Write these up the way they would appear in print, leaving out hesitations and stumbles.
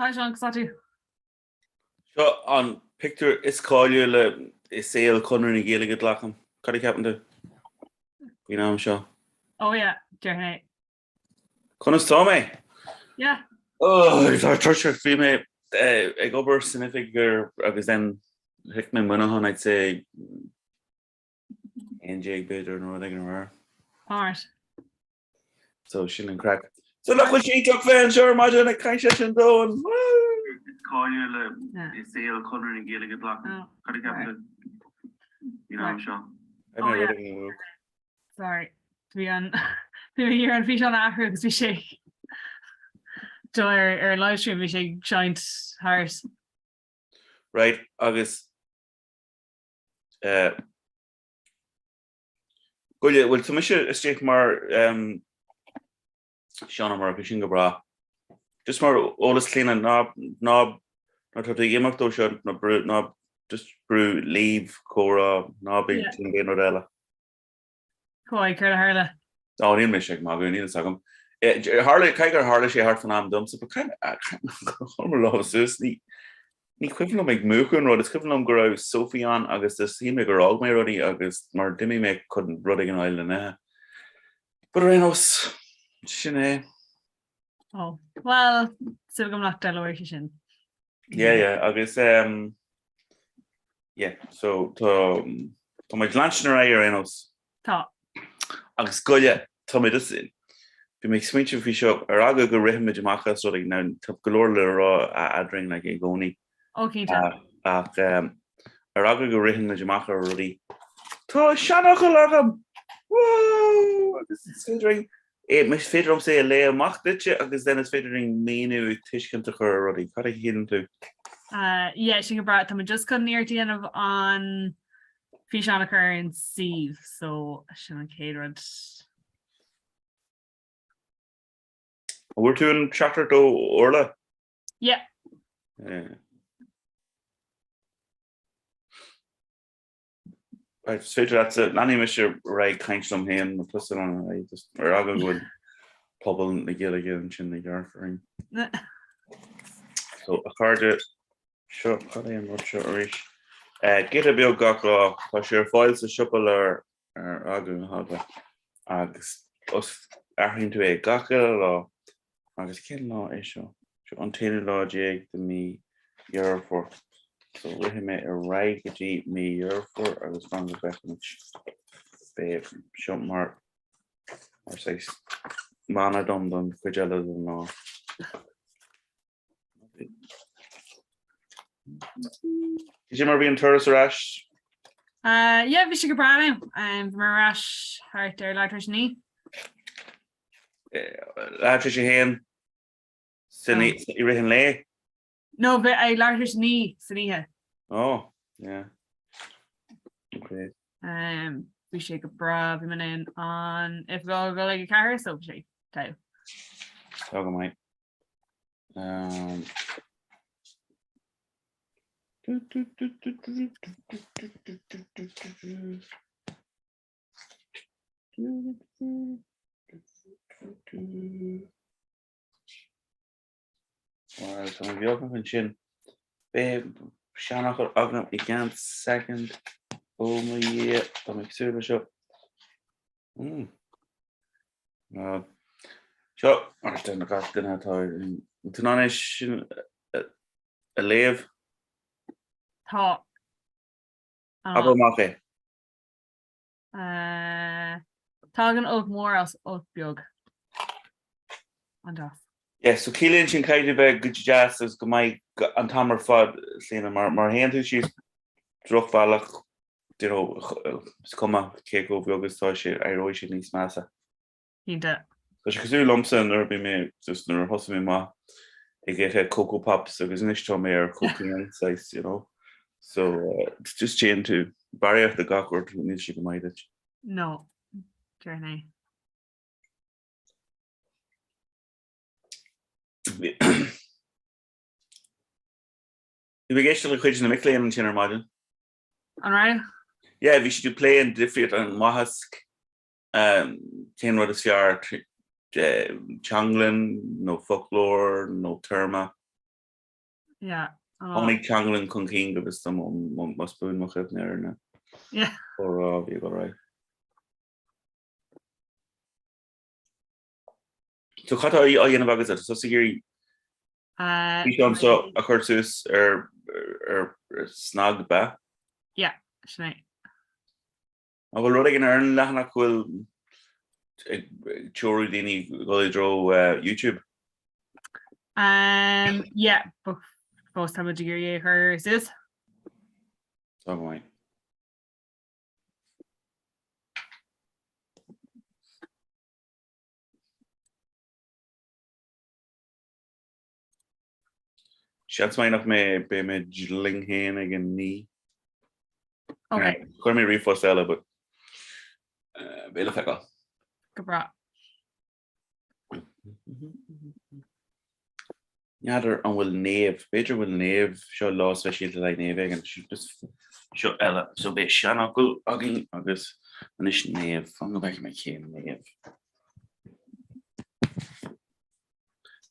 Tá Sean cosú. Seo an picture is cáile le is saoil chunar na ggéala go lecham. Cad ceapan tú? Bhí ná seo. Oh yeah, Jerry. Conas tá mé? Yeah. Tá tuir fí mé ag obair signific gur agus den hiic mé munahan I'd say NJ bid or no ag an mar. Alright. So sin an crack. So look what she took fan sure imagine a kind session doing. Cáile le is saoil chunar na ggéala go lecham. Cad ceapan tú? Bhí ná seo. Oh, yeah. Sorry. Bhí an bhí an fhí an athru agus bhí sé do ar livestream bhí sé seint thairs. Right, agus Goile bhfuil tú mise isteach mar seán mar sin go bra. Just mar ólas clean knob ná tá dhéimeachtó seo na brú ná just brew leave Comhrá nábí tin géan eile. Cóid chuir thula. Á níon mis ag máú ní sagam. Harla caigur harla sé hart fan am dumsa, but kind chumar lá sus ní cuiimlum ag múchan rud is cuiimlum go raibh Sofián agus is hí mé gur ág mé rudí agus mar dimi mé chun rudig an eile na. But rénos sin é. Oh, well, so gom nach delaware sin. Yeah, agus yeah, so tá mé glanchnar ar rénos. Tá. Agus goile tá mé dus Bhí mé sminte fhí seo ar aga go rihamid amachchas rud ag ná tá golóir le rá adring le i gcónaí. Okay. Ach ar aga go rihamid amachcha rudí. Tá seanach go legam. Whoa! Agus is féidiring mis féidirm sé le amach ditse agus den is féidiring méú tuiscinnta chur rudí. Cad ag chéan tú? Yeah, sin go bra tá just go níor déanamh an fhí seanna chur in Steve, so sin an céad. We're doing tractor to Orla? Yeah. Right, straight to that's it. Nanny Mr. Right kind some hand plus it on I just or I'll go with pobble na ggéala again chin the yard for him. So a card sure cad I am not sure rich. Get a bill gach was your files a shuffle or agu hada agus us into a gachel or agus cin lá é seo an taine lá déag de mí dhearfar so bhuithe mé ar raig go dtí mí dhearfar agus fan go bechan bé seo mar seis mána dom don chuideile an lá. Is sé mar bhí an turas arás? Yeah, bhí sé go bra mar arás thart ar leitris ní. Leitris sé héan sin I rihan le? No, but I leitris ní san ihe. Oh, yeah. Okay. Bhí sé go bra bhí man an if go le go ceair so sé tá. Tá go maiid. Alright, so I'm open from chin. Babe, Shanna got open up again second. Oh my yeah, that makes super shot. Sure, I stand the cast in that time. Tonight a live. Tá. Abo mache. Tágan óg mór as óg beag. Andas. Yeah, so Keelan sin caiide bheith go jazz as go maiid an tamar fad lína mar hen tú síos drochbhealach cuma cé go bheogus tá sé aróid sin níos measa. Ínta. Tá sé cosú lomsan ar bhí mé just nar thosa mé má ag ggéithe Cocoa Pops agus inis tá mé ar cooking size, you know. So it's just chain to barrier the gachward níl si go maiid. No. Journey. We get to question the McLean and Chinner Modern. All right. Yeah, we should play in different and Mahask, Tin Rodisfiar, Changlin, no folklore, no terma. Yeah. Only Changlin Kunking of us some must be much of near. Yeah. Or you go right. So cut out you in about it. So see you so a cursus or snag ba. Yeah, sure. I will really gonna earn that cool chori dini go draw YouTube. Yeah, but post how much you her is. So right. Shots mine of me be me jilling hen again knee. Okay. Call me refostella, but Bela fecal. Comhrá. Neader an bhfuil néamh, Beidir bhfuil néamh seo lá speisialta le néamh an just seo eile so bé sean acu agin agus an is néamh fan go bheith me céim néamh.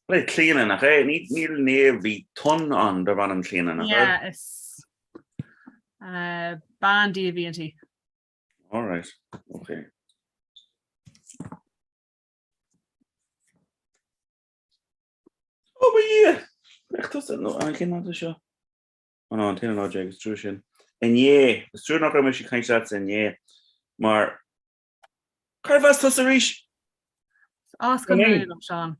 Le clíanana nach é níl néamh bhí ton an do bhan an clíanana. Yeah, it's band DVNT. All right. Okay. Oh, but yeah. Echt was dat nou? Ik ken dat zo. Oh no, het hele logic is true sin. En yeah, is true nog maar je kan zat en yeah. Maar kan was dat is Ask him, Sean.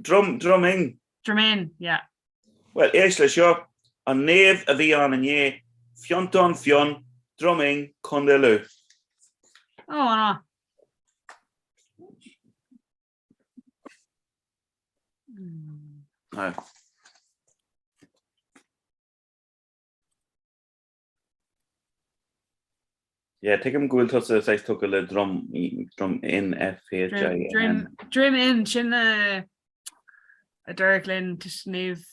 Drumming. Jermaine, yeah. Well, eerst seo an néamh a bhí an yeah. Fionton fion drumming condelu. Oh, no. No. Yeah, take him go to say took a drum in FHI. Drum in sin a Derek Lynn to Sneeve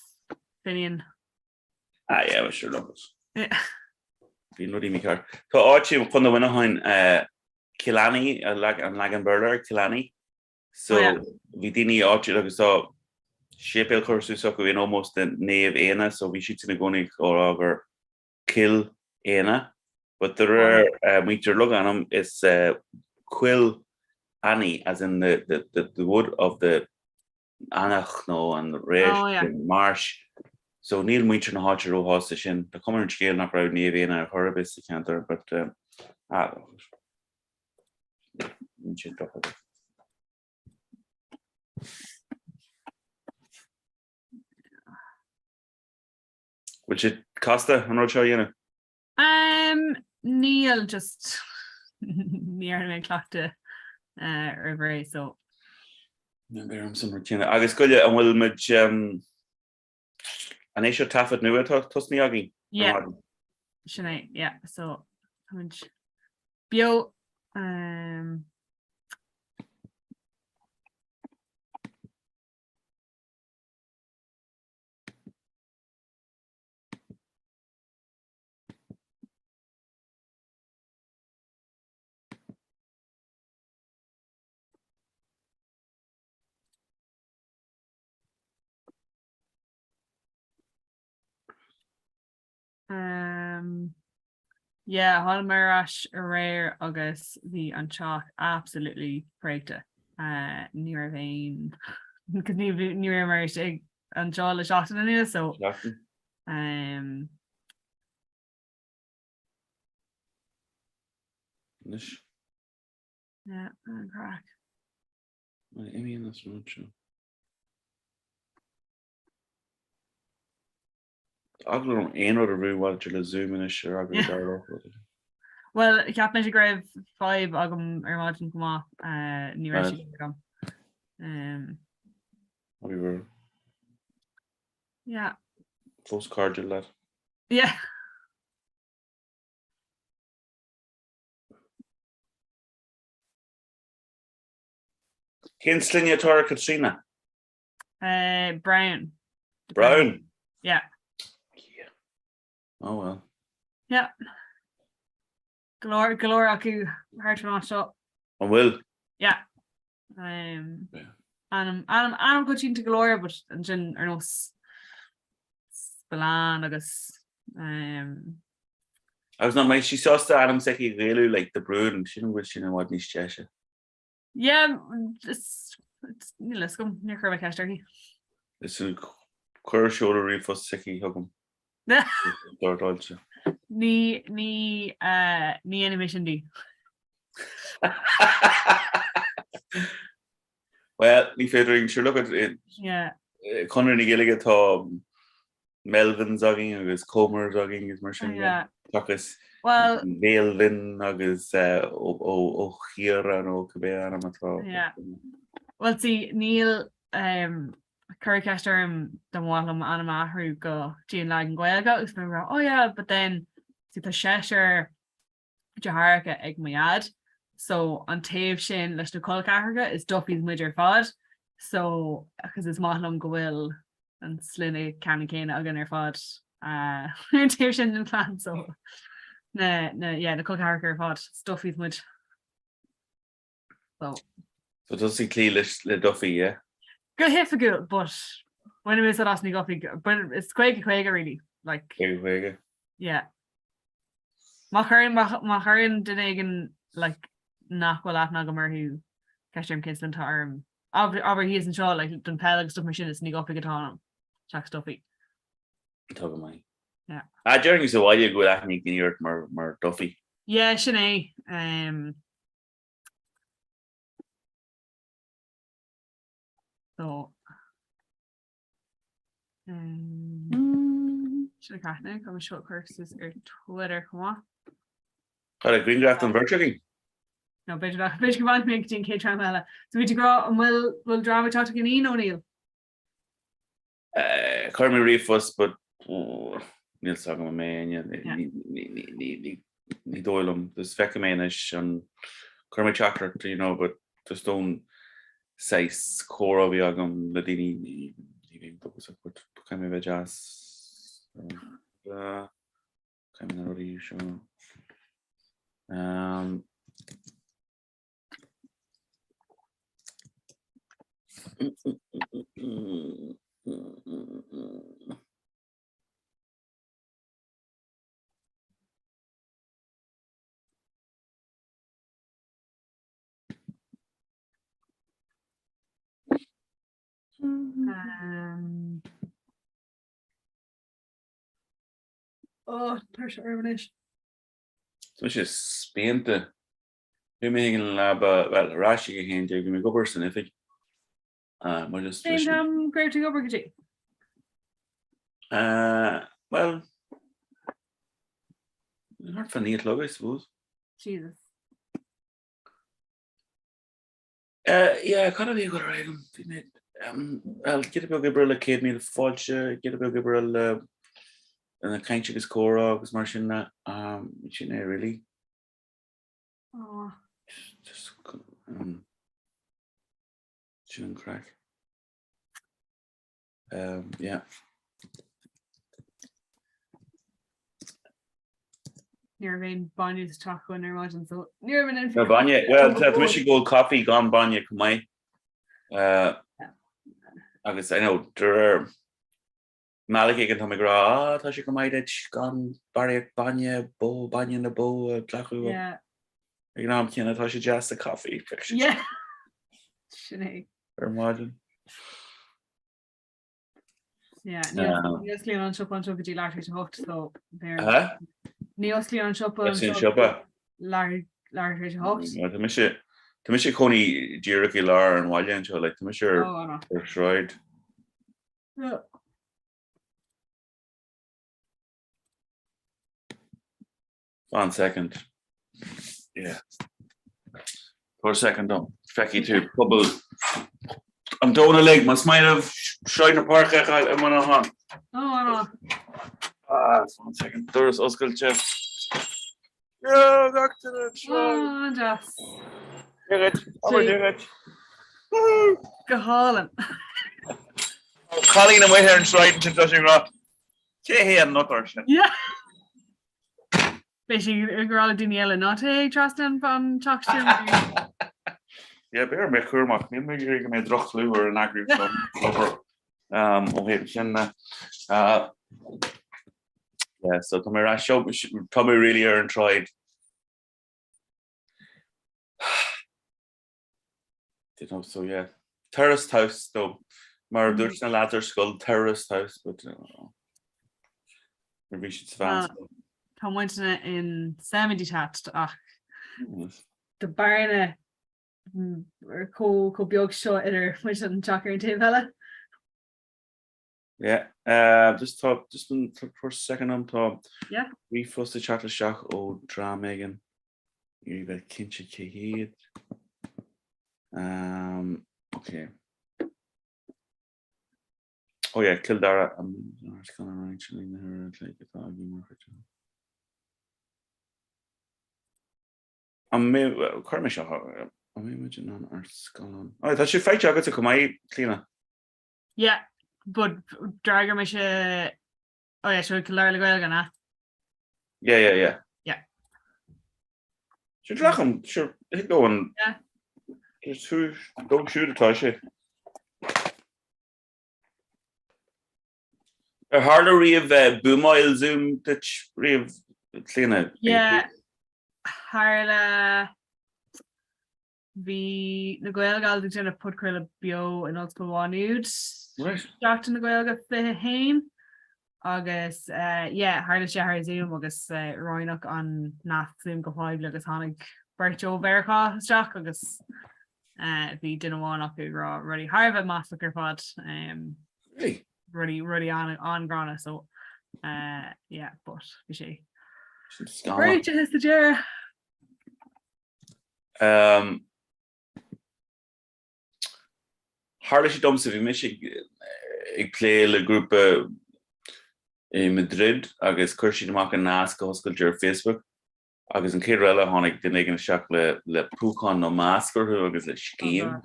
Finian. Ah yeah, we sure love us. Yeah. Be nutty me car. So Archie when the winner hein Kilani and Lagan Burler Kilani. So we didn't Archie like so Shepel course so in almost the nave Anna, so we should see going or over kill Anna. But there are meter look on them is quill Annie as in the wood of the Anachno and the Resh and Marsh. So Neil Meter and Hodger hostage in the common scale not proud navy and a horribus canter, but which it Costa, I'm not sure you know. Neil just near me clock to river so some routine. I guess good and will much an issue taffet new Tusniagi. Yeah. Sinead, yeah. So how much bio yeah, Hallmarash rare agus the an chalk absolutely preagta near vein because near marriage an jaw shot in so yeah crack I mean that's not true. I'll go on any other room while you're zooming a sure well Captain grave 5 agam imagine come near we were yeah close card you lad yeah Kinslinia Tora Katrina Brown yeah oh well yeah galore aku hard to not shot I will yeah I'm good to galore but and Jin or no Balan agus I was not my she saw Adam Seki really like the brood and she didn't wish you know what niche chesha. yeah, it's let's go near Curva Castarky. It's a queer shoulder reef for Seki hugum. Ní animation D. Well, ní féidiring sure look at it. Yeah. Conor ní gilige tá Melvin zogging agus Comhrá zogging is mar sin. Yeah. Tuchas Well, Melvin agus ó chiar an ó cabé an amtá. Yeah. Well, see, Neil Curry Castarm den bhlam an maithhrú go Jean Lagan Gaeilge agus bhí oh yeah, but then see tá séir deharcha ag maiad. So an taobh sin leis na colcatharga is Duffy's muidir fad. So because it's maithlam go bhfuil an slínne ceanna céine agan ar fad taobh sin an plan so na colcatharga ar fad Duffy's muid. So does he clear le Duffy, yeah? Good hit for good, but when it is last Guffy, but it's quake really. Like yeah. Macharin didn't like nachwal at Nagamer who Kashim Kinsland arm. Aber he isn't sure like done pelag stuff machine is Guffy guitar Jack Stuffy. Top of mine. Yeah. During so why you go at me in your more Duffy. Yeah, Sinead. So should I crack now? Come and short courses or Twitter, come on. Got a green draft on virtually? No, better go on make Jane K Tramella. So we to go and we'll drama talk to Ganine O'Neill. Carmen Reef was but Neil Sogam man ni doilum this fecamanish and Carmen chocolate, you know, but just don't size core of yagum ladini even those put kind of a jazz kind of already show pressure urbanation. So it's just Spain to do me in lab well Rashi again give me go person if it we're just great to go Brigitte. Well not for neat log I suppose. Jesus. Yeah, kind of a good item. I'll get a bit of Gabriel kid me the fudge, get a bit of Gabriel and the kind of score because Martian that which you know really. Oh. Just shouldn't crack. Yeah. Near vein Bonnie's taco in their margin, so near vein. No Bonnie. Well, we should go coffee gone Bonnie come I guess I know there Maliki and Tommy Gra, Tashi Kamai gone Barry Bonnie, Bo Bonnie and the Bo Clacku. Yeah. You know, I'm kind of just the coffee. Yeah. Sinead. Or margin. Yeah, Neos Leon Shop on Shopper Larry to Hooked, so there. Neos Leon Shop on Shopper Larry to Hooked. To Michi Coney Jericho Lar and Wallian show like to Michi or Shroud. Yeah. 1 second. Yeah. For a second though. Fecky too. Bubble. I'm down a leg. Must might have shine a park. I'm on a hunt. Oh, 1 second. There's Oscar Chef. Yeah, back to the show. Oh, just. Do it. Go Holland. Colleen and wait here and slide to touching rock. Hey, I'm not shit. Yeah. Basically, you're all doing yellow, not hey, Trustin from Talk to Yeah, bear make her mock. Maybe you're going to drop flu or an agri from over. Oh, hey, Yeah, so tá mé ra seo tá mé really ar an tried. So yeah. Terraced house though. Mar dúirt na ladder skull terraced house, but maybe should fancy. Tá muintena in semi-detached ach de barna ar có beag seo idir mu an Jackar an taobhheile. Yeah, just been for a second on top. Yeah. We fussed the chat shock old dra Megan. You bet kinche kihid. Okay. Oh yeah, Kildara. I'm gonna actually never like it. I'm me Carmisha. I'm imagine on Earth Skull. Oh, that should fight you to come out, Cleaner. Yeah, but Dragar me se oh yeah, so Kilar le gael gana. Yeah. Yeah. Should drag him, sure. Hit going. Yeah. Just who don't shoot a Tashi. A harder reeve boomoil zoom that reeve cleaner. Yeah. Harla the gael did put crilla bio in old school wanúd. Right. Shocked in the gael fi hain. Agus yeah, Harla Shahar Zoom agus roiach an nath Zoom go fáib agus hánig Bertjo Vercha stock agus bhí duine bháin acu rá rudí Harbh más ar fad Really? rudí an grana so yeah, but bhí sé. Scala. Great to his the chair. Harlish domsa vi mis ag play le grúpa in Madrid agus chuirsí amach an nás go hoscailtear Facebook agus an céad eile tháinig den ag an seach le púchan nó máscarú agus le scíam.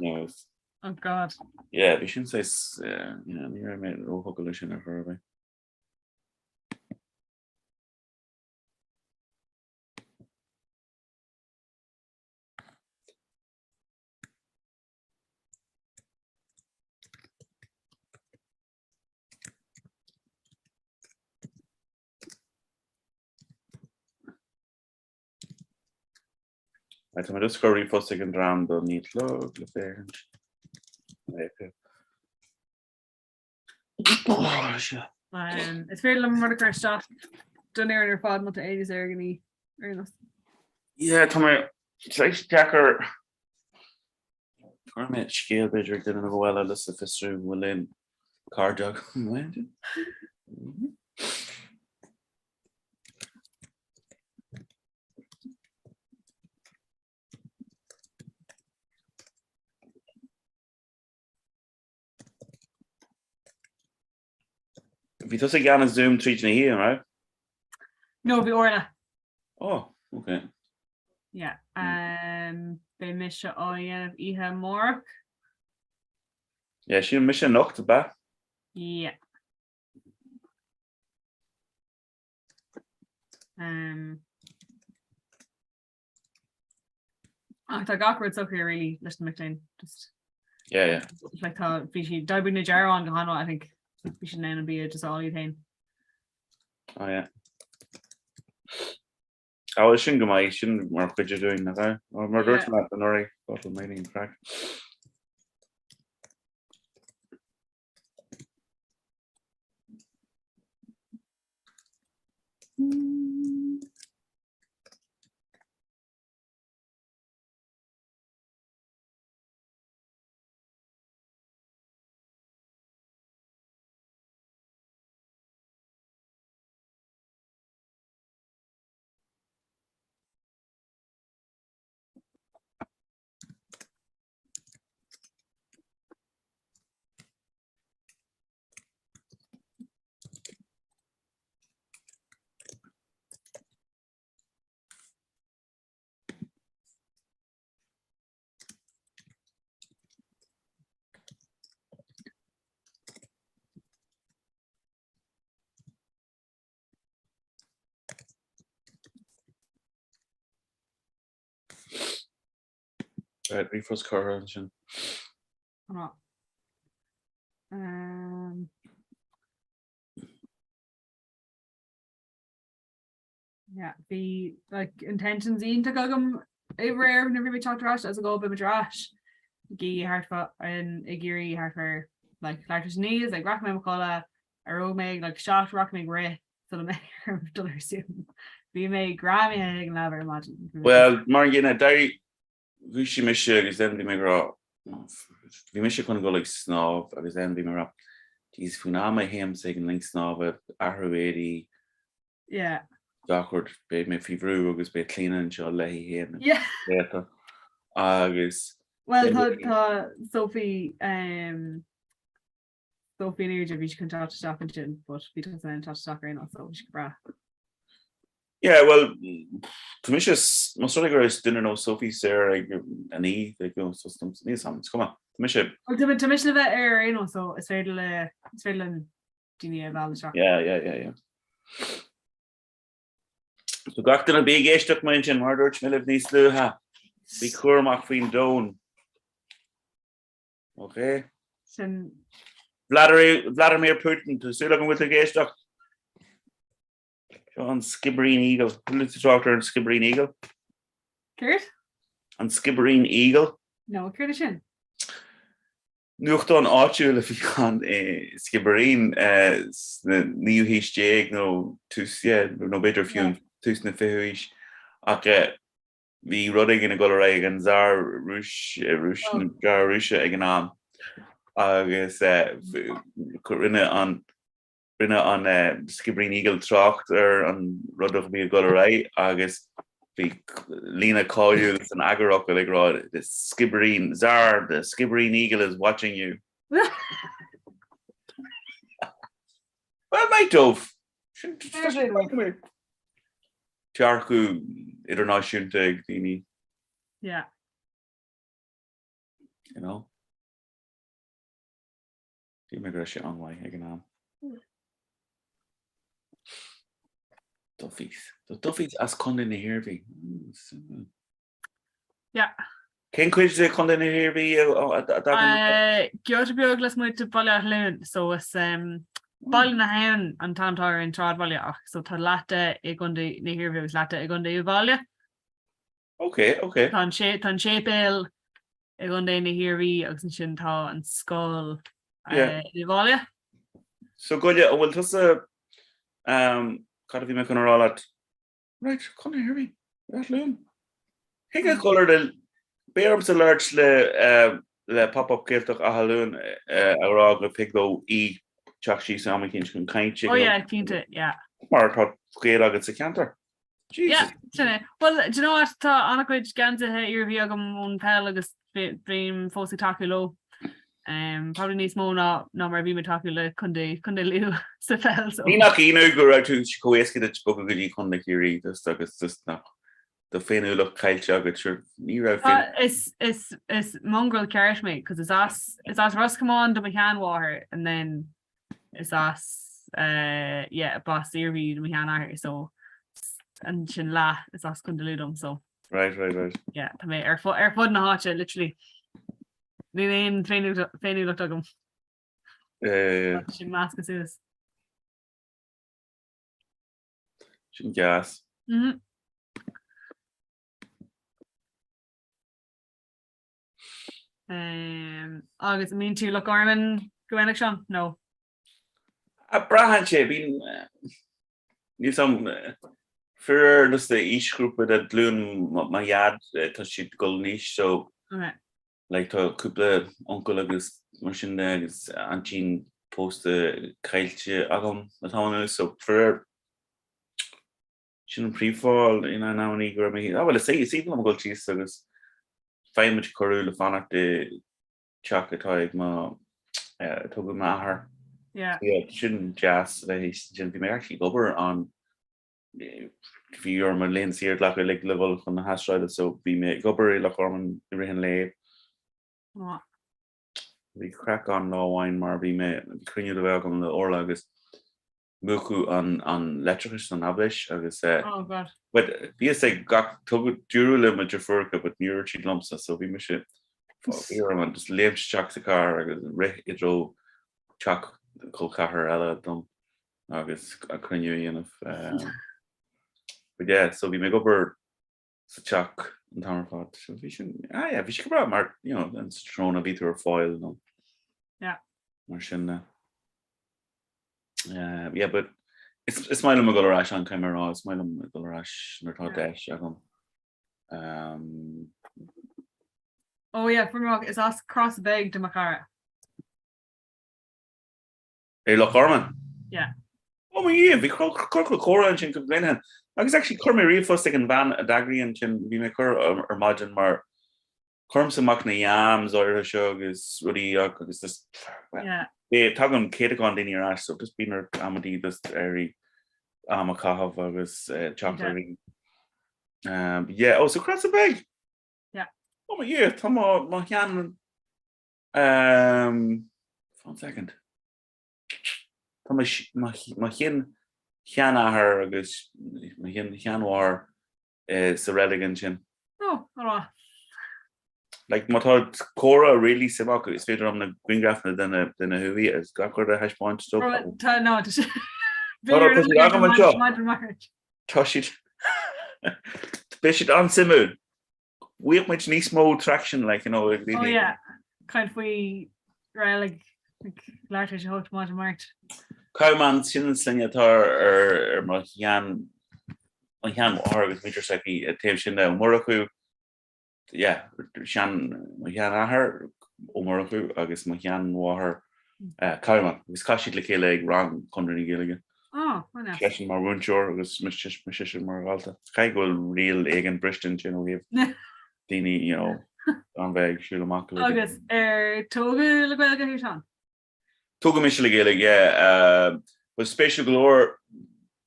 Oh God. Yeah, bhí sin sais ní mé óthgail sin ar thurbe. Right, I'm just going to refusing and round the neat look. Oh, shit. It's very lumber stuff. Done there in your fad, not the 80s agony. Yeah, Tommy, it's like Jacker. Torment scale bidger didn't go well. I listened to Fister Willin car jug. If you just again a Zoom treating here, right? No, be orla. Oh, okay. Yeah. They miss you all of Iha Mork. Yeah, she mission knocked back. Yeah. I thought awkward so here really listen McLean just yeah like how she died in a jar on Gahano I think we should then be just all you think. Oh yeah. I was shouldn't my shouldn't work what you're doing that or murder not the Nori bottle mining crack. Right, refresh car engine. Yeah, the like intentions into gogum rare whenever we talked rash as a go bit rash. Gi hartfa and igiri hartfer like largest knees like rock McCullough a meg like shot rock meg ray so the mayor dollar soon. Be me Grammy and never imagine. Well, Margina Dari Vishi Michelle is then the Mira. Vi mis kon go like snob agus en vi mar Dís fún am him saying link snob ahuédi Yeah. Dockard be me fivrú agus be clean an seo lehi hen. Yeah. Agus well Sophie Sophie knew we can touch stock and gin, but we don't touch stock right now, so we should bra. Yeah, well, Commission's most of the dinner no Sophie Sarah and E they go so some come on. Commission. Well, to mission of it, you know, so it's very Genie Val shock. Yeah. So got in a big age stuck mention murder Chmilliv Nice Luha. Be Kurmak Queen Doan. Okay. Vladimir Putin to still looking with the gay stuck. On Skibbereen Eagle. Let's talk to her on Skibbereen Eagle. Kurt? On Skibbereen Eagle. No, Kurtishin. Nucht on áitiúil if you can Skibbereen the new his jeg no no better few tus na fihuish ach vi rudig in a go an zar rush gar rusha again on agus rinne on Skibbereen Eagle tracht an rudach be go agus vi Lena call you an agarok like rod the Skibbereen Zar the Skibbereen Eagle is watching you. Well my dove Tiarku international dini. Yeah. You know. Die migration on way again. The Duffies as Condon Hervey. Yeah. Can quiz the Condon Hervey Gyotabuglas mu to ball loon, so it's ball na hen an tantar in trad valia, so ta latte e gundi ni Hervey was latte e gundi valia. Okay. Tan shapel e gundi ni Hervey agus sin ta and skull valia. So good yeah, well just Cardi me all at right, come hear me. That loon. Higa color the bearbs alerts le pop-up kiltoch a haloon a piglo e chakshi samakin can kind chicken. Oh yeah, I think it, yeah. Mar thought great agad a canter. Jesus. Yeah, well, do you know what Anaquid Ganza here viagam un pel agus dream fosi takulo. Probably needs more no more be takulo kunde liu sa fel so. Ni nak ino go out to Chicoeski that spoke a good kunde kiri just agus just na the fenu look kyle chugget sure ni ra it's mongrel carrot mate because it's us Russ come on the McCann water and then it's us boss Irvi the McCann here so and chin la it's us kundaludum so right yeah to me air foot na hot literally the name fenu looked like him chin mask is chin gas August I mean to look Armin go election no a brahanche been need some for just the each group with that loon my yard to she go niche so okay like to couple uncle agus machine is anchin post the kailche agam that so for shouldn't pre-fall in an hour ni I will say you see them go cheese so fine much corul fan the chocolate ma togu mahar yeah shouldn't just shouldn't be actually over on if you're my lane here like level on the hash ride so be make over like on rihan lay we crack on no wine mar be me clean you the welcome the orlagus muku on electric on ablish agus oh god but be say got togu durule with your furka but near chi lumps so be mish here on just live chuck the car agus hydro chuck col car ela dum agus a clean you of But yeah, so we make up our chuck and tower pot. So we should go out mark, and thrown a bit through a foil, Yeah. Mar yeah, but it's my go rash on Comhrá, it's my go rash nor dash. Oh yeah, from rock is us cross beg to Comhrá. Hey, look, Orman. Yeah. Oh my yeah, we Cora and Chin complain. I was actually Curmy Reefus in van a dagri and Chin we make her or Margin Mar Curms and Machna Yams or Shug is really is this Yeah. They tag on Kate on in your ass, so just being her Amity this airy Amakahav was chocolate. Yeah, oh so cross a bag. Yeah. Oh my yeah, Tomo Mahian 1 second. Tá má chean ahar agus cheanhhar sa religan sin. Oh, alright. Like má Cora really simach is féidir am na Greengrafna duna huí is ga chu a heispáint stop. No, Tá siad bé siad an simú. Weach muid níos mó traction like oh yeah, kind of we like later se hot mar markt. Caiman sin slingatá ar má chean agus míidir seci a taobh sin mór acu sean ahar ó mór acu agus má cheanháthair caiman. Gus caiisiad le chéile ag rang chunraí géige. Cean mar runseir agus mis mar gáilta. Cai ghfuil rial ag an bristan sin ó híomh daoine an bheith siúil amach. Agus tóga le gailge hir seán. Tuga mis le géile was spéisiú glór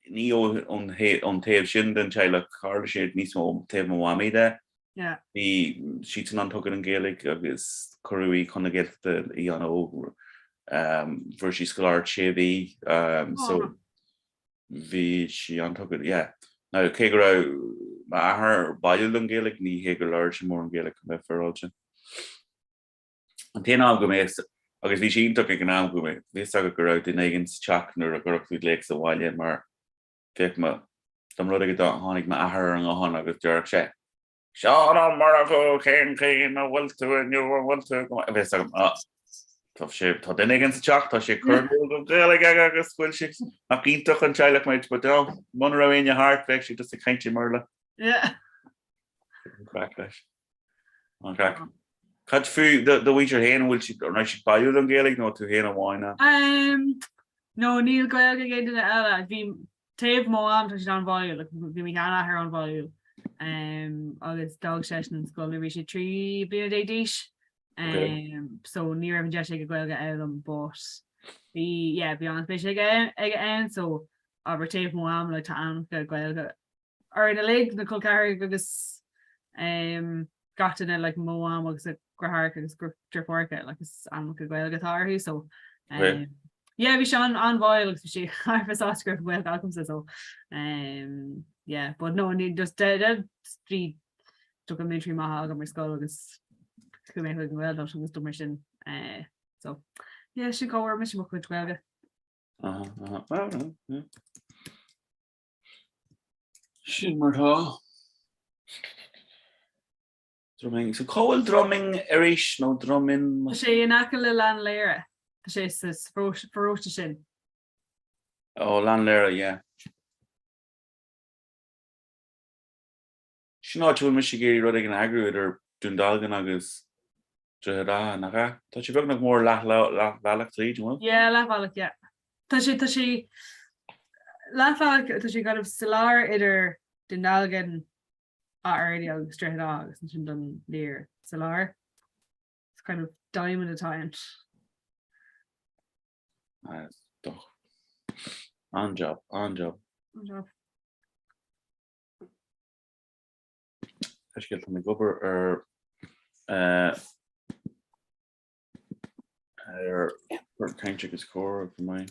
ní an taobh sin den teile cála sé níos mó taobh mhaide. Bhí sian an tugad an géalaigh agus choirí chuna géta í an ó bhir sí scoláir séhí so bhí si an tugad ná cé go raibh ahar bailú an géalaigh ní hé go leir sin mór an géalaigh go bheith fearáilte. An téanam go mééis agus bhí sin ag an am go mé bhís aga go raibh den éigen teach nuair a gur chuid le sa bháile mar feic dom rud go tháinig me ahar an gáhan agus dearach sé. Seán an mar go chéan a bhfuil tú bhfuil bhís agam tá sé tá den éigen sa teach tá sé chur go gaalaigh agus bhfuil si nach ítach an teilech méid ba man ra aine hart feic si just a caiinte marla. Crack leis. An crack. Cut fu the winter hen will she bailú an géalaigh nó tú héana bháinna? No, níl gailge géidir eile bhí taobh mó am tá an bháil bhí mí cheanna ar an bháil agus dag sé an scoil bhí sé 3 bliana é díis so ní raibh de go gailge eilm but bhí an spéis ag an so aber taobh mó am le tá an go gailge ar na lig na colcair agus gatainna le mó am agus grahar agus dripórcha legus an go gailge táirú so bhí se an bháil agus sé harfas ascript bhfuil alcumsa so but no ní just trí tu go military maithe go mar scoil agus chu mé chuig bhfuil agus do mar sin so sin cáhar mis mo chuid gailge. Sin martá. Drumming. So call drumming arish no drumming. Sé in aca le lan léire. Sé feróiste sin. Oh, lan léire, yeah. Sin áitiúil mis géirí rud ag an agrúid ar dúndalgan agus drá nachá. Tá sé bheag nach mór leach tríd, you know? Yeah, leach, yeah. Tá sé leach tá sé gad solar idir dúndalgan already agus straight agus sin done near solar. It's kind of diamond at a time. Doch. On job. Aš get me gober kaintje score for my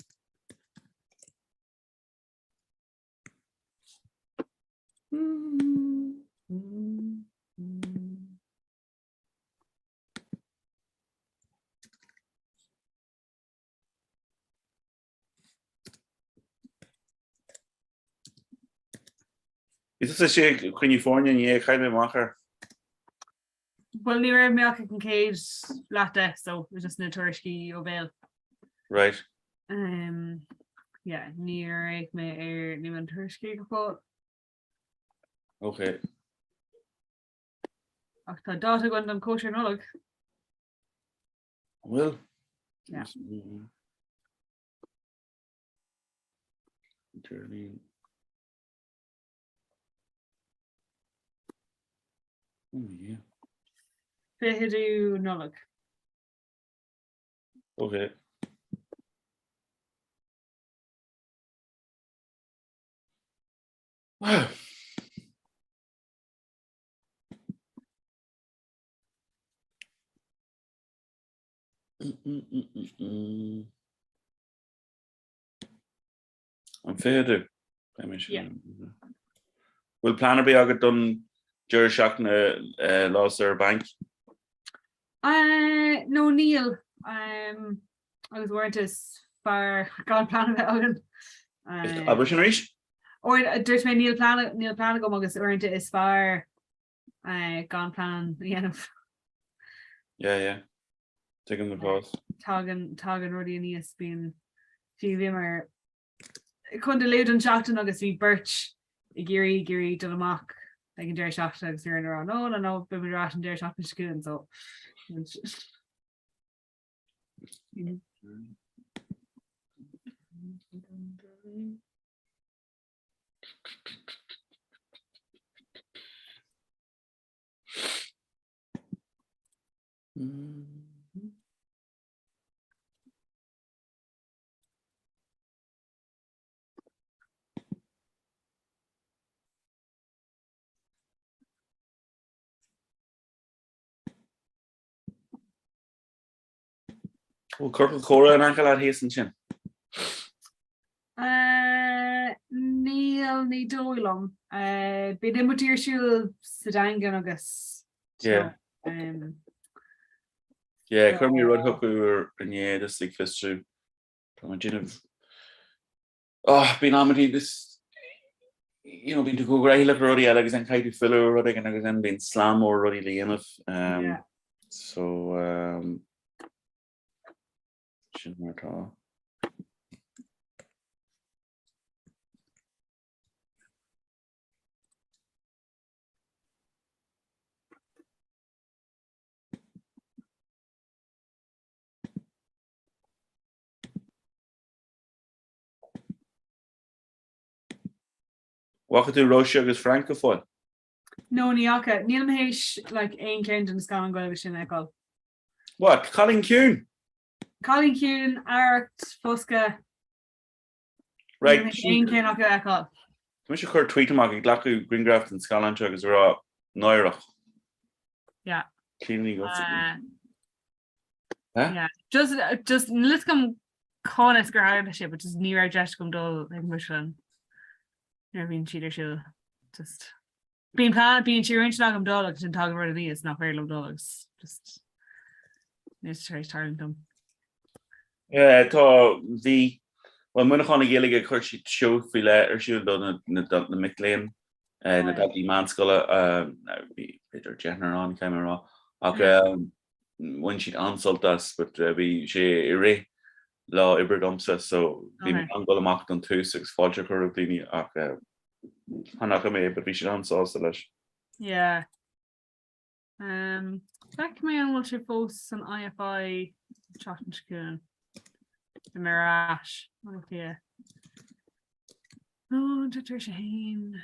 Is this a sé California yeah kind of macher? Well, ní raibh meach an céad leata, so it's just na tuairiscí ó bhéal. Right. Yeah, ní raibh mé ní an tuairiscí go fót. Okay. Ach tá dáta gin an cóisiir nolog. Well. Yeah. Oh yeah. Fihiú nolog. Okay. Wow. An féidir Will planner be agad don deir seach na lás ar bank? No, Neil. I was weren't as far gan plan agan. Aber sin ríis? Or dúirt mé Neil plan go agus orint is far gan plan dhéanamh. Yeah. Take him the pause. Tágan rudí níos bíon fi mar chun de leid an seachtain agus bhí birch I géirí do amach ag an déir seachta agus ar an nó be rá an déir seachta sciúin so. Well, Corporal Cora an ancail ar héas an sin. Níl ní dóilm. Bí imtíir siúil sa dagan agus. Yeah. Yeah, Cormí rud thuú an é this ag fistú. Tá ginmh. Bhín amatí this bín tú go réile rudí agus an caiitú fiú rud an agus an bín slám ó rudí líanamh. So sin martá. Wacha tú Roisi agus Francophone? No, níacha. Níl am héis like ein céint an scan an goibh sin eáil. What? Colin Kuhn? Colin Kuhn, Art, Fosca. Right. Ein céint acu eáil. Tá sé chuir tweet amach ag glacu Greengraft an Scalanse agus rá náireach. Yeah. Cleanly go. Yeah. Just let's come conas gur hair shit, but just ní ra just gom dul ag Michelin. Bhín siidir siúil. Just bín siúint agam dul agus an tag rud is nach very low dogs. Just níos tarlingtom. Yeah, tá bhí well munachána géige chuir si seo fi le ar siúil do na Mickléan na dadí manscoile bhí Peter Jenner an caiimrá ach bhain siad ansoltas, but bhí sé I ré lá ibridomsa, so bhí an go amach an tús agus fáilte chu daoine ach hanach mé, but bhí siad ansásta leis. Yeah. Feic mé an bhfuil sé fós an IFI chatan sciúin. The Mirage. Okay. Oh, Dr. Shane.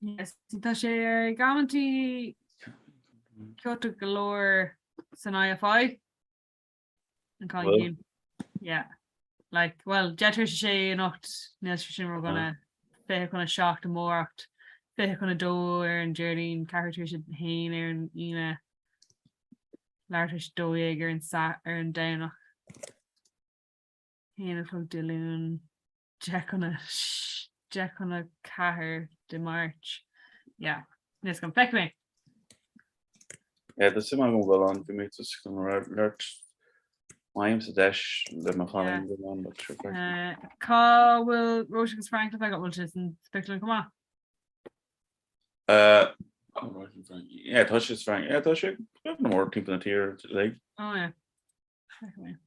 Yes, tá sé gamantí ceota galore san IFI an Colin. Yeah. Like, well, jetar sé nocht níl sin we're gonna fé gonna shocked and mórt Fé chuna dó ar an Geraldine carú si hain ar an ine leirtar dóig ar an sa ar an danach. Héana chu diún de chuna cethir de March. Yeah, nes go feic mé. Yeah, that's him I'm well on. We meet us going to I'm a dash le ma fan go on, but sure. Cá bhfuil Roisin Frank le go bhfuil an speculum go Yeah, touch is Frank. Yeah, touch it. More people in here like. Oh yeah. Feic mé.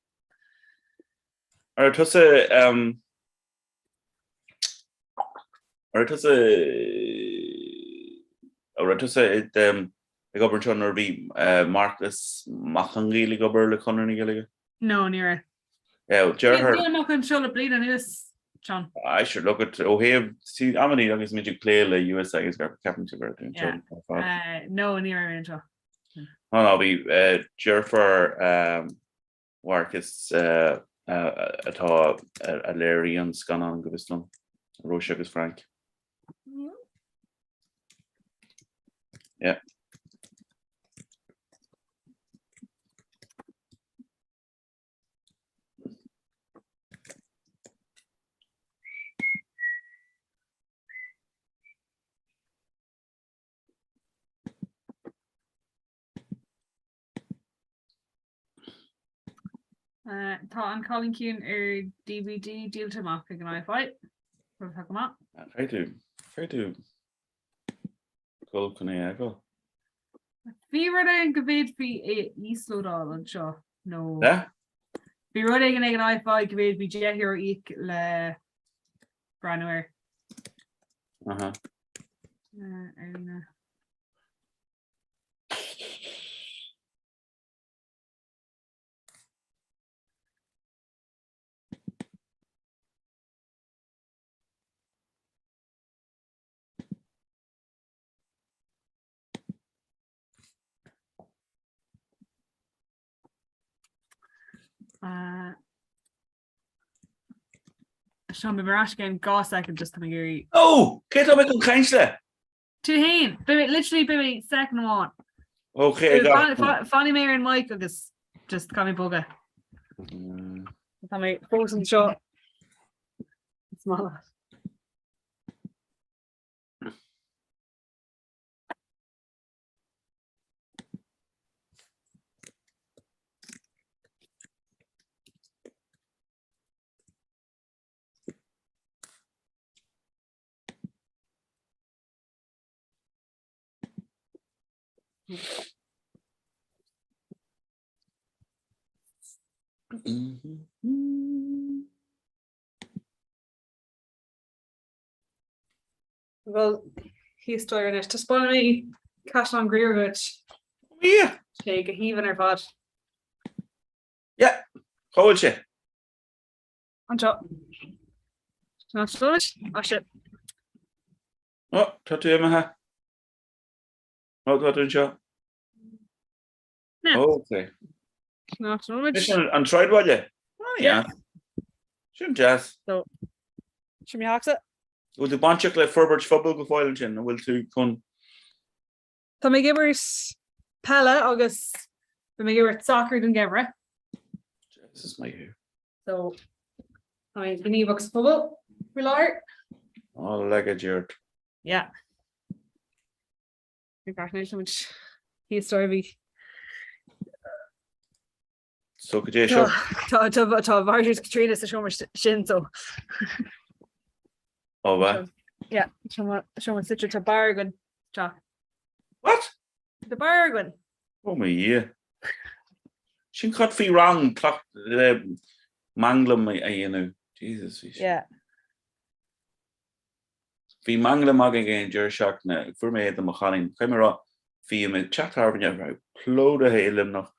Or it was a or it was it the government or be Marcus Machangi gober le Connery galige. No, near. Yeah, Gerard. Yeah, not control bleed and is John. I should look at O'Hare. See, I'm gonna is magic play the USA is got Captain Tibert. No, near intro. Oh, I'll be Jerfer work is atá a Larry an scan an go Islam. Roshek is Frank. Yeah. Tá an Colin Keane ar DVD díalta amach ag an iFi. Tá go amach. Fair to go kunna go. Bhí rud an go bhéad fhí íslódáil an seo. No. Yeah? Bhí rud ag an iFi go bhéad bhí deithir íc le Branware. Uh-huh. Sean Bimarash gá second just coming here. Oh, get up and cancel. To hain, literally second one. Okay, Fanny Mayor and Mike agus just call me boga. Tá mé frozen shot. Small. Well, he's story in it. To spoil me, cash on Greerwood. Yeah. Take a heave in her pot. Yeah. Hold you. On top. Not storage. Oh shit. Oh, tattoo him ha. Oh, tattoo shot. No. Okay. Not storage. And tried what you? Oh yeah. Shouldn't just. So should we hawks it? Will the bunch of Furbert Fubble go foil chin will to come. Tá mé gibers pella agus mé gibber soccer den gibber. This is my hair. So I the knee box bubble. Relar. Oh, like a jerk. Yeah. Congratulations, which he's story. So could you show? Tá Vargas Katrina sa show shin so. Oh, what? Yeah, show such a bargain. What? The bargain. Oh my yeah. She cut fee wrong clock manglum you know. Jesus. Yeah. Fee manglum again your shock na for me the Machalin. Camera fee me chat harvin ya plode he lim noch.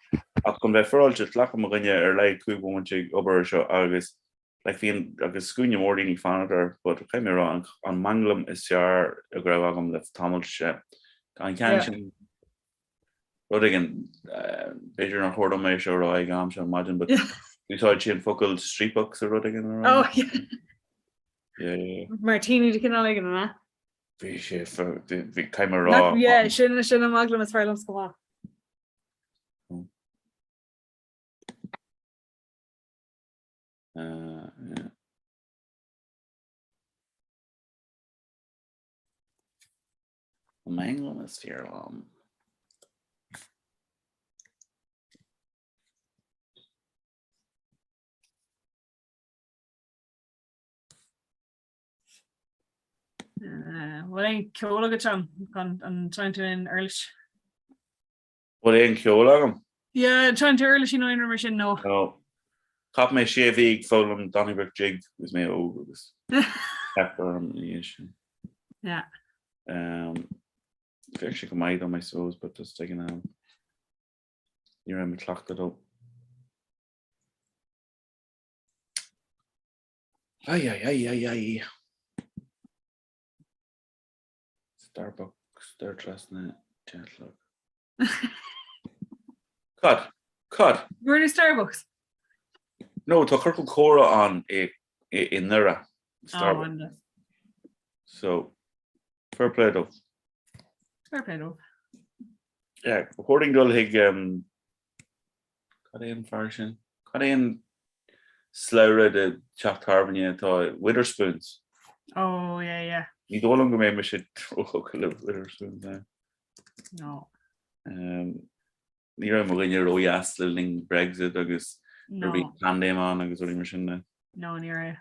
Ach kom for all just lack maganya or like ku go want over show August. Like being agus scuúne mór daoine fanadar, but caiim ra an manglam is sear a greibh agam le tamil se. An cean sin rud again beidir an chóir mé seo rá ag am se maidin, but úsáid sin focail streetbox a rud again. Oh, yeah. Yeah. Martini de cinál again, na? Bhí sé bhí caiimar Not rá. yeah, sin maglam is fearlam Comhrá. Yeah. Manglam is fearlam. Well, ein ceola go trom an trying to in earlish. Bhfuil éon ceol agam? Yeah, trying to earlish in mar sin no. No. Cap mé sé bhíh fólam Donnybrook jig gus mé ógus. Pepper sin. Yeah. Fair she go maid on my souls, but just taking you're in me clocked it up. Ay. Starbucks, they're trusting it. Chat look. Cut. Where is Starbucks? No, to Kirkle Cora on in there. Oh, and So fair play though. fair play though. Yeah, according to hig cut in version. Cut in Slowra the chat carbon to Witherspoons. Oh yeah. You don't longer maybe should Witherspoons now. No. Ní ra mo gnne roias le ling Brexit agus No. bhí pandéán agus orí mar sinna. No ní.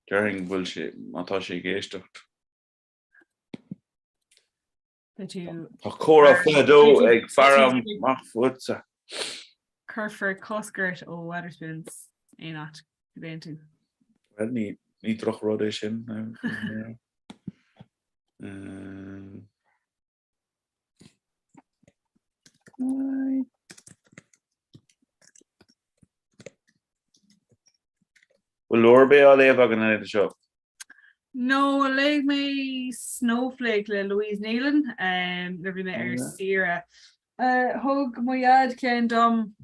Dearing bhfuil sé mátá sé géistecht. Tá córa fledó ag fearm mac futsa. Curfer Cosgurt ó Wetherspoons é not tú. Well ní troch rud é sin. Well Lorbe á léh agan na seo. No, le me Snowflake le Louise Nealon le me Sierra. Hug moiad ken dom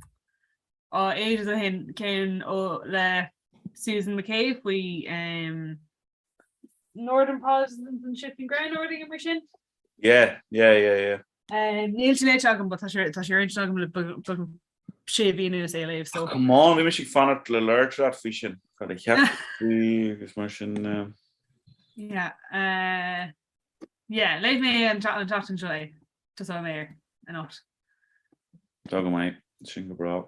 ages a hin ken le Susan McCabe we Northern Protestants and shifting ground ordering immersion. Yeah. Neil sin agam but tá sé agam le sé víú sé leibh so. Come on, we should fan it le lurtrat fi sin. Got a cap agus mar sin Yeah, leid me an tatan joy to so mayor and not. Dog mai sin go bra.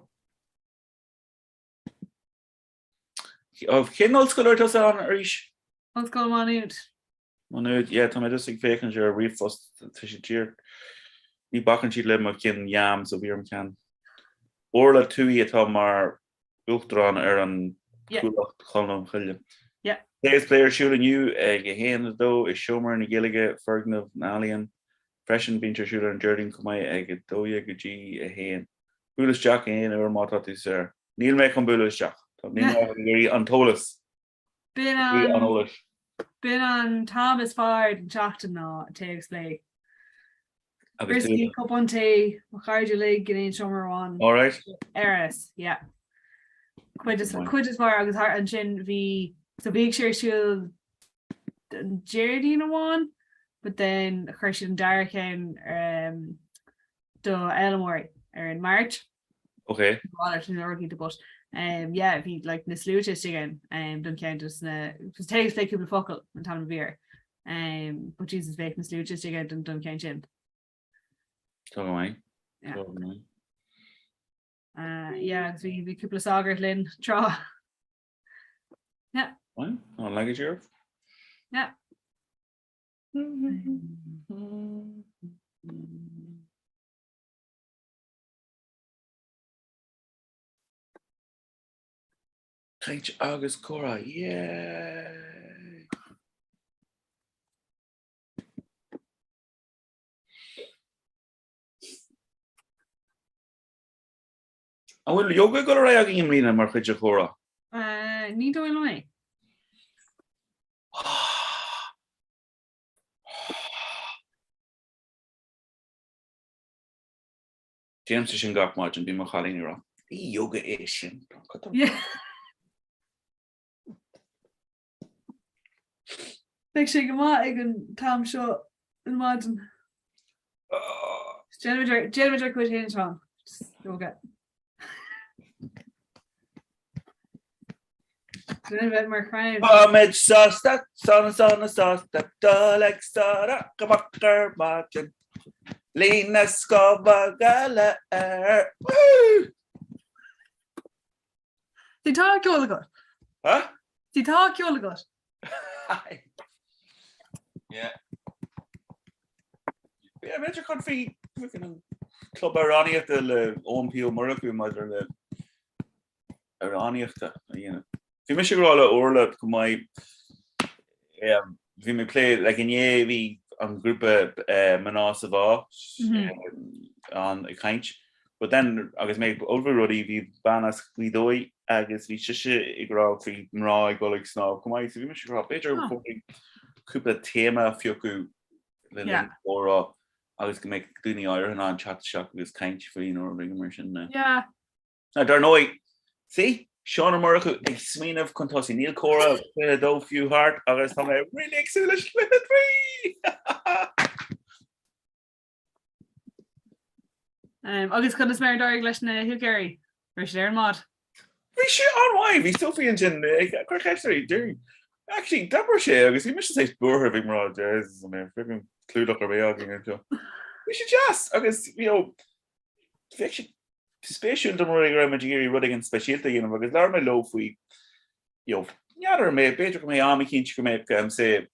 Of chin old school to an arish. What's going on out? Manúd, yeah, tá mé dus ag fécinn sé rifos tá sé tír. Ní bacan siad le mar cin yam so bhíorm cean. Orla túí atá mar buchtrán an cúlacht chonam chuile. Yeah. Today's player shooting you ag a héan dó is Shomer na Gillige Fergnamh na Alien. Freshen bínte shooter an Jardine cumai ag a dóia go G a héan. Bulas Jack a héan ar mátá tú sir. Níl me chun Bulas Jack. Tá ní gurí an tolas. Been on Thomas Fard and Chachton ná takes play. Risky cup on tea, Macharja League in Shomer one. All right. Eris, yeah. Quid far agus heart and chin v so big sure she'll Geraldine one, but then Christian Dark and do Elmore in March. Okay. Yeah, if he like the slutist again, don't count us because takes play couple focal and time of beer. But Jesus fake the slutist again don't count him. Talk away. Yeah, so we couple of sagar Lynn draw. Yeah. What? On luggage here? Yeah. Thank August Cora, yeah. I will yoga go right again, Rina Marquette Cora. Need to annoy. James is in gap much and be my calling around. Yoga Asian. Yeah. Big sé go má ag an tam seo an maidin. Jennifer chuid héana seán. Go bit mar chraim. Mid sasta, sasta, duleg stada, gamakker martin. Lena skova gala woo! Tí tá ceola go. Huh? Tí tá ceola go. Yeah. Yeah, major country club Iraniach the OMPO Muraku mother the Iraniach you know. Fi mis rolla orla my vi me play like in vi an grúpa Manasava an a kaint, but then agus me over ruddy vi banas glidoi agus vi si igra fi mra golig sná komai vi mis better kúpla tema fioku le ora agus go make duni air an chat shock agus kaint fi or ring immersion Yeah. Na dar noi see Sean America ag smíanamh contosi Neil Cora dó fiú hart agus tá really excellent agus chun is mé dar leis na hiúgéirí ri sé ar mod. Bhí sé anhaid hí Sophie an sin chuchéirí dú. Actually dapper sé agus hí mis éis buair bhí mar jazz mé freaking clúdach ar béagin an seo. Bhí sé jazz agus spéisiúil do mar ra magéirí rudig an speisialta dhéanam agus lear mé lo faoi neadar mé beidir go mé am cinint go mé sé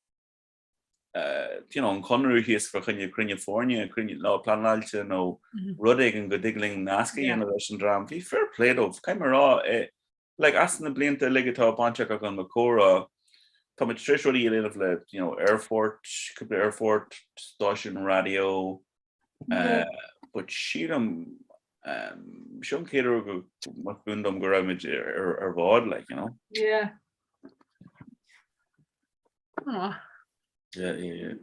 an conrú híos for chunne California crunne lá planáilte nó rudig an go digling nasca an leis an drám hí fair pléadmh caiim marrá le as na blianta ligatá banteach a an macóra tá tri ruí léanamh le airport station radio but siad Sean Cater go bundum go raid ar bhád like Yeah. Yeah.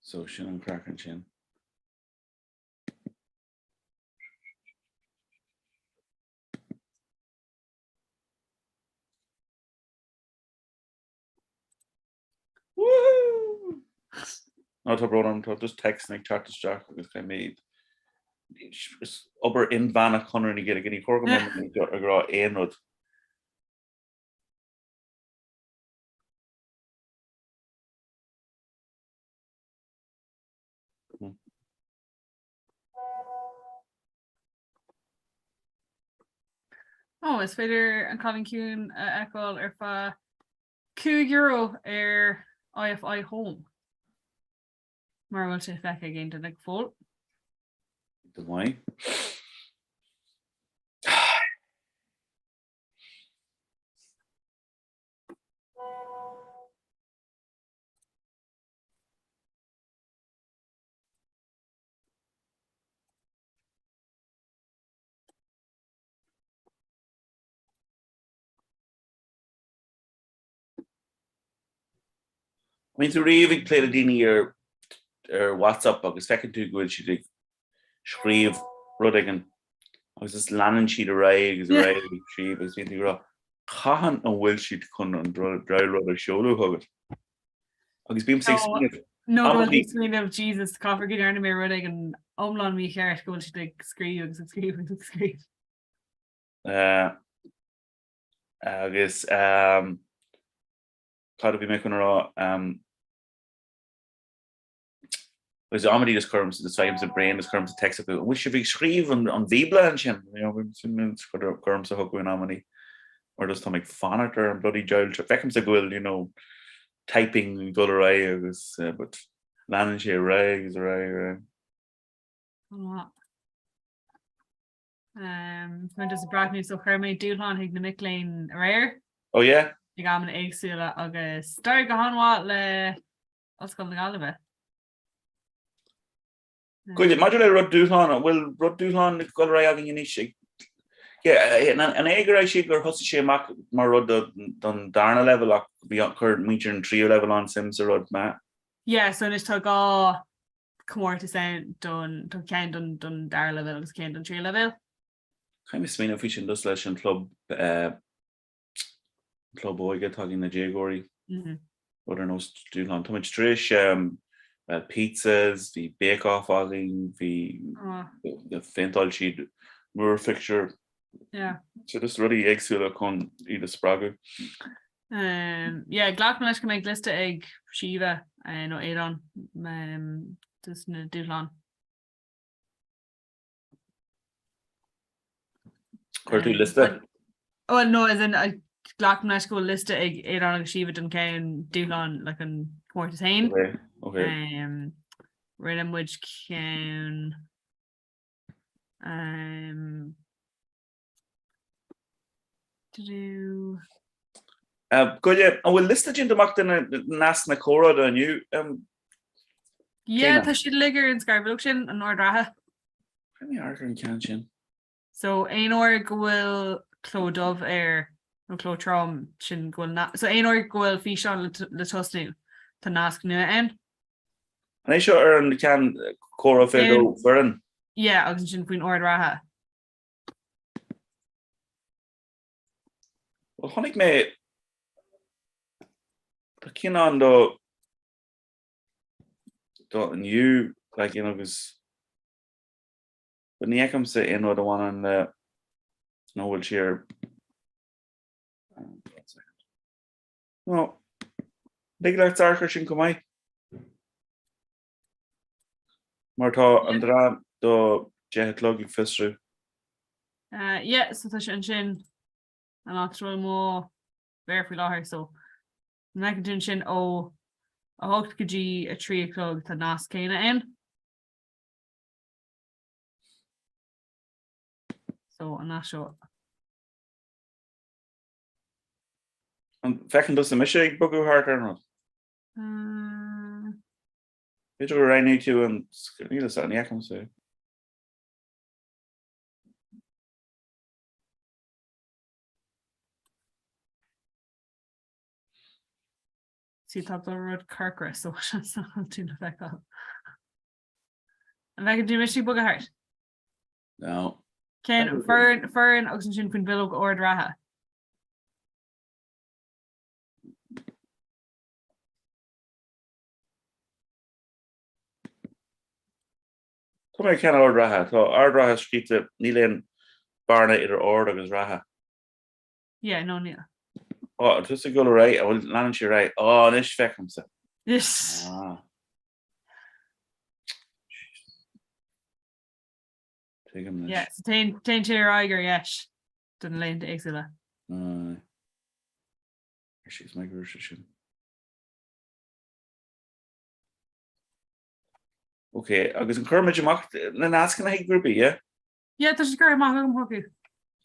So sin an crackan sin. Woo! No tá bro an just text nig chat Jack agus I made ober in vanna conner ni get a guinea program gra einrod. Oh, is féidir an Colin Cún eáil ar fa €2 ar IFI home. Mar bhfuil sé feice génta ag fóil. The why? I mean, to really play the dini or WhatsApp agus fecinn tú gohfuil si scríomh rudigan agus is leanan siad a raig agus a raig siad agus bhí ra chahan an bhfuil siad chun an dra rud a seolú thugad. Agus bím sé No screen of Jesus coffee good ar na mé rudig an omlan mí cheart gohfuil si ag scríú agus scríú. Agus cad bhí mé chun rá was amity just comes the times of brain just comes to text about we should be screven on Vibla and sin comes a hook with amity or just to make fanator and bloody jail beckums a will typing go was but landing she rags right just brought me so Hermé Dúlan hig na Micklein rare. Oh yeah I got an éagsúla agus star go hanwa le oscail na Galibeh. Good, imagine Rod Dúlan will Rod Dúlan go ra agin inisi. Yeah, an éigeéis si gur hosa sé mar rud don darna level ach bhí chur mítear an trío level an sims a rud ma. Yeah, so is tá gá cummórta san don cean don dar level agus cean don trí level. Chaim is smína fi sin dus leis an club club óige tá na Jagori Mhm. oder nos dúlan tá trish pizzas hí bake-off agin hí Oh, féintáil siad moor fixture yeah. so just rudí éagsúla chun iad a spragu. Yeah, gglach me leis go méid liste ag siomh nó éan dus na dúlan. Chuir tú liste? Oh no, as in gglach me leis go liste ag éan agus siomh don cén dúlan le an cuairtain. Okay. Rinne muid cén to do Goile an bhfuil liste sin amach den nas na chora aniu yeah, Céine? tá siad ligur in Scarbeach sin an Ordrathe. Penny argur an can sin. So ein or gohfuil clódómh nó clótrom sin gohfuil so ein or gohfuil fi seán le tosnú tá nasc nua an. An é seo ar an can chora fédó feran. Yeah, agus sin faoin Ordrathe. Well honnig mé tá cin an do aniu like agus but níacham sa inó do bhain an nó bhfuil siar no nig le archar sin go maiid mar tá an drá do jehetlog ag fistrú. Yeah, so tá sin sin an actual mó ver fi láthir so me dún sin ó a hocht go dtí a trílog tá nás céine in. So an ná seo. An fechan dus a mis ag bugú hart ar nó. Beidir go rainú tú an níle sa níacham sa. Sí tá rud carcra so tú na feá. An bheit dú mis bug a hart. No. Ken fearn agus an sin chun bilog Ordrathe. Tá mé cean Ordrathe, tá Ordrathe scríte níléon barna idir ord agus ratha. Yeah, no níl. Oh, tu a go ré a bhfuil lean si ré á is fecham sa. Yes. Yeah, so tein tíir aiger yes den leon éagsile. She's my guru sin. Okay, agus an chumid amach na nascan na grúpi, yeah? Yeah, tá gur amach an hocu.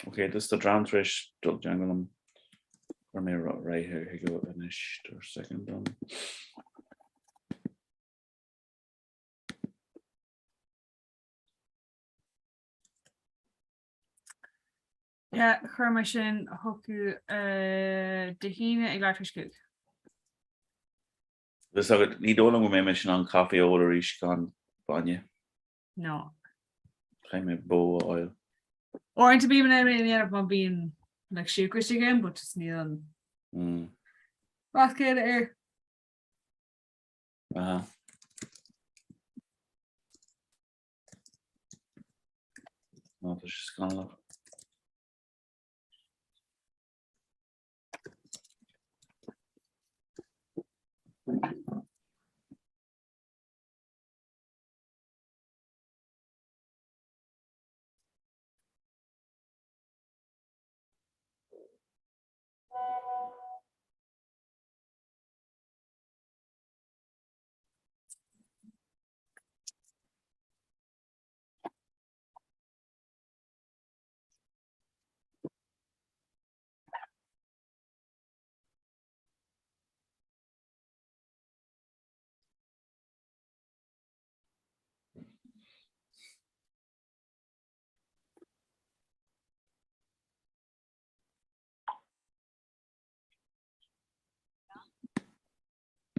Okay, this the drum trish dul janglum. Or me right here go finish or second done. Yeah, chuma sin hocu de híine ag leitriscú. This ní dóla go mé sin an coffee óir is gan banne. No. Chaim me bow oil. Or to be in the end of being like siúcris again, but just níl an basket air. No, it's just gone love.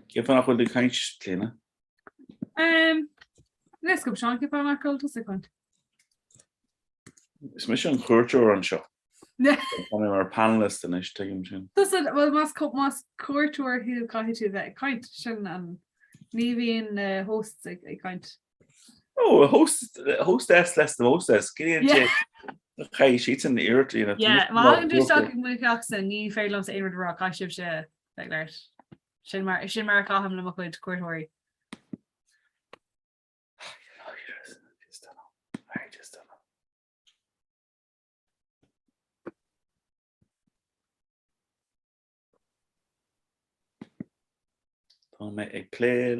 Give an achfuil kind cleaner. Let's go Sean keep on my cold to second. Is mis an chuirteú an seo. One of our panelists in this team. Dus well mas cuairtúir hiú caiú bheith caiint sin an ní bhíon hosts ag caiint. Oh, hostess less than hostess. Hey, she's in the ear. Yeah, má an dúisteach muach san ní félam sa éidir rá caiisib se leir. Sin mar chaham le chuid cuairtúirí. I just don't know. Tá mé ag clé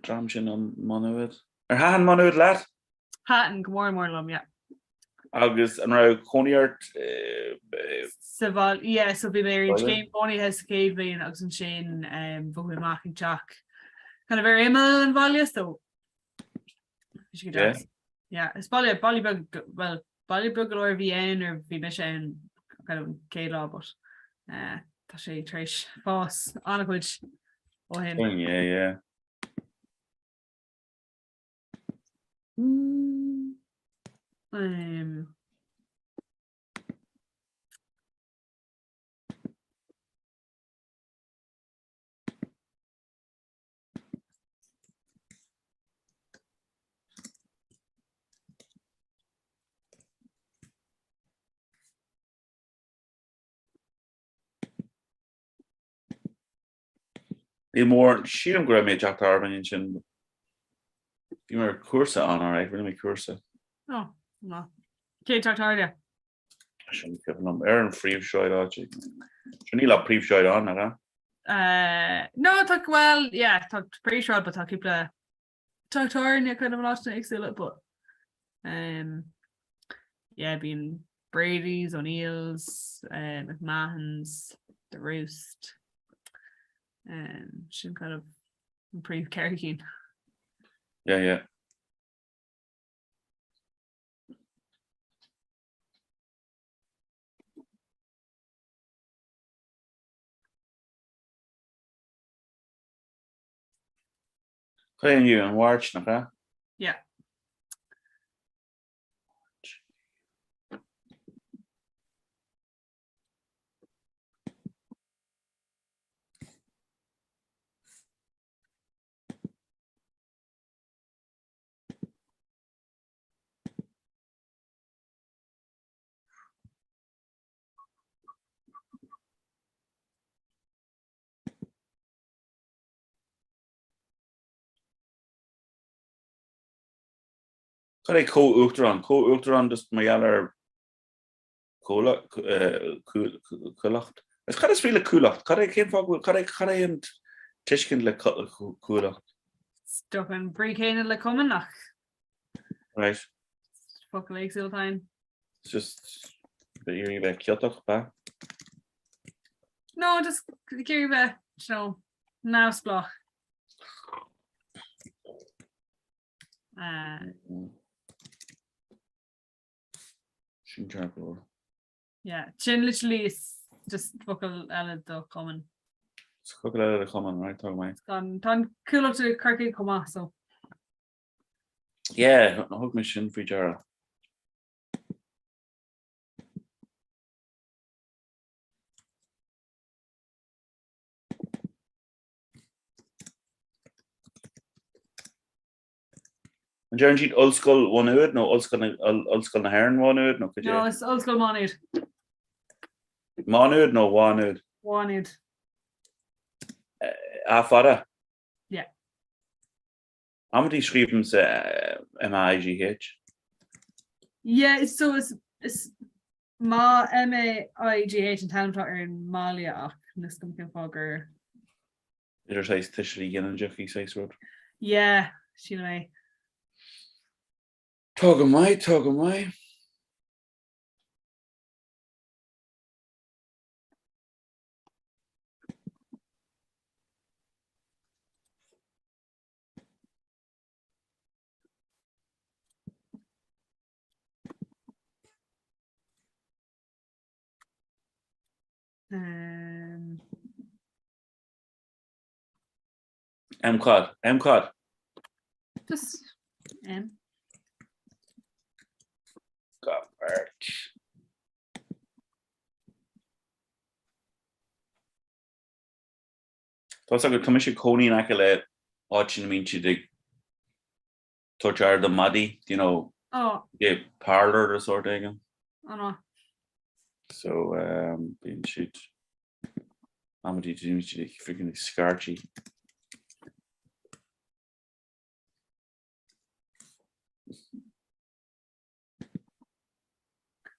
dram sin an manúid. Haan manúid leat? Hatan go mór lom, yeah. Agus an ra cóíart So bhí mé céim bóí has céad bhíon agus an sin bhfuil amach an teach. Kind of very imime an bhaile so. Yeah, it's Bollywood well Bollywood or VN or bhí me sin kind of céad but tá sé tríis fás anna chuid ó hin. Yeah. Bhí mór siam go mé teach arban sin bhí mar cuasa an áráid rinne mé cuasa. Oh, no. Cé tartáide? Sin ceannom ar an phríomhseoid áte. Sin ní le príomhseoid an ra? No, tá well, yeah, tá príomhseoid but tá cúpla tartáirne chuid am lána agsúla but yeah, bíon Brady's, O'Neill's, McMahon's, The Roost. Sin kind of príomh ceircín. Yeah. Playing you and watch, okay? Yeah. Could I co-Ultron just my other coolacht? It's kind of really coolacht. Could I came for could I and Tishkin le coolacht? Stuck in Brecane le coming nach. Right. Fuck legs all the time. It's just the eerie back Kyoto, ba? No, just give a now splach. Yeah, chin literally is just buckle the common. It's the common, right? Talk my. Tan cool up to Kirky Comhrá so. Yeah, I hope my shin for Jara. And Jaron old school one out, no old school na Heron one out, no could you? No, it's old school monid. Monad, no wanted. Wanted. Fada. Yeah. How many schrijven ze MAIGH? Yeah, so it's Ma MAIGH and town talker in Malia this can fogger. Is er tishy again and Jeffy says road? Yeah, she may. Tug of my. MCOD. Just M. God, Tás agur tuimi sé cóí aice le áitin mín si ag tuirtear the muddy, get parlor or sort again. No. So being shoot Amity to freaking scarchy.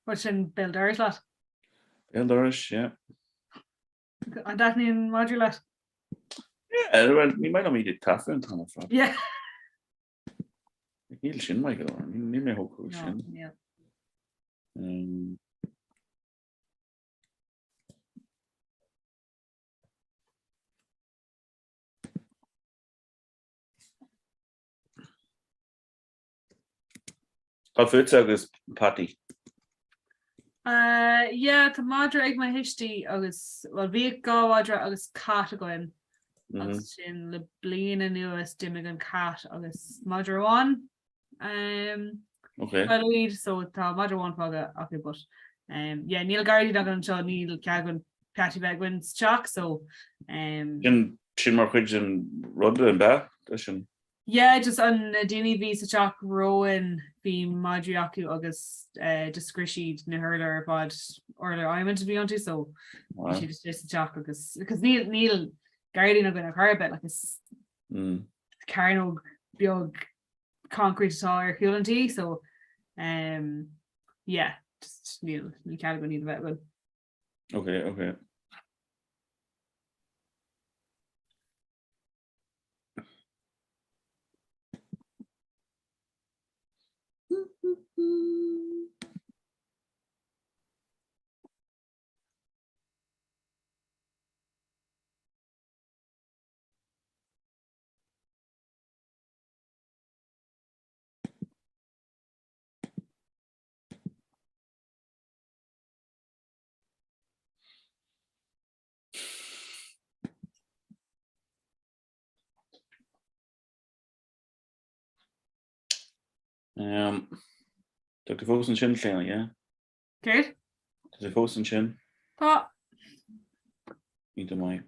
What's in builders lot? Builders, yeah. And that in modular. Yeah, well, we might not meet it tough in ton of fun. Yeah. He'll shin my girl. He may hope No, shin. yeah. How food is patty? Yeah, the madra ag my history agus well vi go wadra agus cat going agus in le blin and newest dimmigan cat agus madra one. Okay. Well, so tá madra one faga okay, but yeah, Neil Gardy dagan show Neil Cagan Patty Begwin's chalk, so Shin mar and rudder and back. yeah, just on Dini visa chalk rowan be Madriaku agus discrishied na hurler bod or I meant to be onto, so she just chalk because Neil Gardy not gonna car a bit like it's carno big concrete or culanty, so yeah, just Neil can't go need a bit good. Okay. Dr. Fosen Chin Clean, yeah. Good. Dr. Fosen Chin. Pop. Into my.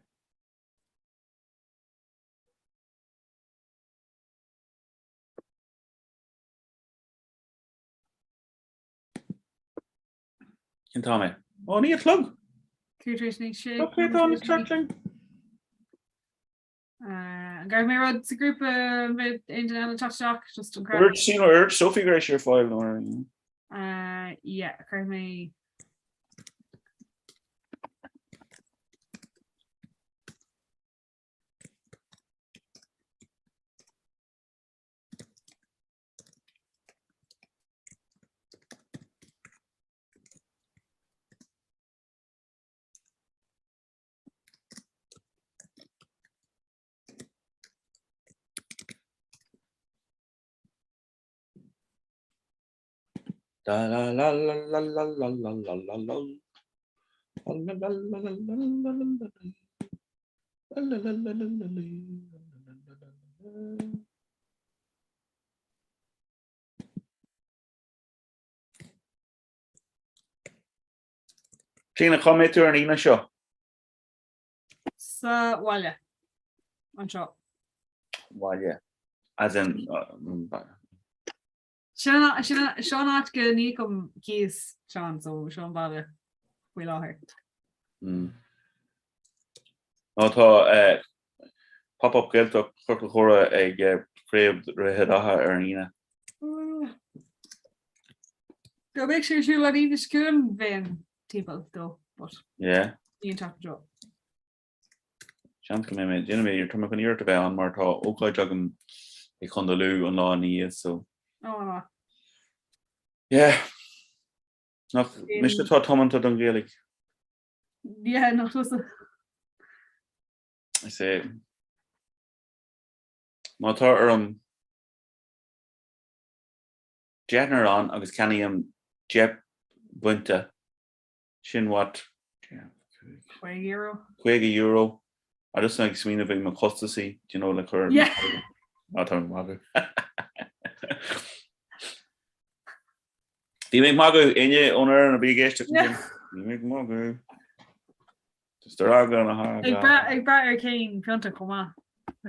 In Tommy. Oh, near plug. Cutie shake. Okay, Tommy Chuckling. Gar me rod the group with Indiana Chat Shock just Urge Sophie Grace your file or yeah, gar me la la la la la la la la la la la. Tina come to an ina show. so walla on shop. Well, yeah. As in Sean Atke Nikom keys Sean, so Sean Baba we law her. Tá pop-up gelta chuil chora ag préomh reheadacha arna. Go make sure you let in the school van people though, but Yeah. you can talk job. Sean come in, you're coming on your to be on mar tá ócáid agam ag chundalú an lá ní so. Oh no. Yeah. Nach mis tá tomanta don gaelig. Yeah, not was I say má tá Jenner an agus caniam Jeb bunta sin what €20. I just like swing of my costasy, like her. Yeah. Not on mother. Dí mé magu inne onar na bí géiste Yeah. Dí mé magu. Just ar gan na Ag bra ar céin peanta comá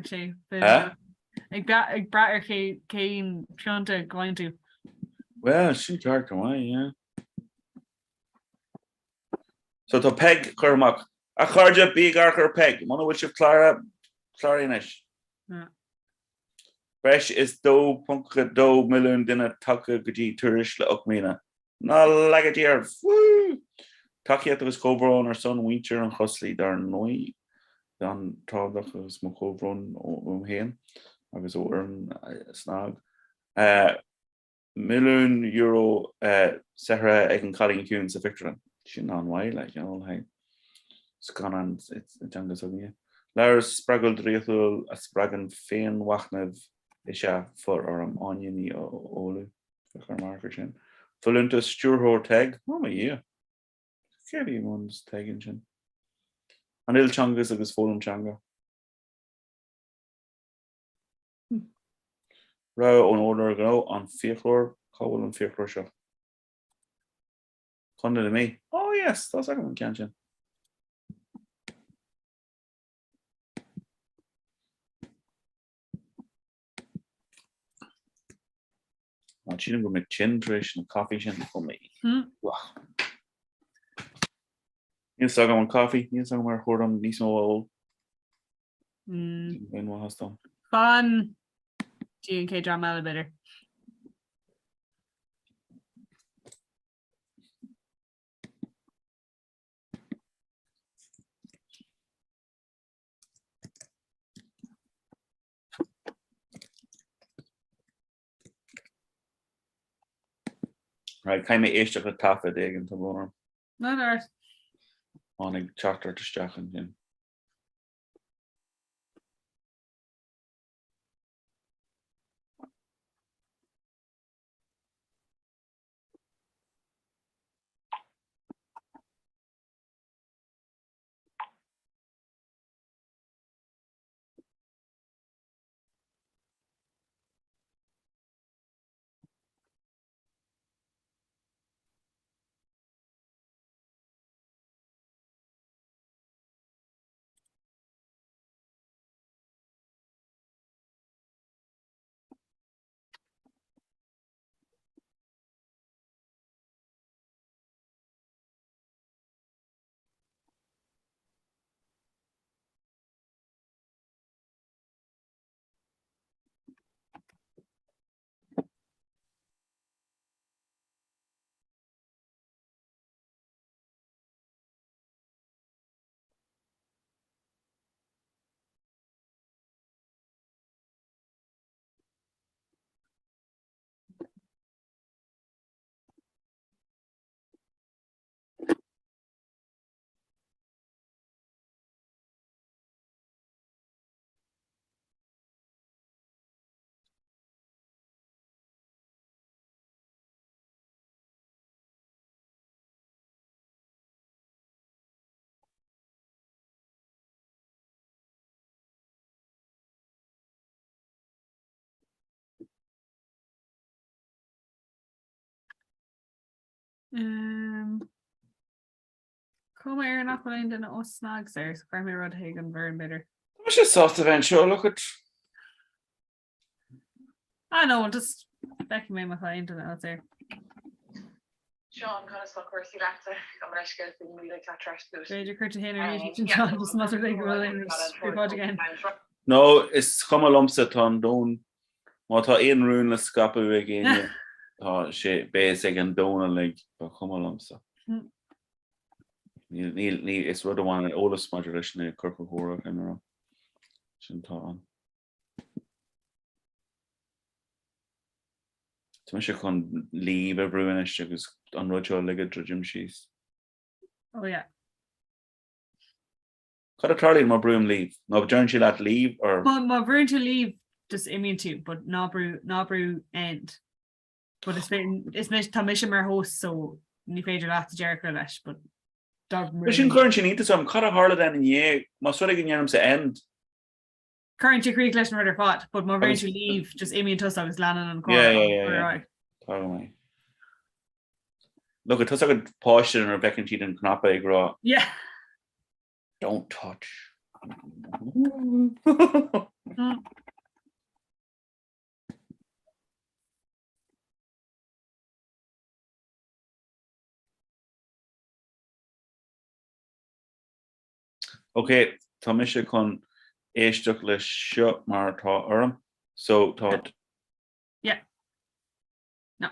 sé ag bra ar céin peanta gáin tú. Well, sin ceart go mhaith, yeah. So tá peg chuach a chuirde bí gar chur peg, mana bhfuil sih chláiris. Breis is 2.2 milliún duine take gotí tuaris le 8 mína. Ná legadtíar takeíad agus cóbrón ar son winter an choslí dar nói dan tádach agus mo cóbrón héan agus ó an snag. Milliún euro sehra ag an chalín cún sa Victorin. Sin an bhaid le an hain. Scan an teangas agé. Leir spragil dríúil a spragan féin wachnah is se for ar am aní óla chu marcar sin. Fullúnta stúrthór teag, má dhé. Céirí mans teagin sin. An ilchangas agus fólamchanga. Ra ón order go an fiachlór cabhfuil an fiachlór seo. Conda to me. Oh yes, that's like one can. She didn't go make chin tradition coffee shin for me. Wow. You saw on coffee. You saw where hold on these old. When what has done? Fun. G&K drama elevator. Right, kind of eistach a tafa dig into one. No, no. On a charter to stachen, yeah. Comhrá nach bhfuil den os snags there, so Grammy Rod Hagan very bitter. What's just soft event show? Look at. I know, just Becky made my client and out there. Sean kind of stuck where he left it. I'm going to get the music that trash to it. Raider Curtin Henry, Sean just must have like rolling report again. No, it's come a lump set on don't. What a in rune let's scapa again. Oh shit, basic and don't like but come a lump set. Need it's rather one an oldest modulation in Kirk Horror camera. Shouldn't talk on. So much you can leave a brewing because on Roger Legged Jim Shees. Oh yeah. Got a Charlie my broom leave. No, but don't you let leave or my broom to leave just immune to, but not brew end. But it's Tamisha mar host, so ni féidir láta Jericho leis, but sin current you need to some cut a harder than in ye. My sort of getting to end. Current you create less murder fought, but my brain to leave just immune to I was landing on the corner. Yeah. Totally. Look, it was like a posture and Rebecca and Cheat and Knoppa Igra. Yeah. Don't touch. Mm. Okay, tá mise chun éisteach le seo mar tá orm. So tá Yeah. No.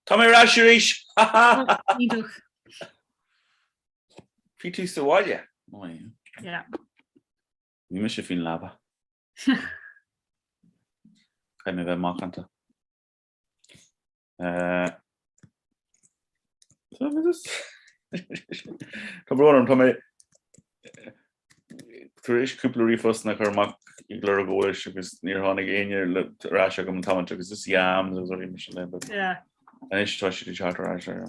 Tá mé ráisiéis. Nídach. Fi tú sa bháile. Yeah. Ní me sé fin laba. Ca mé bheith máchanta. Tá brom tá mé éis cúplaí fus na chumach i gglur ggóir agus níor tháinig éar le rá go an táhaint agus is yams agus orí me le. Yeah. An is tá si chartrá réad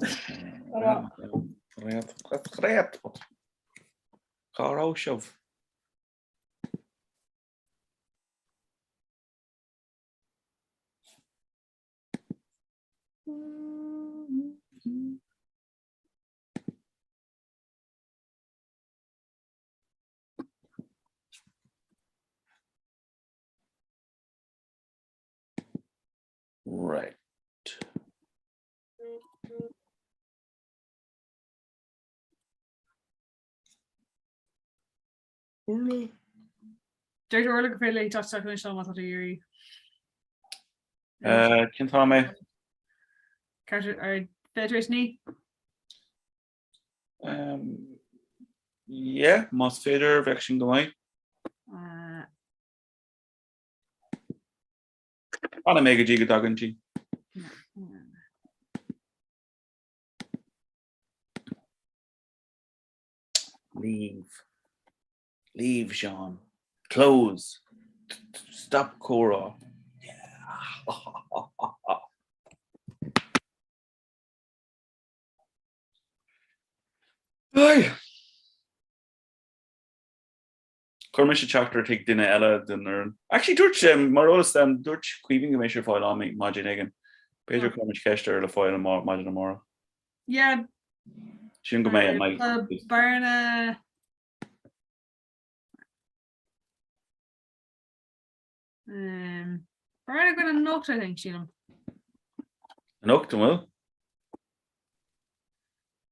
Chárá seomh. Right. Deir orla go féile teach an seo mat dúí. Cin tá mé? Carter ar féidirs ní? Yeah, más féidir bheith sin go mhaid. Anna mé go dtí go dagantí. Leave, Sean. Close. Stop, Comhrá. Hey. Cormish chapter take dinner Ella dinner. Actually, Dutch Marolas Dutch Queeving go measure foil on me, imagine again. Peter Cormish Kester the foil more imagine tomorrow. Yeah. Shouldn't go my Barna. Barna gonna note, I think, Sheila. Note to will.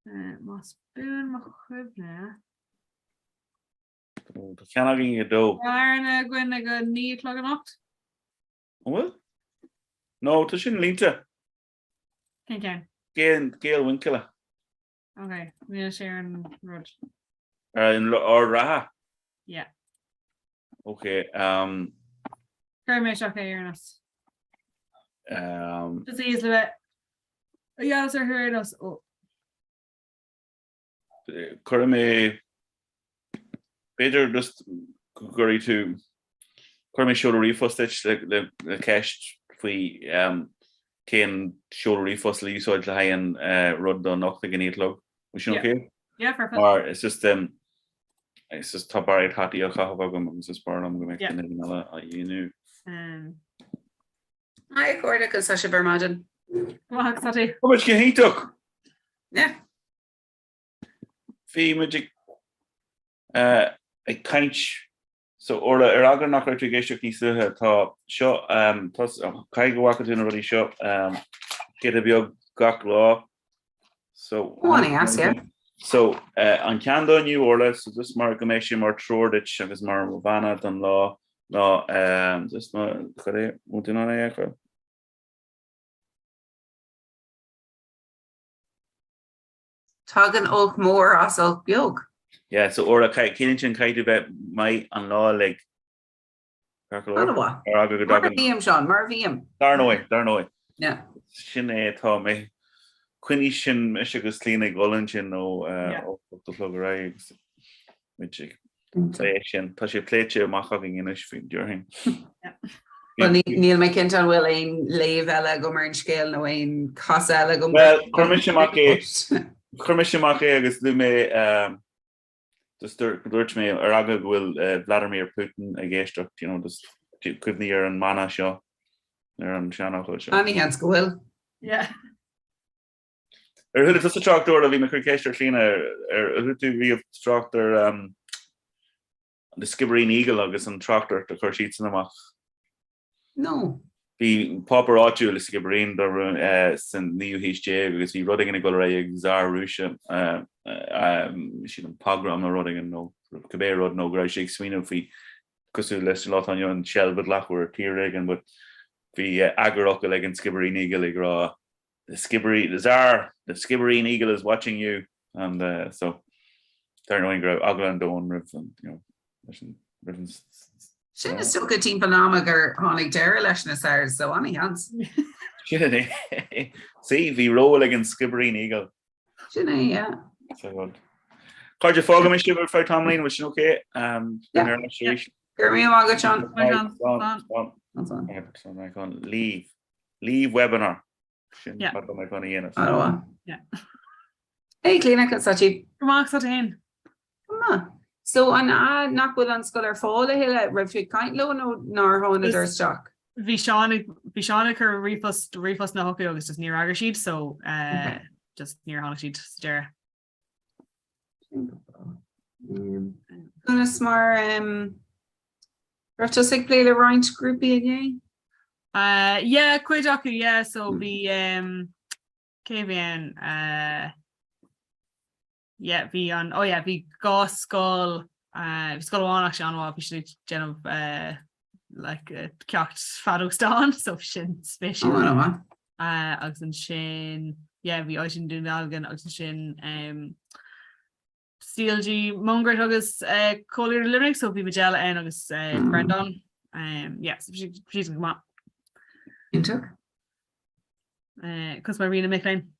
Must spoon my chwibna. Can I get a dough? Barna gonna go knee plug an oct. Well? No, to shouldn't lead to. Can. Gail Winkler. Okay, we'll share in Rod. Or Raha. Yeah. Okay. Kermit okay, Ernest. Just easily bit. Yeah, so heard us. Oh. Kermit. Peter just gory to Kermit shoulder refus stitch the cash we can shoulder refus leave so high and rud on nothing in it log. Was she okay? Yeah, perfect. Or it's just top right hot your coffee it's just part I'm gonna make you knew. Hi, Corda, because I should be imagine. How much can he took? Yeah. Fee magic a kind so or agan nach to geiste ní suthe tá seo cai go wacha in already seo get a beag gach lá so Morning, ask you. so an cean new orla so just mar go mééis mar trodit agus mar vanna an lá just na chu mu an écha Tugging oak more as oak biog. yeah so orla caiinchin caiidir bet mai an lá like Marviam, Sean, Marviam. Darnoy. Yeah. Sin é tá mé cuine sin me agus lína golan sin nó dolog ra sin tá sé pléite amachchagin inis fi during. Well, Neil me Kinton will ein leave ela go mar scale no ein cos ela go. Well, Cormishamach agus lu mé just dúirt mé ar aga bhfuil Vladimir Putin a géisteach, just cuimhní ar an mana seo ar an seanachil seo. Annie Hans go bhfuil. Yeah. Er thuile tusa trachtúir a bhí me chucéistear lína ar tú bhíomh trachttar the Skibbereen Eagle agus an tractor de chuir siad san amach. No. Bhí popper áitiú le Skibbereen san níú HJ agus bhí rudding in a go ra ag Zar Rúise sin an pagram na rudding nó cabé rud nó gra sé swinine fhí cosú leis lá an an Shelbud lachúir tírig an bhí agarach le an Skibbereen Eagle ag rá the Skibbereen Eagle is watching you and so they're knowing aglan don Sin is still good team Panamager Honig Dara Leshna Sars, so Annie Hans. See, we roll against Skibbereen Eagle. Yeah. So good. Card your fog issue for Tomlin, which is okay. Germany Magachon. Leave webinar. Yeah. Yeah. Hey, Cleaner, Sachi. Come on, Satin. Come on. So an knock with on scholar fall a hill at Refugee kind low no nor hone their stock. Vishana refus na hockey August just near Agersheed, so just near Honesheed there. Gonna smar just like play the right groupie again. Yeah, quite okay, yeah, so be KVN yeah, bhí an bhí gá skull skullháin actually anhá bhí sin of like ceacht fadóstán so sin spéisiú agus an sin bhí áid sin dún algan agus sin CLG Mongret agus Collier Limerick so bhí Magella en agus Brendan so she's come up into cos Marina McLean.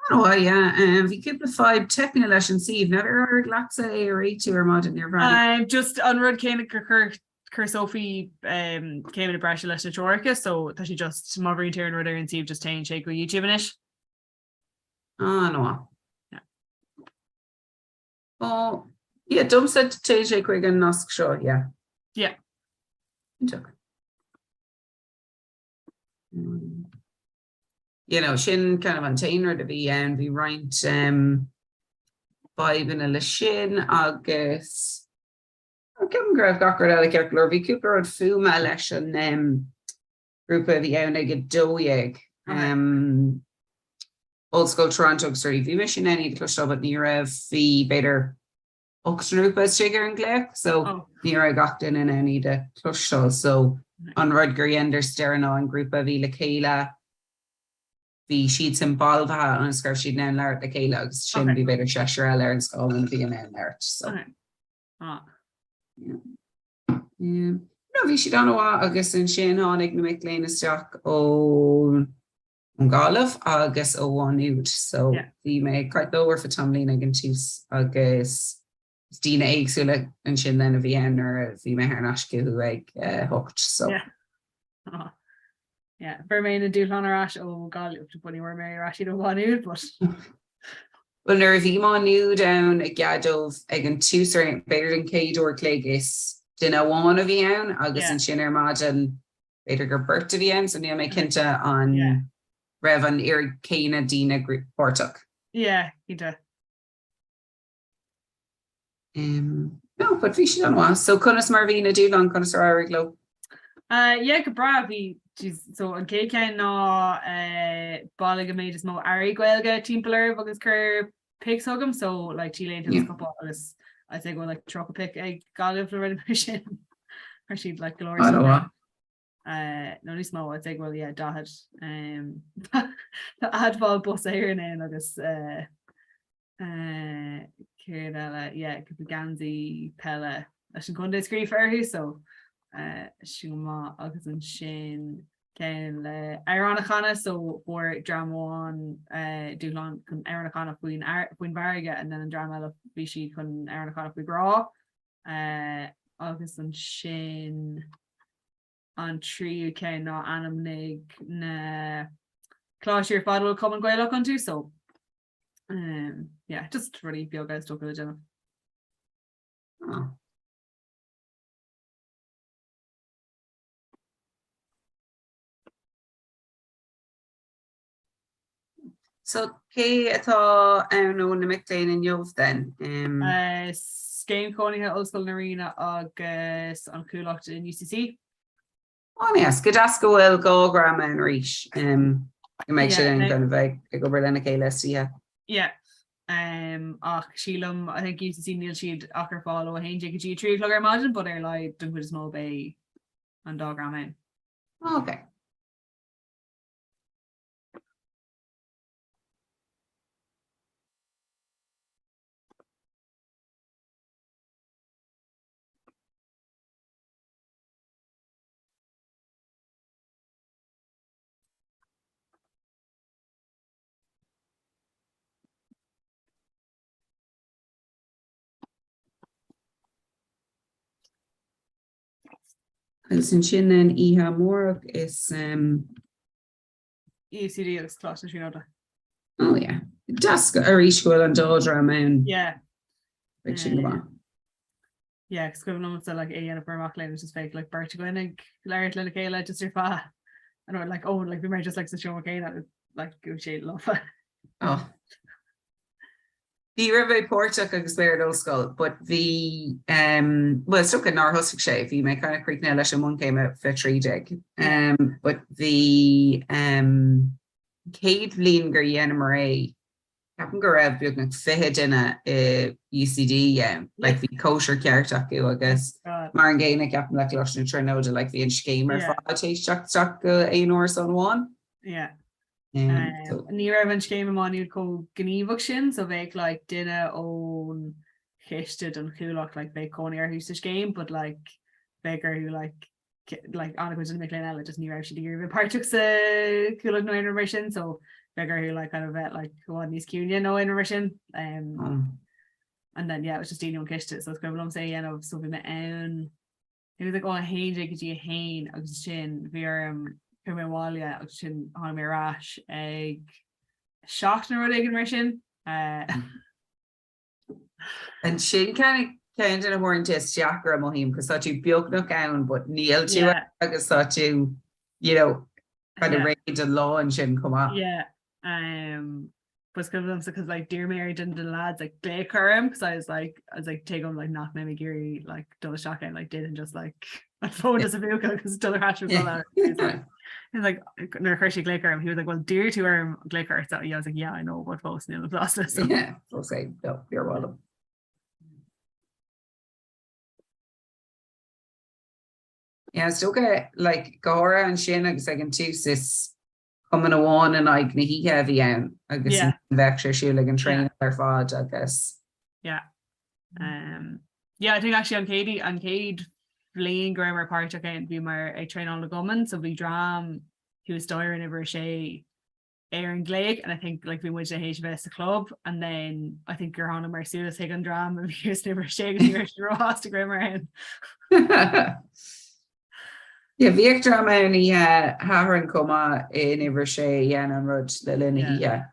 Oh, yeah, bhí cúpla fáid teicne leis an siomh, never ar ghlacha é ar éú ar mod in ar bhreaigh. Just an rud céine chur Sophie came in a breis leis na teorcha, so tá si just má bhríonn tíar an rud ar an siomh just tain sé go YouTube inis. No. Yeah. Oh, yeah, dumsa té sé chuig an nasc seo, yeah. Yeah. You know, sin kind of an tainer to be right five in a le sin agus ceapan raibh gachar eile ceirlór bhí cúpla rud fuma leis an grúpa bhí ann ag dóag Old School Toronto sorry bhí mis sin any clúiste but ní raibh bhí beidir ochtrúpa sigar an gléach so ní raibh gachtain in any de clúiste so an rud gur dhéantar stair ná an grúpa bhí le chéile bhí siad san balbha an scarf siad ná leir le chéile agus sin bhí beidir seisiir eile ar an scáil an bhí an leirt so no bhí siad an bhá agus an sin tháinig na mic léana isteach ó an gálamh agus ó bháinúd so bhí mé cartlóir fa tamlín ag an tús agus Dína éagsúla an sin lena bhí an ar bhí mé ar an asciú ag hocht so yeah, for me in a dúlan arás ó gáil up to bunny where me arás do bháinúd but well nar bhí má nú down ag gadómh ag an túsar beidir an céadúir cléigis duine bháin a bhí ann agus an sin ar maid an beidir gur burt a bhí ann so ní mé cinnte an raibh an ar céine dína pórtach. Yeah, ide. No, but bhí siad an bhá so conas mar bhí na dúlan conas ar airigh lo. Yeah, go bra bhí so an cé cean ná bailga méid is mó airí ghailge timpplair agus chur pics thugam so like tíléint couple agus I say go like tro a pic ag galibh le rinne sin or she'd like glorious no ní smó I say well yeah dahad adfáil bus éir in agus céir eile yeah go gansaí pelle leis an chundé scríb airthú so siúma agus an sin cén le Airánachana so or dramáin dúlan chun Airánachana faoin bharige and then an drama eile bhí si chun Airánachana faoi grá agus an sin an tríú cé ná anamnig na cláisiúr fadal cum an ghaile an tú so yeah just really beag guys sto go Jenna. So cé atá nó na micléin in jobh den? Scéim cónithe Old School Narina agus an cúlacht in UCC. Oh yes, go as go bhfuil gágrama an ríis. You make sure I'm going to beg go lena céile sí. Yeah. Ach sílam I think UCC níl siad achar fáil ó hain go trí chlog ar maidin, but ar le dun chud is mó bé an dágrama. Okay. Agus an sin an ihe mórach is ECD agus clás na tríóda. Oh yeah. Das a ríscoil an dádra man. Yeah. Sin go. Yeah, scribbling on so like a permach lane is just fake like Bert Gwynnig, Larry Lillicala, just your fa. I know like oh like we might just like to show okay that like go shade love. Oh. Bhí ribh Pórteach agus béir Old School, but bhí well stocha nar hosig sé, bhí mé kind of creekne leis an one came out for 3 dig. But the céad bhliain gur dhéanam ré ceapan go raibh beag na fiche duine UCD like bhí kosher ceartach acu agus mar an ggéine ceapan le leis na tróide like bhí an scéimar fá téisteach go éonúir san bháin. Yeah. Ní raibh an scéim amánú có gníomhach sin so bheith like duine ón chiiste an chuúlach like bheith cóí ar hús game but like begur who like anna chuid mé léile just ní raibh si dtíir bh páirteach sa chuúlach nó mar sin so bigger who like kind of like one these cunion no in remission. Oh. And then it was just Dino kissed it, so it's kind of saying so we met he was like oh hey could you hain agus sin vir Walia agus sin on me rash egg shocked na rud mission. And sin kind in a horn test Jackar a mohim because thought you built no gown but Neil too agus thought you know kind of raid the law and sin come up. Yeah. Was because like dear Mary didn't the lads like play current because I was like take on like not maybe Geary like done a shotgun like didn't just like my phone as a vehicle because Diller Hatch was all out. He's like no Hershey Glicker. He was like, well, dear to her Glicker. So yeah, I was like, yeah, I know what post Neil lost it. So. Yeah, we'll say no, you're welcome. Yeah, still get like Gora and Shin agus like two sis coming on and like he heavy out. I guess vector she like and train their fod, I guess. Yeah. Yeah, I think actually on Cade Fleeing grammar part again be more a train on the government, so we dram he was dying over Shay Aaron Glake, and I think like we went to HBS the club, and then I think you're on a Mercedes Higgin dram and we used never Shay Ross to grammar in. Yeah, Victor Amani Haran Coma in Ivershay Yan and Rud Lilini. Yeah.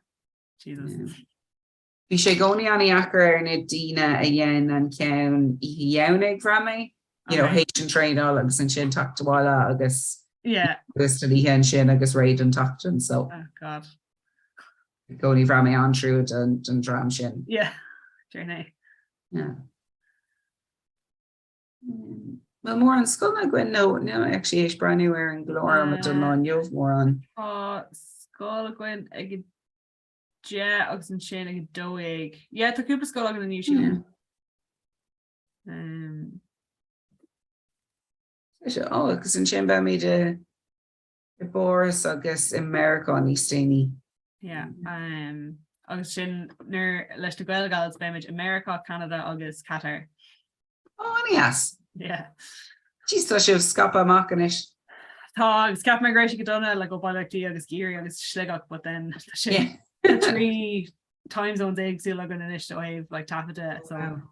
Jesus. Vi sé goni ani acker in a Dina a yen and Kewn Iaunig Grammy. You know, Haitian train all agus and shin talk to wala agus. Yeah. Agus to the hen shin agus raid and talkton. So oh God. Goni Grammy on true and dram shin. Yeah. Journey. Yeah. Well, more on school na gwen no actually is brand new wearing Glora but don't know you've more on. School gwen ag ja agus an sin ag doig. Yeah, tá cúpla school ag an new shoe. Agus an sin ba me de Boris agus America on Eastini. Yeah. Agus sin ner leis de Gaelgals bemid America, Canada agus Qatar. Oh, yes. Yeah. Jeez, so she was scapa machinish. Tá agus cap migration go donna like go bailach agus Geary agus sligach, but then the 3 time zones exú like an initial wave like tapita. So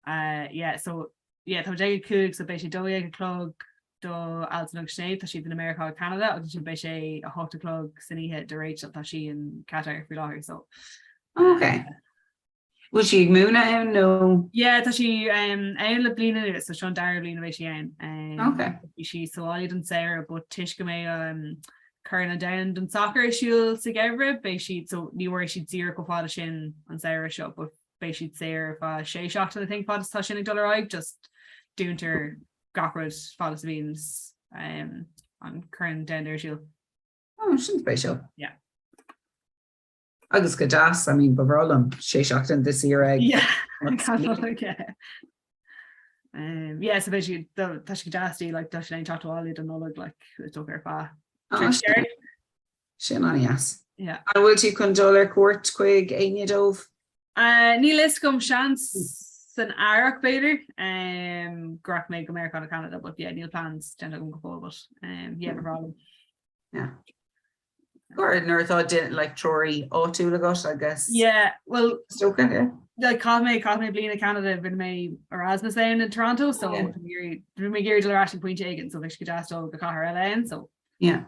so tá Jake Cook so basically do ag clog do Alton State tá she's in America or Canada agus she basically a hot clog sinny hit de Rachel tá she in Qatar for láthir so. Okay. Was she Muna no? Yeah, tá she le blina so Sean Dara blina bheith she okay. She Solid and Sarah but tish go me Carna down and soccer she'll together be she so ní worry she'd see her go fada sin on Sarah shop but be she'd say her if she shot and I think fada touch in $1 just doing to her gockrod fada beans on Carna down there she'll. Oh, shouldn't be sure. Yeah. Agus go das, I mean, Bavrolum, she shocked in this year egg. Yeah, yeah, so basically, Tashki Dasty, like Tashin talked to all you don't know, like it's okay fa. Shin on yes. Yeah. I will you condoler court quig Anya Dove. Neelis come chance an Arak Bader, Grok make America and Canada, but yeah, Neil plans tend to go forward. Yeah, no problem. Yeah. Gordon thought didn't like Trory or Tulagot, I guess. Yeah, well, it's okay. Yeah. Like Cosme being in Canada, been my Erasmus down in Toronto, so my Gary Diller actually point taken, so they should just all the Comhrá LN, so yeah,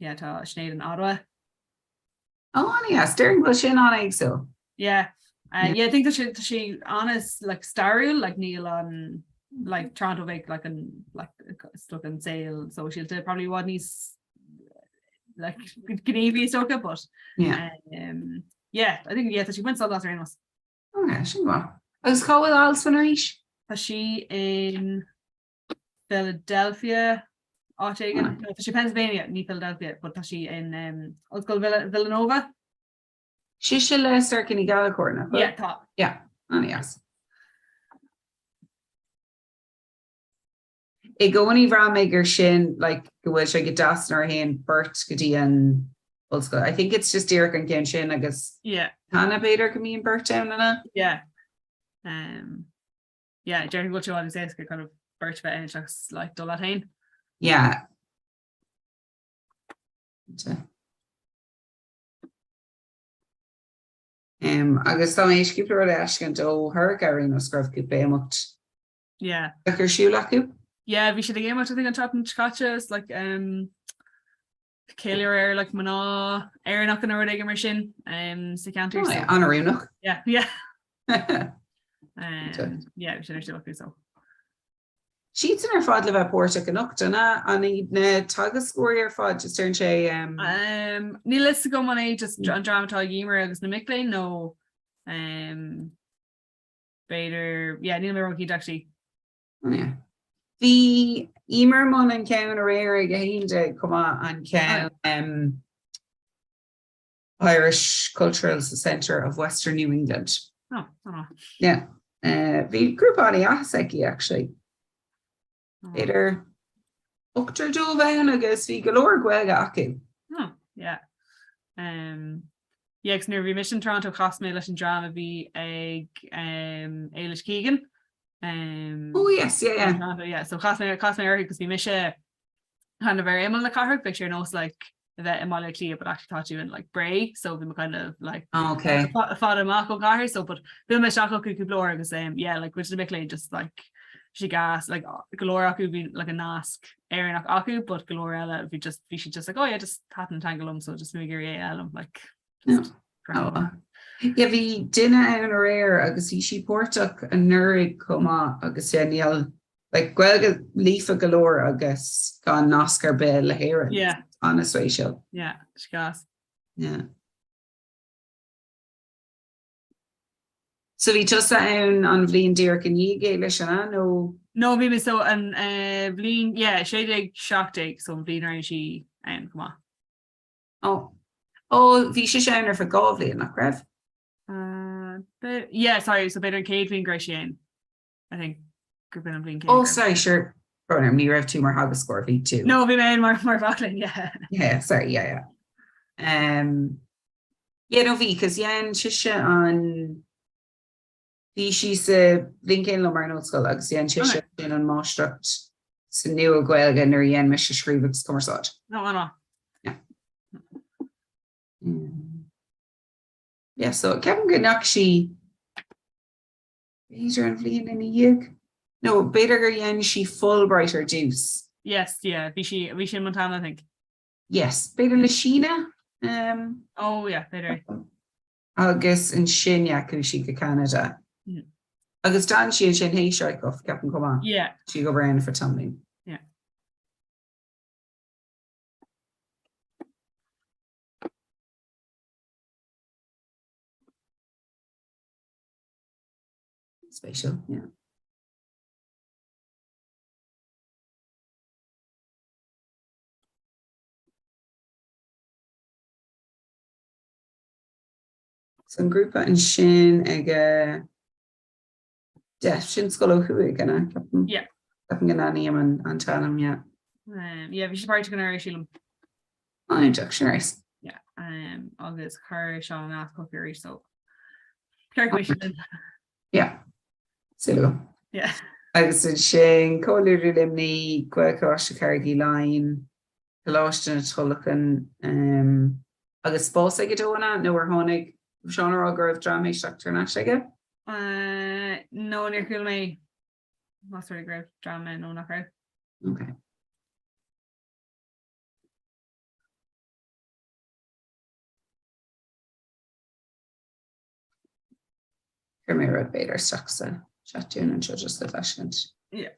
to Sinead in Ottawa. Oh, yeah, steering wheel shin on egg, so yeah, I think that she honest like Starrel like Neil on like Toronto Vic like stuck in sale, so she'll probably what needs. Like Canadian soca, but I think that she went so last round was. Okay, she won. I was called with Alice Rish. Was she in Philadelphia? No, she Pennsylvania, not Philadelphia, but was she in let's go Villanova? She should start in Galacorn. Yeah, top. Yeah. Oh yes. I go any Ramager shin like which I get Dastner hen Bert Gadi and Ulska. I think it's just Derek and Ken Shin, I guess. Yeah. Hannah Bader can be in Bert Town and yeah. Jerry what you want to say is kind of Bert and just like Dolatane. Yeah. Agus tá éis cúpla eiscint ó thur garín ó scrobh cúpa éimecht. Yeah. Gur siú lecu? Yeah, bhí sé the game I think an top scotches like Kaylear like maná nach an ru mar sin sa counter Anarúnach. yeah yeah yeah sin still so Sheets in fad le bheith póirte go nachtainna an iad na tagas scóir ar fad just turn sé ní list go man é just an dramatá gamer agus na miléin nó beidir ní mé actually Bhí imer man an cean a réir go héinde cumá an cean Irish Cultural Centre of Western New England. Yeah. Bhí grúpáí ahasaici actually. Idir Uachtar dó bhean agus bhí golóir gweilga acu. Yeah. Gus nuair bhí mission Toronto chasmé leis an drama bhí ag Eilish Keegan. Oh yes, yeah. So chasmé agus bhí mise kind of very immal na carthach picture knows like that Amalia clear but actually thought you in like Bray so we kind of like okay father Marco got so but Bill Mishako could blur the same like which is basically just like she gas like Galora could be like a nask Aaron Aku but Galora if you should just like oh yeah just happen tangle them so just make your like yeah bhí duine an réir agus hí si portach an nurig cumá agus níl like gwelga lífa galore agus gan nascar be le héireann. Yeah. Honest way show. Yeah, she gas. Yeah. So we just an bhliain Derek and ye gaile sena no. No, maybe so an bhliain yeah, she did shock take so bhliain around she come on. Oh, bhí sé seanar for gábhliain nach raibh. But yeah, sorry, so better Kate bhliain Gratian. I think group in bhliain Kate. Oh, sorry, sure. Brother, me have two more haggis score feet too. No, we made more Backlin, yeah. Yeah, sorry, yeah. Yeah, no, because Jan Shisha on the she's a Lincoln Lomarno school, like Jan Shisha in on Maastrucht. So new Guelga near Jan Misha Shreevix Commersot. No. Yeah. Yeah, so Kevin Ganakshi. He's around fleeing in a year. No, better yen she Fulbrighter juice. Yes, yeah. Vichy Montana, I think. Yes, better Lashina. Oh yeah, better. Agus in Shinya Kushika Canada. Agus Dan she and Shin Hay Shaikoff, Captain come on. Yeah. She go around for tumbling. Yeah. Special, yeah. Some group in Shin ag Def Shin Skull who gonna yeah. Captain Gananium and Tanum, yeah. Yeah, we should probably gonna issue oh, introduction nice. Yeah. All this car Sean ask copy so calculation. Yeah. So yeah. Agus in Shin Color Limni Quacosh Cargi line Colostan Tullocan Agus Boss I get on no we're honig Sean Roger of drama structure and actually no near cool me. That's really great drama, no not right. Okay. Here may red Bader stuck so chat tune and show just the fashion. Yeah.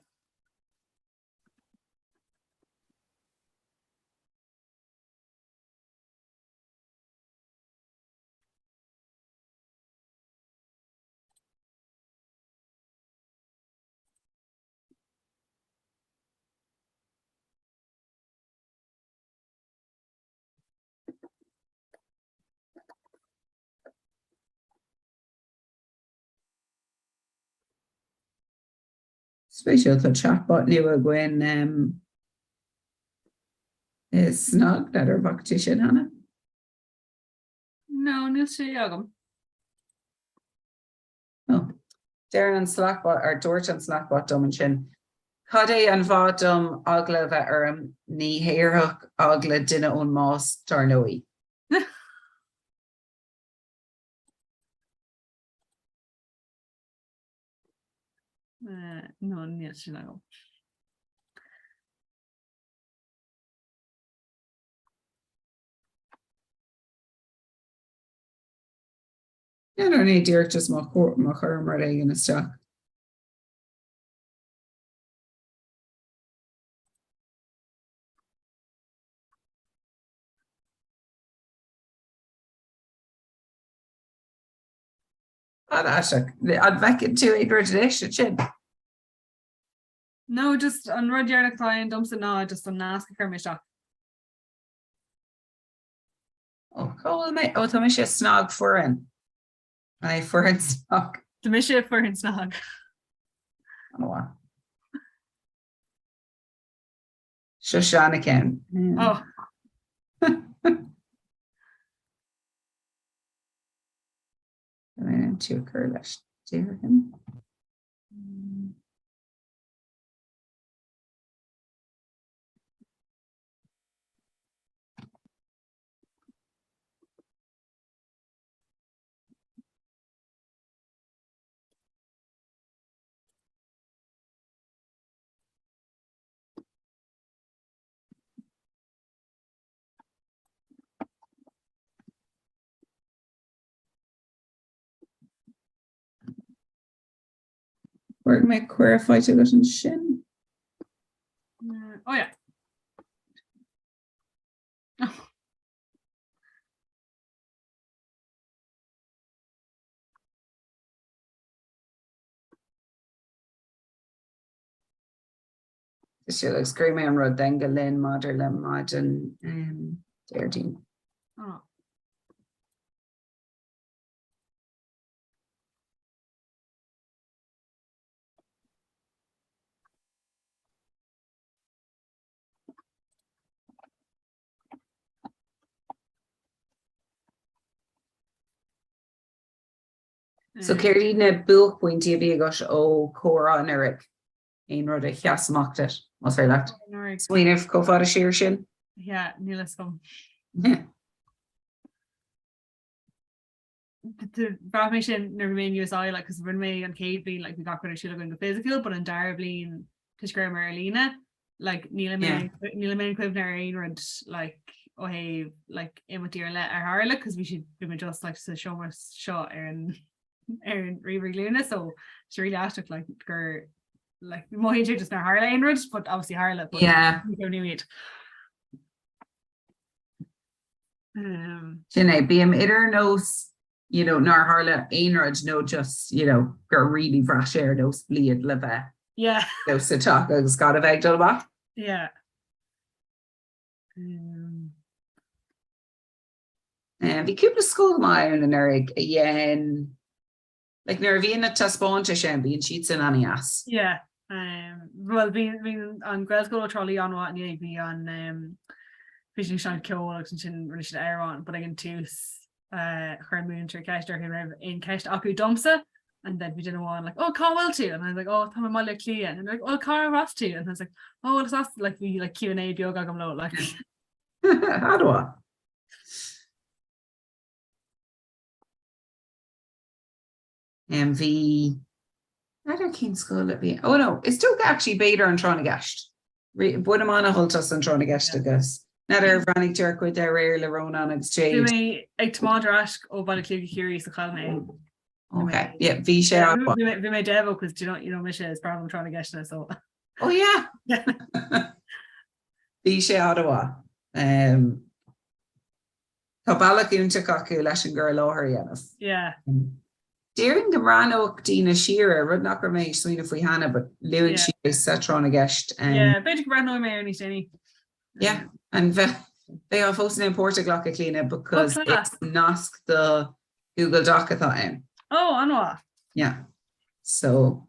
Special to chatbot new Gwen is not that her competition, Hannah. No, new agam. Oh, Darren and Slackbot or Dort and Slackbot dum and chin. Cade and Vodum Ogla that ni hairhook Ogla dinner on moss Tarnoi. No, níl sin go. Yeah, no ní dúirt just má chur mar éigen isteach. I'd vecin tú éidir sin. No, just an rudearnach táin domsa ná just an nasca chu mé seach. Ó cool mé ó tá sé snog furin. Ai furin snog. Tá mé sé for hin snog. Anhá. Seo seánna cén. Oh, Tú chur leis tíir him. Where mé cuair fáite leis an sin? oh yeah. Is le screaming an rud den go linn maidir le maid an déirdín. Oh. So céirí na buchpointí a bhí agus ó Comhrá an Eric ein rud a cheasachta mas fé lecht. Smuoineh cófád a siir sin? Yeah, níl is gom. Bra mé sin na remain USA like cos run mé an céad blin like we got si going go physical, but an dar blin tuisgur mar lína like níl mé cuibnar ein rud like oh hey like imitíir le ar hála cos we should be just like sa show us shot ar an river glúna so she really asked like gur like mo just na Harla ein rud, but obviously Harla Yeah. Meet. Sinné bíam idir nós nar hála aonrad nó just gur ri bhra séir nós bliad le bheith. Yeah. Nós satá agus gá a bheith dul ba? Yeah. Bhí cúpla scóil mai an Eric a dhéan like nar bhíon na taspáinte sin bhíon siad san anías. Yeah. Well bhín an Glasgow trolley anhá ní bhí an fishing sean ceolalas sin ri airán, but agin tús chumún tre ceistear hin raibh in ceist acu domsa, and then we didn't want like, oh, Carwell too, and I was like, oh, tá má le clia, and like, oh, Cara Ross too, and I was like, oh, it's us like we like Q&A biog agam lo like. Hadwa. Bhí Idir cín scóil a bhí. Oh no, is tóga actually beidir an tránna gceist. Bud am anna holtas an tránna gceist agus. Nadidir bhrannig tear chuid ar réir le Rónán agus Bhí Jade. mé ag tomáidir as ó bailile clúga curií sa chail mé. Okay, yeah, bhí sé adwa. Bhí mé devo because mi sé is problem trying to get so. Oh yeah. Bhí sé adwa. Tá bailach únta acu leis an gur láthir dhéanamh. Yeah. Déireann go mránóach dína siar rud nach gur méid suoine faoi hana, but luann si sa tránna gceist. Yeah, beidir go brano mé ar níos déine. Yeah, and they are focusing in Portugal cleaner because it's nasc the Google Doc atá. Oh, anwa. Yeah. So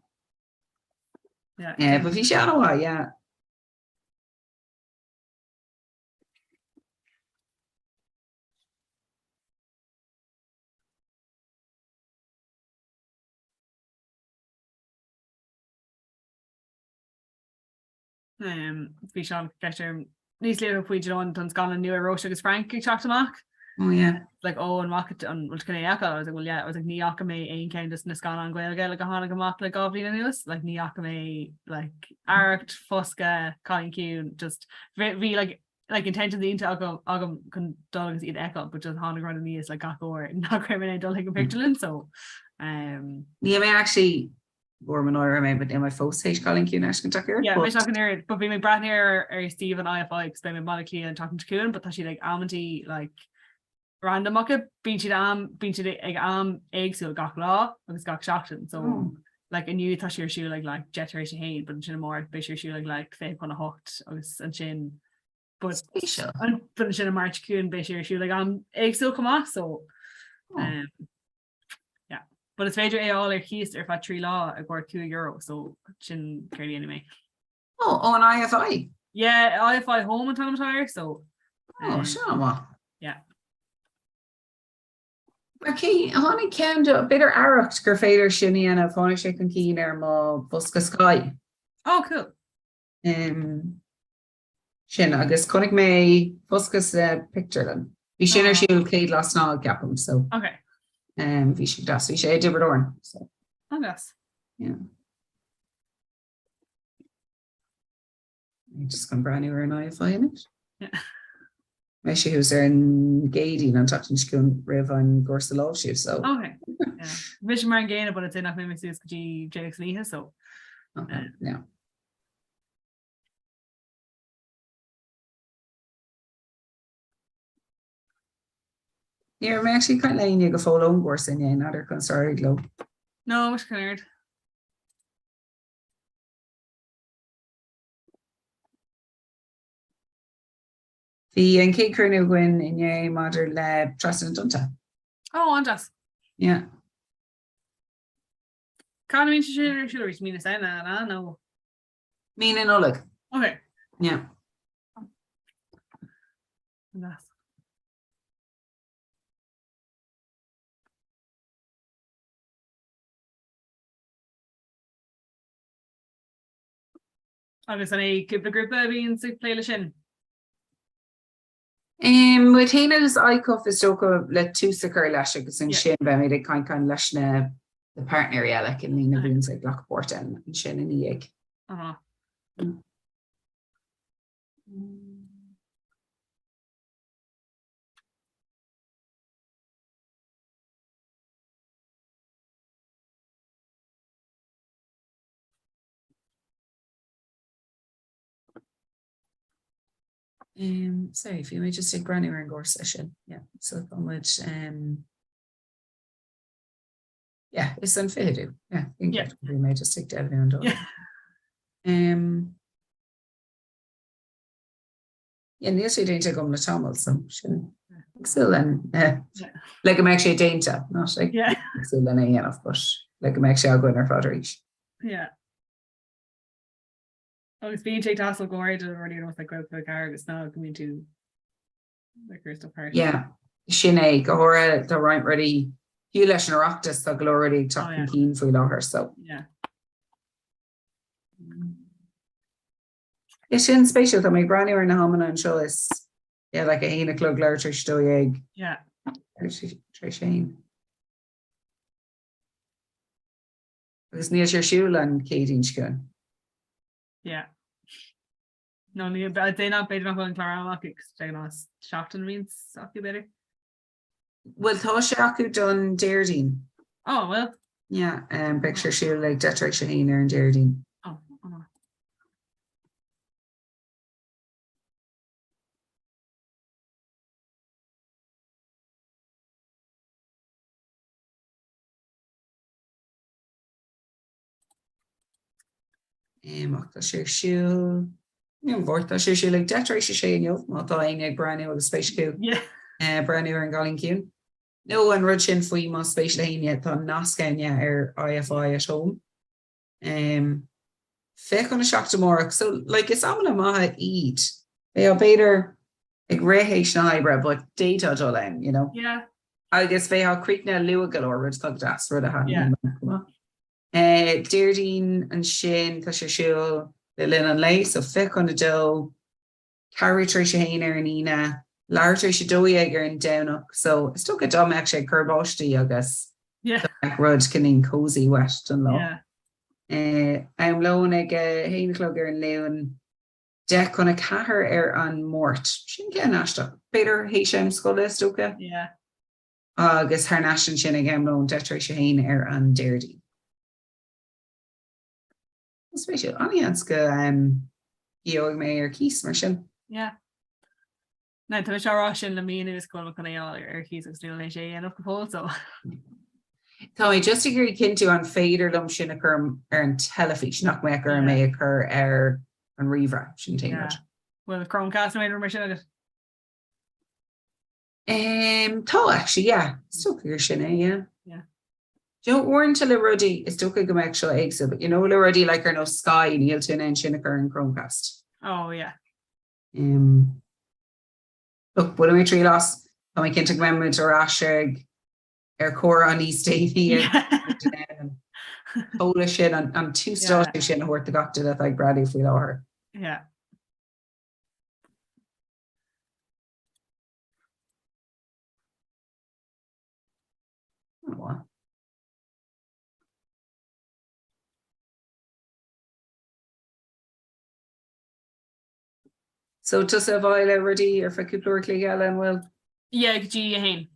yeah, but bhí sé anwa, yeah. Bhí seán ceir níos léir puidir an gan an nu Roise agus Frank ag teach amach. Oh yeah. Like, oh, and rocket on what can I was like, well, yeah, I was like, Niaka me ain kind of scan on Gaelga, like a Hannah mock like Goblin and us, like Niaka me like Arct, Fusca, Colin Kuhn, just very like intentionally into Agam can dogs eat echo, but just Hannah Grand is like Gako or not criminal don't like a picture. So Yeah, may actually Gorman or I but in my first H Colin Kuhn Ashton Tucker. yeah, my talking here, but being my brand here or Steve and IFI explain my Monica and talking to Kuhn, but she like Amanti like random mucket being eggs gach law agus gach shachtan so like a new touch your shoe like jeteration hain but in more be your shoe like fake on a hooked agus and chin but Special. but in a March Q and be your shoe like eggs still come off so yeah but it's major all their keys or fat tree law a gore €2 so chin carry anyway an IFI yeah IFI home and time tire so sure yeah. Okay, honey can do a bit of Aracht gur féidir sinní and a fáinnig sé an cín má Fusca Sky. Oh cool. Sin agus connig mé Fusca's picture then. Bhí sin ar siúil céad las ná gapam so. Okay. Bhí sé das bhí sé dibredorn so. Oh yes. Yeah. I'm just gonna brand new an IFI in it. Yeah. Mé sé hús ar an gédí an tatan sciún rih an gcósa láh siú so. Okay. Yeah. Vision mar gain but it's enough maybe see JX Leah so. Okay. Yeah. Yeah, me actually kind of letting you go follow on course in another concern glow. No, much cleared. The and Kate Kernu Gwyn in ye mother lab trust and dunta. Oh, on just. Yeah. Can't mean to should reach me to say that. I know. Mean and Oleg. Okay. Yeah. That's. Agus an é cúpla grúpa bhíonn sa pléile sin. With Hana's iCuff is stoka let two sicker lash agus in shin be me they kind lash na the partner like in Lena Boons like Lockport and shin in the egg. Uh-huh. Sorry, if you may just take granny and gore session. Yeah, so how much yeah, it's unfair to do. Yeah, yeah. We may just take Devin and Dora. Yeah, Neil say dainty come to Tomal, so still then like I'm actually dainty, not like still then enough, but like I'm actually I'll go in her father each. Yeah. Oh, it's being take tassel gored already know like growth the car it's now coming to like her stuff part. Yeah. Shine Gahora the right ready you lesh Oraktas the already talking keen for her so yeah. It's in spatial that my granny or in the home and show is yeah like a hena club larger story egg. Yeah. Shane. Because near your shoe and Katie Schön. Yeah. No, but they not better not going Clara because they're not Shafton means Saki better. Well, Toshaku done Dairdine. Oh well. Yeah, picture she like Detroit Shaheen and Dairdine. Oh. Tá sé siú bhórta sé le deéis sé inniuh má tá aine breú agus spéisciú breú ar an galín ciún. No an rud sin faoi má spéis leine tá nascaine ar IFI at home. Fé chun na seachtamórach so like is am maithe iad. Bé a béidir ag réhééis na habre, but data dul len, you know. Yeah. Agus fé ha creicne luagal or rud tug das rud a ha. Deirdine and Shin tá sé siúil le lin an lei so fé chun na do carry Tricia Hainer and Ina larger she dói ag an downach, so it's still good dom actually curbáistí agus Yeah. rud cinning cozy west an law. Yeah. I'm lone ag héinelog ar an leon de chuna cahar an mort. Sin cean asta. Beidir héisiam scoile stocha. Yeah. Agus haar nasin sin ag am lone detréis sé héin ar an déirdí. Spéisiú anians go íog mé ar cís mar sin. Yeah. Na tá será sin le míon is go chuna ar chís agus nu lei sé anmh go fó so. Tá mé just a gurí cinnú an féidir lom sin a chum ar an telefís nach me gur mé a chur ar an rihra sin te. Well Chromecast mé mar sin agus. Tá actually, yeah. Still clear sin, yeah. Yeah. Don't warn till le ruddy is still go make sure eggs, but you know le ruddy like no sky and you'll tune in Shinnaker and Chromecast. Oh yeah. Look, what do we tree loss? Am I kintig memment or asheg core on East Davy and Polish shit and two stars shit worth the got to that like Brady if we know her. Yeah. Oh, so just a while already or for Cooper Ellen will. Yeah, G hain.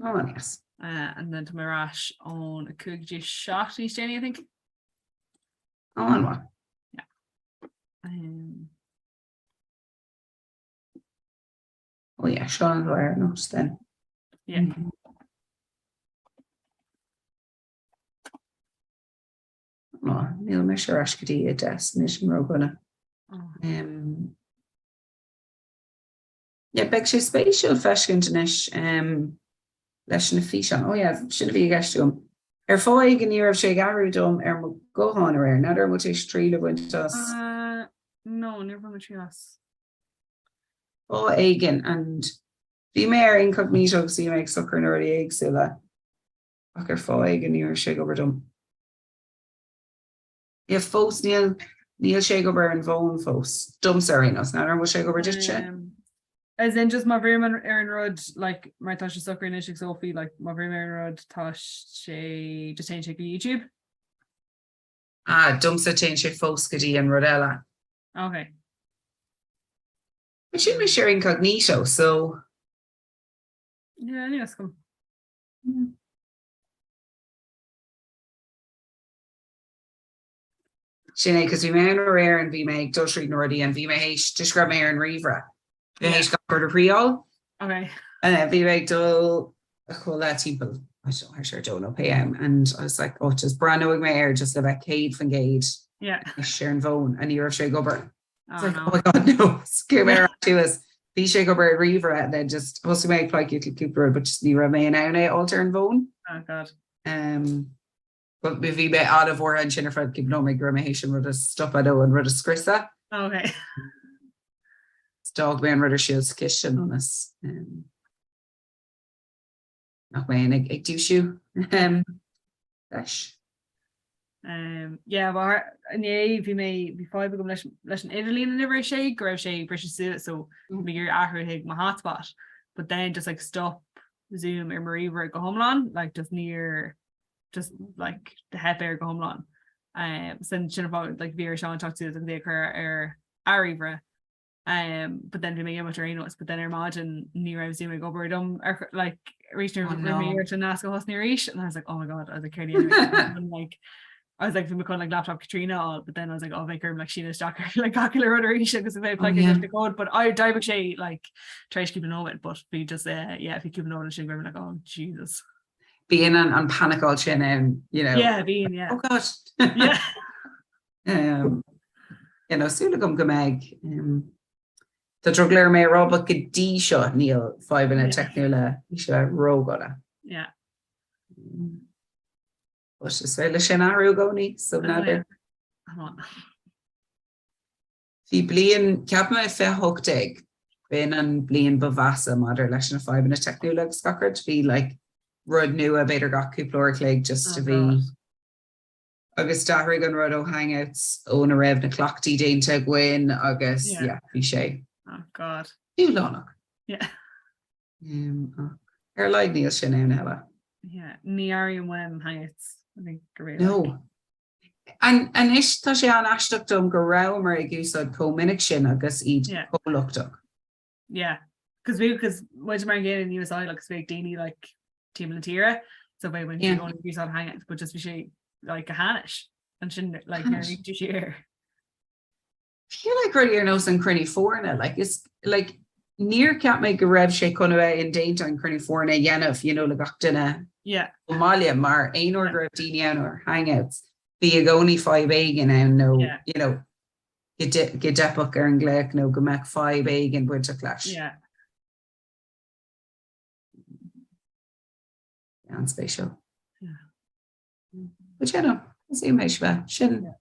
Oh yes. And then to Marash on a Coogji shot East Jenny, I think. Oh and what? Yeah. Oh yeah, Sean Dwyer notes then. Yeah. Mm-hmm. Oh, Neil Misher Ashkadi a destination Roguna. Yeah, beg she's spatial fashion tonish lesson of fish on. Oh yeah, should be a guest to him. Foig in year of Shagaru dome go on or another much tree of winters. No, never much else. Oh Egan and the mayor incognito see make sucker nor the eggs so that Ocker foig in year of Shagaru dome. Yeah, folks Neil Shagober and Vaughan folks. Dumb sorry, no, it's not our Shagober did she? As in just my room and Aaron Rudd, like my Tasha Sucker and Ishik Sophie, like my room Aaron Rudd, Tash she just change YouTube. Dumb so change she folks Gadi and Rodella. Okay. It should be share incognito, so yeah, yes, come. Sinead, because we may rare and we make Dutch reading already and we may describe me and Rivra. We may got for the real. Okay. And then we make do call that people. I sure don't know PM. And I was like, oh, just brand new mayor, just about Cade from Gade. Yeah. Sharon Vaughan and you're Shay Gubber. It's like, no. oh my god, no, scare me to us. Be Shay Gubber Rivra and then just also make like you could keep but just the remain now alter and Vaughan. Oh god. But vi be out of war and Jennifer keep no make gramation with a stuff I know and with a scrissa. Okay. Dog man rudder shields kitchen on us. Not way I do shoe. Gosh. Yeah, well yeah, vi may be five go lesson Italy in never shade, grab shade, British suit, so me your hig my hotspot. But then just like stop Zoom or Marie where go home on, like just near just like the head there go home on. Send Jennifer like Vera Sean talk to them they occur Arivra. But then we may get much notes, but then our margin near I was doing go over them or like reaching to Nasco host near Rish, and I was like, oh my god, I was like Cardi and like I was like we call like laptop Katrina all, but then I was like, oh make her like Sheena Stocker like ocular or Rish because if I plug in the code, but I dive Shay like try to keep an eye it, but we just yeah, if you keep an eye on it, she'll be like, oh Jesus. Being on panic all chin and you know oh god yeah you know Sulagum Gamag the juggler may rob a D shot Neil 5 in a technula he should have rogoda yeah what's this way Lashana Rugoni so another the blian Capma fe hooked Ben and blian bavasa mother Lashana 5 in a technula scocker to be like Rud knew a better got Cooplor Clegg just to be August Dahrig and Rudo hangouts own a rev na clock Dane to win August yeah cliche. Oh god. Too long. Yeah. Like níl sin ann eile. Yeah. Ní airíonn when hangits. I think go really No. And is tá sé an aisteach dom go ra mar ag úsad cominic sin agus iad Yeah. cólachtach. Yeah. Because much mar again in USA like speak daily like team Latira. So when Yeah. you only use on hangouts, but just be she like a Hanish and shouldn't like Hanish. nearly to share. Feel like really your nose and crinny forna like it's like near cat make a rev shake on away in daytime crinny forna yenif le gachtina Yeah. Somalia mar ein or rev dinian or hangouts be a only 5 egg and no Yeah. get depok er and glek no go mak 5 egg and winter clash. Yeah. And spatial. Yeah. But zoom sin.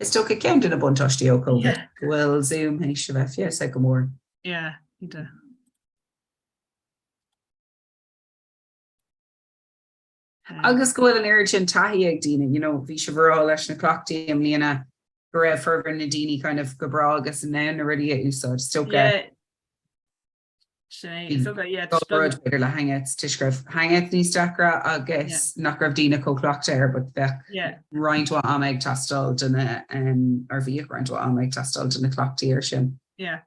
It's still a count in a bunch of COVID. Yeah. Well, zoom yes, like more. Yeah, you do. Agus go an urgent tahi ag dina, vi shiver leis na clockty am líana go raibh fervor na dini kind of go bra agus an now already at úsá still Yeah. So good, yeah. beidir le hangouts tisgraf hangout ní stakra agus nach raibh dina co clocked air but bech roiint wa ameg tastal dina ar bhí roiint wa ameg tastal dina clockty ar sin. Yeah.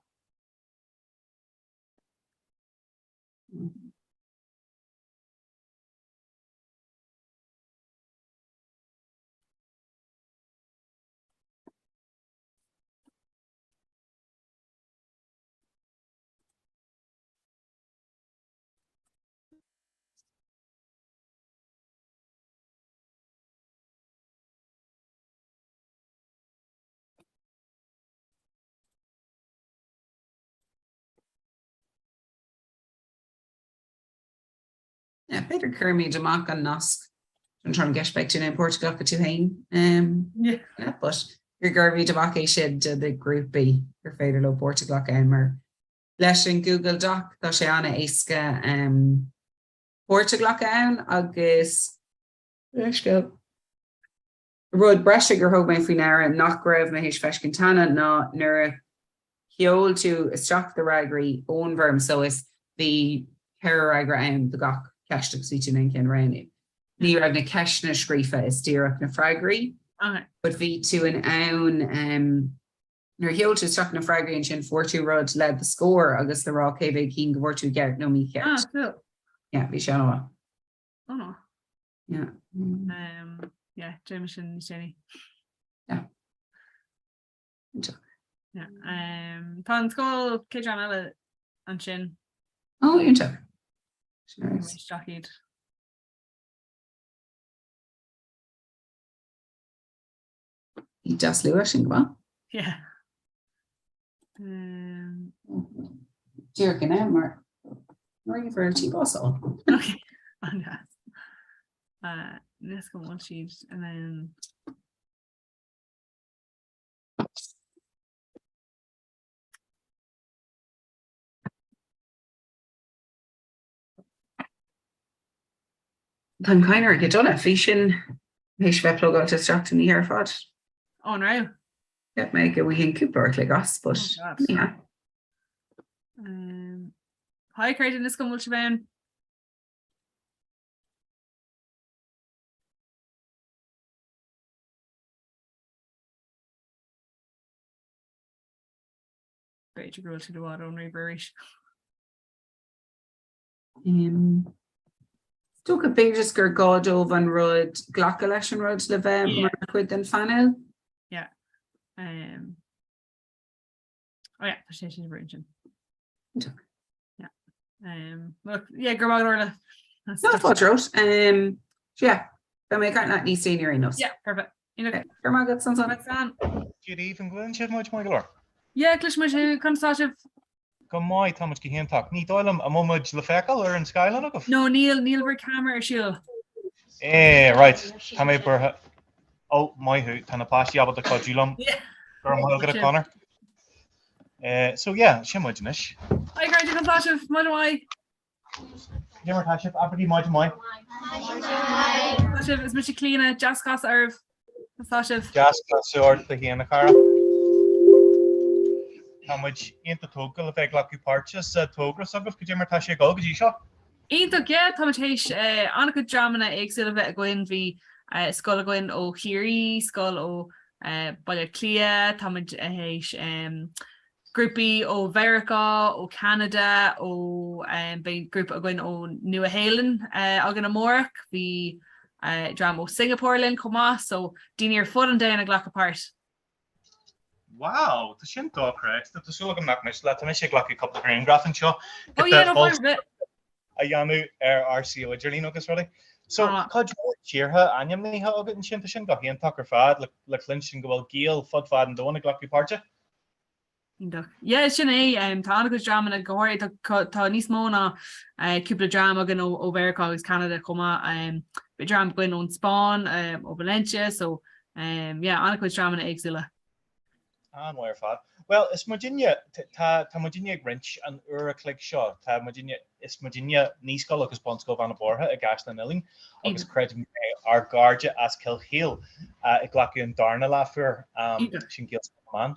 Yeah, Peter Kermy Jamak and Nosk. I'm trying to get back to in Portugal for two hain. Yeah, but your Gerby Jamak shed the group B, your favorite low Portugal gamer. Lesh in Google Doc, Doshiana Iska Portugal down, August. Let's go. Rud Breshiger hog my finara, knock rev Mahish Feshkintana, no Nura Hiol to a stock the ragri own verm, so it's the Heragra and the Gok. Ceiste sí tú cin ranú. Ní raibh na ceisna scrífa is tíach na fragri, but bhí tú an ann nar heolta struck na fragri an sin fortú rud led the score agus the rá céh cín go bhórtú geart nó mí ceart. Cool. Yeah, bhí se anha. Oh no. Yeah. Yeah, Jameson Jenny. Yeah. Yeah. Tá an scóil Kidran eile an sin. Oh, you're tough. Stockade. He just Lewis in well. Yeah. Jerking out, Mark. Ready for a cheap also. Okay. Let's go one sheet and then. Tá caiinar go donna fhí sin mééis bheitplógáil teach in ar fad. Oh no. Yep, me go bhí hin cúpla le gas, but yeah. Hi, Creighton, this come much about. Great to grow to the water on Reberish. Sto a beidir gur gádómh an rud ghlacha leis an rud le bheith mar chuid den fanil? Yeah. Oh yeah, sé sin virgin. Yeah. Look, yeah, gur bag orla. No fodros. Yeah. But me got not ní senior enough. Yeah, perfect. You know, gur magad san san. Good evening, Glenn. Shed much my galore. Yeah, Clish much constative. Go mai tá much cin tak. Ní dóilm a muid le fecal ar an Skyline agah? No, Neil ver camera shield. Right. Tá mé bur mai hu tá na pasi abot a codulum. Yeah. Gur mai go Connor. So yeah, sin muid nish. Hi, guys, constative. What do I? Nimmer tashif abdi mai. Constative is much cleaner. Just gas erv. Constative. Just got sort the hiana cara. tá muid inta tógal a bheith glacu páirtes tógra agus go dtí mar tá sé gáil go dtí seo. Ítach táéis anna go dramana agsúla bheith a gin bhí scoil a gin ó chiirí, scoil ó bailile clia, táid hééis grúpi ó Verica, ó Canada, ó grúp a gin ó Nua-Hélan agan amórach, hí dram ó Singapore linn comá, so daine ar fud an dé a ghlachapát. Wow, tá sin dóreacht, tá súla go nach mis le tá sé glacu couple green grafan seo a dheanú ar RC idirlín agus ruí. So chud tíirtha ainmníthe agad an sin sin go híon tuar fad le clin sin go bhfuil gíal fod fad an dóna glacu páirte? Ja sin é tá agus drama a goir tá níos móna cúpla drama gan ó Verica agus Canada comma be dram gin ón Spáin ó Valencia, so anna drama agsúla. An mhair fad. Well, is Virginia tá Virginia Grinch an ura clic seo, tá Virginia is Virginia níoscail agus bonscoil bhana bortha a gas na nilling agus creid ar garde as Kilhéal i ghlacu an darna láfuir sin gil man.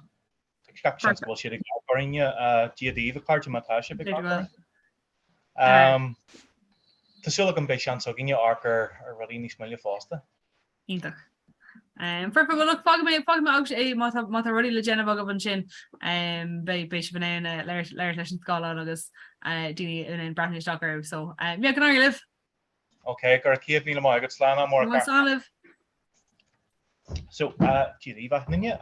Bhil siad ag gaparinne diaadíh cáirte mátá se Tásúla an béis an so ginne arcar ar ruí níos milliú fásta. Ítach. Fur bhfuil fag mé agus é má ruí le déanamh go an sin béis bna leir leis an scála agus daine in brathneisteachar, so mé gan libh. Ok, gur cíad níla má agad sláánna mór. So tíríomh ninne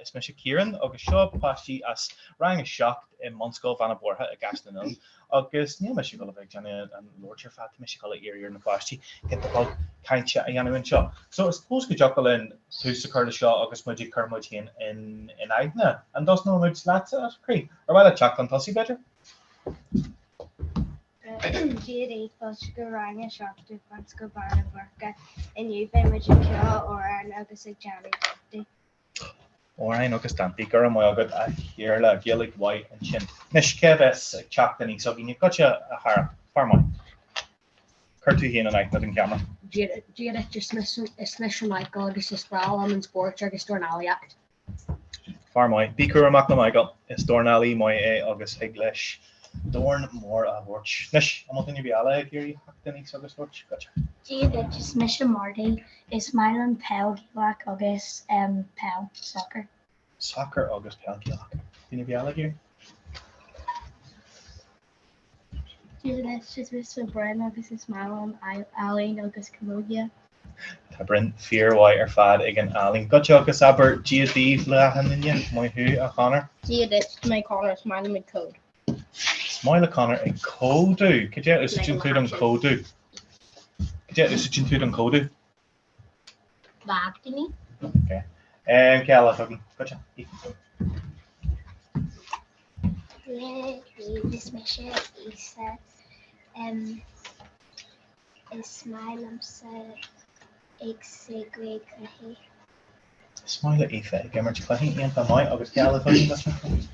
is me sé Kieran agus seo pastí as rang is seacht I Monscoil bhana bortha a gas na nil agus níl me sé go bheith teanna an Lordshire fat me sé go éir na pastí get bag caiinte a dhéanamhain seo. So is pós go deachalinn tú sa chuir seo agus muidir chumid in aithne an dos nó muid láta arí ar bhile teach an tosí beidir? Díad go rang seachú fans go barna bharca inniu be mu seo ó an agus ag deanú. Órain agus tantaí gur am agad a chéir le gealaigh mhaid an sin. Nis cebhes ag teachtaí so gine gote a thar farmáid. Curtú híana an aithne an camera. Díad just is mis Michael agus is brá am an sport agus dornáíocht. Farmáid, bícú amach na Michael is dornáí mai é agus ag leis. Dorn mór a bhórt. Nis am duine bheala gurí heachtaí agus bhórt gote. Díad just mis Marty is mai an pel gílach agus pel soccer. Soccer agus pel gílach. Duine bheala gurí? Díad just mis Brian agus is mai an Alain agus Camogia. Tá Bryn fearhhaid ar fad ag an Alain. Gote agus aber díadíh le haninne mai thu a chanar? Díad my Connor is mai mid code. Smaile Connor ag códú. Cé is sin túd an códú? Cé is sin túd an códú? Bagdini. Okay. Ceala fagin. Gote. This mission is smile sa exegwe kahi. Smaile Aoife ag mar chluí ionanta mai agus ceala fagin.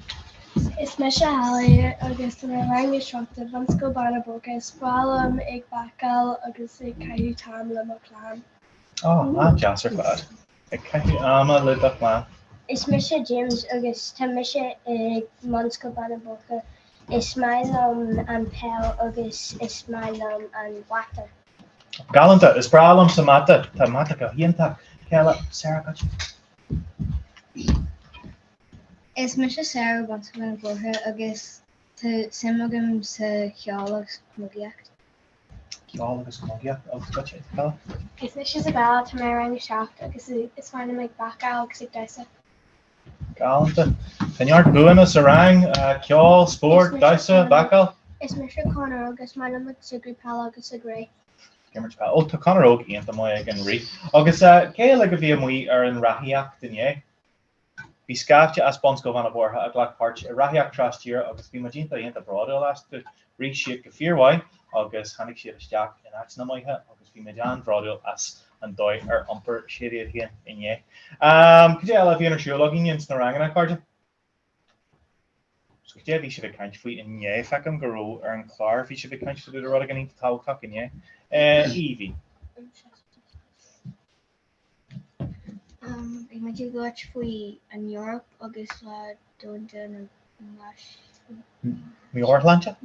Is me se háir agus rang instructor van go barna boca is sprálam ag bacal agus ag caiú tam le maláán. Ná deasar fad. Ag caiú ama le a plán. Is me se James agus tá me se ag mans go barna boca is smailm an pel agus is smailm an water. Galanta is sprálam sa mata tá mata go hionanta ceala Sarah gote. Is me se Sarah want go borthe agus tá simagam sa cheolalas mugiacht. Ceala agus cógiaach agus gote ceala. Is me se Isabella tá mé rang seacht agus is fáinna meid bacal agus ag daisa. Galanta. Tanart buana sa rang ceol, sport, daisa, bacal. Is me se Connor agus mai na sigri pal agus a grey. Tá Conor óg ionanta mai ag an rí. Agus céala go bhí muí ar an rathiíach duine. Bhí scafte as bonscoil bhana bortha a ghlachpáirt I rathiíach trastíir agus bhí madínta ionanta bráda leis rí siad go fíorhhaid agus chanig siad isteach in áit na maithe agus bhí medián bráda as an dóid ar ampur séiad híon inné. Cé eile bhíonar siúla íons na rangana cáirte? So cé bhí si bh caint faoi inné fecham goró ar an chlár bhí si bh caint faoi rud a gan táhaach inné. Evie. Ik moet je go faoi an Europe agus le dointe Muirlandse?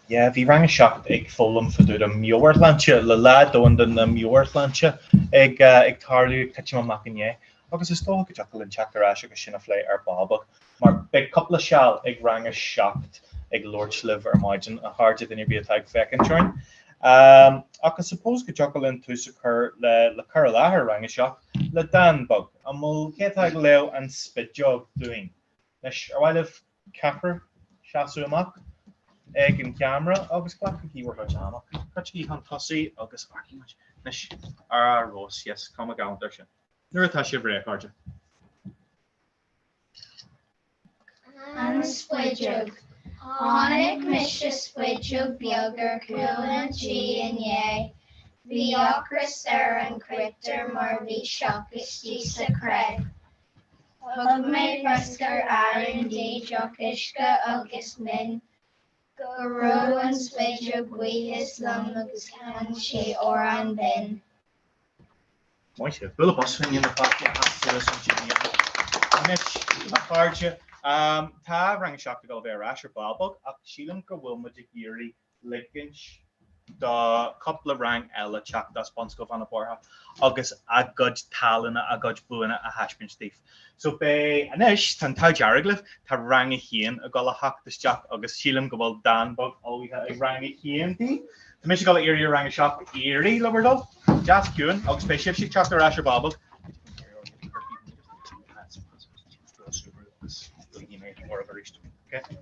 Yeah, bhí rang seach ag fólam faú a Muirlandse le lad don den na Muirlandse ag tarlú catime macinné. Agus is tó go jacal an chattarrá agus sinna flé ar Bobbach. Mar beag couple seall ag rang seacht ag Lordsliv ar maidin a háte in bí ag fecinseoin. Agus suppose go jacal in túsa chur le chur láthair rang seach le danbog a mó cétag leo an spidjog doing. Nes ar bhileh ceapair seaasú amach ag an camera agus clacha híhar amach. Catí an tosaí agus argument. Nes ar rós, yes, come a gauntar sin. Nuair atá sé bhré cáte. An squidjug. Honnig misha squidjug biogar kulan chi and ye. Viocris an critter mar vi shockish sa cred. Hug me busker R&D jockishka agus min. Guru and squidjug we islam agus can she or an bin. Mooi, willen pas van je nog wat tá rang seach go bheith rasir Bobbach ach sílam go bhfuil muid géirí licinch do couple rang eile teach das sponsco van bortha agus agad talanna agad buanna a haspin Steve. So be anis tan tá jarglif tá rang a hían a go haachtasteach agus sílam go bhfuil danbog óíthe ag rang a hían tí. Tá mis go éirí rang a seach éirí leberdal Jazz Cuan agus be sib si teach a rasir Bobbach. More of a reach. Okay.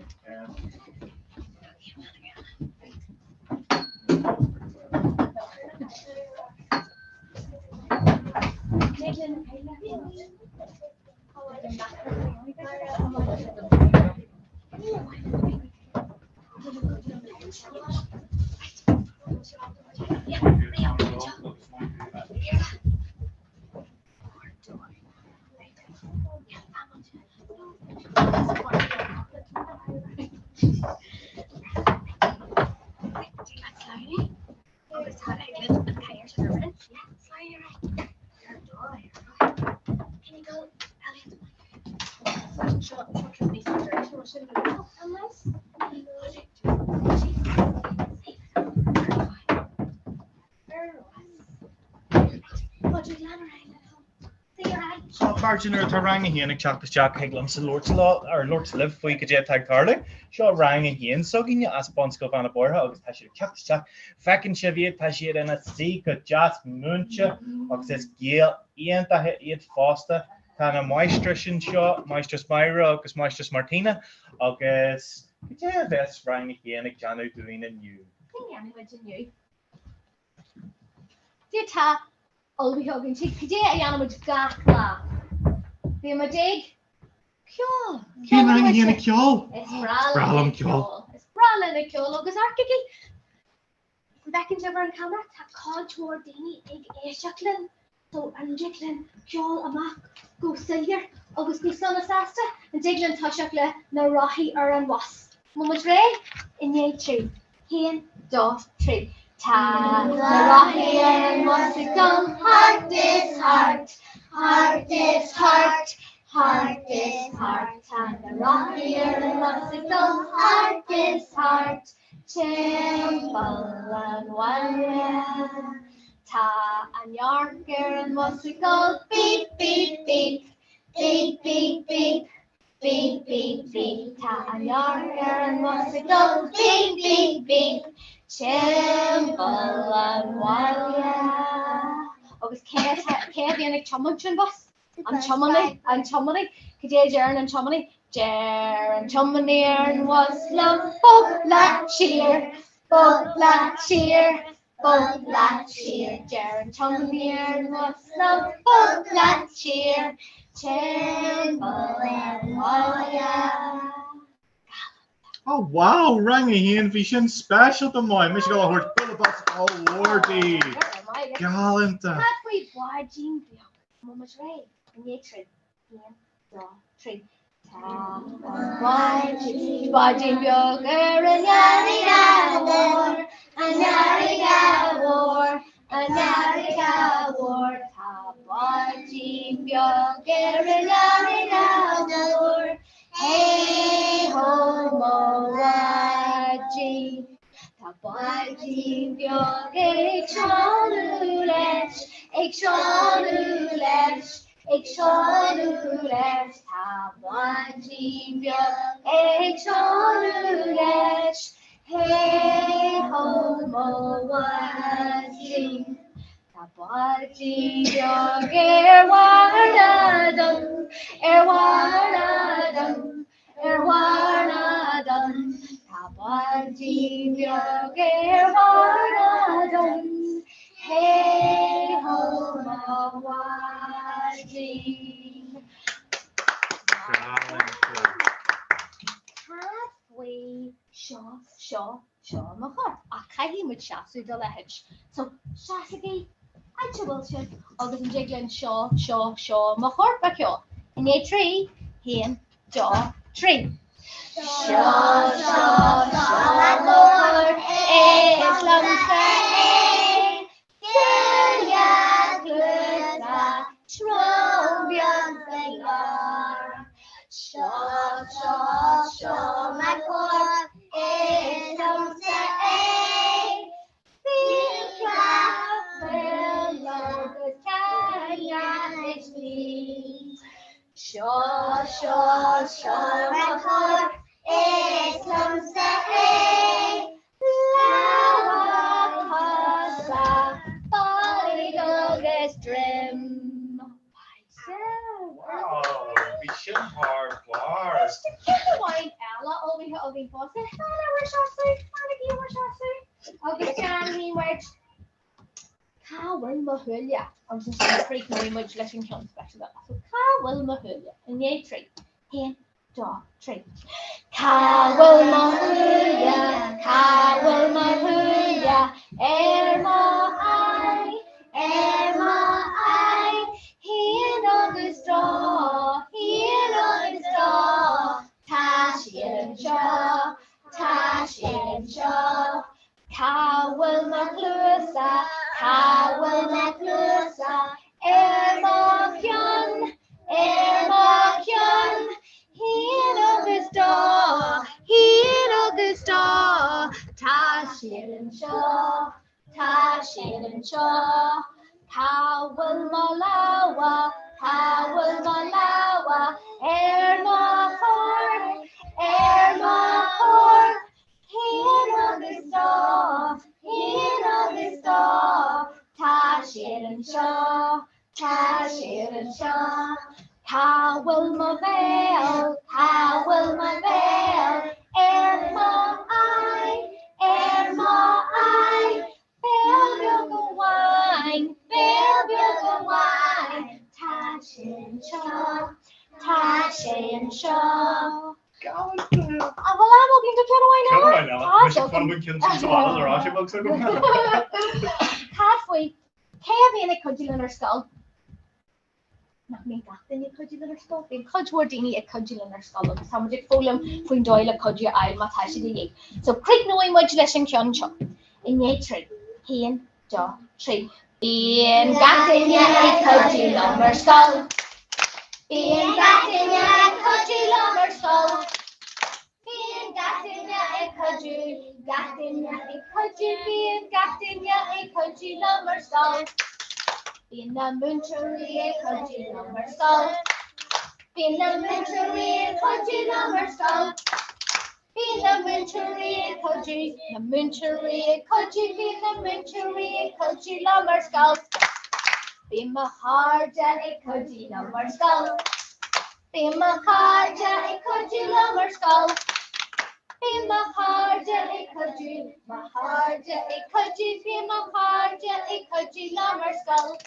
Bargener tá rang a híanana teachtas Jack Higlam sa Lordsliv faoi go dé tag tarla. Seo rang a hían so ginne as sponsco fanna bortha agus tá siad teachtas teach fecinn se bhíad tá siad ina sí go jazz múnse agus is géal íontathe iad fásta tá na maistre sin seo Maestras Myra agus Maestras Martina agus go dé bheits rang a híanana Janú doing a new. Dé tá olbí hogan tí dé a dhéanamid gach lá. Bhí ma dig ceol. Bhí rang a híanana ceol. Is Bralam ceol. Is bralam a ceol agus arcaigh becinn se an camera tá cáilteoir daoine ag éisteachlinn so an diclinn ceol amach go sillir agus go sanna sásta an diglann táiseach le na rathí ar an was. Mumid ré inné trí. Hían dó trí. Ta na rathí ar an was i gom heart is heart. Heart is heart, heart is heart, and the rocky and musical heart is heart. Timble and one ta and Yorker and musical beep beep beep beep beep beep beep beep beep ta and Yorker and musical beep beep beep Timble and one agus cé bhíanana chomantin bus an chomany cé Jar an chomany Jar an chomany an was love bog la cheer Jar an chomany an was love bog la cheer Timble and Walla. Oh wow, rang a hían bhí sin special do mai mis go hort bus oh lordy. Galanta. Halfway wide Jean Biog, Mama's Ray, and Yatrin, Ian, Daw, Tree, Tam, wide Jean Biog, and Yariga War, and Yariga War, and Yariga War, Tam, wide Jean Biog, and Yariga War, hey. beag ag seanú leis, ag seanú leis, ag seanú leis, tá buintí beag ag seanú leis, hey ho mo buintí. Tá buintí beag warnadum, warnadum, warnadum. Tá buintí beag warnadum, hey ho mo buintí. Halfway seo mo chur a caihí mu seaú do leid. So seasaí aite bhfuil sin agus an jiglann seo mo chur ba ceol. Iné trí haon dó trí. Seo mo chur is lamsa é Celia Clusa Trombian Sayar. Seo my chur is lamsa é Sure, my heart is lamsa é Lawa Casa Balidogus Drim. Wow, we should have bars. Wine Ella over here over in Boston. Hello, we're Shassi. August Jan, which Cawel Mahulia. I was just going to freak very much letting him special. So Cawel Mahulia. And yay tree. Hen, dog, tree. Cawel Mahulia. Cawel Mahulia. Erma I. Hen August draw. Hen August draw. Tashin Shaw. Cawel Maclusa. Cawel Maclusa. Erma Kyon. Hen August draw. Tashin Shaw. Cawel Malawa. Erma Ford. Hen August draw. Tashin Shaw. Cawel Mavel. Erma I. Bell go wine. Tashin Shaw. Well, I'm looking to halfway. Kevin a cudgel in her skull. Not me gatain a cudgel in her skull. Being Cudgewardini a cudgel in her skull. Samajik folum Queen Doyle a cudgel I'll matashi the So creek knowing much less in Kyoncho. In ye tree. Hen jaw tree. Being gatain a cudgel on her skull. Being gatain a cudgel on her skull. Being gatain a cudgel. Being gatain a cudgel on her skull. Being a munchery a cudgel on her skull. Being a munchery a cudgel on her skull. Being a munchery a cudgel. On her skull. Being a hard a cudgel on her skull. Being a hard a cudgel on her skull. Being a hard a cudgel. Being a hard a cudgel on her skull.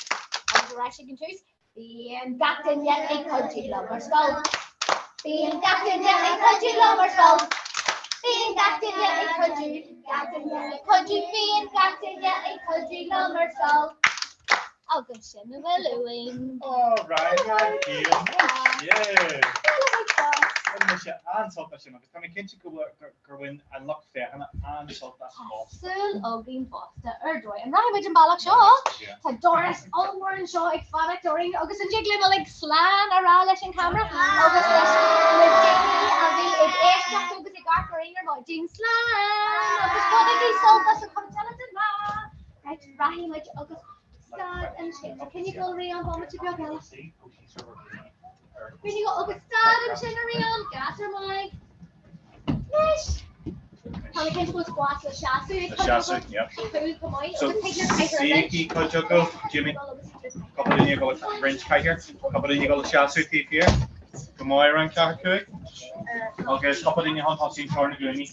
And the she can choose. Being gatain a cudgel on her skull. Being gatain a cudgel on her skull. Being gatain a cudgel. Being gatain a cudgel on her skull. I'll go send them a lewing. All right, thank you. Yeah. Ansel sin agus tá cinnte gurhain an luck fé an ansel Sul ógin fásta ardói an raimid an bailach seo Tá Doris allmór an seo ag fanachtóring agus an jiglim ag slán ará leis an camera agus leis a bhí ag éisteach agus ag garchaíar má Jean slán agus bud ag soltas a content má Rahi much agus stad and can you go around how much of your girl? Can you go agus stad and chin around gas or mine? Yes. How we can go squats with shasu. Shasu, yeah. So, see, coach go, Jimmy. Couple of you go wrench here. Couple of you go shasu thief here. Come on, rank quick. Okay, couple of you on hot seat turn gloomy.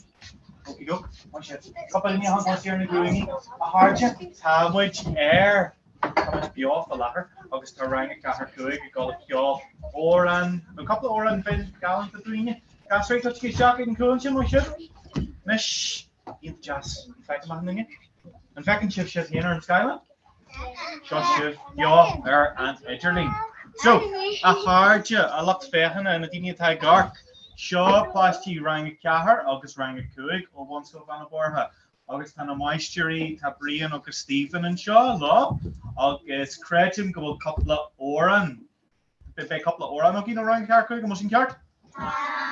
Okay, go. Couple of you on hot seat gloomy. A hard sandwich air. Be off the ladder. August to rank quick. Got a cure. Oran, a couple of oran bin gallant between you. Gas right touch shock and cool and we should. Mish, eat just in fact, man, in fact, and shift here in Skyland. Just shift, yeah, and Edgerling. So, a hard a lot fair and a dini tie gark. Shaw plasty rang a car, August rang a coig, or one so van a borha. August and a moistury, Tabrian, August Stephen and Shaw, law. August Cretin go a couple of oran. A couple of oran, okay, no rang car coig, a motion cart.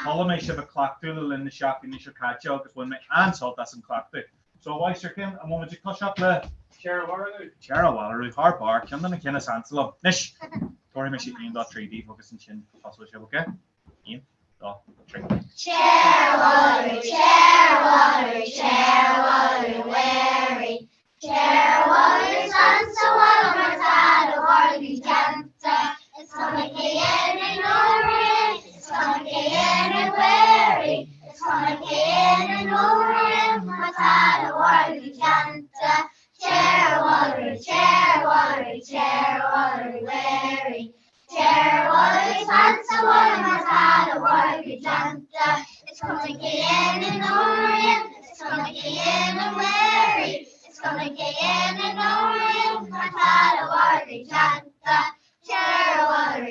All of my ship a clock tool in the shop in the catch out because when my aunt saw that's in clock to. So why sir Kim, a moment to clutch up the Chera Waller, hard bar, Kim and a Kenna Sansalo. Nish. Tori Mishi in dot 3D focus and chin possible ship, okay? Ian. Dot 3. Chair water, wary. Chair water, Sansa water, Martada, Warby Janta. It's gonna get in Orient. It's gonna get in wary. It's gonna get in Orient. Martada, Warby Janta. Chair water, wary. Chair water, Sansa water, Martada, Warby Janta. It's gonna get in Orient. It's gonna get in wary. It's gonna get in Orient. Martada, Warby Janta. Chair water,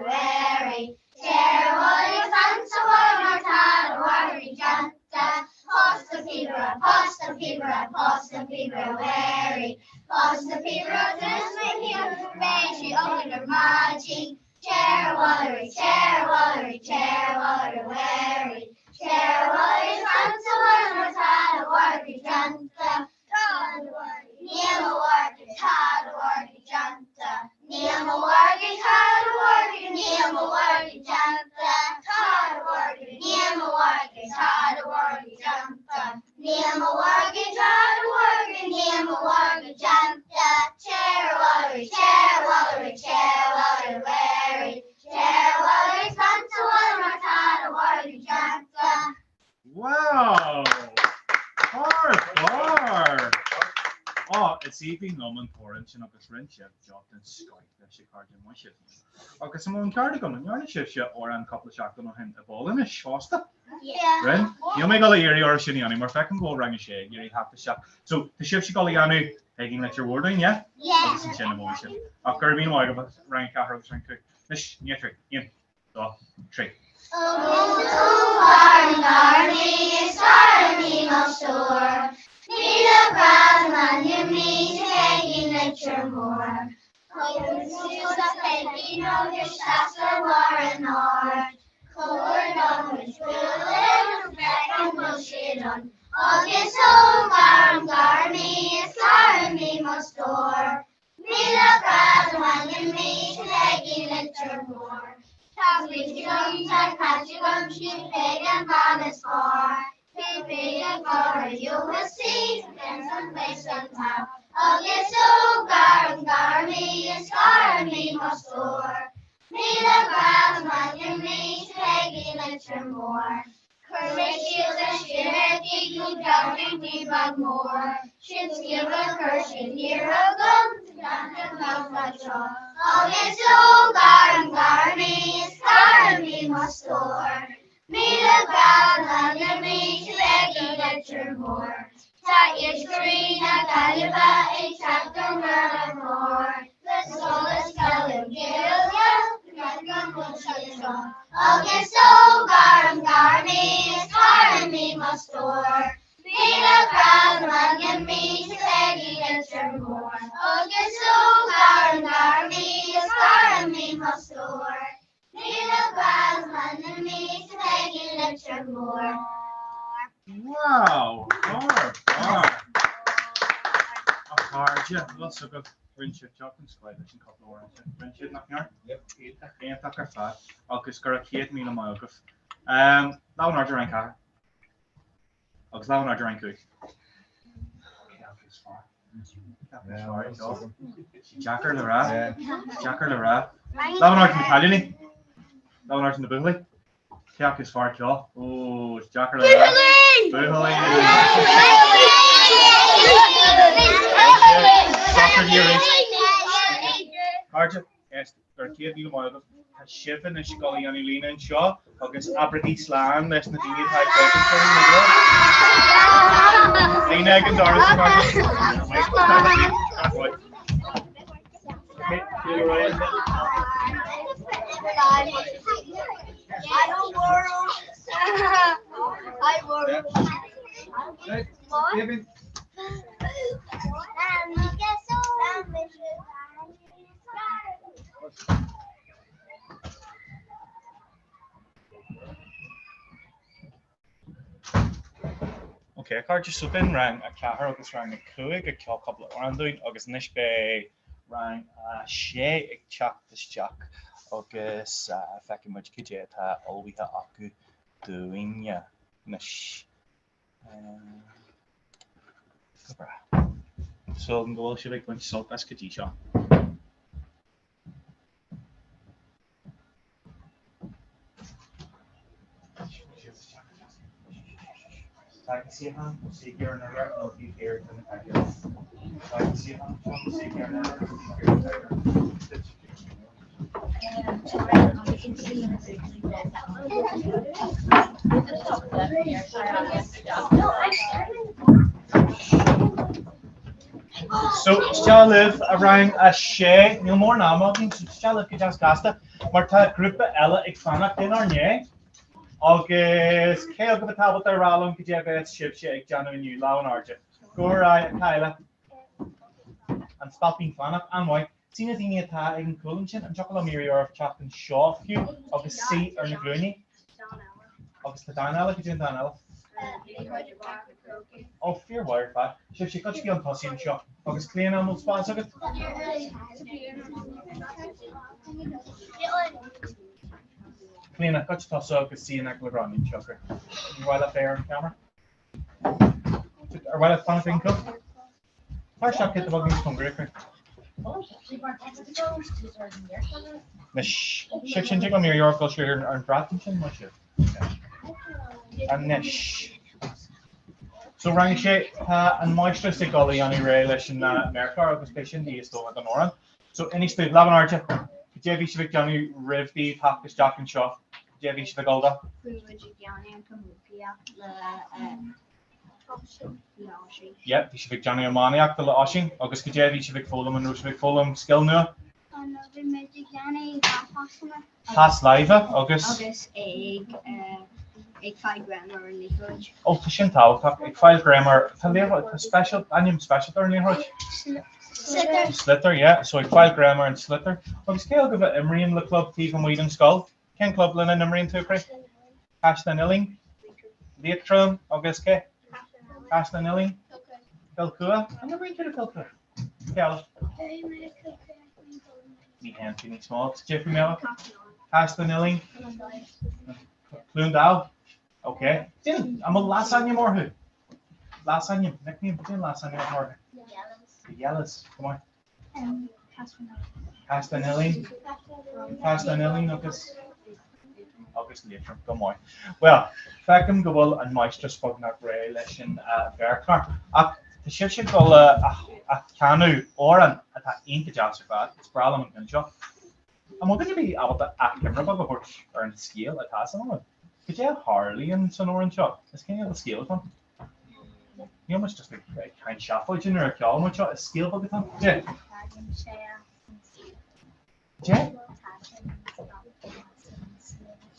wary. Chair water, Sansa water, Martada, Warby Janta. Posta fever, wary. Posta fever, just make you beige, open your magic. Chair water, wary. Chair water, Sansa water, Martada, Warby Janta. Nemo wargi, tada wargi janta. Nemo wargi, tada wargi, Nemo wargi janta. Tada wargi, Nemo wargi, tada wargi janta. Nemo wargi, tada wargi, Nemo wargi janta. Chair water, wary. Chair water, Sansa water, Martada, Wargi janta. Wow! Hard. Oh, it's even nomen torrent and agus rin ship jobbed in Skype that she card in my ship. Agus some on cardigan and yarn ship or an couple of shotgun on him a ball in a shasta. Yeah. Rin, you make all the area or shiny anymore. If I can go rang a shade, you have to shop. So the ship she call Yanu taking that you're wording, yeah? Yeah. This is emotion. Kirby and White of us rank out her strength. This, yeah, 3. Yeah. So, 3. Need a brown on your knees, hanging at your more. Cold shoes up, baby, no, your shots are warring hard. Cold on which will back and bullshit on. August home, garmy, it's garmy, must door. Need a brown on your knees, hanging at your more. Talk with your gums, I catch your gums, you pig and bomb is far. Baby, you will see, and someplace sometime. August so garmy, it's garmy, must store. Need a glass on your knees, begging at your more. Courage, shield, and shiver, keep you drowning, we bug more. Should give a curse, should hear a gun, down the mouth, not shaw. August so garmy, it's garmy, must store. Need a ground on your knees, begging at your more. Tie your screen, a caliber, a tractor, murder more. The soul is telling you, not gun will shut it off. August so garmy, it's garmy, must store. Need a ground on your knees, begging at your more. August so garmy, it's garmy, must store. Need a ground on your knees, begging at your more. Wow! Hard. Yeah, lots of good. Rinship chocolate squid, there's a couple of orange. Rinship knock near? Yep. Ain't that got fat. Agus gur a 8 míle mágus. Lá an rank car. Agus lá an rank cook. Jacker le ra. Jacker le ra. Lá an na Italian. Lá an na Buhly. Ceach is far ceá. Oh, Jacker le ra. Buhly. Soccer year. Carja, yes, gur 8 míle mágus. Shivin is scully on Elena and Shaw, August Abraham Slan, less than the Indian High Court. Lena and Doris. Okay, card just open rang a car agus rang a cúig a ceá couple of randoin agus níos be rang a sé ag teach isteach agus feici muid cé tá olbhíthe acu dúine níos go bra. So an ggóil si bh buint soltas go dtí seo. I can see him, see here and there, no be here to the package. I can see him, see here and there, So, still live around a shea, no more now, still live just gasta, Marta group Ella Ikfana in our nye. Agus céal go tabbat ar rálam go débh sib sé ag deanú inniu lá an áide. Gúir Kyla an spalpín fanach anmhaid, sína daoine atá ag an cúlam sin an teach le mírí orh teach an seo fiú agus sí ar na glúine. Agus tá Daniela go dtí an Daniela. Ó fear wire fa. Sib sé coití an tosí an seo. Agus cléan an mó spás agad. Clean got to toss up to see an LeBron in choker. While up there on camera. Or while it's fun thing cook. First shot hit the bug from Griffin. Nish. Shikshin chicken near York will share and Brattington much. And nish. So rang shape and moisture stick all the only railish in Mercar of the station the is over the Noran. So any speed 11 archer. JV Shivik Johnny Rivdi, Hapis Jack and Shaw, JV Shivik Olda. Yep, Shivik Johnny Amaniak, the Oshing, August JV Shivik Fulham and Rushvik Fulham, skill new. Pass live, August. Egg 5 grammar in the hodge. Oh, Tishin Tau, egg 5 grammar, special, annual special or near hodge. Slitter, yeah. So 5 grammar and slitter. On scale give it Emery in the club T from Weedon Skull. Ken Club Lynn and Emery to Craig. Ashton Illing. Leitrim, August K. Ashton Illing. Kilcua. I'm never into the Kilcua. Kel. Me hand Finny Small. Jeffrey Miller. Ashton Illing. Clundal. Okay. I'm a lasagna more who. Lasagna. Nickname lasagna more. The yellows, come on. Castanelli. Castanelli, August later, come on. Well, Beckham Gobble and Meister spoke not Ray Leshin Vercar. The ship should go a canoe or an ain't the jobs about it's problem and job. I'm going to be able to act camera bug or in scale at Hassan. Could you have Harley and Sonoran shop? This kind of the scale one. You almost just like kind of shuffle in or a claw much a skill of the time. Yeah. Yeah.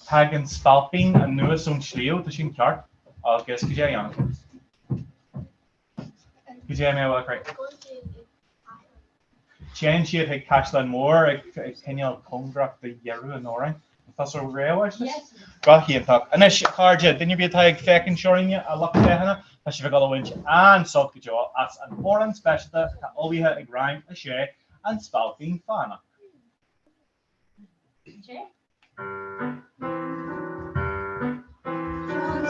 Tag and spalping and newest on Schleo to shin chart. I'll guess could you on. Could you me what right? Change here take Cashland more, Kenya Congrap the Yeru and Oran. Tás réhhair? Gaíach. Anis cáde, duine bí ag fecinn seoine a le féhanana tá si bh galhaint an sol go teo as an móran speisialta tá óíthe ag raim a sé an spáiltaín fána.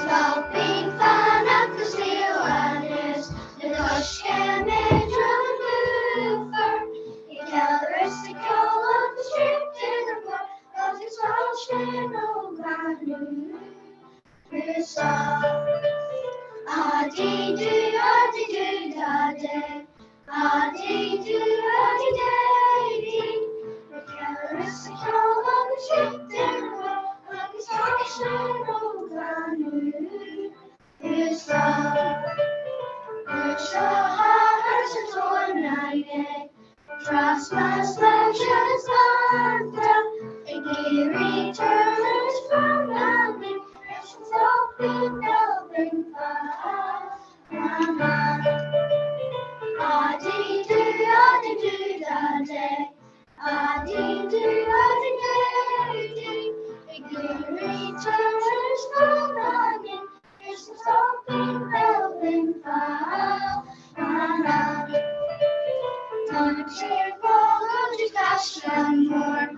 Spelling fun up the steel and is the Dutch can you tell the rest to go up the street in the book, cause it's Welsh and no grand it's a-dee do da day, a-dee do day dee. You tell the rest to go up the street in the book, cause it's Welsh and no grand it's hearts and torn night. Trust my slashes on down, a geary turns from nothing, it's open, open fire. A-dee do da day, a-dee do day dee. A geary turns from nothing, it's open, open fire. Don't cheer for the cash and more.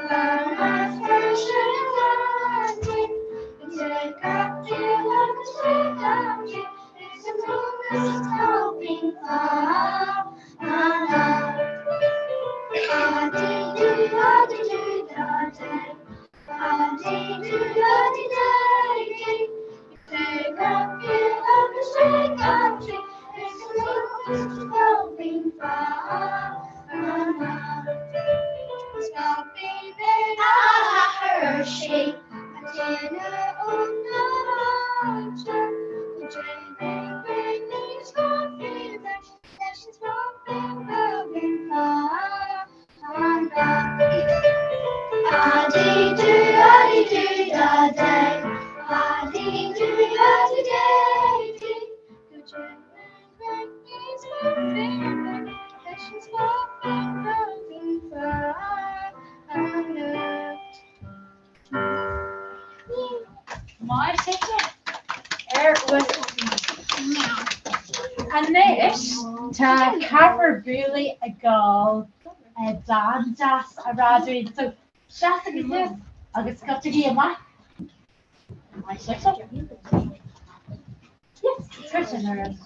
Learn our first and take up to the street of you. It's a movement helping far. A-dee-doo da day. A-dee-doo da day. Take up to the street of you. It's a movement helping far. Stopping in a Hershey, a dinner on the road. Dreaming Britney's coffee, that's stopping moving far. A-dee-doo da day, a-dee-doo da day dee. Dreaming Britney's coffee, that's stopping moving far. Maar zeker. Was Anis ta cover really a goal a dandas a radri so just a bit August got to be a ma. My sister. Yes, Christian.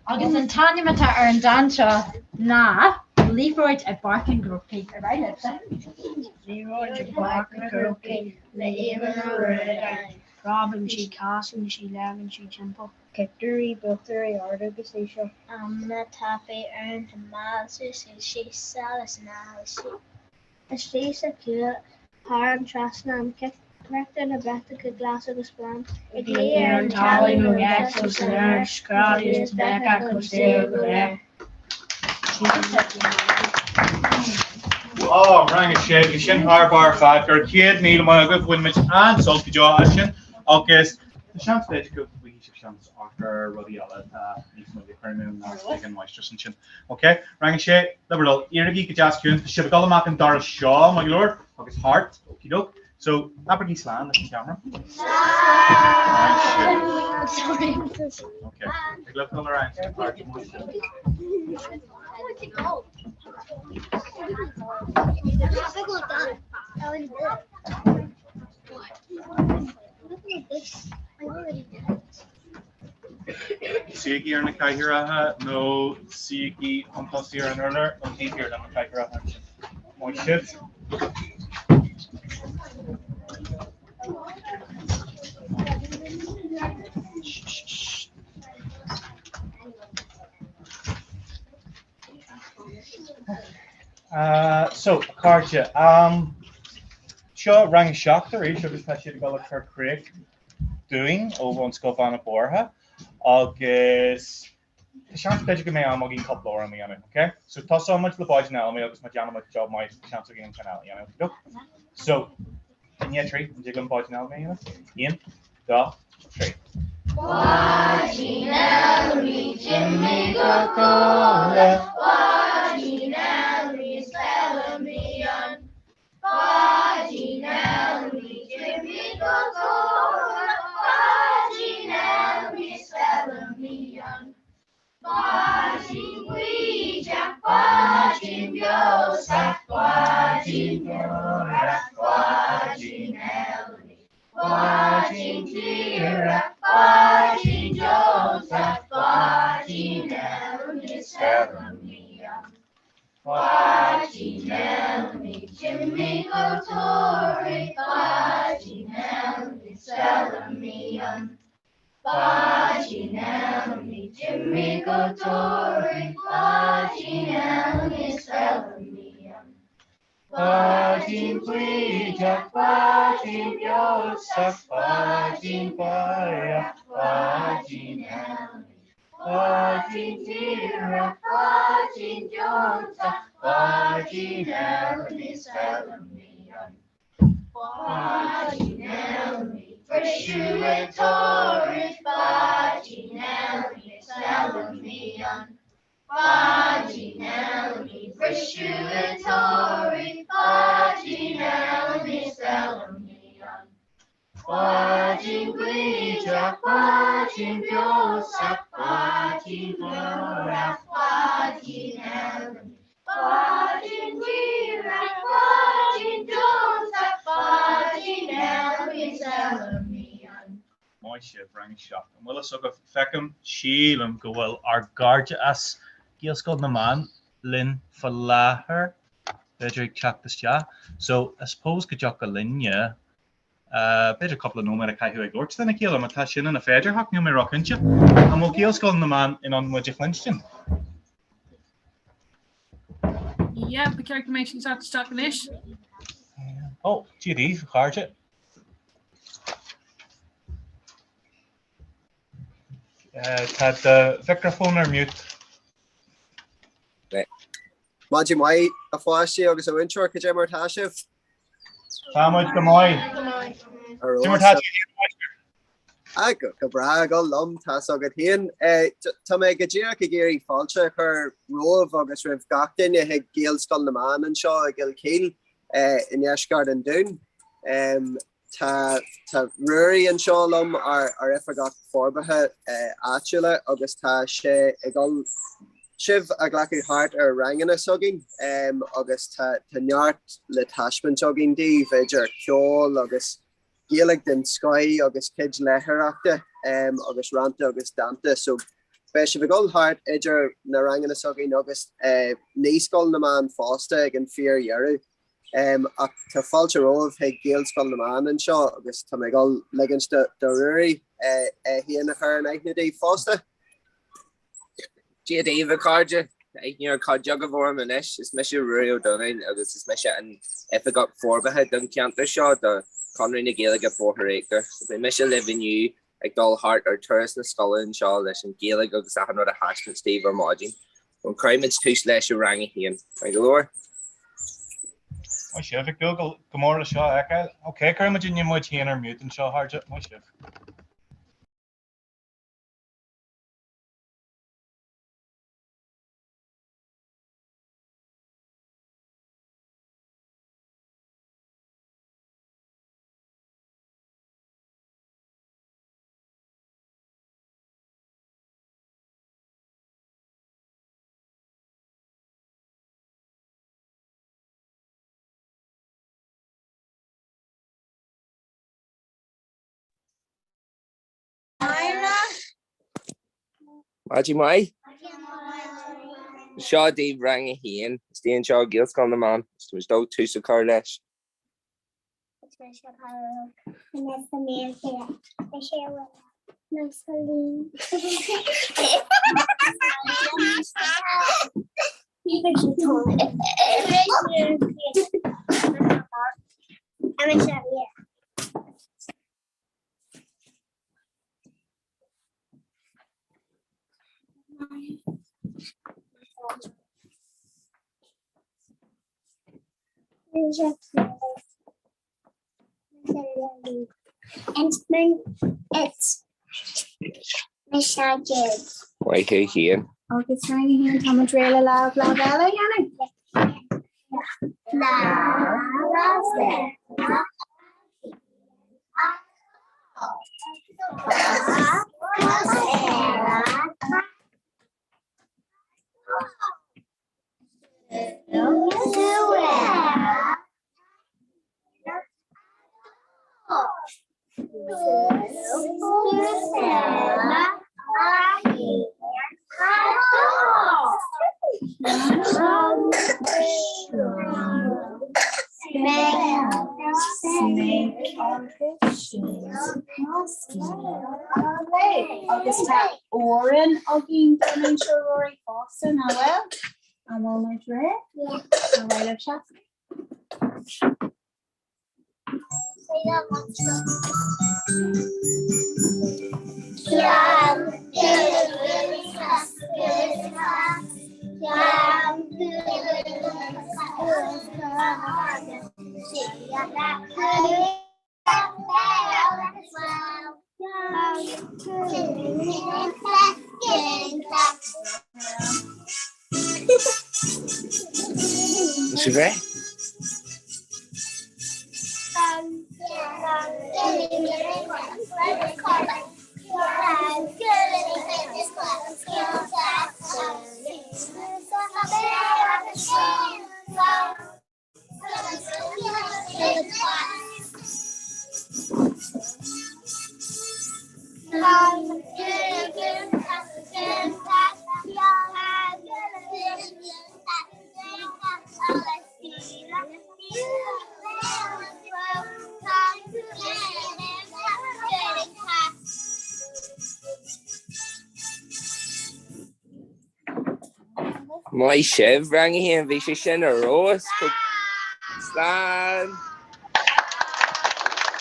August and Tanya Mata are in Dancha na Leroyd a barking groupie right at that. Leroyd a barking groupie, even a red. Robin she casting she lavin she jump Victory Victory Artigus Asia. Na taffy earned the miles she sells now she secure hard trust and kept correct in a breath glass of the spam. A clear and tally no axles and air scrawly is back I could stay over there. Oh, rang a shed, sin Harbar fat, or kid needle my good windmich and salty jaw action. August, the chance that go we chance after Roddy Allen, even the current now taking moisture and chin. Okay, rang a shed, liberal, Irigi could ask you, should have got a map in Dara Shaw, my lord, August heart, okie doke. So, Abergees land, the camera. Okay, I love all around. Sigi or Nakaira, no Sigi on Tossier and Erler, no deep here than Nakaira. More shit. So, Karja, sure, rang shocked or each of us had to go look for Craig doing over on Scovana Borja. August, the chance that you can make a mugging couple or me on it, okay? So, toss so much the boys now, me, August, my gentleman job, my chance of getting canal, you know. So, in your tree, and you boys now, me, in the tree. Watching every chimney go cola, watching every spell of me on. Fájin Guija, Fájin Yosa, Fájin Yora, Fájin Elni, Fájin Tira, Fájin Yosa, Fájin Elni, Selamia. Fájin Elni, Jimmy Kotori, Fájin Elni, Selamia. Fájin Elni, Jimmy Kotori, Fájin Elni, Selamia. Fájin Guija, Fájin Yosa, Fájin Baia, Fájin Elni, Fájin Tira, Fájin Yosa, Fájin Elni, Selamia. Fájin Elni, Frishu Tori, Fájin Elni, Selamia. Fájin Elni, Frishu Tori, Fájin Elni, Selamia. Fájin Guija, Fájin Yosa, Fájin Yora, Fájin Elni, Fájin Guija, Fájin Yosa, Fájin Elni, Selamia. Moishe bring shot. And will us go fecum sheelum go well our guard as Gilscott na man Lynn Falaher Bedrick chat this ja. So I suppose could jock a linya bit a couple of numeric who I gorge then a kilo matashin and a feder hock new me rockincha. And we'll Gilscott na man in on Magic Lynchton. Yeah, the character mentions that stock ish. Oh, GD for Carja. Had the microphone or mute. Maji mai a fáiste agus a winter go dé mar taisih Támuid go móid. go bra go lom tá agad híon Tá mé go ddíach go géirí fáilte chur roimh agus rih gachtain a ag géalscoil na man an seo a gil cíl in eiscard an dún. Tá ruirí an seo lom ar ifa gach forbathe áitiúile agus tá sé ag gáil sibh a ghlacu hart ar rangana sogin agus tá neart le taisman sogin díh idir ceol agus géalaigh den sky agus kid leithreachta agus ranta agus danta so be se bhgáil hart idir na rangana sogin agus níoscoil na man fásta ag an fearhearú ach tá fáilte roimh ag géalscoil na man an seo agus tá mé gáil legann do ruirí híana na chur an aithne fásta. Dave Carja, Carja of Orm and Ish, is Misha Rurio Dunning, agus is Misha and if I got forbehead, then can't the shot, the Conry Nagila get 4 acre. So Misha live in you, like Doll Heart or Tourist in Scotland, Shaw, Lish and Gaelic, agus I have not a hash with Steve or Margin. When crime it's too slash you rang here. Thank you, Lord. My chef, Google, come on, Shaw, okay, crime in your much here and mute and Shaw Harja, my chef. Maji Mai? Shaw Dave rang a hien, Stan Shaw Gills called the man, so was dog two so car less. It's Mishages. Why here? Oh, it's trying to hear Thomas Rayla Love Love Ella, agus tá óan a gin den seo roií fásta na bhfuil an bhfuil mar dre a bhile se. Is it right? My Shiv rang here and Visha Shin a rose. Slan.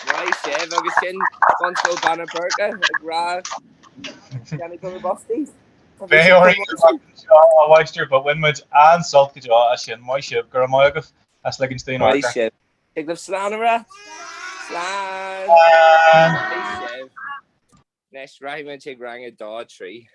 My Shiv, I was Shin, Bonsko Banner Burger, a gra. Can I go to Bosties? Bé a bhaistir ba winmuid an sulta a sin mai sib gur maiagah as le Stein My Shiv. Take the Slanera. Slan. My Shiv. Next Rahman take rang a dog tree.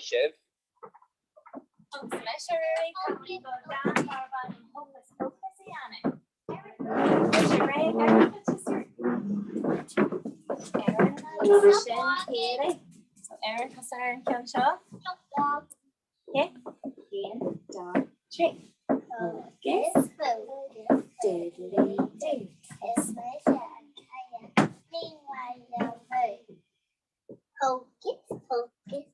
Shiv. Erin has her can show. Okay. 1, 2, 3. Focus. Diddly do. It's my shot. Meanwhile, Hocus pocus,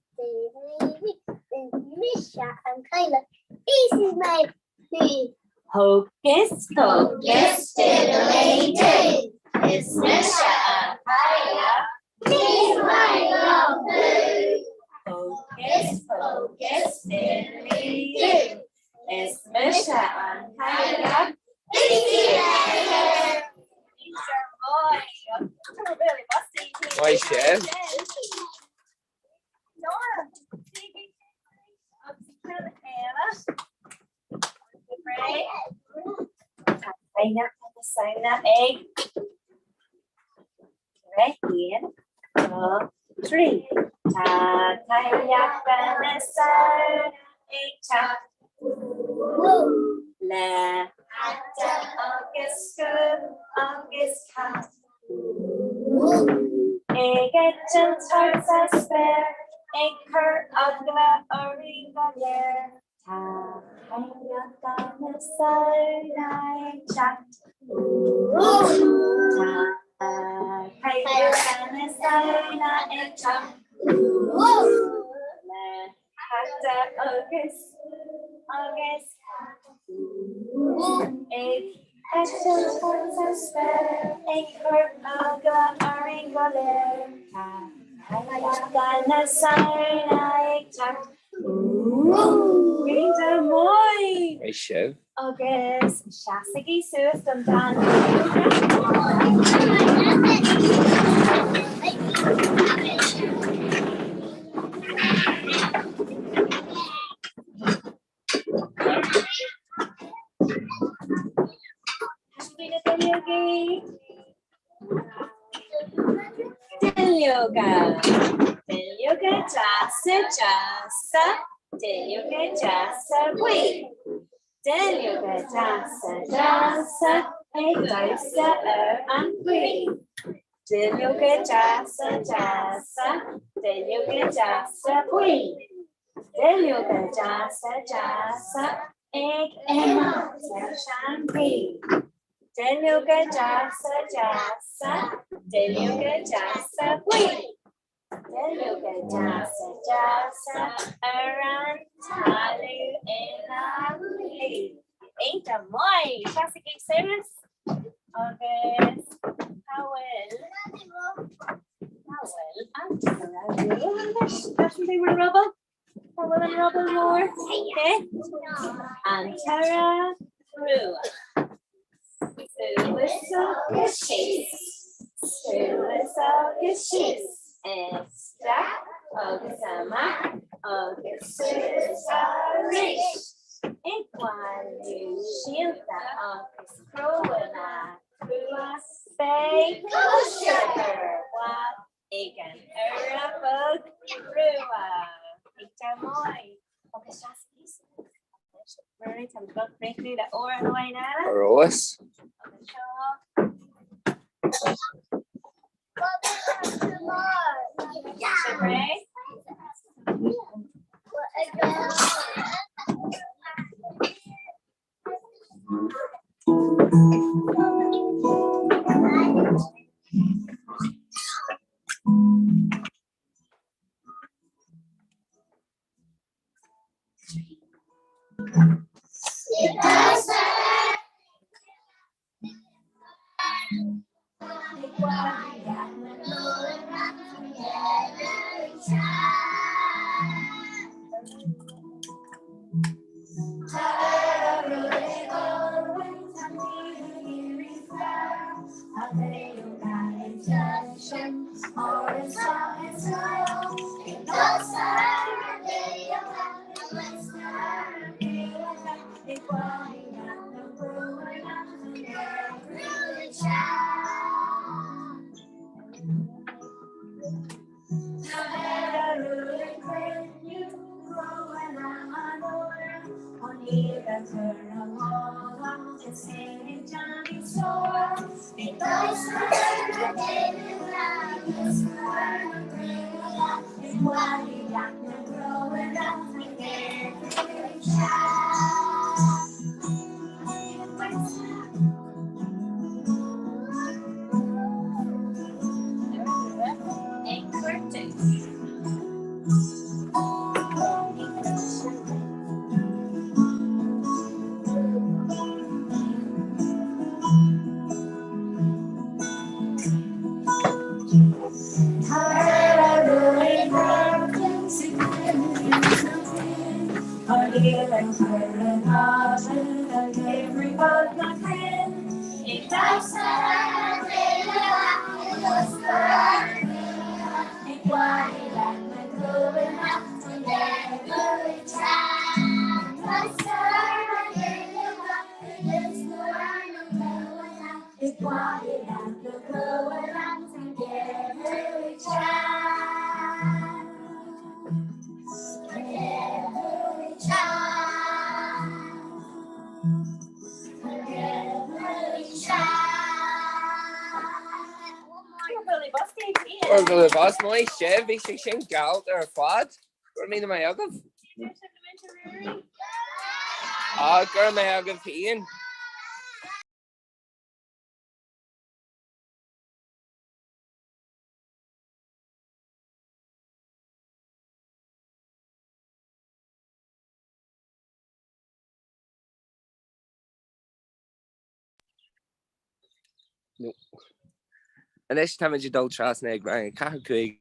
Misha and Kyla. This is my food. Hocus pocus diddly do. It's Misha and Kyla. Meanwhile, Hocus pocus diddly do. It's Misha and Kyla. Why, Shiv? Sign that egg. Right here. 2, 3. Le August cat. Eget hearts I spare. Her ugla origaler. Hayakana side chat. Hayakana side chat. August Action hearts I spare. Her ugla origaler. Hayakana side chat. Greener boy. Why, Shiv? August Shasagi Sus Dundan. Del yoga jasa del yoga jasa wait del yoga jasa hey jasa and wait del yoga jasa del yoga jasa wait del yoga jasa egg emma champagne del yoga jasa del yoga jasa wait del yoga jasa around talu enali ain't a moi classic service August how well that's they were rubble how well and rubble more okay and Tara Rua Esta August August Igual Shilta August Crowena Rua Bay Sugar What Egan Arabug Rua Itamoy August Jasmine Right, I'm going to break me the or and away now. Rose. singing Johnny Store. Because we're David Lamb, yes, we're and while he got no growing up together, child. Or go the boss my chef, bhí sé sin galt ar fad. Gur mí mai agah. Gur mé agah fion. No. And this time you dul trust na ag caithear chuig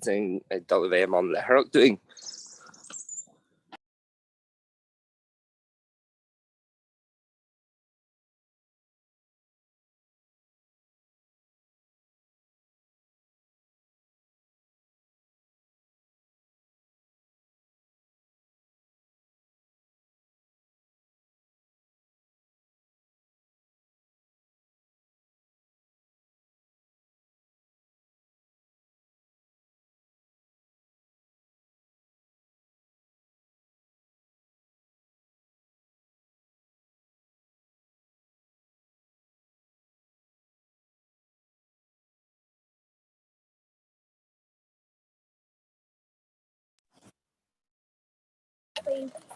sing dul bheith am le herach doing.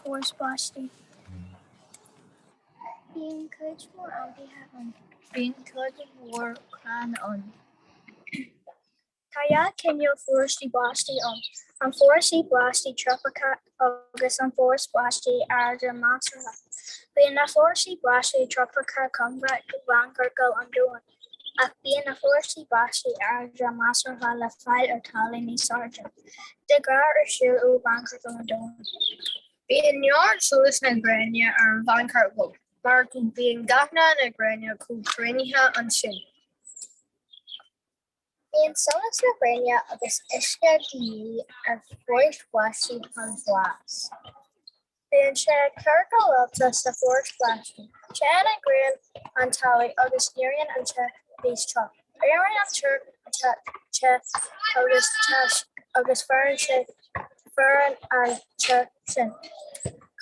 Force Boston. Being coach for Auntie Heaven. Being coach for Clan on. Kaya Kenyo Foresti Boston on. An Foresti Boston Tropica August an Forest Boston Arder Masra. Being a Foresti Boston Tropica Comhrá Vancircle on doing. Being a Foresti Boston Arder Masra la file or Talini Sergeant. The Gar or Shield o Vancircle on doing. Being yard solis na grania ar van cargo. Martin being gafna na grania ku grania an sin. Being solis na grania agus isca di ar forest washi on glass. Being shed cargo altas the forest washi. Chad and gran an tali agus Nerian and Chet base truck. Aaron and Chet agus Tash agus Fern Chet Fern and Chet sin.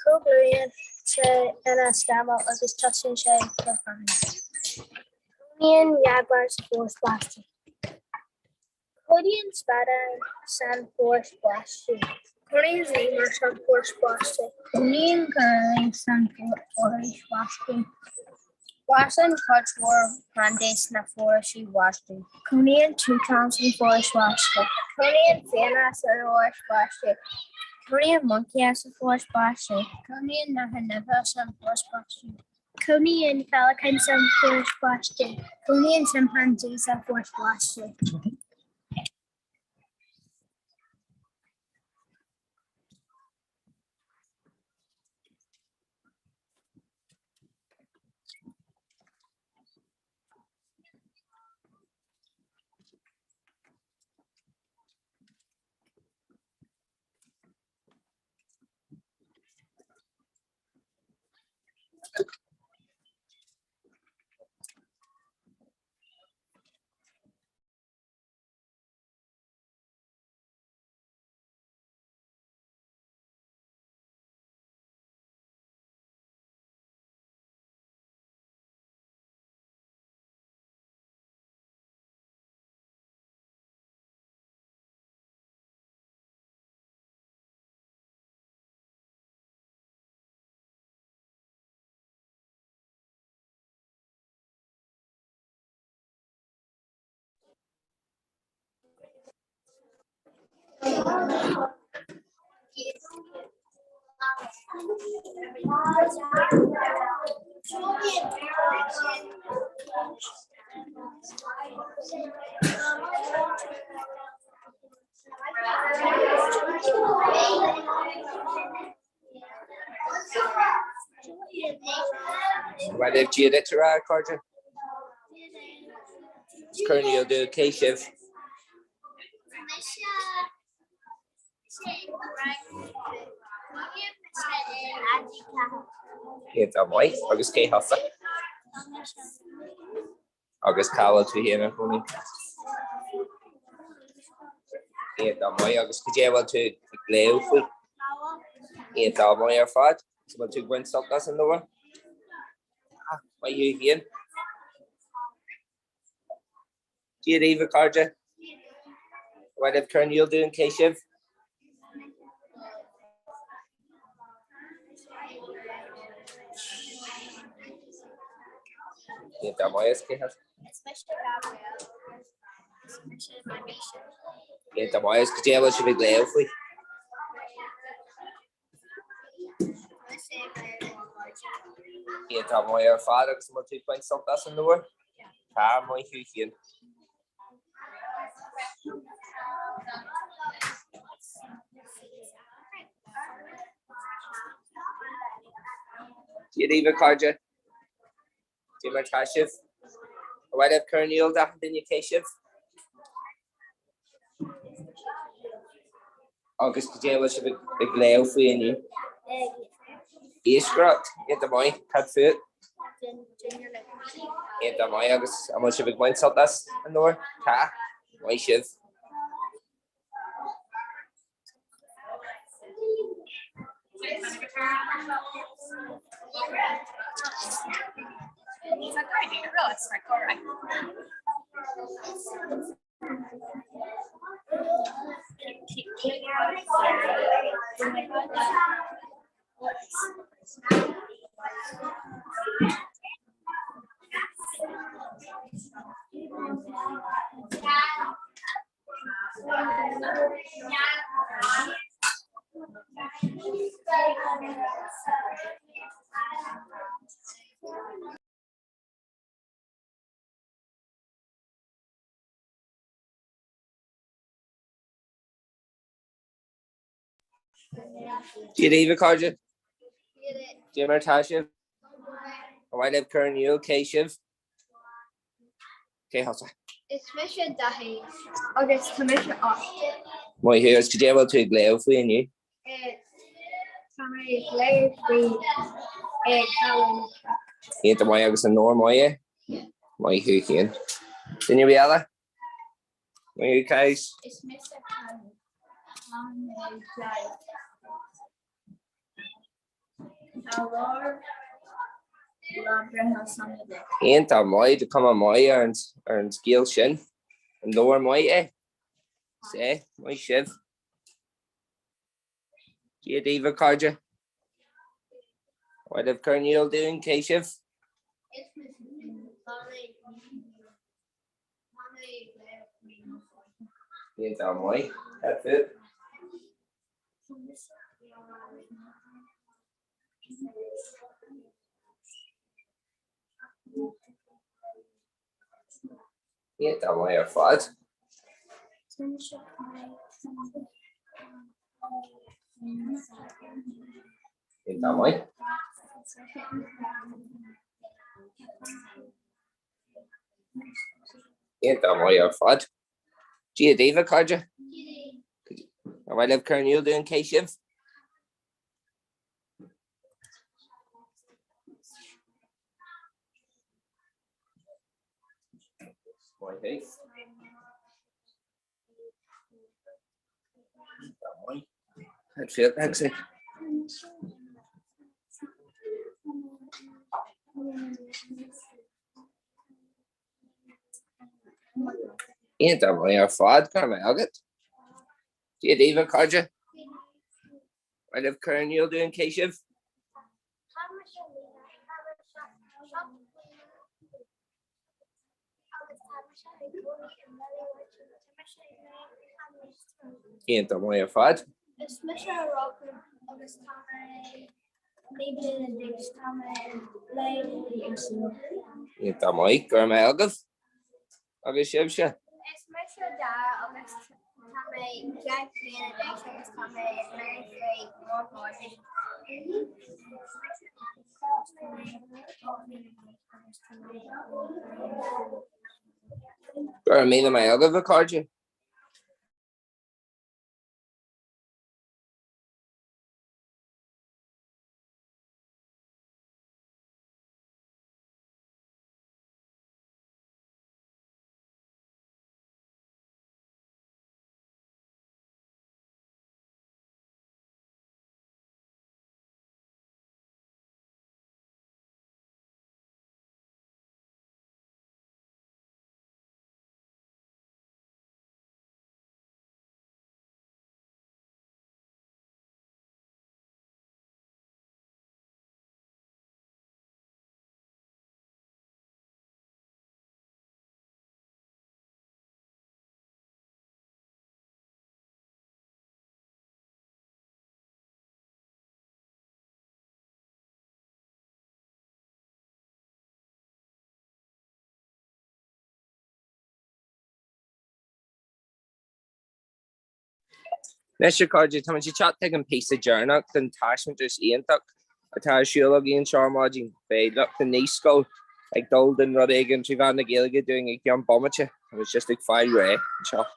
Coblian sé ina scammer agus tusin sé profan. Conian Jaguars Force Blasting. Codian Spada San Force Blasting. Conian Namer San Force Blasting. Conian Curling San Force Blasting. Boston Coach War Brandes na Forest Blasting. Conian Two Thompson Force Blasting. Conian Fana Force Blasting. Korean monkey as a force blasting. Korean Nahaneva some force blasting. Korean Falcon some force blasting. Korean chimpanzees some force blasting. Right if you did to ride, Carter. Currently, you'll do K-shift. Tá mai agus cé hosa agus cáil tú héana chuní tá mai agus go déhfuil tú léú faoi tá mai ar fad bhfuil tú ghain sochtas an nóha mai dú héan Dí éomh carde bhhaid ag chuirníil dún cé sibh tá mai is cé hosa tá mai is go déhfuil si bh léú faoi tá mai ar fad agus má tú ghain sochtas an nóha tá mai dú héan Dí éomh carde Dí mar tá sibh bhhaid ag chuirníil dath duine cé sibh agus go déhfuil si bh léú faoi aniu Íoscrat tá mai cad fuit tá mai agus am si bh ghain sochtas an nóir tá mai sibh Dí éomh carde Dí mar tá sibh bhhaid ag chuirníil cé sibh cé hosa Is mise dahi agus tá mise Mai thuús go déhfuil tú ag léú faoi aniu tá léir faoi tá mai agus an nóir mai mai thuú chéan Duine bhéala mai thuú cais Is mise tá mai de cum mai ar an scéal sin an nóir mai sé mai sibh Dí éomh carde bhhaid ag chuirníil dún cé sibh tá mai cad fuit tá mai ar fad tá mai tá mai ar fad Dí éomh carde bhhaid ag chuirníil dún cé sibh Okay. I'd feel exit. Ain't that my fad car my agate? Do you even carja? I live current you'll do in case you've Ian the way fad. Is mis rock agus maybe in the digs Ian the way go me agad. Agus sib se. Is mis da agus Jack in the digs agus very great more body. Go me my agad the card you. Nes your card you tell me chat taking piece of journal then attachment just Ian tuck attach you again charmaging fade up the knee skull like Dolden Rodrigan Trivan the Gilga doing a young bombature. It was just like 5 ray shot.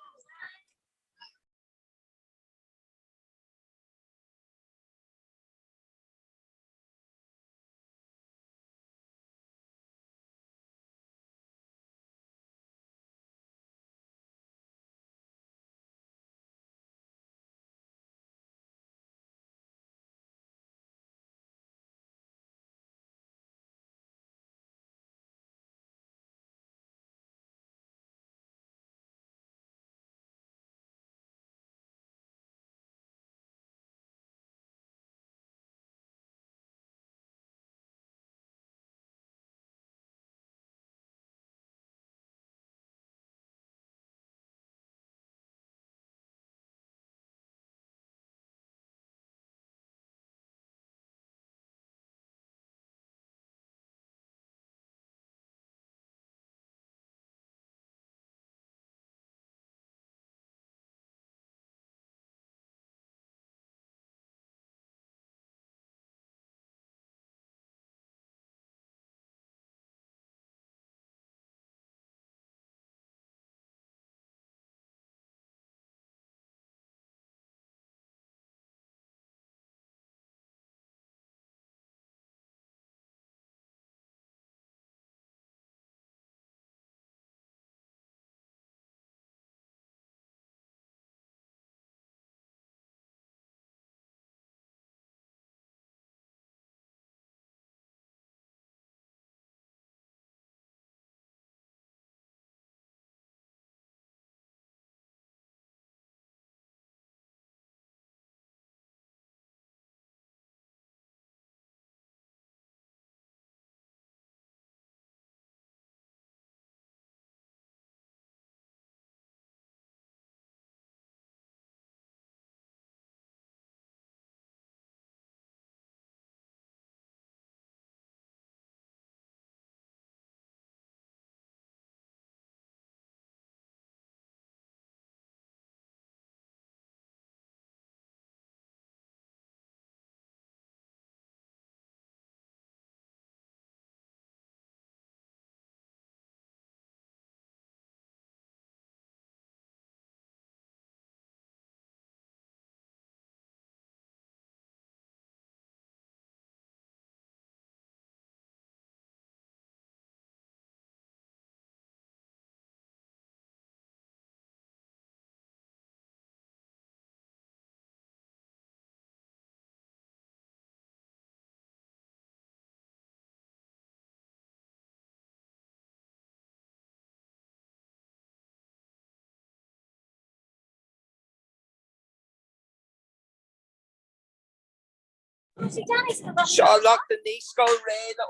Shaw lock the knee skull ray the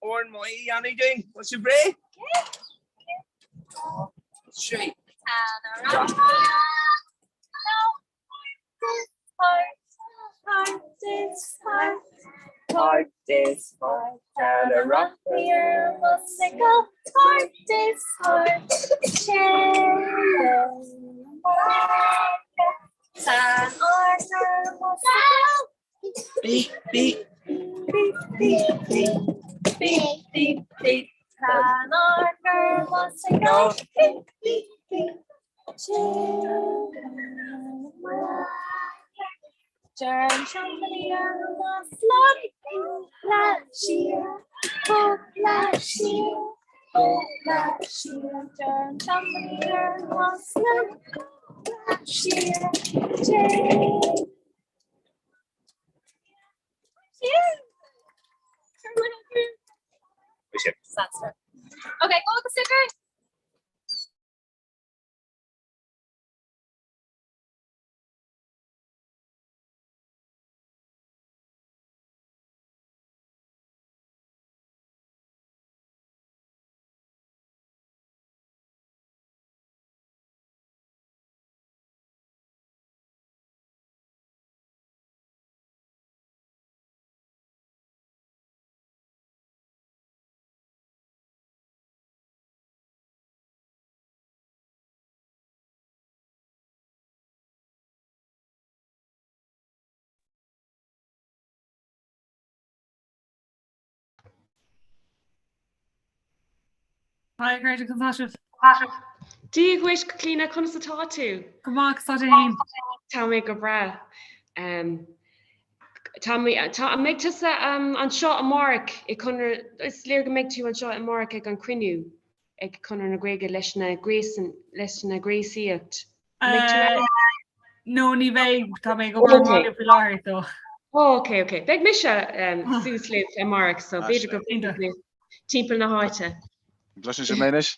oran moy Yanni doing. What's your bray? Straight. Down a rock here, musical heart is heart. San Arthur musical. Beep, beep. Beep, beep, beep. Beep, beep, beep. San Arthur musical. Beep, beep, beep. Turn somebody was last year, last year, last year. Turn somebody was last year. Okay, go with the sticker. Hi, Greta, Consáisiid. Díag bhuiis go clína chun sa tá tú. Go mac tá hain. Tá mé go bra. Tá méid tusa an seo a mark I chunar is léir go méid tú an seo a mark ag an cruinniú ag chunar na gréige leis na gréíocht. No, ní bheith tá mé go bhá fi láir tó. Okay. Beg mis súsléh a mark so beidir go timppla na háite. Blushing your manish?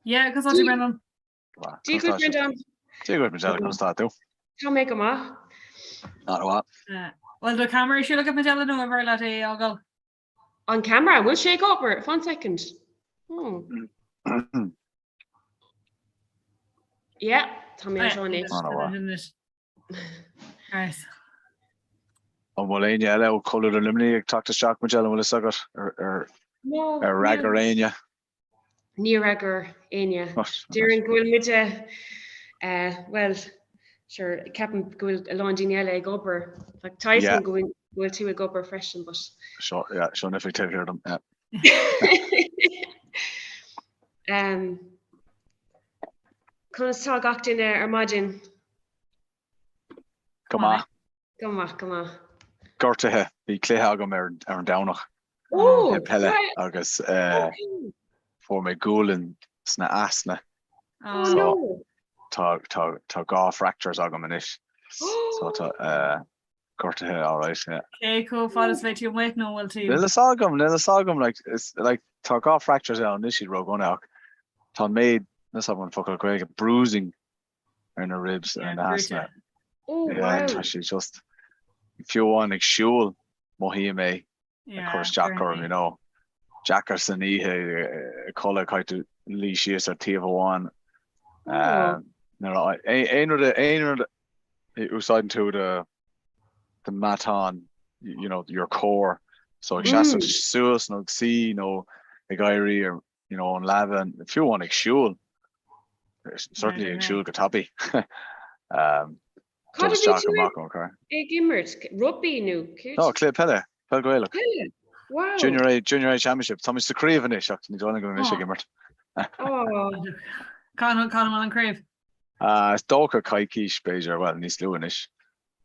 Yeah, because I'm Brennan. Do you good Brendan? Do you good Magella comes start too? How make them up? Not a lot. Well, the camera, you look at Magella no over that I'll go. On camera, we'll shake over. 1 second. Yeah, tell me on it. Nice. On Molania, hello, colour illuminating talk to shock Magella will suck it or Ragarania. Near Ragger Anya. During Gwilmidja, well, sure, Captain Gwil along Daniela Gopper. Like Tyson going to a Gopper freshen, but sure, yeah, sure if we take care of them. Yeah. Can I talk act in there, imagine? Come on. Gorta be Clay Hagam are down. Oh, Pelle August for my goal and sna asna. Oh no. Tá gá fractures agam manish. So Gorta all right, yeah. Okay, cool. Follows way too wait no will too. Nilla sagam like it's like tá gá fractures on this road going out. Tá made this one fucker Greg bruising in her ribs and asna. Oh yeah, wow. She just if you want like shul mohime. Yeah, of course Jacker, you know. Jackerson he collar quite to Lee Shears or Tiva1. No, it was into the maton, you know, your core. So Shasta Suus, no see, no Igairi or you know on lava and if you want like shul, certainly like shul Gatapi. Does Jack and Marco okay? Gimmert, rugby new. No, Clay Pelle. Pelgoela. Wow. Junior A championship. Thomas the Crave in it. Shocked. He's only going to Gimmert. Oh. Conor and Crave. Stoker Kaikish Beja. Well, Nis Lewinish.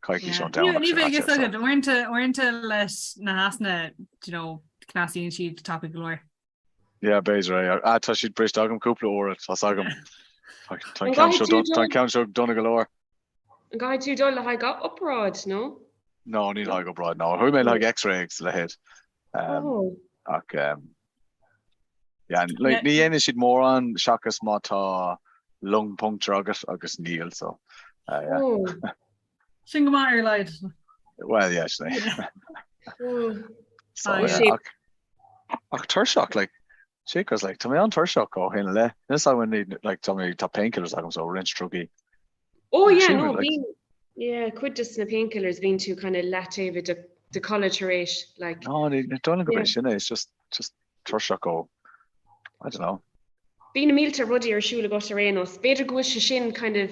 Kaikish on down. We're into less Nahasna, you know, Knassi and she topic galore. Yeah, Beja. I thought she'd bridge Dogum Kupla or it. I saw him. Count show Donegalore. Guy too dull I got abroad, no? No, need I go abroad now. Who made like X-rays to the head? Yeah, like the end she'd more on Shakas Mata lung puncture August Neil, so yeah. Shingamar lied. Well, yeah, so Turshock, like Shaker's like to me on Turshock hinle. This I would need like tell me top painkillers like so wrench truggy. Oh yeah, no, being yeah, quid just the painkillers being too kind of latte with the the college rate, like. No, they don't go bit, it's just Tursha go. I don't know. Bína mílta rudí ar siúla go rénos. Beidir go se sin kind of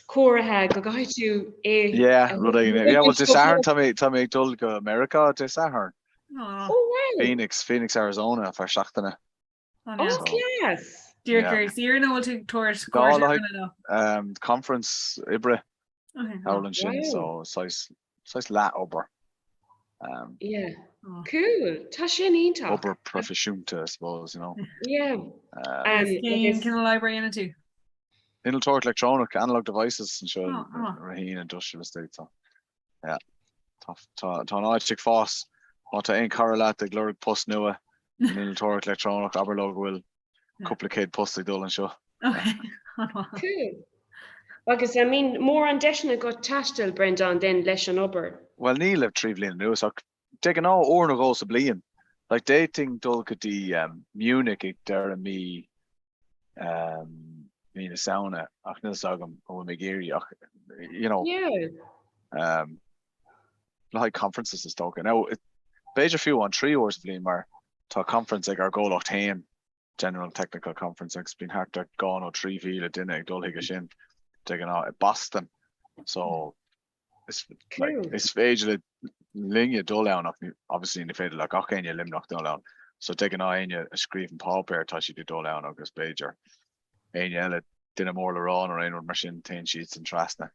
chorathe go gaiú é. Yeah, well, this Aaron Tommy dul go America, this Aaron. Oh, wow. Phoenix, Arizona, for Shachtana. Oh, yes. Dear Gary, so you're now to towards conference Ibre. Okay. Howland Shin, so size lat over. Yeah. Cool. Tá sin ínta. Upper proficiency, I suppose, you know. Yeah. Can the library in it too? Inaltoric electronic analog devices and show Raheen industrial estate. So yeah. Tá áitigh fás má ein correlate the glory post nua in inaltoric electronic aberlog will complicate post dul and show. Okay. Cool. Agus I mean more an deisna go tastal Brendan then leis an obair. Well, Neil have 3 blian nu, so taking all or no goes to blian. Like dating dul could the Munich there and me me in a sauna ach nil sagam o megiri ach you know. Yeah. Like conferences is talking. Now Beja few on 3 hours blian mar to conference like our goal of 10 general technical conference it's been hard to go on 3 feel it didn't dul higashin taking out at Boston. So it's like it's visually linear dull down obviously in the field like okay you limb knock dull down. So taking out any a scream Paul Bear touchy the dull down August Beja. Any ella dinner more Laron or any machine 10 sheets and Trasna.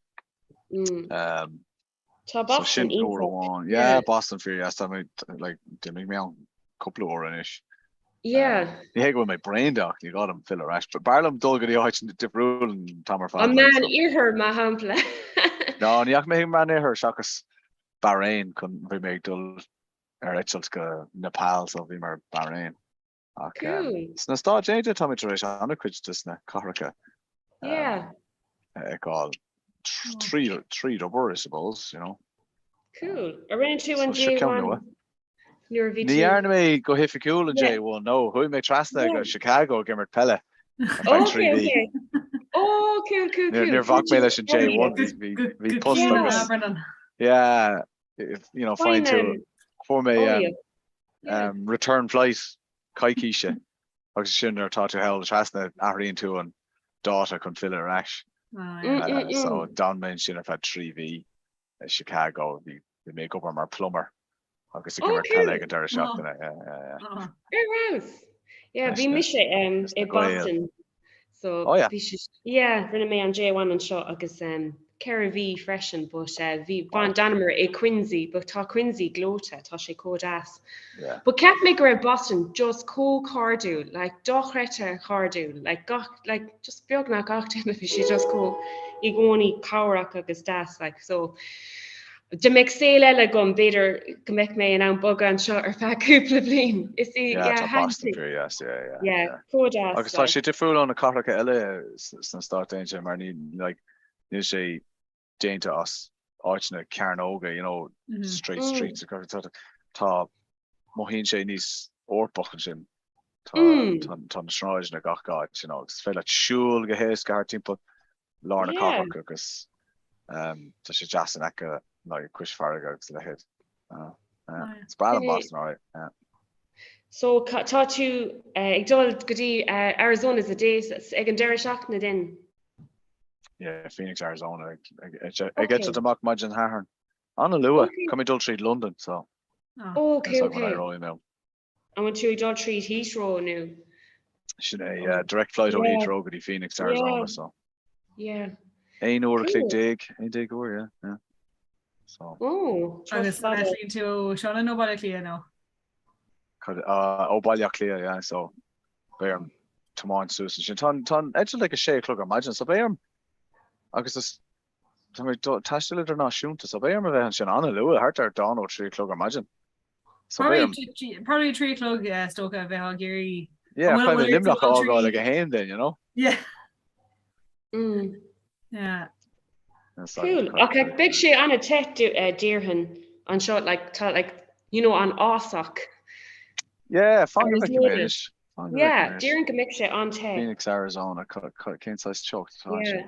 Boston yeah, Boston for yes, I mean like they make me on couple of hours. Yeah. You go with my brain doc, you got him fill a rash. But Barlam Dulga the Arch and the rule and Tomer Fan. A man ear my hampla. No, and yak me man her shakas Bahrain couldn't be made dull or Echelska Nepal, so we mer Bahrain. Cool. It's na start change Tommy Trish on the Critch just na Corrica. Yeah. Call 3 rubber, I suppose, you know. Cool. Around 2 and J1. Near V2. The anime go hit for cool and J1. No, who may trust that go Chicago, Gimmert Pella. Okay. Oh, cool. Near Vokmelish and J1. We post like yeah, if you know, fine to form a return flight, Kaikisha. I was shouldn't taught to hell Trasna Arian 2 and daughter can fill a rash. So Don mentioned I've had 3V Chicago, they make up on our plumber. I guess give her colleague a shot tonight. Yeah. Yeah, we miss it in Boston. So rinne me an J1 an seo agus Cara V freshen but vi Van Danimer e Quincy but tá Quincy glóta tá sé códas. But kept me go Boston just co cardu like dochreta cardu like just beag na gach if she just go igoni powerach agus das like so de me le gom beidir gomek me an bug an shot or fa couple blin is Boston códas agus tá sé tifriúil an na carcha eile san start danger mar ní like ní sé déanta us áitna Carnoga, you know, straight streets tá mohín sé níos orpachan sin tá na sráid na gachgáid, you know, gus fé le siúil go hééis gar timp lá na carcha agus tá sé jazz an acha like Chris Farragut agus le head. It's bad in Boston, all right. Yeah. So tá tú ag dul gotí Arizona is a day ag an deire seach na din. Yeah, Phoenix, Arizona. I get to the mock Mudgeon Harn. On a Lua, coming Dul Street, London, so. Okay. I went to Dul Street Heathrow now. Should a direct flight on Heathrow go to Phoenix, Arizona, so. Yeah. Ain't or click dig or yeah. So. Agus to Sean no clear now. Bailach clear, yeah. So Bayern Tomon Susan. Ton actually like a shake clock imagine. So Bayern agus is tastal it or not shoot so Bayern event Shan on a Lua hard or down or 3 o'clock imagine. So probably 3 o'clock Stoka Veha Gary. Yeah, kind of limlock all go like a hand then, you know? Yeah. Yeah. Cool. Okay, big shit on a tet Deerhan on shot like you know on Ossock. Yeah, fun recommendation. Yeah, Deerhan can make shit on tet. Phoenix, Arizona, Kansas choked. Yeah.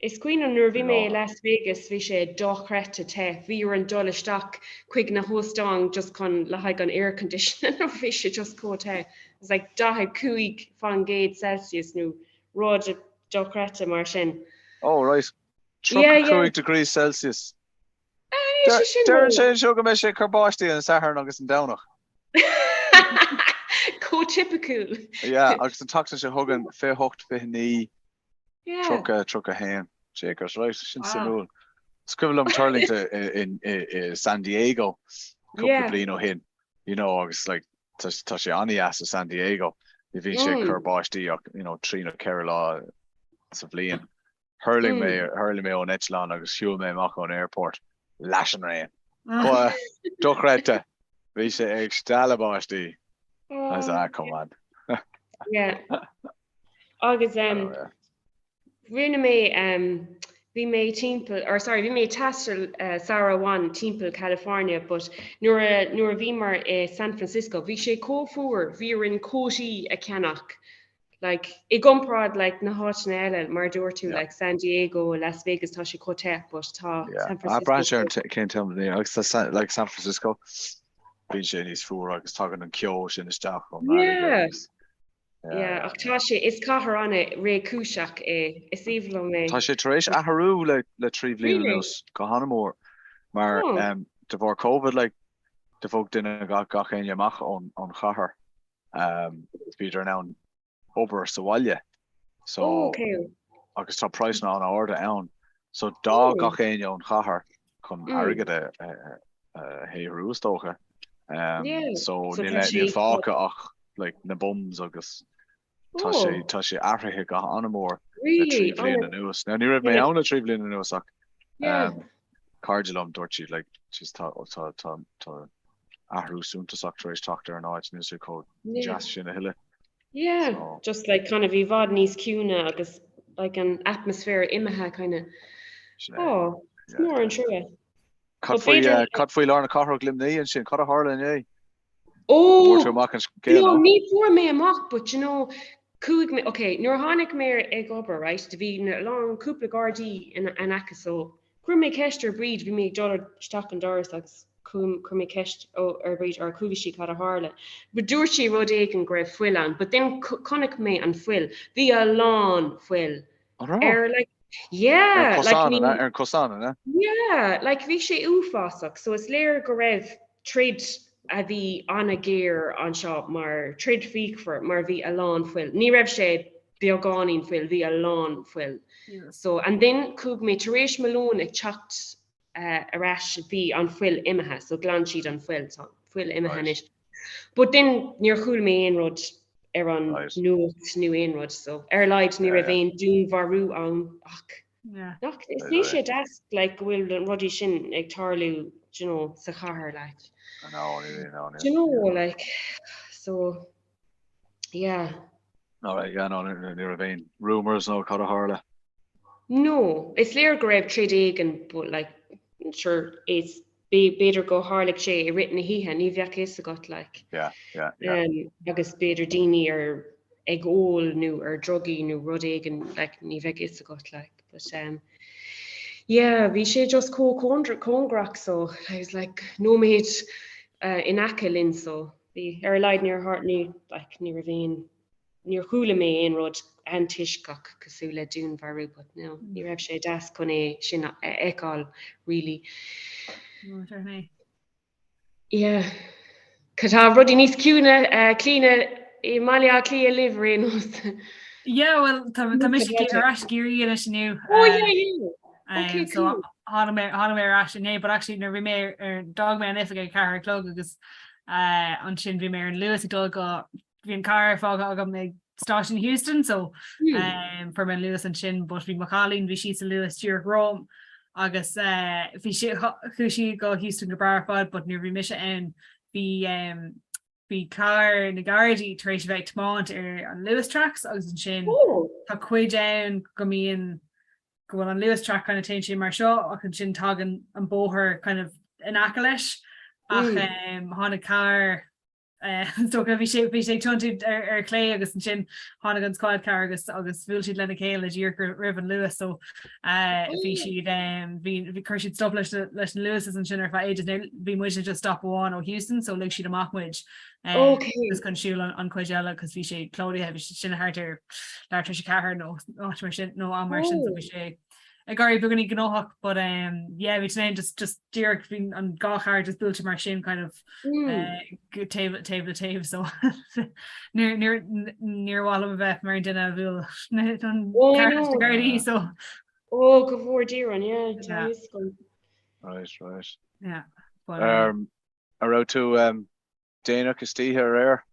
Is Queen an nuair bhí mé Las Vegas bhí sé dochreta te bhí ar an dul isteach chuig na hóstang just chun le haig an air conditioning or bhí sé just có te. It's like 25 fangéid Celsius nó ráid dochreta mar sin. Oh, right. Yeah, yeah. 2 degrees Celsius. Ní sé sin Darren bhfuil. sé seo go mé sé carbáistí an sahar agus an danach. Co-typical. Yeah, agus an tata sé thugan fé hocht fé ní Yeah. truck a hen. Shakers, right? Sin simúl. Scribblum Turlington in San Diego. Couple Yeah. of blino hin. You know, agus like tá sé ani as San Diego. If he sé carbáistí, you know, Trina Kerala sa bblion. Hurling me on Etlan agus siúil me amach on airport. Lashin rain. Qua dochreta. Vi sé ag stalabáistí. As come on. Yeah. Agus rinne mé bhí mé tastal Sarah One timppel California, but nuair a bhí mar San Francisco, bhí sé cófuair bhí in cótaí a ceannach. Like I gomprad like na háit na eile mar dúir tú like San Diego, Las Vegas tá sé cote, but tá San Francisco. Branch can't tell me like San Francisco. Bhí sé níos fuair agus tagan an ceol sin isteach Yeah. Yeah, ach tá sé is cahar anna ré cúiseach is íomh mé. Tá sé taréis athrú le trí bbliana nuas go hanamór mar de bhór COVID like de bhóg duine gach aine amach an chathair beidir ná obair sa bhaile so agus tá price ná an orda ann so dá gach aine an chathair chun airgad héhrústócha so ní fáca ach like na bums agus tá sé ahrathe go anamór trí bbliana nuas. Now ní raibh mé anna trí bbliana nuas ach cardulum dúirt like just tá ahrúsúntaach tar éis teachtar an áit nuas có jazz sin a hiile. Yeah, just like kind of bhí bhd níos ciúna agus like an atmosphere imethe kind of mór an trúe. Cad faoi lár na carthra glimnaí an sin cad a hála é. Oh, no, ní fuair mé amach, but you know, okay, nuair tháinig mé ag obair, right? De bhí long cúpla gardaí in acha, so chuir mé ceist ar bríd bhí mé dollar staach an doras agus chuir mé ceist ar bríd ar cúbhísí cad a hála. But dúirt sí rud éig an greibh fuil an, but then connic mé an fuil. Bhí a lán fuil. Like, yeah. Ar cosán, yeah, like bhí sé úfásach, so is léir go raibh trid a bhí anna géir an seo mar trid fífor mar bhí a lán fuil. Ní raibh sé beagáín fuil, bhí a lán fuil. So, and then cúb mé taréis malún ag teacht arás bhí an fuil imethe, so glan siad an fuil, so fuil imethe is. But then níor chuúil mé aon rud ar an nuacht nu aon rud, so ar leid ní raibh aon dún bharú an ach. Is ní sé deas like bhfuil an rudí sin ag tarlú, you know, sa chathair like. No, you know, like, so, yeah. No, right, yeah, no, near a vein. Rumors, no, cad a hála. No, it's léir go raibh trid éigean, but like, sure, it's better go hálaigh sé I written híthe, ní bheadh is a got, like. Yeah. Agus beidir daoine ar ag óil nó ar drugaí nó rud éigean, like, ní bheadh is a got, like. But, yeah, bhí sé just cóngrach, so I was like, no maid in acalin, so bhí ar leid níor hartní, like, ní raibh níor chuúla mé aon rud an tuisceach cosú le dún bharú, but no, ní raibh sé deas chun é sin eáil, really. Yeah. Catá rudí níos cúna clína I maiile clí a livery nos. Yeah, well, tá mis arás géirí in sinú. Oh, yeah. Okay, so hána mé arás inné, but actually na bhí mé ar dog mé an ifige car clog agus an sin bhí mé an Lewis dul go bhí an car fág agam ag stáit in Houston, so for me Lewis an sin, but bhí Macalín bhí si a Lewis tír Rome agus bhí si go Houston go barfád, but ní bhí mis an bhí car na gardaí tar éis bheith tmáint ar an Lewis tracks agus an sin tá chuid down go mííon go bhfuil an Lewis track kind of tain sin mar seo ach an sin tagan an bóthir kind of in aca leis ach tháinig car so go bhí sé tunú ar clé agus an sin hána an scoil car agus bhfuil siad lena chéile le dtír gur rihan luas so bhí siad bhí chuir siad stop leis an luas an sin ar fa éidir bhí mu just stop bháin ó Houston so le siad amachmuid gus chun siúil an chuid eile cos bhí sé clódaithe bhí sinna háirtar leirtar sé cethir nó mar sin nó an mar sin bhí sé garí buganí gnóach, but yeah, we just dear an gachar just built mar sin kind of good table so near wall of a bheith mar dinner bhil an garí so go bhór dear an yeah. Right. Yeah. But, a ra tú déanaach is títhe ar air?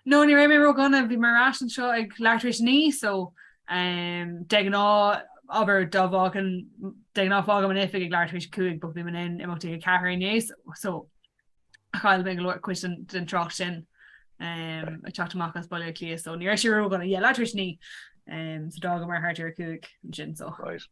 No, ní raibh mé ro gona bhí mar as an seo ag leirtris ní so de ná aber dovágan de ná fágam an ifig ag leirtris cuaig bu bhí man in imachtaí a ceairnééis so chail me go cuis den troch sin a chatachchas bailile clí so ní sé ro gona leirtris ní so dá mar háirtar cuaig an sin so. Right.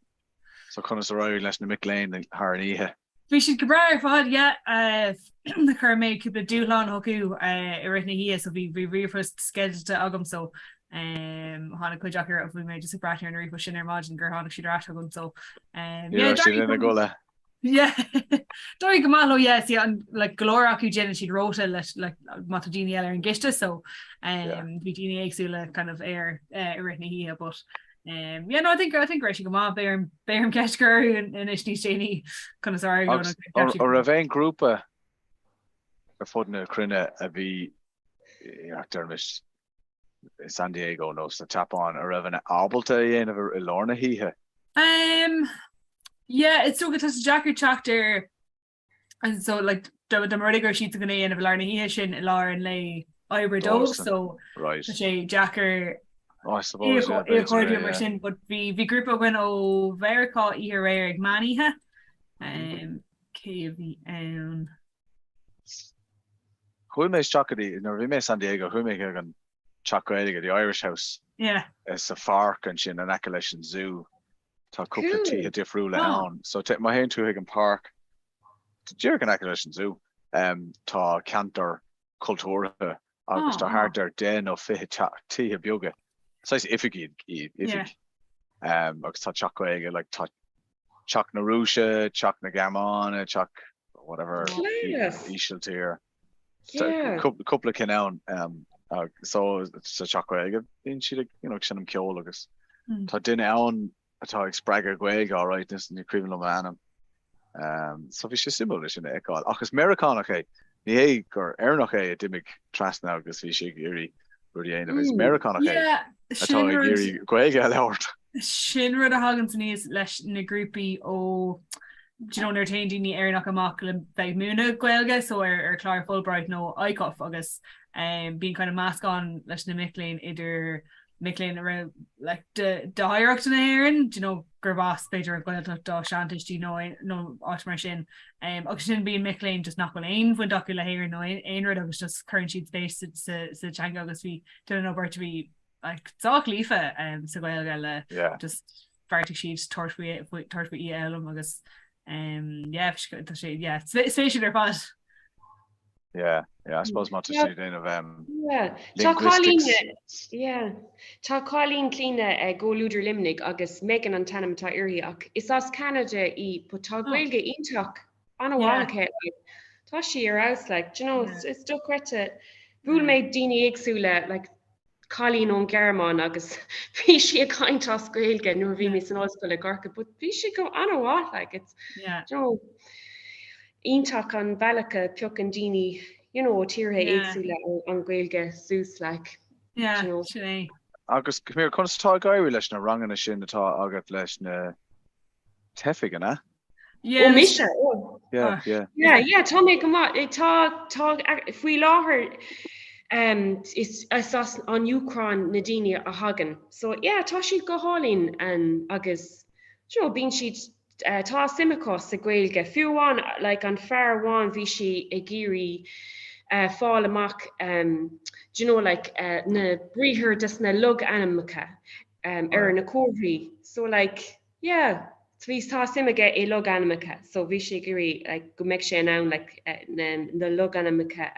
So chuna sa roiú leis na Mickléin thíthe. Bhí siad go brair fád na chur méid cúpla dúláán hocu i rina hí so bhí rifust skelte agam so hána chuideachar a bhí méid just braithir an rifa sin ar máid gur hána siad rá agam so na gola. Yeah. Dóir go málo sí an le glór acu dénne siad róta leis le matadíine eile an giste so bhí daine éagsúla kind of ar i rina hí but yeah, no, I think great go má bearm ceisgur in isní séní chun or a bhéin grúpa ar fud na crunne a bhí dermis San Diego nó sa tapán a raibh an ábalta dhéanamh i lárna híthe. Yeah, it's so good as Jacker chapter and so like the Meridiger sheets gonna end of learning he sin Lauren lay Iberdog so right sé Jacker I suppose mar sin but vi group win ó verá i ré ag maníthe KV chuil mééis chacadí nó bhí mé San Diego chuil mé an chacaige the Irish House is a farc an sin an aice leis an zoo tá cúpla tí a difriúla ann so má hen tú ag an park Dúir an aice leis an zoo tá cantar cultúrathe agus tá háar den ó fi tí a bioga Sais ifig agus tá chacaige like tá chak na Rúise, chak na Gamána, chak whatever ísiltír. Couple cin ann so sa chacaige bhíonn siad sin am ceol agus tá duine ann atá ag spreagar gweig áráit is níríomh le anam so bhí sé simú sin eáil agus Americanach é ní é gur airnach é a dimig trasna agus bhí sé géirí ruíanamh is Americanach é atá géirí gweig leirt. Sin rud a hagan san níos leis na grúpi ó nar tain daoine airnach amach le bheith múna gweilge so ar chláir Fulbright nó aicof agus bíon kind of máscán leis na Mickléin idir Mickléin ar de haireachta na éireann gur bás beidir gweilta dá seantistí nó áit mar sin agus sin bíon Mickléin just nach bhfuil aon bhain docu le héir nó aon rud agus just current sheet space sa teanga agus bhí duna nóbert bhí tá lífa sa bhil le just fartig sheet tortfu elum agus spéisi ar fad. Yeah, I suppose má tú déanamh Tá cálín clíne ggóúidir limnig agus mégan an tanam tá irí ach is as Canada í tá ghilge ionach anháché tá si ar aus is do cuite bhúil méid daine éagsúile like cálín ón Gearmán agus bhí si a caiintá scoilge nuair bhí mé san osscoil le garcha, but bhí si go anhá like it's ionach an bhealacha peoch an daoine tíortha éagsúile an ghailge sús like sin agus cumir chunstá gaiir leis na rangana sin atá agat leis na tefiige na mise tá mé go tá faoi láthair is as an Ucrán na daine a hagan so tá si go hálín an agus bín siad tá simachás sa ghailge fiúháin le an fearháin bhí si ag géirí fáil amach na bríthir dus na lug animacha ar na cóhraí so Bhí tá simige é log animicha, so bhí sé gurí go meic sé an na log animicha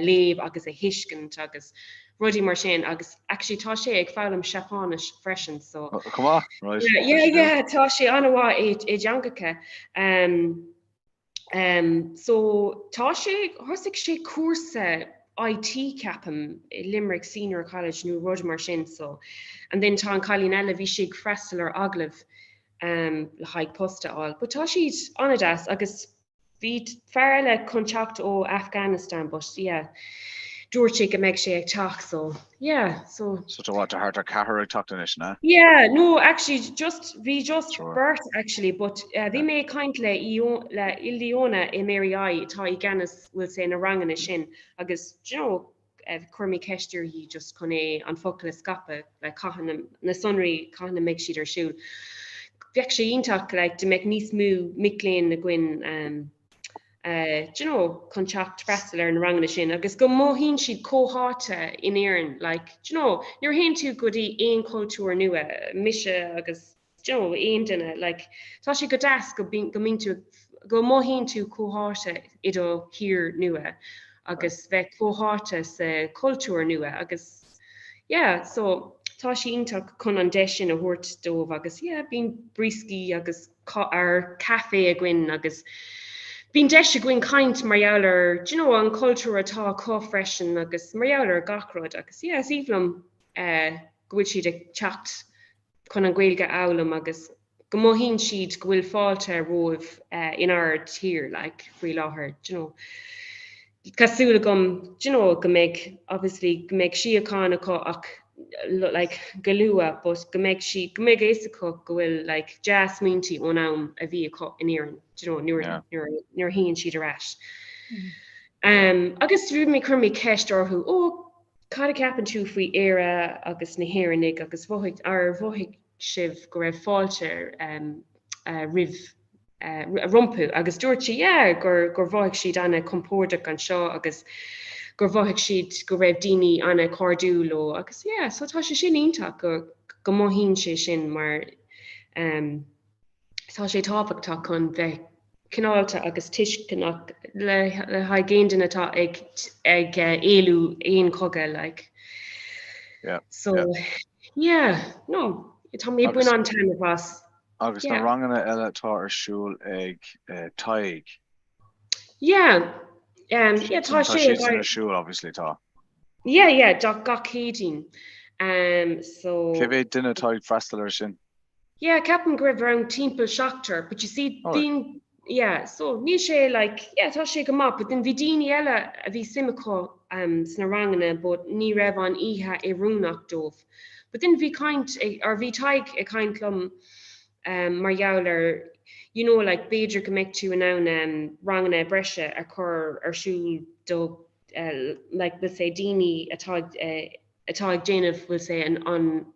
léb agus a hiiscin agus rudí mar sin agus actually tá sé ag fálam seapánis freisin so. Comhrá, right. Yeah, tá sé anhá é deangacha. So tá sé thosaigh sé cuasa IT capam Limerick Senior College nó rud mar sin so. And then tá an chalín eile bhí sé freistal ar aglah le haig posta all. But tá siad anadas agus bhí fear le contact ó Afghanistan, but yeah, dúirt sé go mbeidh sé ag teach so yeah, so tá bhaid a thart ar cethir ag teachtain is, na? yeah, no, actually bhí just Sure. birth actually, but bhí mé caint le Ildiona i Mary I tá I gceannas bhfuil sé na ranganna sin agus chuirmí ceistúr hí just chun é an focail scape le caihanna na sunraí caihanna méid siad ar siúl. Bheadh sé ionach de mbeidh níos mú micléin na gcuin contact freistal ar na ranganna sin agus go móhíonn siad cóháta in éireann níor haon tú go dtí aon cultúr nua mise agus aon duine tá sé go deas go mín tú go móhíonn tú cóháta idó hir nua agus bheith cóháta sa cultúr nua agus so tá sé ionach chun an deis sin a thuirt dómh agus bíon bríscí agus ar cafe a gcuin agus bín deis a gcuin caint marheallar an cultúr atá có freisin agus marheallar gachrod agus síblam gohfuil siad ag teacht chun an ghaeilge álam agus go móhíonn siad go bhfuil fáilte roimh inar tír faoi láthair Cosúla gom go mbeidh obviously go mbeidh siocána có ach go lua, but go mbeidh éasach go bhfuil jazz míntaí ón am a bhí in éireann nuair haon siad arás. Agus rú mé chumí ceist orthú cad a ceapan tú faoi éire agus na hhéannig agus bmhóigh sibh go raibh fáilte rih rumpú agus dúirt gur bmhóigh siad anna compórdaach an seo agus gur bmhóigh siad go raibh daoine anna cardú lo agus so tá sé sin ionach go móhíonn sé sin mar tá sé tábhachtach chun bheith cináilta agus tuiscinach le haid géan duine atá ag éalú aon coga so no tá mé buin an time bhas agus na ranganna eile tá arsúil ag taig tá sé arsúil obviously tá gach cédín so cibé duine taig freistal ar sin ceapan go raibh an timpeall seachtar, but you see so ní sé tá sé go map, but den bhí daoine eile a bhí simachá sna ranganna, but ní raibh an ihe i rúnach dómh. But then bhí caint ar bhí taig a caint lom marheallar Beidir go mbeidh tú an ranganna breise a chur arsúil do let's say daoine atá ag déanamh bhfuil sé an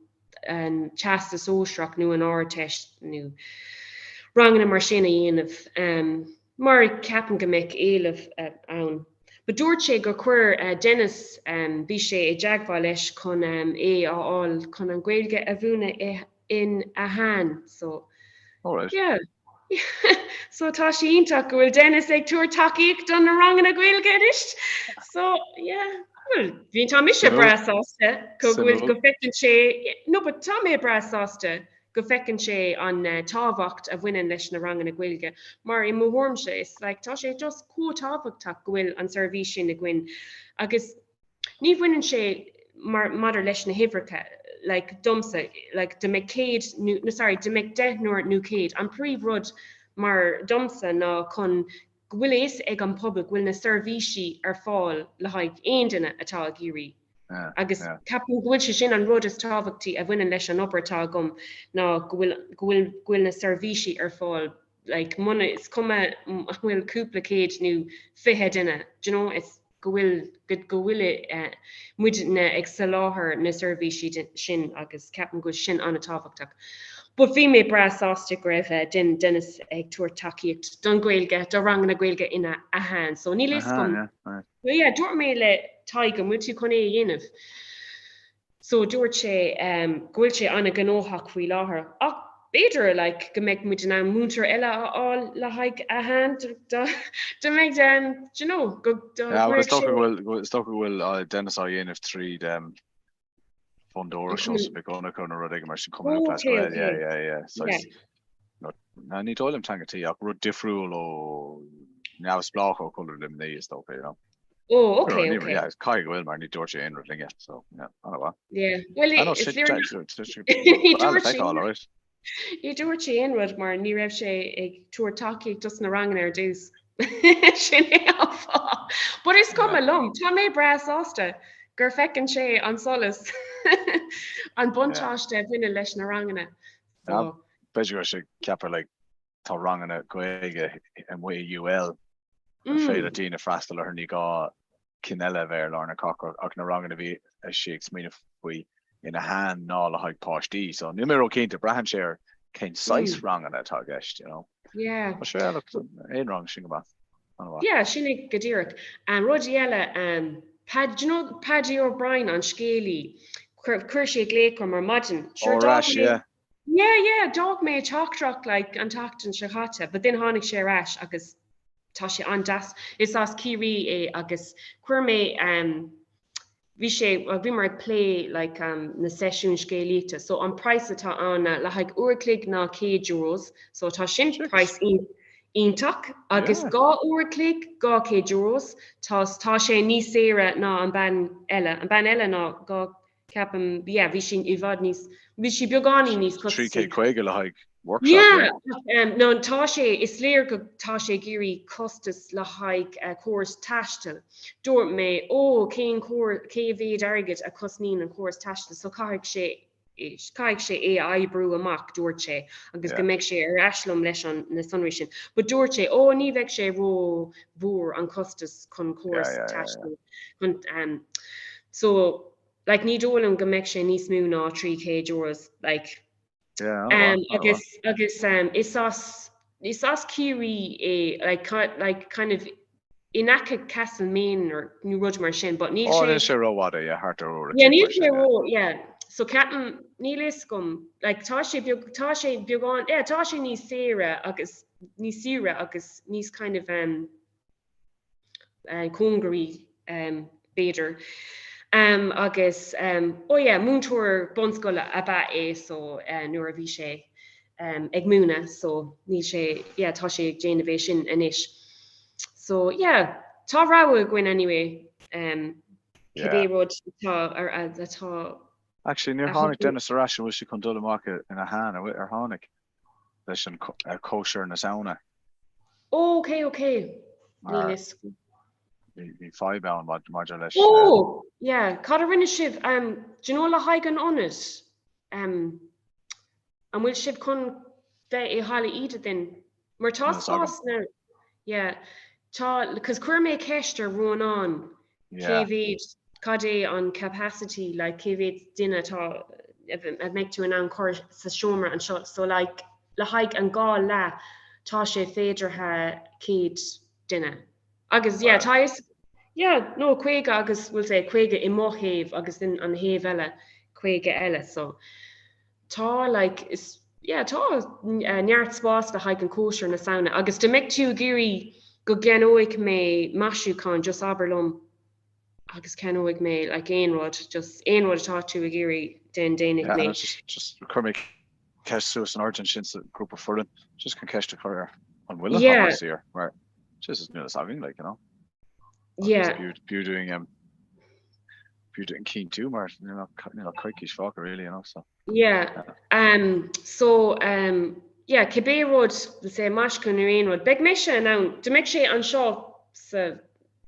teasta sóiseach nó an áirteist nó ranganna mar sin a dhéanamh mar ceapan go mbeidh éilimh ann. Ba dúirt sé gur chuir Dennis bhí sé i deagháil leis chun áil chun an ghaeilge a bhúna in a háin so so tá sé ionach go bhfuil Dennis ag túair takeíocht don na ranganna ghaeilge iist so bhíon tá mise brasáasta go bhfuil go feiceann sé but tá mé brasáasta go feiceann sé an tábhacht a bhaineann leis na ranganna ghaeilge mar I mórm sé is tá sé just tábhachtach go bhfuil an seirbhís sin na gcuin agus ní bhaineann sé madidir leis na hibhreacha dumsa de mbeidh céad de mbeidh 10 nuair nó céad an príomh rud mar dumsa ná chun bhfuil éis ag an poblbal bhfuil na seirbhísí ar fáil le haid aon duine atá a géirí agus ceapan bhfuil sé sin an rud is tábhachtaí a bhaineann leis an obairtá gom ná bhfuil na seirbhísí ar fáil muna is cuma bhfuil cúpla céad nó 20 duine is go bhfuil muidirna ag sa láthair na seirbhísí sin agus ceapan go sin anna tábhachtach. But bhí mé brasáasta go raibh Dennis ag túair takeíocht don ghaeilge do ranganna ghaeilge ina a háin so ní leis gom dúirt mé le taig go muú tú chun é dhéanamh so dúirt sé gohfuil sé anna gnóthach faoi láthair ach Beidir like go make muid na múntar eile all le haig a hand to make them go agus sto bhfuil Dennis á dhéanamh tríd fundóra seo be gona chuna rud mar sin cumú plas na ní dólim tangatí ach rud difriúil ó neamh splách ó chuir lim ní is tópa cai bhfuil mar ní dúirt sé aon linge so anhá í dúirt sé aon rud mar ní raibh sé ag túair takeí dus na rangan ar dús sin áfá. But is cum a lom tá mé bras ásta gur fecinn sé an solas an buntáiste bhuine leis na rangana. Beidir sé ceapar le tá rangana goige an mu UL féidir a tína freistal ar ní gá cinile bhéir lána cochar ach na rangana bhí si smína faoi ina hand ná le haag páistí so ní mé cínta brehan sé cén 6 rangana tá gist sé éon rang sin go sinnig godíireach an rudí eile Paddy O'Brien an scéalaí chuir sé léicm mar maidin dog mé teachtrach like an tatan se chatte, but then hánig sé ras agus tá sé an das is as Kiri é agus cuir mé vi sé vi mar play like na session scéalíte so an price atá an le haig uirclick ná €100 so tá sin price ionach agus gá uirclick gá €100 tá sé níos séire ná an ban eile ná gá capam vi sin I bhd níos vi si beagání níos 3K le haig workshop no tá sé is léir go tá sé géirí costas le haig cuas taistal dúirt mé cén céhhéad agad a cosnín an cuas taistal so caiig sé é ebrú amach dúirt sé agus go méid sé ar eslum leis an na sunri sin, but dúirt sé ní bheith sé ró bhór an costas chun cuas taistal so like ní dólam go méid sé níos mú ná €3K like agus is Kiri like kind of inacha Castle Main or New Rud mar sin, but ní sé róhada hart so Captain nílis gom like tá sé beagán tá sé níos séire agus níos sire agus níos kind of congarí beidir. Agus múntúir bonscoile a é so nuair a bhí sé ag múna so ní sé tá sé ag déanamh sin inis so tá rá gin anyway cibé rud atá actually níor tháinig Dennis ará bhfuil si chun dul amach ina hána ar tháinig leis an kosher na sauna nílis Bhí fáibán maidir leis cad rinne sibh do le haig an honest an bhfuil sibh chun bheith I hála iad den mar tá spásna tá because cuir mé ceistar ruin an céhhéad cad é an capacity like céhhéad duine tá a meid tú an chuir sa seomra an seo so like le haig an gá le tá sé féidirthe céad duine agus tá is no chuige agus bhfuil sé chuige I mthchéamh agus in an héamh eile chuige eile so tá like is tá neart spás le haig an kosher na sauna agus de mic tú géirí go gceanóig mé masúán just aberlum agus ceanóig mé like aonrod just aonrod atá tú a géirí den déananig mé just chumé ceú an origin sin a grúpa furin just can ceiste chuir an bhfuil here mar just is nu saving like doing keen too mar quite fuck really so cibé rud sé mascun aonrod beg mé se an de mic sé an seo sa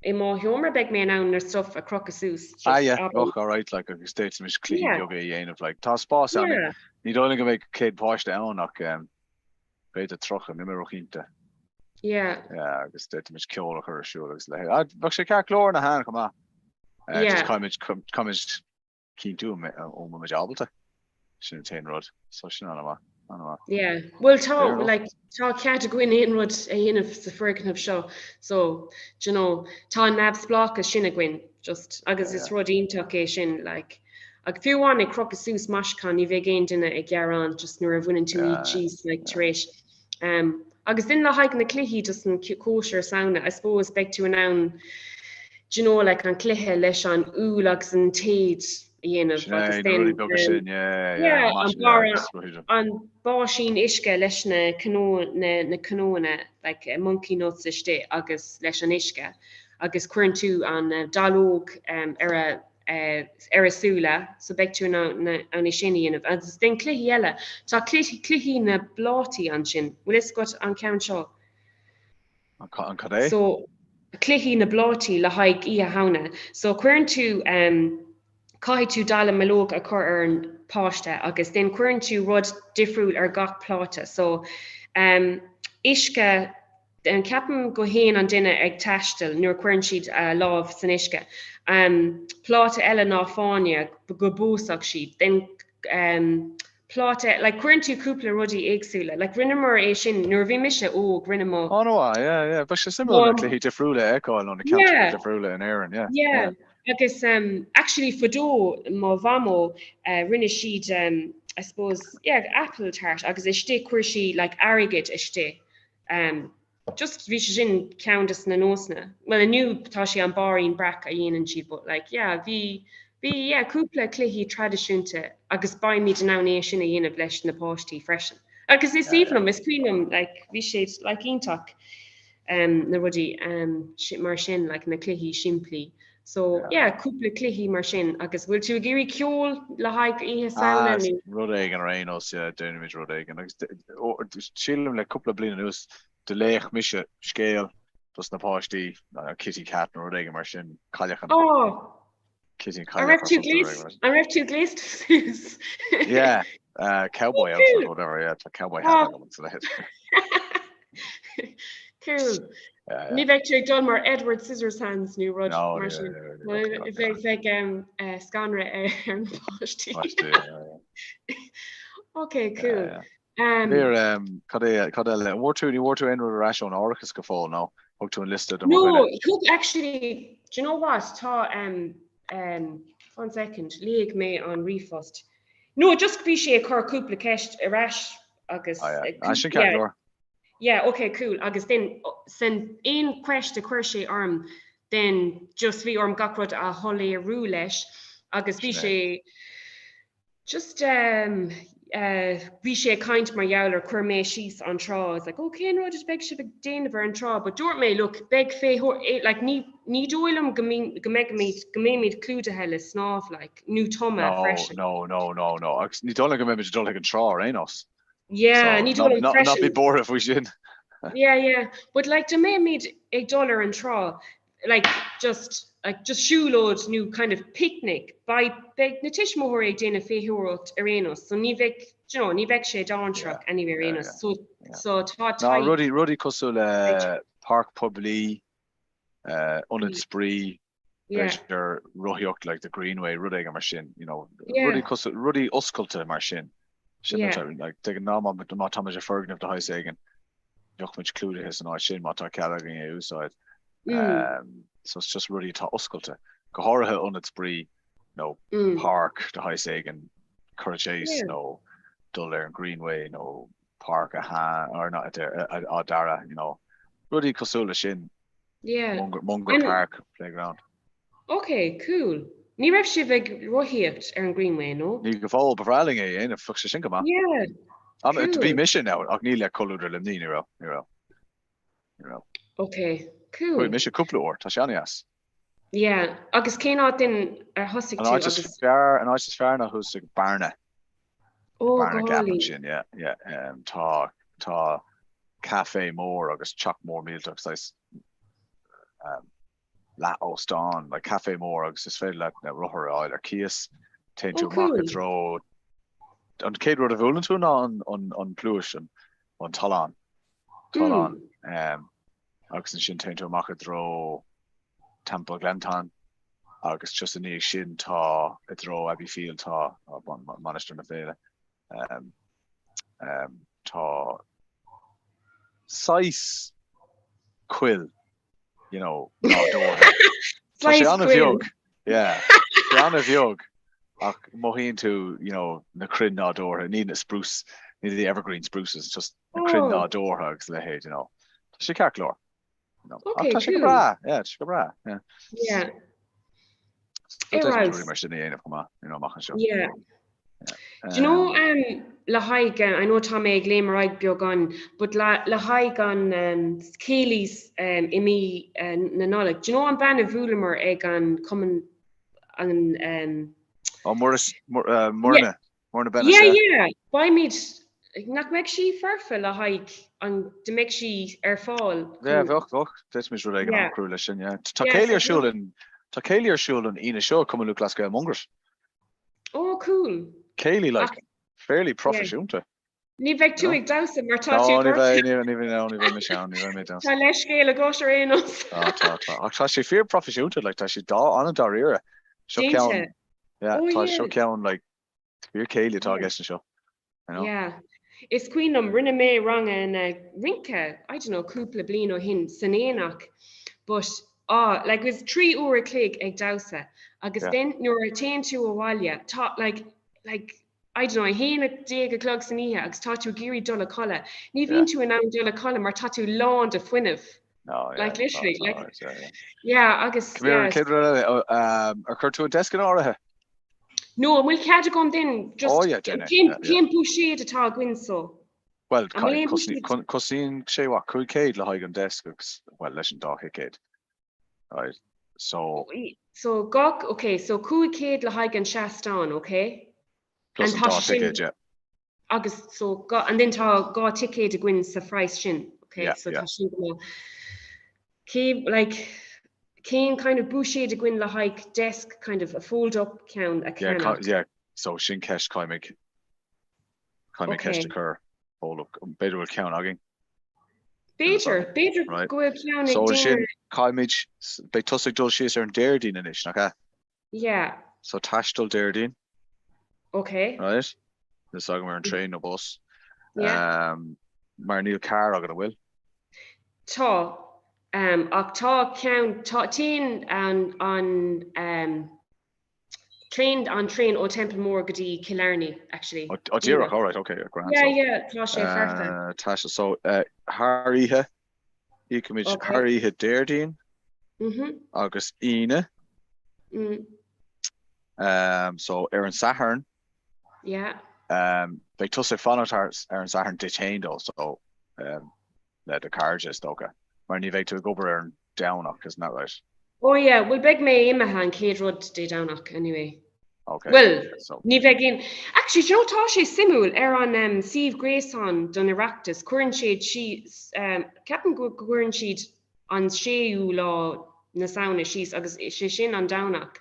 I má heomar beg mé an ar stuff a crocasús right like agus states mis clean go be dhéanamh like tá spás ní dóling go méid céad páiste annach beit a trocha nimmerochínta agus dé mis ceolala chu siú agus le bag sé ce chlór na hána chumá cumid cí tú ó ma meábalta sin te rud so sin anha well tá like tá ceart a gin éon rud a dhéanamh sa fricanmh seo so tá nabs blach a sin a gin just agus is rud ionach é sin like Ag fiúháin ag crochas sús mascán ní bheith géin duine ag gearán just nuair a bhaineann tú Yeah, cheese like taréis. Agus din le haig na cluichí just an kosher sauna, I suppose beg tú an ann, you know, like an cluiche leis an úl agus an téad dhéanamh agus Sinead, then rudí beag sin, yeah, mash, an rudí. bar sin isce leis na canóna like monkey nuts iste agus leis an isce agus cuireann tú an dalóg ar a súla so beg tú an is sin dhéanamh agus den cluichí eile tá cluichí na blátaí an sin bhfuil is go an ceann seo. An cadé? So cluichí na blátaí le haig í a hána. So cuireann tú cai tú dala melóg a chur ar an páiste agus den cuireann tú rud difriúil ar gach pláta. So isce an ceapan go héan an duine ag teistil nuair cuireann siad lámh san isce. Pláta eile ná fáine go búsach siad. Den pláta, like cuireann tú cúpla rudí éagsúla, like rinnemar é sin nuair bhí mise óg rinnemá. Oh no, yeah, but she's similar to cluichí difriúla eáil on the count difriúla in Éireann, yeah. Agus actually fodó má bhamó rinne siad I suppose apple tart agus iste cuir si like airgid iste just bhí sin ceantas na nósna. Well aniu tá sé an barín brac a dhéanann siad but like bhí cúpla cluichí tradiisiúnta agus bain míid an áné sin a dhéanamh leis na páistí freisin. Agus is sífnam is cuilam like bhí sé like ionach na rudí mar sin like na cluichí siimplí. So cúpla cluichí mar sin agus bhfuil tú géirí ceol le haig ihe saona rud éigen rénos déanaid rud éigen agus sílim le cúpla bliana nuas de léich mise scéal plus na páistí kitty cat na rud éigen mar sin caiilechan. Kitty I raibh tú glazed suits. Yeah, cowboy outfit whatever, cowboy hat so that. Cool. Ní bheith tú ag dul mar Edward Scissorhands new rud mar sin. Bheith scanra ar an páistí. Okay, cool. War to end ration orchis go fáil now. Hook to enlisted. No, actually, do you know what? Tá 1 second, leag me on refust. No, just bhí sé chur cúpla ceist a ras agus. Sin ceadúir. Yeah, okay, cool. Agus then send ein quest a cuir sé arm, then just bhí orm gacrod a holé rú leis agus bhí sé just bhí sé kaint mar jouler cuir mé síos an trá. It's like, okay, no, just beg sé beg déanamh an trá, but dúirt mé look beg fé like ní dóilm go méid clúda heile snáf like new toma fresh. No. Ní dóla go méid dul an trá rénos. Yeah, so, not be bored if we should. Yeah. But like the may made $1 and traw, like just shoeload new kind of picnic by beg Natish Mohore dana fehurot arenos. So nivek she down truck anywhere arenos. So taught no Ruddy Cusul Park Publi Unit Spree Treasure Rohyok like the Greenway Ruddiga machine, Ruddy Usculta machine. Like take ná mit má Thomas Fergan of the house again. Joch much clued his and I sin mat Callaghan outside. So it's just really ta usculta. Gohorha on its bree, no park the house again, Chase, no Duller and Greenway, no park a ha or not there Dara, Ruddy Cosula Shin. Yeah. Munger Park playground. Okay, cool. Ní raibh si bheith roiíocht ar an Greenway, no? Ní go fáil befraling é fu sé sin go má. Yeah. To be mission now, ach ní le colúdra lim ní ní. Okay, cool. Mis cúpla ór, tá seanias. Yeah, agus cé ná din ar hosig tú agus. An I just fear na hús barna. Barna gapan sin, yeah. Tá café mór agus chuck mór míltach sais La Ostan, like Cafe More, agus is féidir le na ruthar áil ar Kias, tein tú mac dro an céad rud a bhúlann tú ná an plúis an talán. Agus an sin tein tú mac dro Temple Glenton, agus just an níag sin tá I dro Abbey Field tá manister na féile. Tá 6 quill. No door. So she on a viog. Yeah. She on a viog. Mohin to, na crin ná dóra, ní na spruce, ní the evergreen spruces, just na crin Oh, ná dóra agus le héad, Tá sé ceartlór. okay, Tá sé go cool. bra, yeah, tá sé go bra, yeah. Yeah. So that's Right. really much in the end of machine show. Yeah. Do you know, le haig, I know Tom ag léimar ag beag an, but le haig an céilís imi na nálaigh. Do you know an banna bhúlamar ag an cuman an Oh, Morna Bennett, yeah. By meid nach meid sí farfa le haig an de meid sí fáil. Yeah, bhach, that's mis really Yeah. an cruel yeah. Tá Yeah, céiliar so siúlan ina seo cuma lu glasgow mongers. Oh, cool. Céili like fairly Yeah. profisiúnta. Ní bheith tú ag dása mar tá No, tú ní gort. bheith me sean, ní bheith me down. Tá leis céile gos ar éonas. Tá. Ach tá sé fear profisiúnta, like tá sé an dar ire. Seo Déinte. ceann, yeah, Oh, tá yeah. seo ceann like fear céili tá gas na seo. Yeah. Is cuiinm rinne mé rang an rinke, I don't know, cúpla blin ó hin san éach, but like was 3 uair clig ag dasa, agus den nuair a tein tú a bhaile, tá like I don't know, héna déag a clog san ihe, agus tá tú géirí dul a colla. Ní bhín tú an dul a colla mar tá tú lán de fuineh. No, Like literally, like right, yeah, agus Come here, kid, ar chuir tú a desk an áirithe? No, bhfuil cead gom din just céim búisiad atá gin so. Well, cosín sé bhá chuig céad le haig an desk agus well leis an dá céad. Right. So gach, okay, so cúig céad le haig an seaán, okay? Plus an dá céad, yeah. Agus so and then tá gá ticéad a gin sa phrais sin, okay? Yeah, so tá sin go like céim kind of búisiad a gin le haig desk kind of a fold up count a count. Yeah, so sin ceist caiimig ceist a chur hold up beidir count agin. Beidir go count so sin caiimid be tosig dul sios ar an déirdín inis, okay? Yeah. So taistal déirdín. Okay. Right? This agam ar an train no bus. Yeah. Mar níl car agad a bhfuil. Tá ach tá count tá tin on trained on train ó Templemore go dtí Killarney actually. Díreach, all right, okay, grand. Yeah, tá sé farta. Tá so Haríthe ícimid Haríthe déirdín agus ine. So ar an Saharn. Yeah. They toss a fanat ar an Saharn detained also le the carriages doga. Mar ní bheith tú gobar ar an downach, isn't that right? Oh yeah, well beg me imaha an céad rud dé downach anyway. Okay. Well, so ní bheith gin. Actually, you know tá sé simúil ar an Steve Grayson don Oireachtas, cuireann siad ceapan go cuireann siad an séú lá na saona síos agus sé sin an downach.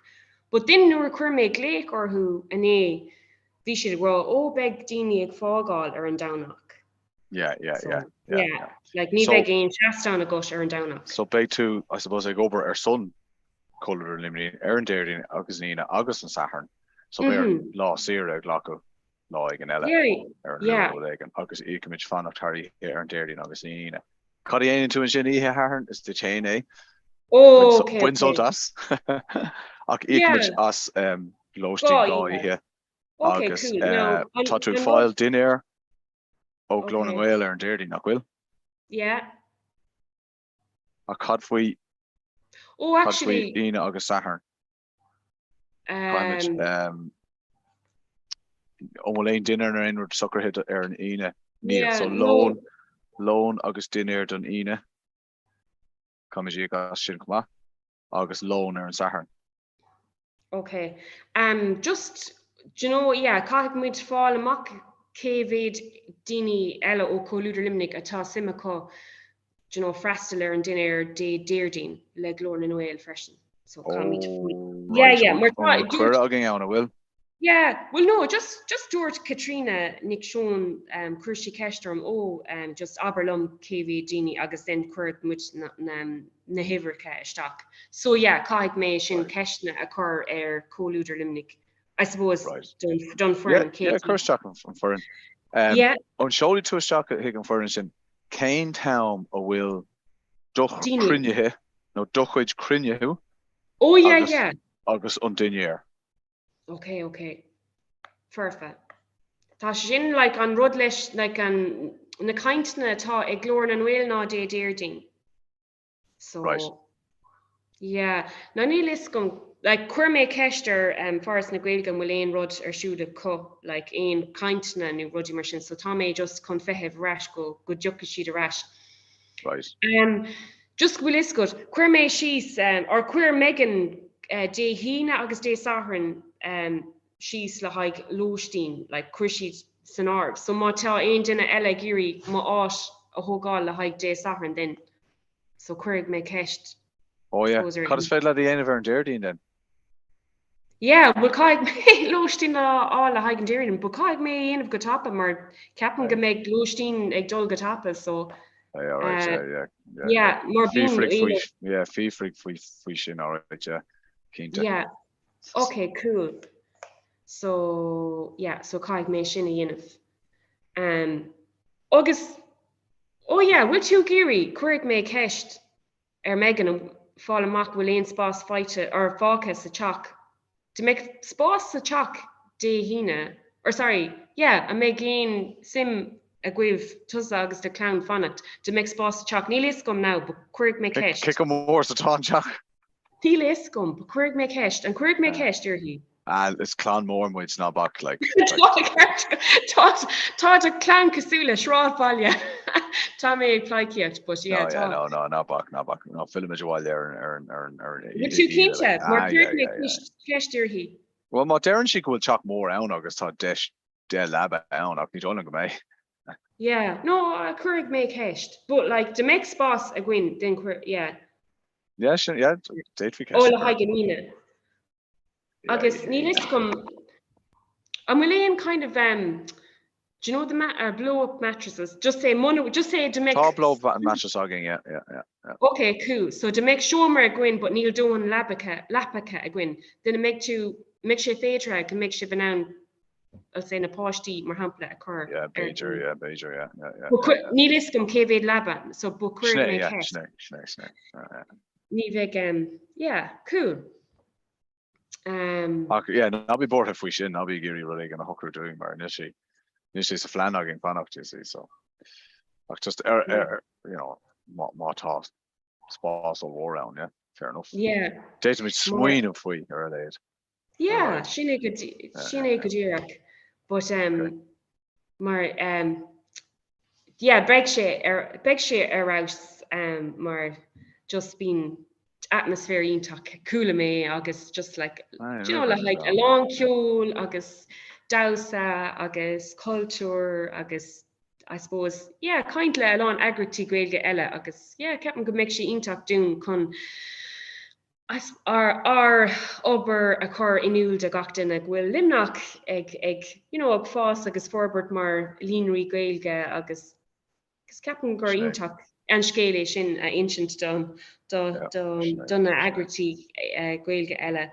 But then nuair chuir mé gléic orthú ané bhí siad rá ó beg daoine ag fágáil ar an downach. Yeah. Like ní bheith gin seaán agus ar an downach. So be tú, I suppose ag obair ar son colour limní ar an déirdín agus nína agus an Saharn. So be lá sire ag lacu lá ag an eile ar an lugan agus ícimid fanachtarí ar an déirdín agus nína. Cad éanaan tú an sin ihe Saharn is de chain Oh, okay. Buinsol as. Ach ícimid as lóistí gá ihe. Agus tá tú fáil din air ó glóna bhil ar an déirdín nach bhfuil. Yeah. A cad faoi actually ine agus Saharn. Óléon dinner ar inward suckerhead ar an ine. So lón agus dinner don ine. Comidí gas sin cumá agus lón ar an Saharn. Okay. Just caithfidh muid fáil amach céimhid daoine eile ó cóúidir limnic atá simachá freistal ar an duine ar déirdín le glór na Noel freisin. So mar chuir agin anna bhfuil. Yeah, well no, just George Katrina Nick Sean Crushi Kestorm just Aberlum KV Dini agus then Kurt much na hiverka stock. So yeah, caig me sin Keshna a cur co-luder limnic. I suppose done for yeah, stock from foreign. Yeah. On surely to a stock at Higgin foreign sin Kane Town a will doch crinne no dochwich crinne who. Oh yeah, yeah. August on dinier. Okay. Perfect. Tá sin like an rud leis like an na kaintna tá ag glór an bhfuil ná dé déirding. So Right. yeah, na ní lis gom like cuir mé ceistar faras na Gaeilge bhfuil éon rud ar siúd co like éon kaintna nó rudí mar sin, so tá mé just chun feitheamh rais go deocha siad a rais. Right. Just bhfuil is good. Cuir mé síos or cuir Megan dé hína agus dé saharan síos le haig lóistín, like cuir siad san áirb. So má tá aon duine eile géirí má áit a thógáil le haig dé saharan then. So cuirig mé ceist. Oh yeah. Cad is féad le dhéanamh ar an déirdín then? Yeah, bhfuil caiig mé lóistín á le haig an déirdín, but caiig mé aanamh go tapa mar ceapan go méid lóistín ag dul go tapa, so Yeah, right, yeah, more being fífrig faoi sin all right, yeah. Cínta. Yeah. Okay, cool. So yeah, so caiig mé sin a dhéanamh. Agus oh yeah, bhfuil tú géirí cuirig mé ceist ar Megan an fáil amach bhfuil éon spás fáite ar fácha sa teach. To make spás sa teach dé hína, or sorry, yeah, a mé géin sim a gcuibh tusa agus de clown fannacht to make spás sa teach. Ní lis gom now, but cuirig mé ceist. Kick mór sa tá teach. Ní lis gom, but cuirig mé ceist, an cuirig mé ceist ar hí. It's clan mór muid ná bach like. Tá a clown cosúla sráid bailile. Tá mé ag pláiciacht, but yeah, tá. No, ná bach. No, film is bháil ar But tú cínte, mar cuirig mé ceist ar hí. Well, má dearann si go bhfuil teach mór ann agus tá de leba ann ach ní donna go mé. Yeah, no, cuirig mé ceist, but like to make spás a gcuin den cuirig, yeah. Yeah, date fi ceist. Oh, le haig an mína. Agus ní lis gom, I'm léon kind of do you know the blow up mattresses? Just say to make Top blow up mattress again, yeah. Okay, cool. So to make sure mar gwyn, but Neil doing lapaka a gwyn. Then make sure fédra can make sure banana. I'll say na pashti mar hampla a car. Yeah, Beijing, yeah. Neil is come KV laba, so book make Snake. Ní yeah, cool. Yeah, I'll be bored if we should. I'll be geary really gonna hooker doing mar initially. This is a flanagan fannacht, you see, so just you know, má tá spás all around, yeah, fair enough. Yeah. Data me swing of we or late. Yeah, sinna go dtíach, but mar yeah, beg sé arás mar just been atmosphere ítach coola mé agus just like you know like a long ceol agus dausa agus culture agus I suppose yeah kind le an agrity Gaeilge eile agus yeah ceapan go méid sé ítach dún chun ar ober a chur inúil de gachtain ag bhfuil limnach ag you know ag fás agus forbert mar líonraí Gaeilge agus ceapan gur ítach an scéala sin a ancient donna agrity Gaeilge eile.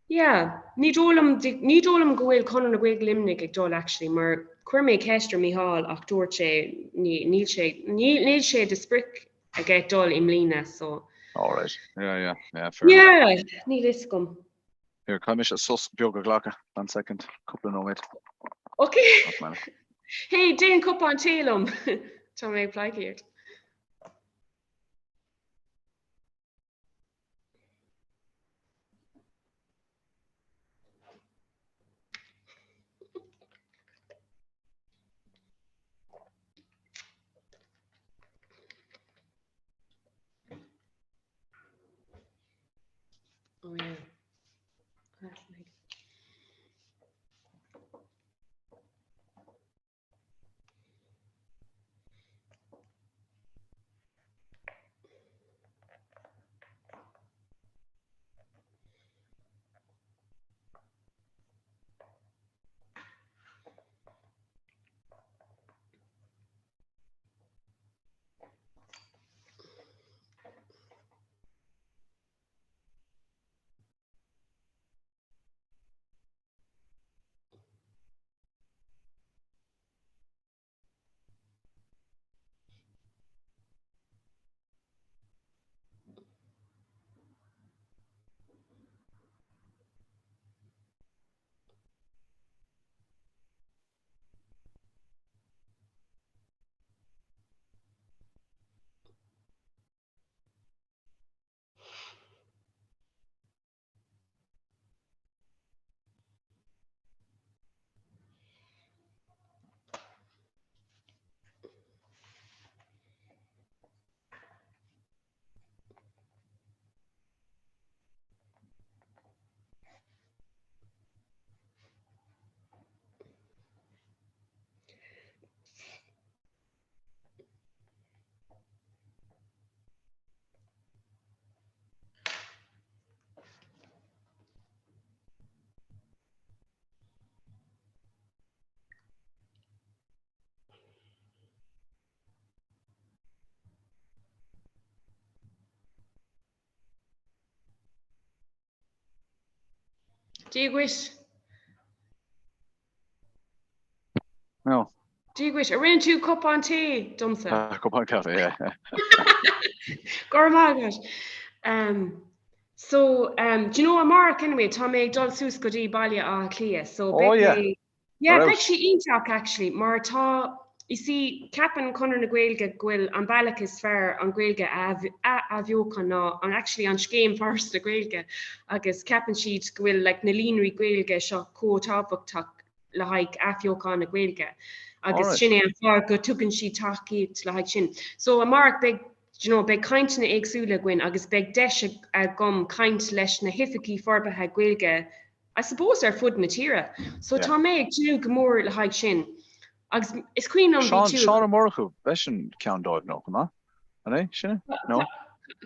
Yeah, ní dólam go bhfuil conan na Gaeilge limnig ag dul actually mar chuir mé ceistar míhall ach dúirt sé níl sé de spric a gceith dul im lína so. All right. Yeah. Fair enough. Ní lis gom. Here, come a sus bioga glacha. 1 second. Couple of minutes. Okay. Hey, Dane cup on tailum. Tá mé pláiciart. Oh yeah. That's nice. Díagwis. No. Díagwis. Around 2 cup on tea, Dumsa. Cup on coffee, yeah. Gormagas. So, do you know a Mark anyway? Tom me dul sus godi balia a clia. So, Oh, yeah. Yeah, What beg else? she intak actually. Marta, you see, Cap'n Connor na Gaelga gwil an balak is fair an Gaelga avioca na and actually an scheme first na Gaelga. Agus Cap'n sheet gwil like na linri Gaelga sha co tabak tak la haik avioca na Gaelga. Agus Alright. shinne an far go tugan she taki la haik shin. So a Mark beg beg kaint na éagsúla gwyn agus beg deis a gom kaint leis na hifiki forbathe Gaelga. I suppose fud na tira. So Yeah. tá méid gomór le haid sin. Agus is cuioin an Sean bhí tú. O'Murchu, Beshin count dog no, come on. Are they? No.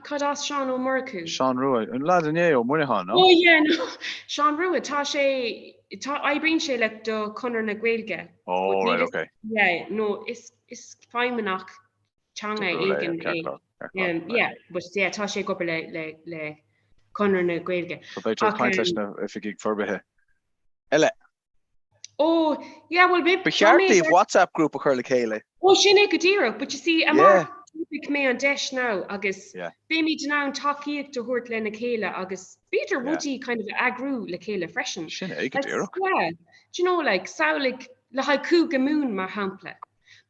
Cad Sean O'Murchu. Sean Rua. And lad in o Munihan, no? Oh yeah, no. Sean Rua, tá sé I bring sé le do Conor na Gaelga. Oh, right, okay. Yeah, no, is faimanach changa igen. Yeah, but yeah, tá sé go le Conor na Gaelga. So they took kaint leis na if you gig forbathe. Ele. Oh, yeah, well, But Charlie WhatsApp group of Curly Kaylee. Oh, Shane Gadiro, but you see, I'm topic me on Desh now, August. Yeah. Bimi now talkie to hurt Lena Kayla, August. Peter Woody kind of agru La Kayla freshen. Shane Gadiro. Yeah. Do you know, like, so like, La Haiku Gamoon ma hample.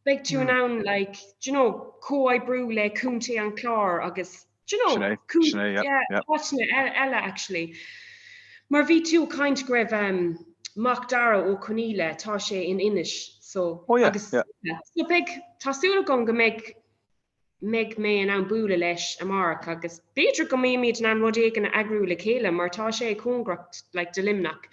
Like, to now, like, do you know, Co I brew le Kunte and Clar, August. Do you know, Shane, yeah. Watching Ella actually. Mar V2 kind of grave, Mac Dara o Conila Tashe in Inish. So yeah. So big Tasula gonga make me an ambula lesh Amark agus Peter go me meet an Rodrigan agru le Kayla mar Tashe Congracht like de Limnack.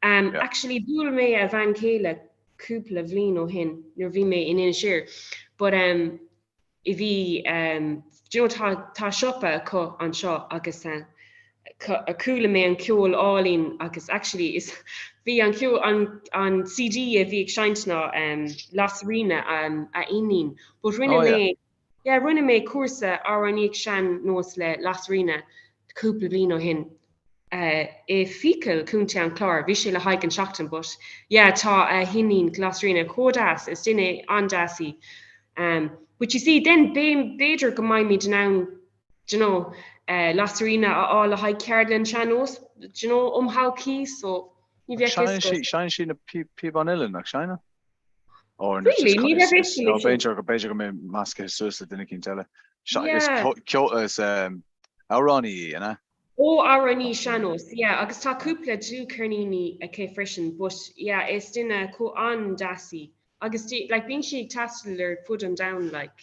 Actually bul me a Van Kayla couple Vlino hin near vi me in Inishir. But if he do you know ta shoppa ko an shaw agus a cool me an cool all in agus actually is vi an cool on CD a vi shintna Las Arena a inin but rinne me course aranik shan nos le Las Arena couple blino hin e fecal kunte an clar vi le haik an shachtan but ta hinin Las Arena kodas is dinne andasi but you see then Bader go mind me now you know Las Arena all the high Carolyn channels, you know, how keys so Shine she na peep on Ellen, like China. Or really, no, Beijing me mask his sister didn't can tell her. Is Arani, you know. Oh, Arani channels, yeah. Agus ta couple do Kernini a K freshen, but yeah, it's in a co on dasi. Agus like being she tassler put them down like,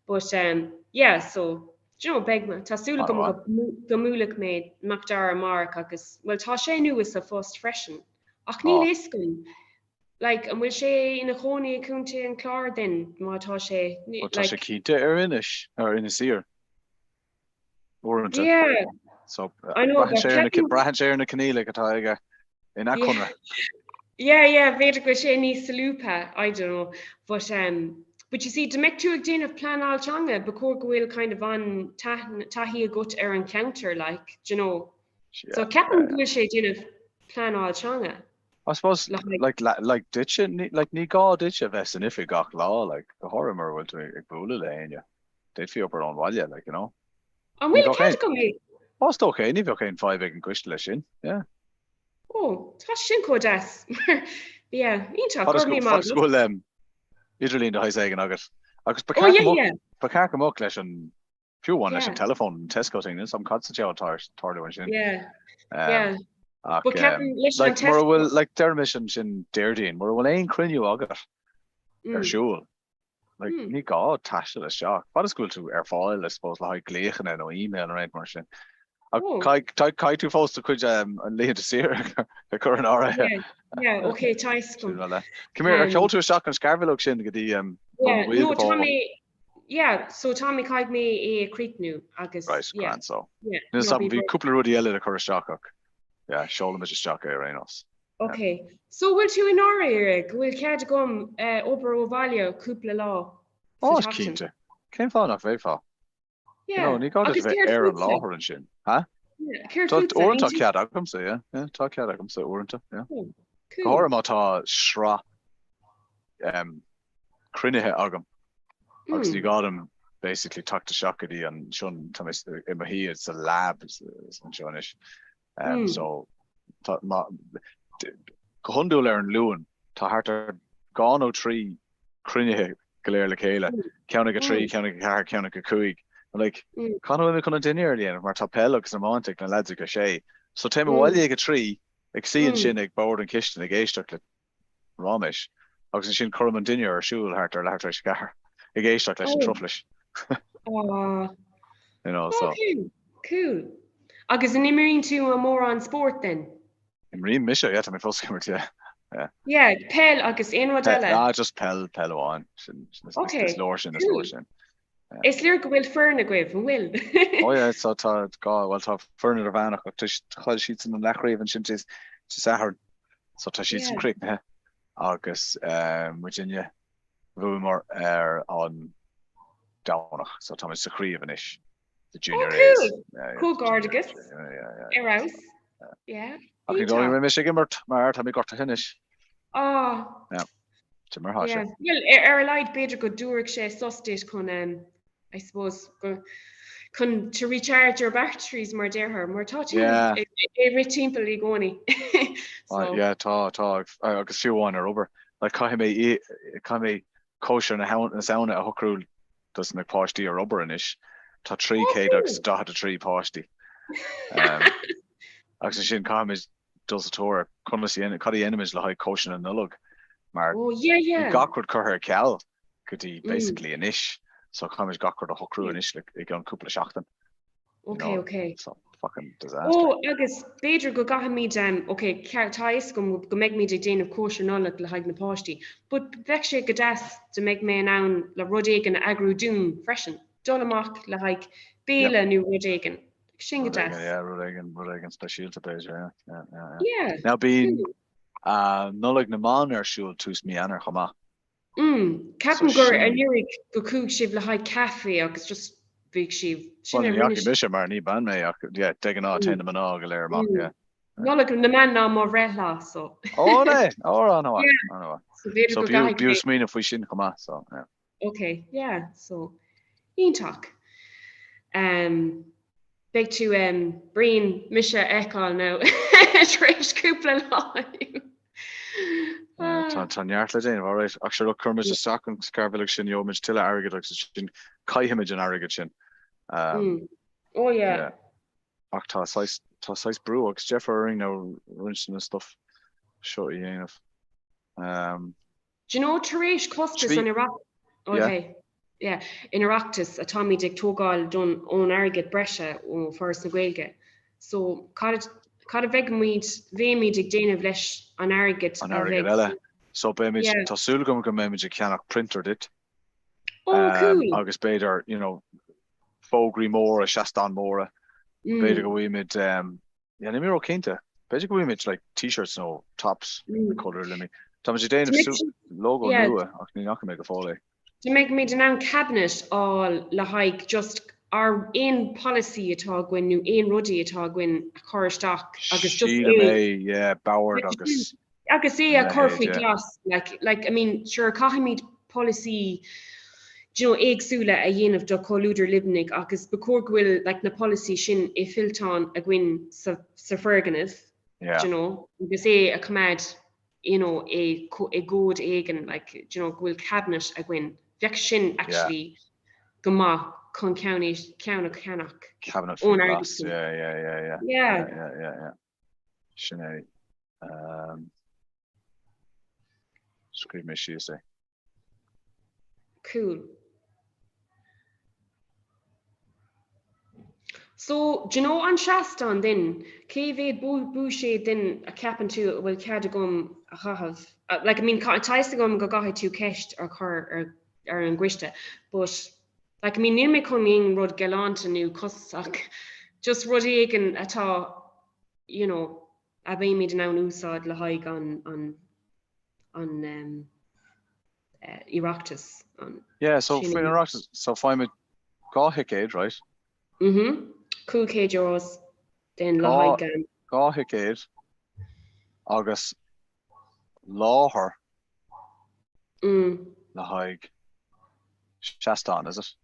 but yeah, so. Do you know, Begma, Tasula Gamulik made Macdara Mark, agus, well, Tashe knew was the first freshen. Ach, Neil Iskin, like, and will she in a Coney, Kunte, and Clar then, my Tashe, like, Tashe Kita Inish, or in his ear. Yeah. So, I know, Brahan share in a Canela, Cataiga, in a Conra. Yeah, Veda Gwasheni Salupa, I don't know, but you see, to make two again of plan all changa, because will kind of on tahi gut encounter, like, you know. So Captain will she of plan all changa. I suppose like ditch it like ni ga ditch a vest and if it got law like the horror will to a bula lane yeah. They'd feel per on walya, like, you know. And will can't come in. Oh, it's okay, ni okay in 5 big question, yeah. Oh, that's shinko das. Yeah, school Italy in the high second August. Agus But can't come up leis an few one leis an telephone and Tesco thing and some constant tardy one shin. Yeah. But like more will like their mission in Deirdine, more will ain crinue August. They're sure. Like ni god tash the shock. What is cool to airfoil, I suppose, like gleich and no email or anything more. Kai two folks to could and lay to see the current aura. Yeah, okay, Tice come here, I told to a shock and Scarville looks in no, Tommy. Yeah, so Tommy called me a creek new, I guess. Right, grand so. Yeah. There's something a couple of Rudy Ella the current shock. Yeah, show them as a shock Rhinos. Okay. So will you in our Eric? Will Cad gum over Ovalia, couple law? Oh, it's keen to. Came far enough, very far. Yeah. You know, you got this air and law and shit. Huh? Orintá cead agamsa, yeah. Tá cead agamsa orintá, yeah. Gohora mátá shrá crunithe agam. Agus ní gádam basically tucked a shockedy and shun Thomas he it's a lab is Johnish. So Hundu learn Lewin to harter gano tree crunithe galer la chéile ceannig a tree ceannig a car ceannig a cuig like Conor we kunna dinner again mar tapelach na montic na lads go sé so time while ag a tree ag see and sin ag board and kitchen ag éisteach le Romish agus sin chum an dinner ar siúil hartar lehartar gar ag éisteach leis an trufflish you know so cool agus in immerine tú a mór an sport then Immerine misha yeah my first camera yeah pel agus ein rodella just pel on okay it's lotion Is lyr go bhfuil fearna goibh an bhfuil? Oh yeah, so tá well fearna ar bhanach chuil siad san an lechraíomh sin is sahar so tá siad san cric ne agus Virginia bhúmar ar an dánach so tá sa chríomh inis the junior A's. Cool gardagus. Eros. Yeah. Ach ní dóí mé sé gimmart mar tá mé gorta hinis. Oh. Yeah. Timmer há sé. Well, ar leid beidir go dúirc sé sostéis chun I suppose to recharge your batteries more dear more touch every timple I goni. Yeah, tá agus fiúháin ar ober. Like cai mé kosher na sauna a hocrúil dus na páistí ar ober inis. Tá 3K agus da a 3 páistí. Agus sin cai mé dus a tóir cadi enemies le haid kosher na nulog. Mar gacrod chur ceall go dtí basically inis. So comes gachar a hocrú inis ag an cúpla seachtain. Okay. So fucking disaster. Oh, agus beidir go gaha míid okay, ceartáis go meid míid ag déanamh kosher nullag le haid na páistí. But bheith sé go deas de meid mé an le rudéigen agrú dún freisin. Dul amach le haid béle nó rudéigen. Sin go deas. Yeah, rudéigen speisialta béis, yeah. Now bín nullag na man ar siúil tús mí anar chomá. Capan gur an nurig go cúg sibh le haid cafe agus just big sibh. Mis mar ní ban mé de an á te man á go léir amach, yeah. No na man ná má réla so. Oh ne, anha. So bíús mí a fao sin chomá so. Okay, yeah, so ionach. Big tú bríon mise eáil nó tréis cúpla láim. Tá neart le déanamh áráit ach se chumid a sacn scarbeach sin joid tiile agad agus sin caiimiid an agad sin. Oh yeah. Ach tá 6 brú agus Jeffring nó rinsin na stuff seo I dhéanamh. Do you know taréis costas an Iraq? Okay. Yeah, in Iraqtas a Tommy dig tógáil don ón agad breise ó first na Gaeilge. So Cad a bheith míid ag déanamh leis an agad eile. So béimiid tásúlagum go méimiid ag ceannach printer dit. Oh, cool. Agus beidir, fógraí móra, seastan móra. Beidir go bhfuimid, ní mé cénta. Beidir go bhfuimid like t-shirts nó tops colour limi. Tá sé déanamh logo nua ach ní nach mé go fála. To make me an cabinet all le haig just our in policy atá gwen nu ein rudi atá gwen a choirsteach agus just Bauer agus a corfu glass like I mean sure cahamid policy éagsúla a dhéanamh do choúidir libnig agus becor gwil like na policy sin é filtán a gwen sa ferganibh agus a cumad a good aigen like gwil cabinet a gwen Vec sin actually goma con cabinet for glass. Yeah. Sinead. Scream issue say. Cool. So, do you know an Shaston then? Cévé búsé then a capan tú bhfuil cead gom a chahabh. Like I mean, taiste gom go gaithid tú ceist ar chur ar an gcuiste, but like I mean, níl mé chun rud galanta nú cosach, just rud éigen atá, a bhí míid an úsáid le haig an Oireachtas. Yeah, so for Oireachtas, so find me gáthicéid, right? Cool €2. den le haig gan. Gá hicéid agus láthair le haig Shastan, is it?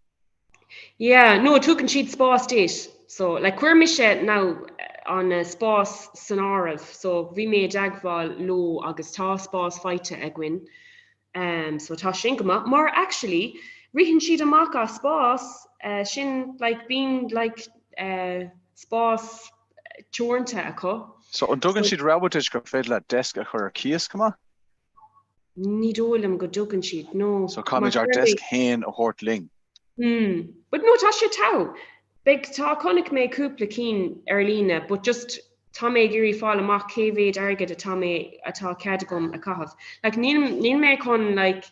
Yeah, no, tugan siad spás déis. So, like, cuir mi sé now on spás sanarah, so bhí mé agháil lo agus tá spás feite agwin. So tá sin go mar actually, rihan siad amach a spás sin, like, being like spás teornta acu. So an dugan siad rabatis go féad le desk a chur cíos cuma? Ní dólam go dugan siad, no. So comid ar desk hain a hort ling. But no, tá sé tá. Big tá connic mé cúpla cín lína, but just tá mé gurí fáil amach cévéad agad atá mé atá cadagum a cahabh. Like níl mé chun like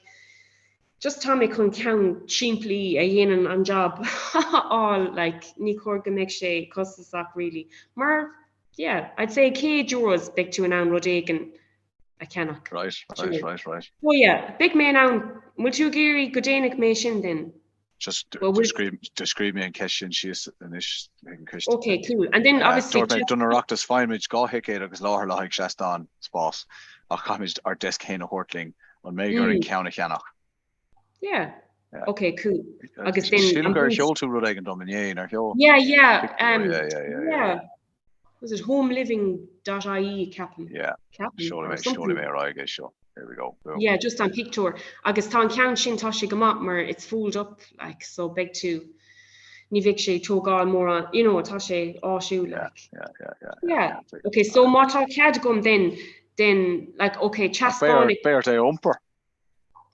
just tá mé chun ceann chimply a dhéanaan an job all like ní chóir go méid sé costasach really. Mar yeah, I'd say €100 big to an own rodégan a ceannach. Right. Oh yeah, big mé an will tú gurí go déananig mé sin then. Just describe me in question she's inis. Okay, cool. And then obviously Dunarachtas fine which gá hicéid agus láthair le haig Shastan spás ach comid ar desk hain a hortling an mégur in ceanna cheannach. Yeah. Okay, cool. Agus then Sílugar heol tú rud ag an dominion ar heol. Yeah. Was it homeliving.ie Captain? Yeah. Surely me right, sure. There we go. Boom. Yeah, just on picture. Agus tá ceann sin tá sé go mat mar it's folded up like so big to ní bhíh sé tógáil mór an, you know, tá sé áisiú like. Yeah. Okay, so má tá cadagum then like okay, chaspánic. Bear é umper.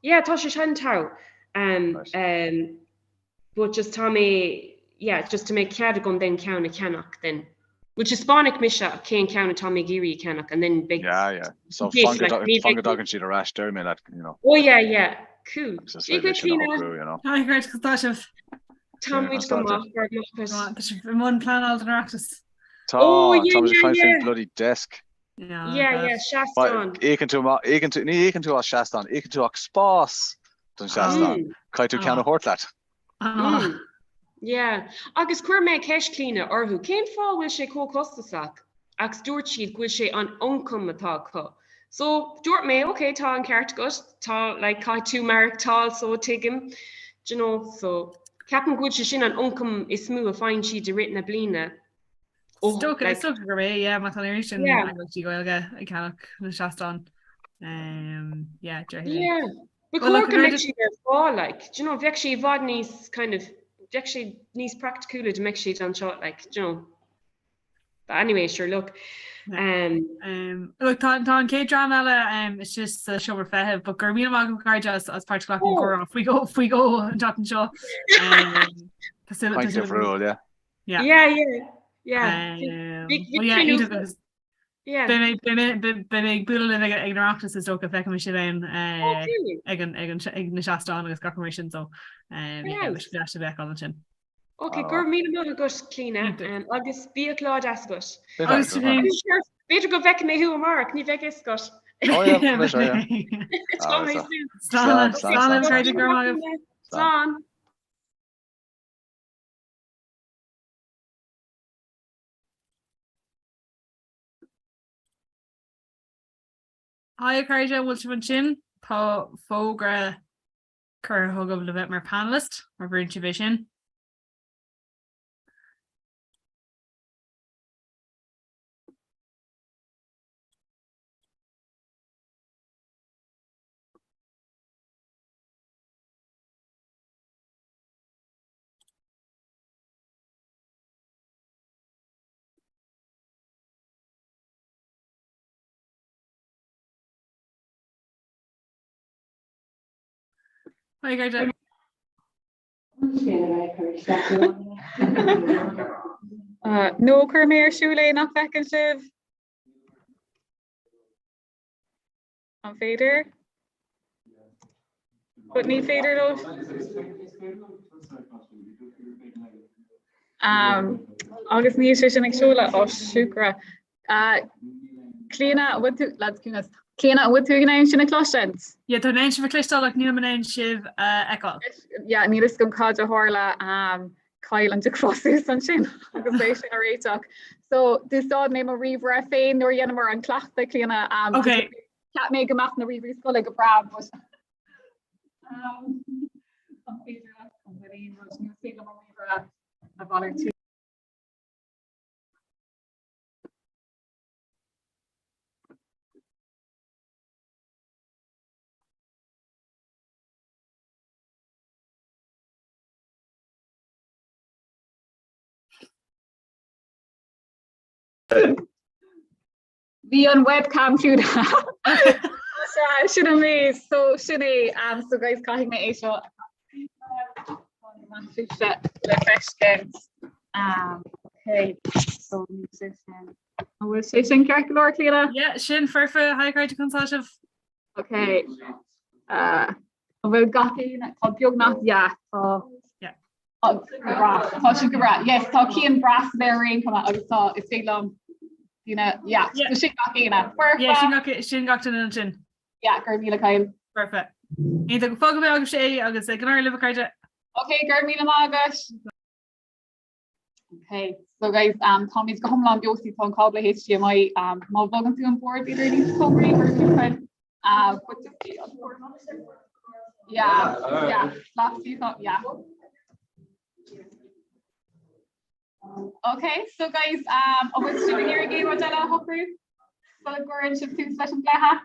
Yeah, tá sé sin tá. But just tá mé, yeah, just to make cadagum then ceanna ceannach then. Which is Spanic Misha came count of Tommy Geary Canuck and then big. Yeah. So funga dog and she'd arrest there, man. That you know. Oh yeah. Cool. You know. Hi, great because Tommy one plan all the practice. Tom's trying to find bloody desk. Yeah. Shastan. Eken to a Shastan. Eken to a spas. Dun Shastan. Kai to count a hortlat. Yeah, agus cuir mé ceis clína orthú. Cén fáil bhfuil sé cócostasach agus dúirt siad bhfuil sé an ioncam atá có. So dúirt mé, okay, tá an ceart gut, tá like cai tú marc tal so tuigim, you know, so ceapan gúil sé sin an ioncam is smú a fáin siad de rit na blina. Stocha gur mé, yeah, má tan sin agtí goilge I ceannach na Shastan. Yeah. But cuir go méid si ar fá, like, you know, bheadh sé bhd níos kind of actually needs practical to make shit on shot like you know. But anyway, sure look. Look tá K-drama it's just a show fehe, but gur míle mag card as part of Comhrá if we go and talk and show. Yeah. Big bull in ignorance is doka feck me shit ag na Shastan agus confirmation so we should dash back on the chin. Okay, gur míle mo agus clean agus bí clád ascot. Better go vec me who mark ní vec iscot. Oh yeah, for sure, yeah. Slán. Hi, Carja, what's your chin? Tá fógra cur thugam le bit mar panelist mar bridge vision. Hi, Carja. No chur mé siúlé nach fecin sibh an féidir but ní féidir lo agus ní sé sin ag siúla ó siúcra Cléna bhfuil tú gnéim sinna cloisiint? Yeah, tá néin sibh clistal ach níl man néin sibh eáil. Yeah, ní is gom cáid a hála Kyle and Dick Fossú san sin agus é sin a réiteach. So dúsáid mé mar riomhar a féin nuair dhéanamar an clachta clíana Okay. ceap mé go meach na riomhí scoil go brab was a bhalir tú. Bhí an webcam fiú sinna mé so sinné so guys caiigh mé é seo le feiscin. Okay, so bhfuil sé sin ceart go leir cléile? Yeah, sin furfa haáid consáisih. Okay. Bhfuil gachéine tá beag nach tá tá si go bra. Yes, tá cían bras mé réon chuma agus tá is fé lom. Yeah, sin gachéine. Sin gachtain an sin. Yeah, gur míle caiil. Perfect. Ní go fog bh agus sé agus ag gnar libh caide. Okay, gur míle agus. Okay, so guys, Tommy's go homlan biosi tá cabla HDMI má bhagan tú an board either these Comhrá or different yeah, last few thought, yeah. Okay, so guys, what's doing here again? What Della Hopper? So we're in shift 2 session play ha.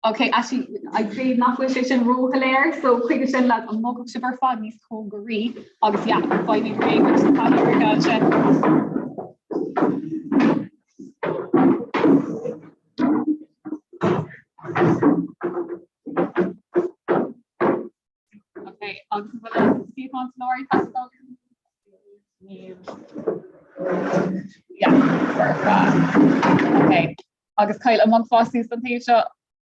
Okay, actually, I'd say not with session rule hilarious, so quick send like a mock of super fun is called Gary. Obviously, yeah, find me great, which is kind of okay, see on Lori. Yeah, perfect. Okay, August Kyle among Fossy something shot.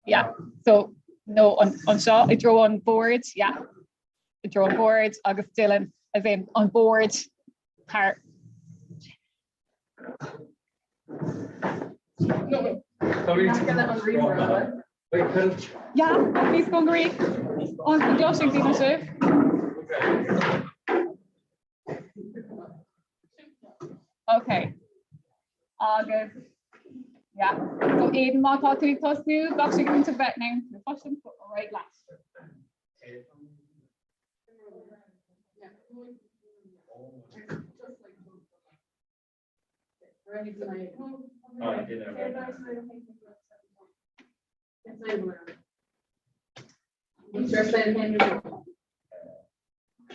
Yeah, so no on shot, I draw on board. Yeah, I draw on board. August Dylan as in on board. Part. Yeah, please go Greek. On the Joshing dealership. Okay. August. Yeah. So Aiden ma thought to toss new, actually going to vet now. The first one right last.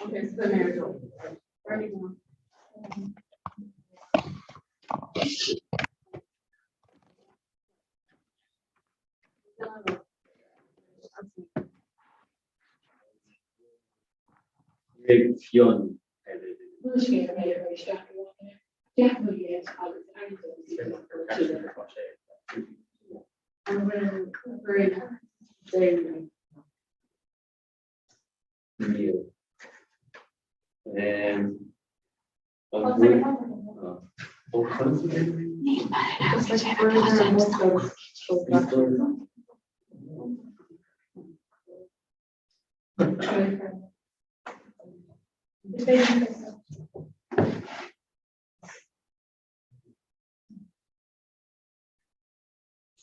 Okay, so definitely is.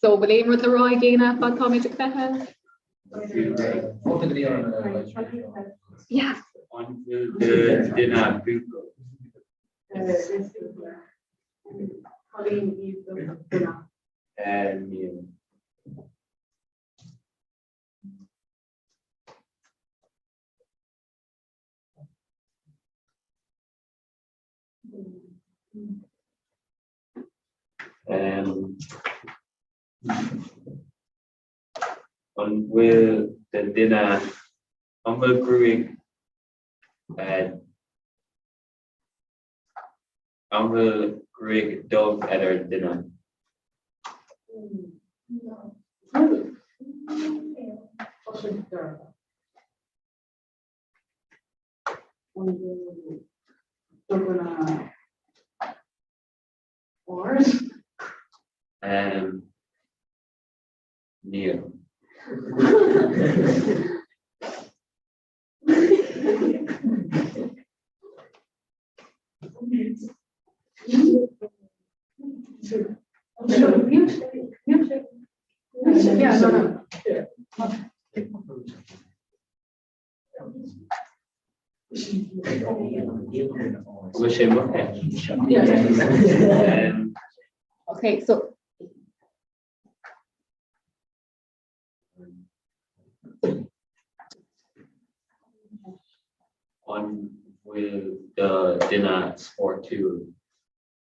So will aim with the Roy again if I come into Clehan? Yeah. On will the dinner humble brewing and humble brewing dog at our dinner. Neil. Yeah, no. Okay, so On will the dinner sport too.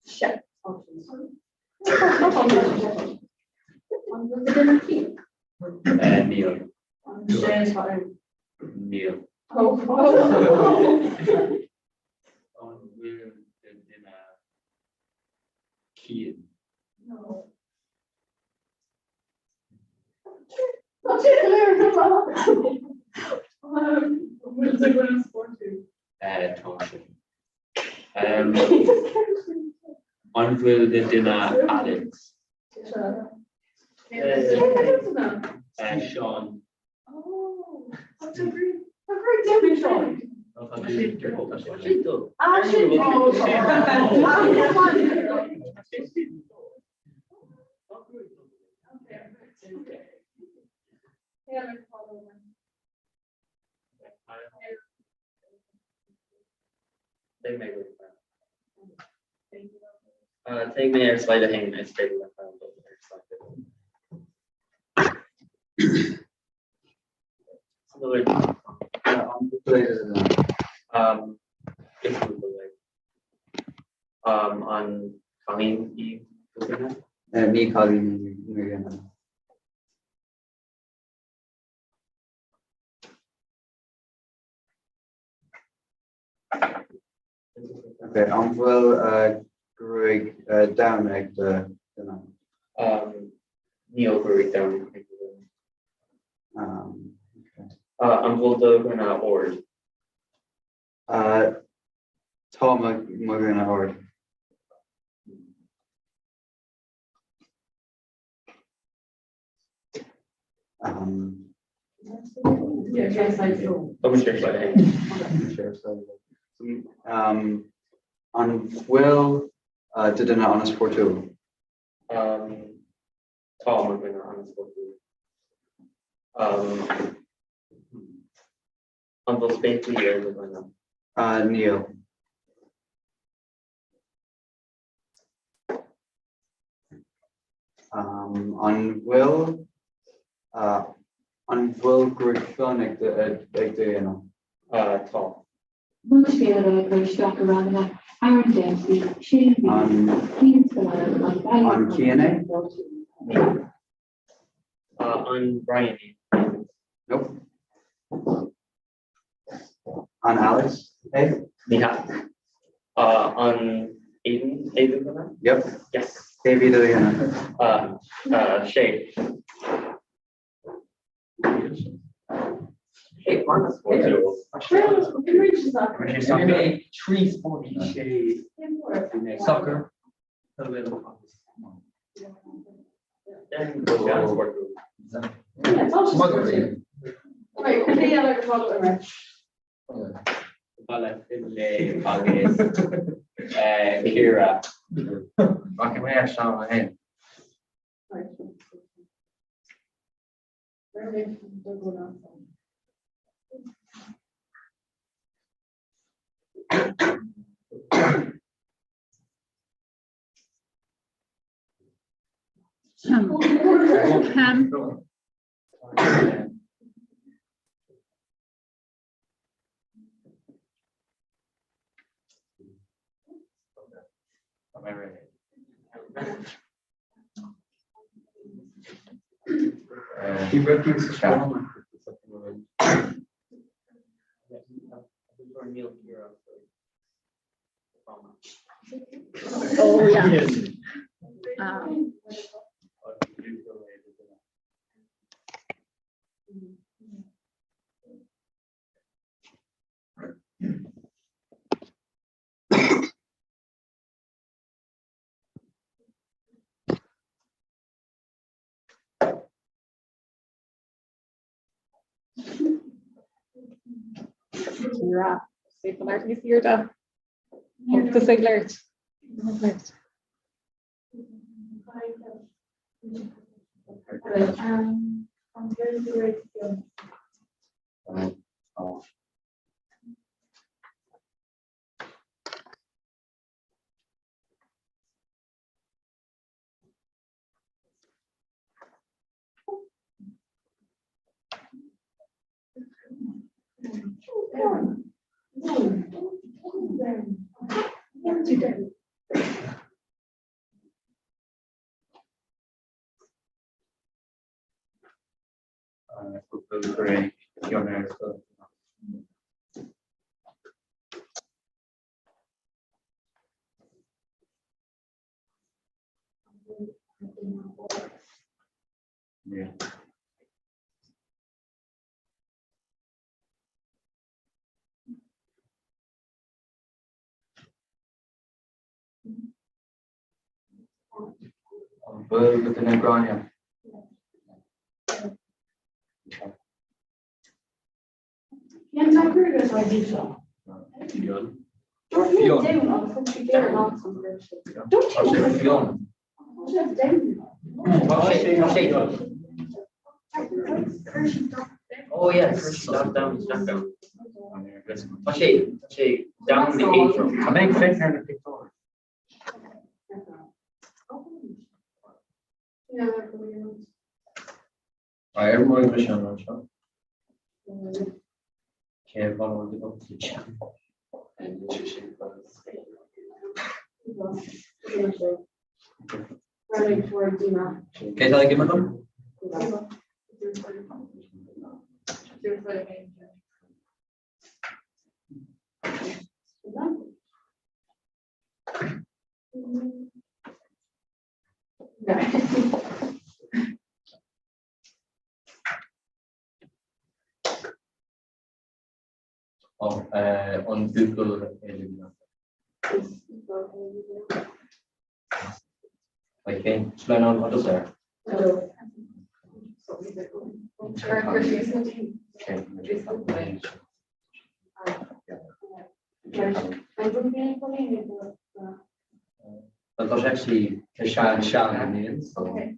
Shit. Neil. Neil. Oh. On will the dinner key. No. Will the dinner sport too? Thompson. On will the dinner Alex. Sean. Oh, that's a great David Sean. Take me here, slide a hand, and stay with on Colleen, me, Colleen, Miriam. Okay, well, Greg, Dominic, Neil Greg down. Okay. Uncle Doug and Ord. Tom Magana Ord. Yeah, translate so. On Will, did an honest for two. Tom Magana honest for two. Uncle Spacey Neil. On Will Griffonic the Tom. On Q&A? On Brian. Nope. On Alex? Hey? Yeah. On Aiden? Yep. Yes. David Shay. Hey, Marcus. Tree sport, shade, soccer. Kira. Okay, we have Sean my hand. Cam. He refused to shout. Oh yeah. Kira, say from our here. The Sigler. Yeah. Well, with the Negrania. Jens har kurder så är det så. Don't you down on the country there and on some person. Don't you want to go? Oh yes, down, down. Actually, down the gate from. I make sense in the picture. Everyone is on show. Okay, follow the book to chat. And okay, shall I give it them? Oh, on Google. Okay, explain on what is there. That was actually a Shan name, so. Okay,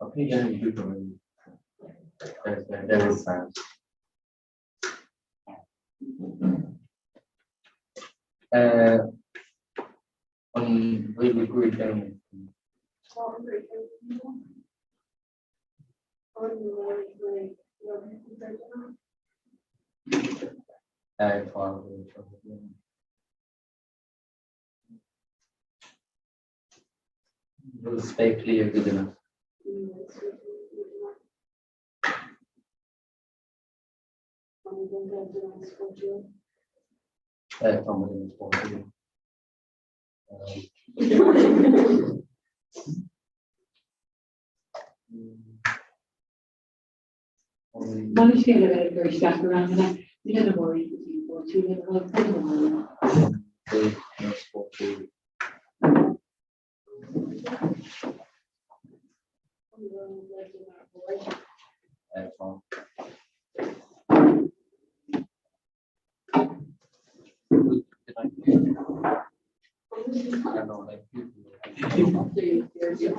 okay, yeah, you do. There is fast. On really good thing. Will stay clear good enough. One thing that I very stuck around that we had a worry for two little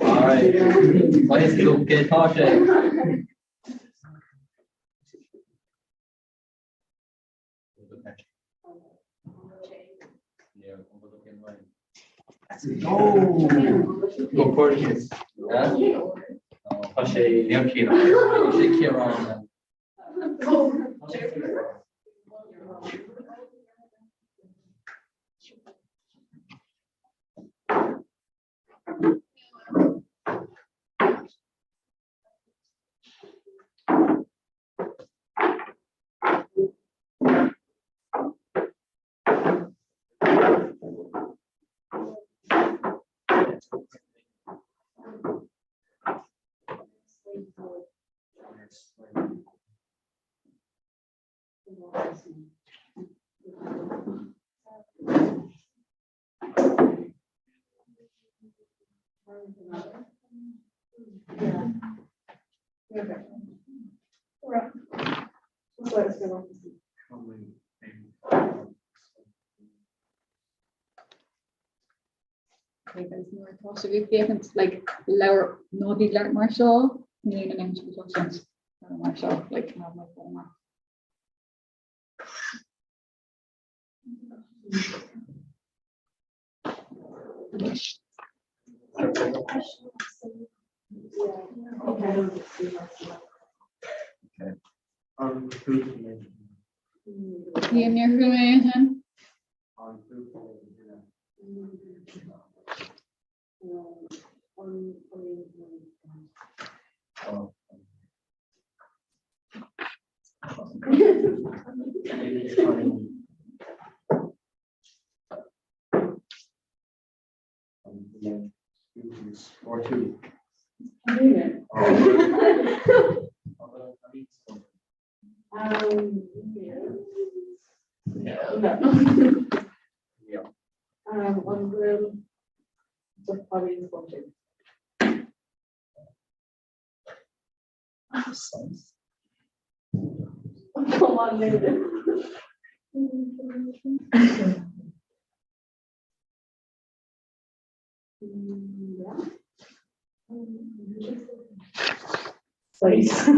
All right. What is the get caution? Oh, go for it. Achei nem aqui não. Achei que era. Like lower, no big like Marshall, lean and into the Marshall, like not my phone. Ian, you're who Ian? Or two. Come on, Nathan. Place.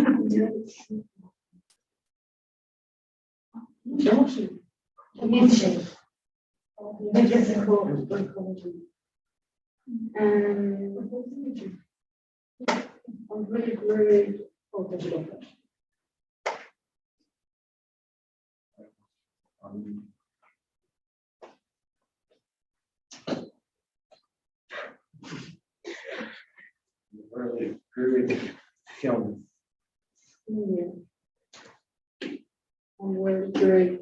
Really good film. We're very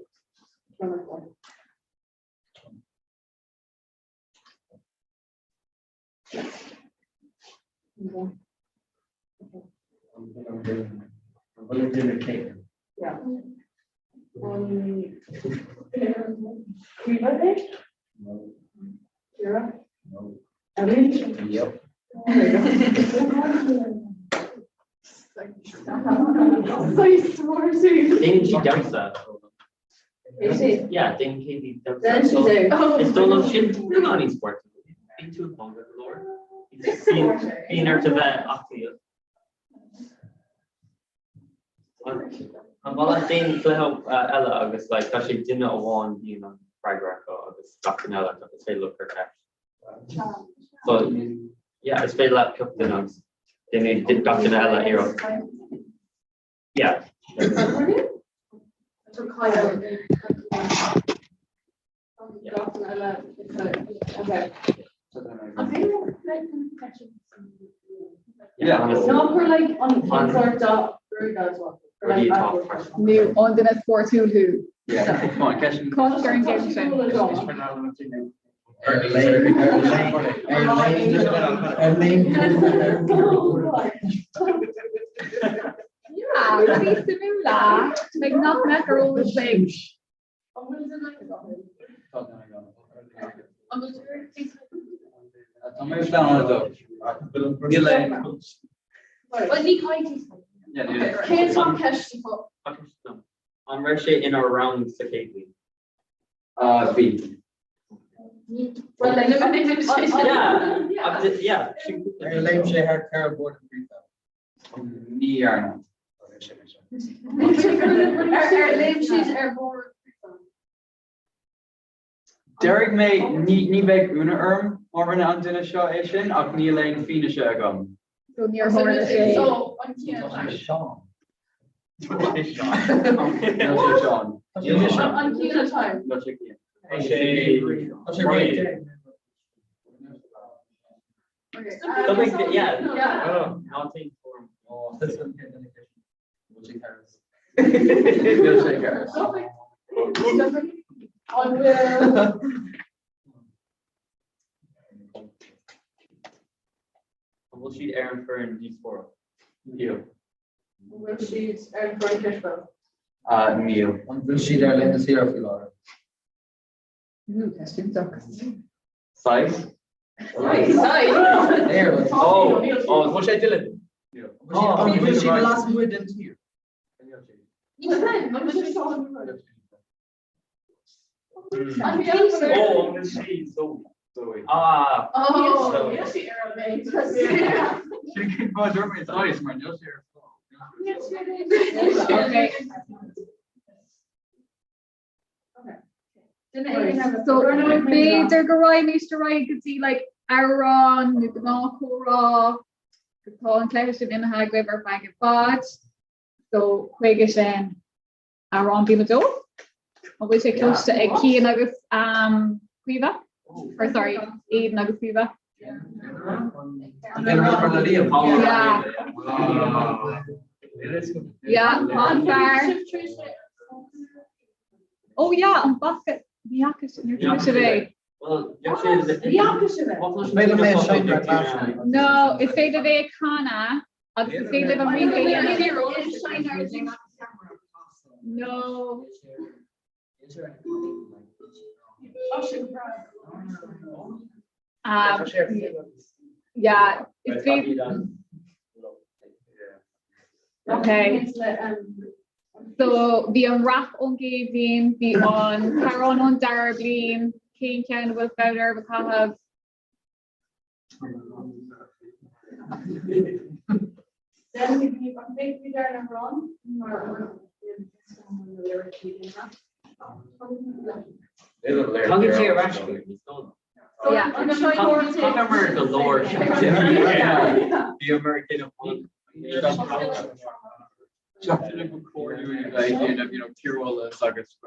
I'm going to do the cake. yeah. Cream of it? No. Kira? No. Evan? Yep. So sporty. Didn't she does that? Is she? Yeah, didn't Katie does Then that? she So do. it's still not shit. Look on his sport. Be too long with the Lord. Being there to vet actually. And while I think to help Ella, I was like, actually didn't want you know paragraph or this Dr. Ella to say look her text. So yeah, it's very like Captain Oaks. They need Dr. Ella here. Yeah. Yeah. No, for like on sort dot very guys one. Where do you talk first? New on the next 4 2 who. Yeah, come on, catch me. Cost during game Yeah, release the new laugh. Make knock knock or always big. Kids on cash to put. On Russia in or around Sakatli. B. Well, they live in Yeah. Lame she had cardboard me are Derek may ní bheith úna mar an duine seo é sin ach ní leon fine se agam. So near Horner Shea. So, Sean. Sean. On Kina time. Yeah. I'll take form. On the Will she Aaron for in D4? You. will she's and Frank Cashwell. Neil. Will she there lend us here for Question. size? There. Oh, what should I do? Oh, you will see the last one didn't hear. Oh, the cheese. Sorry. Ah. Oh, yes, she She can go to my eyes, man. Just here. Okay. So beidir go raibh Mr. Ryan could see like Aaron, nu gná Comhrá, gotá an cléiste in hagweb ar bag of bod. So chuige sin Aaron bí do. An bhfuil sé close to ag Cian agus Cuiva. Or sorry, Aidan agus Cuiva. Yeah, on far. Oh yeah, on basket. Today. Well, No, it's say today Kana. It's say that I'm No. Yeah, it's okay. So the unwrap on giving, the on Caron on Darblin, King Ken will better because Then if you make me down and run, yeah, I'm sure the Lord. The American one. Cure all the suckers.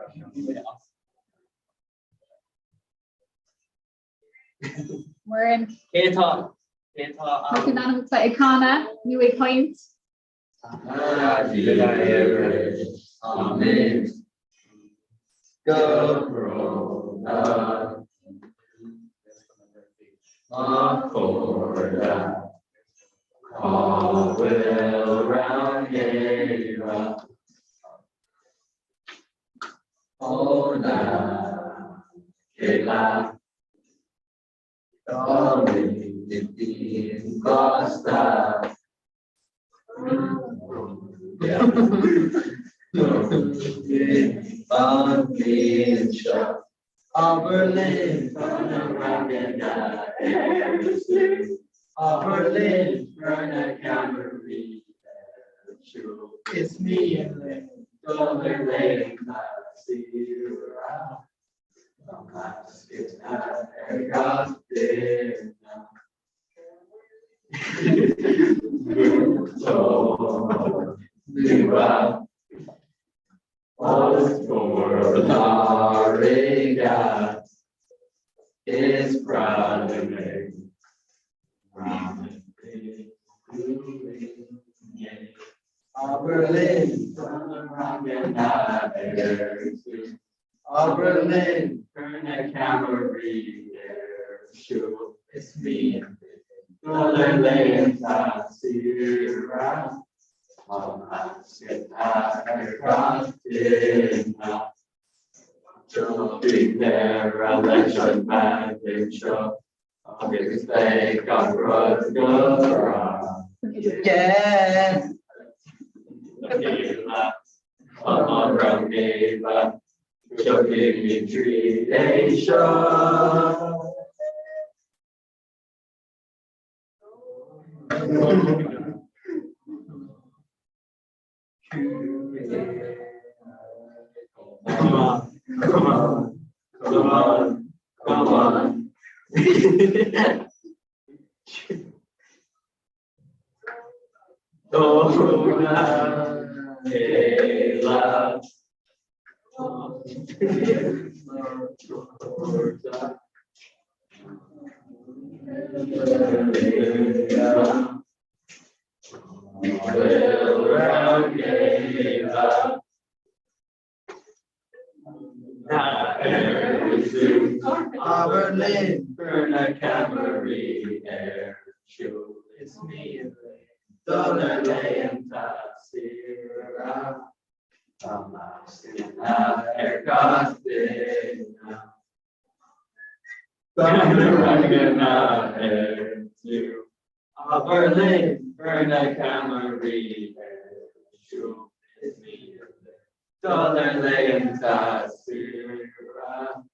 we're in Looking at Icona, New Way Point. Amen. All will round here. Oh, now, Kela. Darling, in Costa. Berlin, Berlin, Berna Camry. It's me and Lynn, Dollar Lane, I see you around. Don't ask it now, I got it now. So, do I? All for Lariga is proud of me. Berlin, Berlin, turn a Camry there. Sure, it's me. Dollar Lane, I see you around. Jumping there, election banking show. It's fake on road go. Yeah. Come on, round me, but joking me 3 days show. Come on, come on, come on, come on. Oh, Kayla. Around Kayla. Berlin, burn a Camry air show. It's me and Dollar Lane, Tassira. I'm asking how air got there. Berlin, Berna Camry, Schuh ist mir, Dollar legen das Sira,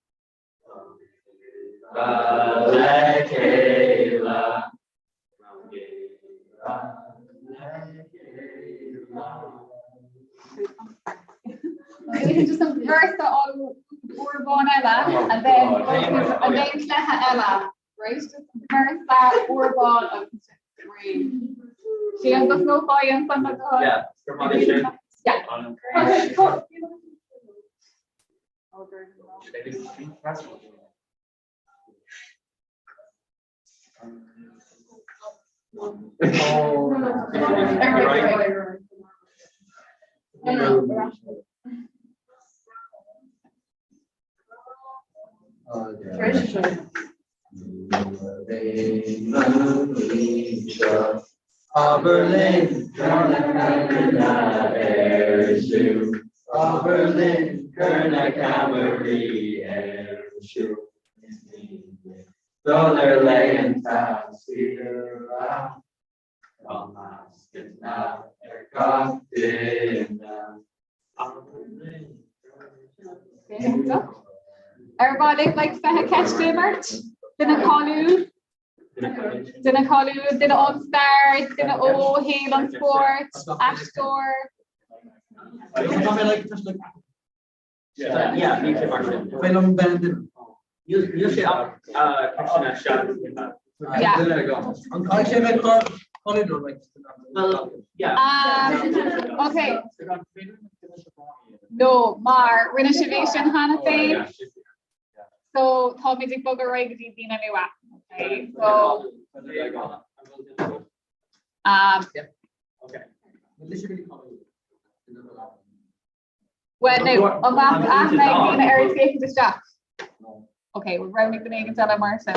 Kayla, You can just verse all Bourbon Ella and then Cleha Ella, right? Just verse that Bourbon of three. She has no fire on the card. Yeah, Yeah. Okay, cool. Berlin, Berlin, Kerna Camry, Schuh. Dollar legen das Sira, Everybody likes to catch the merch. Didn't call you, didn't on stars, didn't hail on sports, Ash Store. Yeah, me too. You say Okay. No, Mar, renovation Hannah. So Tommy Dick Bugger right Dina Miwa. Okay, so okay. Well, no, I'm after Dina Eric taking the shot. Okay, we're rounding the name and tell him our so.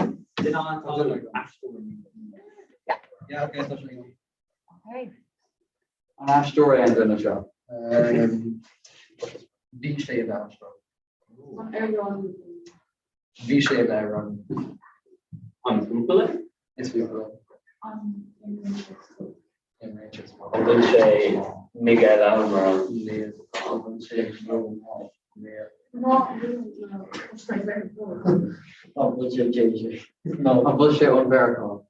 Yeah, okay, especially. Okay. An Ash Story and then a shop. V-shaped Ash Story. V-shaped Aaron. On Google? It's Google. I'm going to say Miguel Alvaro. I'm going to say no, I'm bullshit on Veracruz.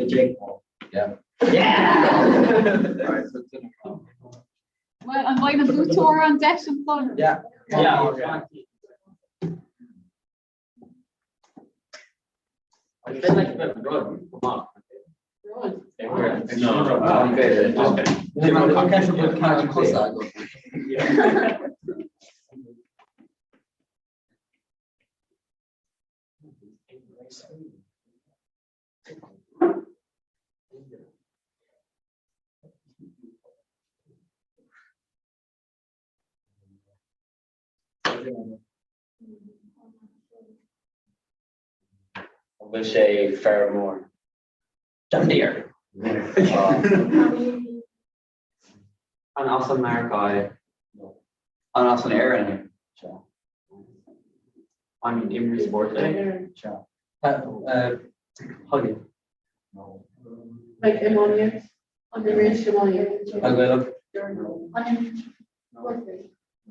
Jake Paul. Yeah. Alright, so it's Well, I'm going to do tour on Dash and Fun. yeah. Yeah. I feel like it's a good. Come on. No, okay. I'm catching good catch. Yeah. We'll say Fairmore. John Deere. And also Markai. And also an Aaron. I'm in sport. Huggy. Like ammonia, underage ammonia. I'll go look.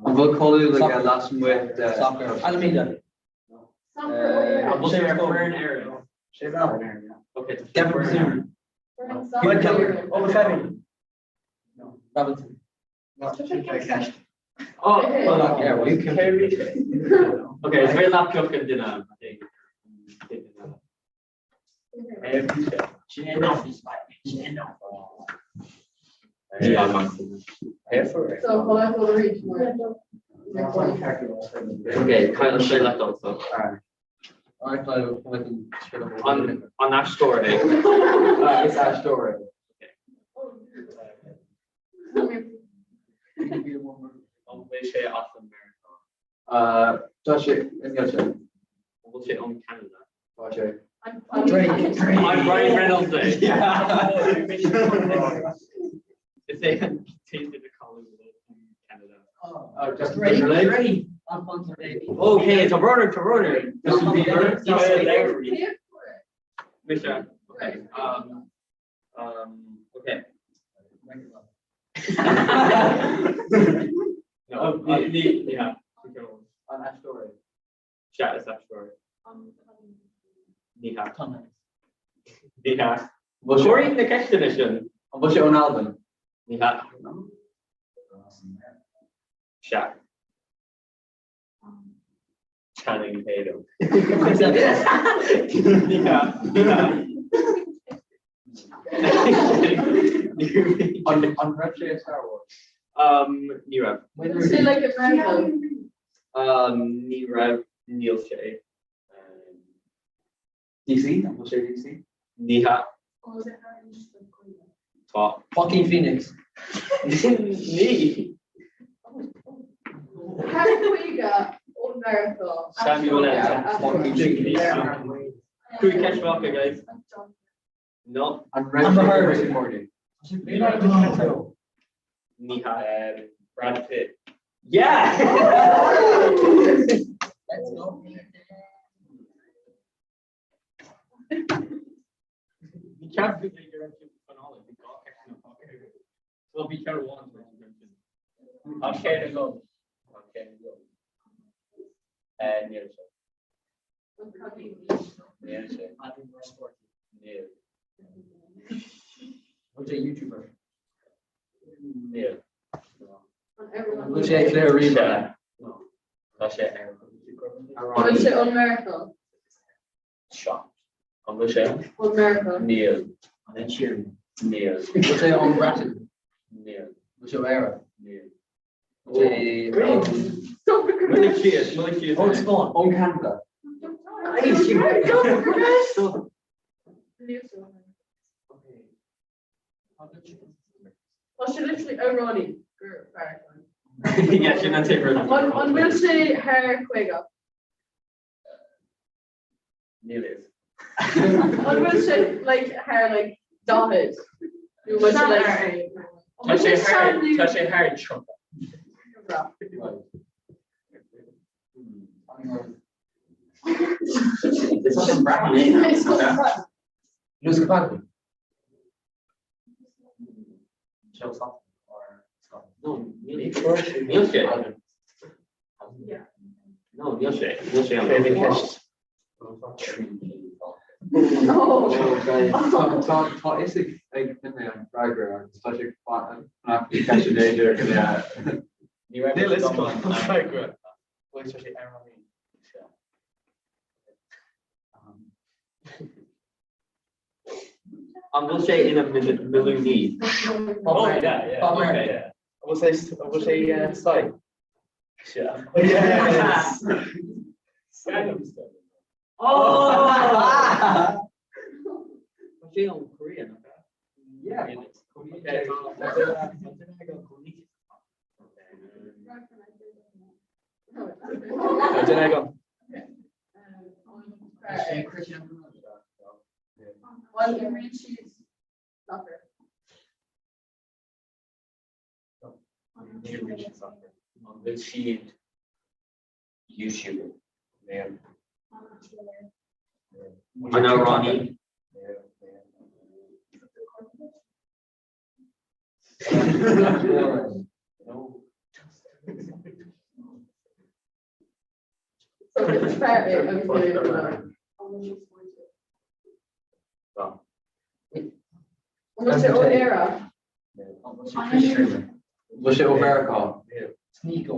I'm going to call you like a last one with soccer. Alameda. We'll say Fern area. Okay. Robinson. Oh, yeah, well, you can carry it. Okay, it's very loud cook and dinner. So what will reach more? Okay, kind of straight left also. Alright, On Ash Story. It's Ash Story. We'll say awesome Josh, we'll say on Canada. Okay. I'm Ryan Reynolds Day. Yeah. If they had tasted the college in Canada. Just ready. Okay, it's a runner. Misha. Okay. Okay. No, yeah. An ash story. Chat is that story. Niha. Niha. Corey the question. What's your own album? Niha. Chat. Channing Tatum. On Retro Star Wars. Nirav. Say like a Marvel. Nirav, Neil Shea. DC. I'm gonna say DC. Niha. Top. Fucking Phoenix. Nee. Harry America. Samuel Could we catch Rocket, guys? No. And Retro Recording. Niha. Brad Pitt. Yeah! Let's go. You can't do the direction for knowledge. Well, be careful one. Okay, to go. Okay, to go. And near Near. What's a YouTuber? Near. What's a Claire Reba? No. That's it. What's it on Miracle? Shot. I'm going to say On Miracle. Neil. And then Sheeran. Neil. What's a on Bratton? Neil. What's your era? Neil. What's a Malicious. Oh, it's fun. On Canada. Well, she literally Ronnie. Yeah, she's not taking On will say hair Quigga. Neil is. On will say like hair like dotted. You was like Touch a hard trumpet. It's not in Bratton. Lose capacity. Show something or Scotland. No, Neil Shea. Yeah. No, Neil Shea. Neil Shea. Tá is ik ben Prager special actually catch a day there can Neil is Prager. What's your I'm going to say in a Miluni. Oh, yeah. Was I side? Yeah. Yes. Oh! I'm on Korean. Yeah. Okay. One green cheese. Soccer. On the sheet, YouTuber. I know Ronnie. So it's fair. What's your own era? What's your America? Sneeko.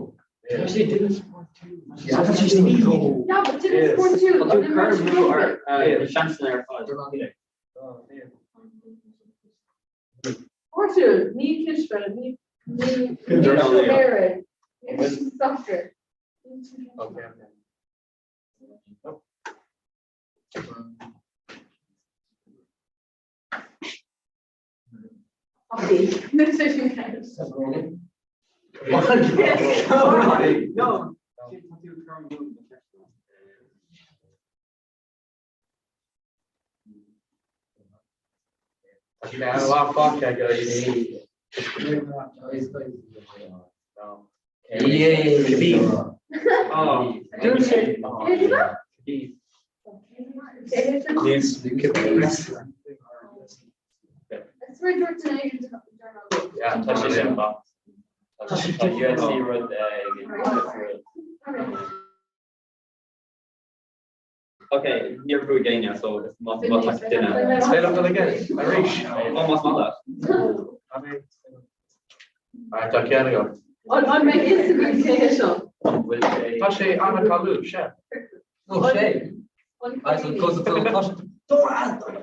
She didn't sport too. Yeah, but she's Sneeko. Yeah, but didn't sport too. I'll do current blue or the chancellor. Portugal, need Kishman, need Mary. It's soccer. Okay. Okay. Next session counts. No. Oh, do say. Yes, you keep it. It's very good tonight. Yeah, touch it in box. USC wrote okay, you're through again now, so it's not like dinner. Say them again. Irish. Almost not that. Alright, I can't go. On my Instagram page. Tá sé anna callú, sé. No sé. I said, because it's a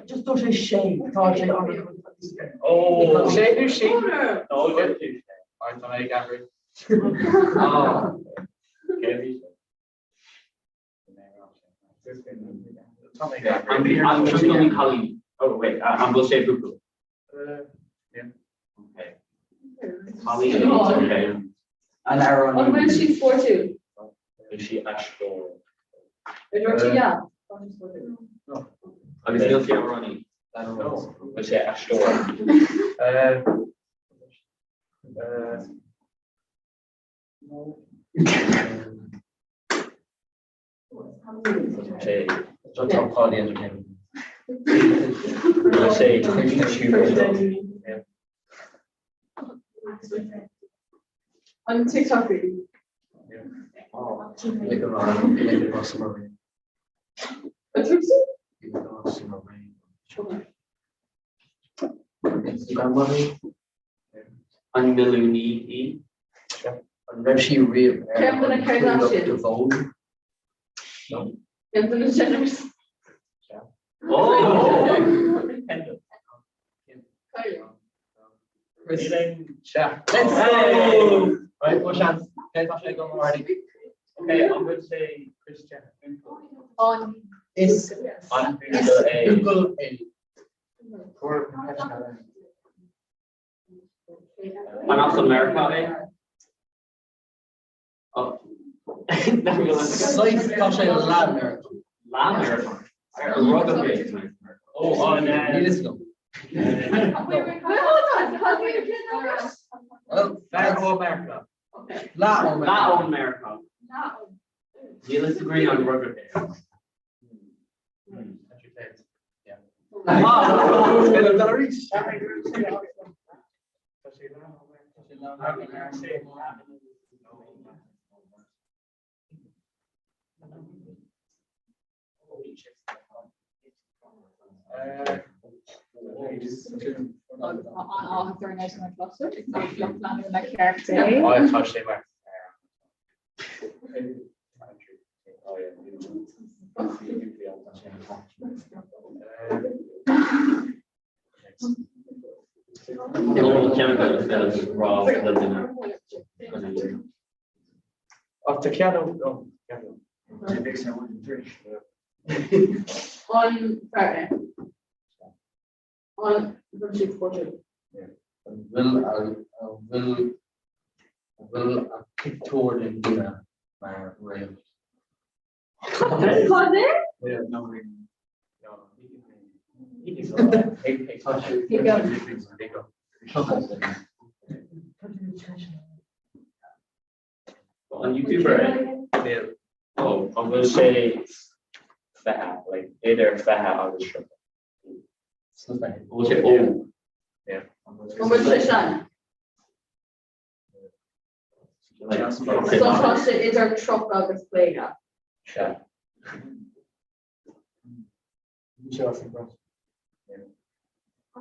just don't say shame. Tá sé anna. Oh, Sé do she? no, get to. Alright, I got it. Oh, okay. I'm just going to call you. Oh, wait, I'm going to say Google. Yeah. Okay. Holly, okay. And Aaron. On when she's 4-2. Is she Ashton? Yeah. I'm going to say Ronnie. No. Is she Ashton? Say, Don't talk about the entertainment. let's say YouTuber. On TikTok. Oh, make it awesome. Instagram money. On Miluni. And then she real. Kevin and Kardashian. The vote. No. Kendall and Jenner's. Oh. Chris. Let's go. Right, push on. Okay, I'm going already. Okay, I'm going to say Chris Jenner. On. Is On Google A. Google A. For professional. On also America A. Oh. Site Tasha Ladner. Ladner. Rugby. Oh, on Let's go. Well, Fargo America. Okay. Latin America. You let's agree on rugby. I'll during my cluster. It's not planned in my character. I touched it back. Up to Keanu. On Friday. On she's 4-2. Will kick toward in the rail. On there? Yeah, no. On YouTube, right? Yeah. Oh, I'm going to say fat, like either fat or the strip. We'll say oh. Yeah. On which station? So is our truck that's playing up. Yeah.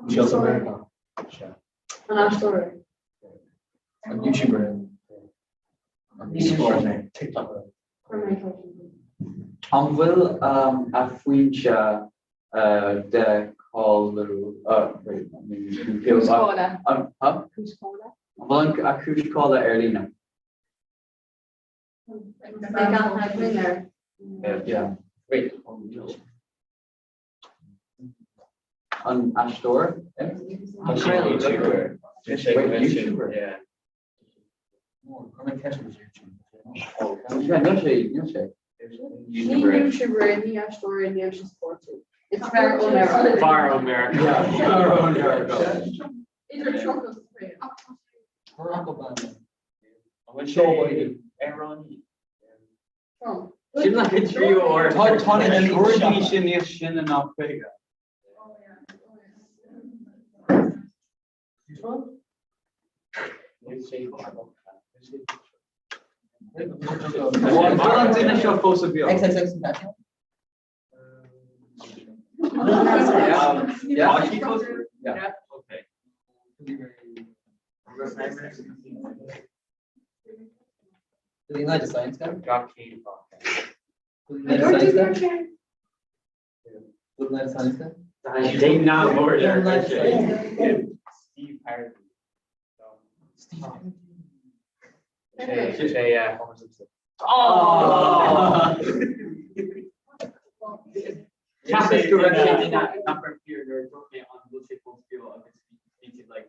Just America. On our story. On YouTuber. On YouTube. TikTok. Will a fuincha de call wait, Who's caller? Who's caller? Well, a who's caller early now. Yeah. Wait. On Ash Store? YouTuber. YouTuber. Yeah. Yeah, no shade, no shade. YouTuber in the story in the ocean sport too. It's Far America. Far America. Yeah, Far America. Is our truck that's playing up. Barack Obama. I would say Aaron. Shouldn't like a trio or Tony Gordon shin and off big. Yeah. Okay. The United Science guy? Got Kane. United Science guy? United Science guy? They now more Steve Hardy. Oh! Catholic direction in that number period on bullshit feel of it's like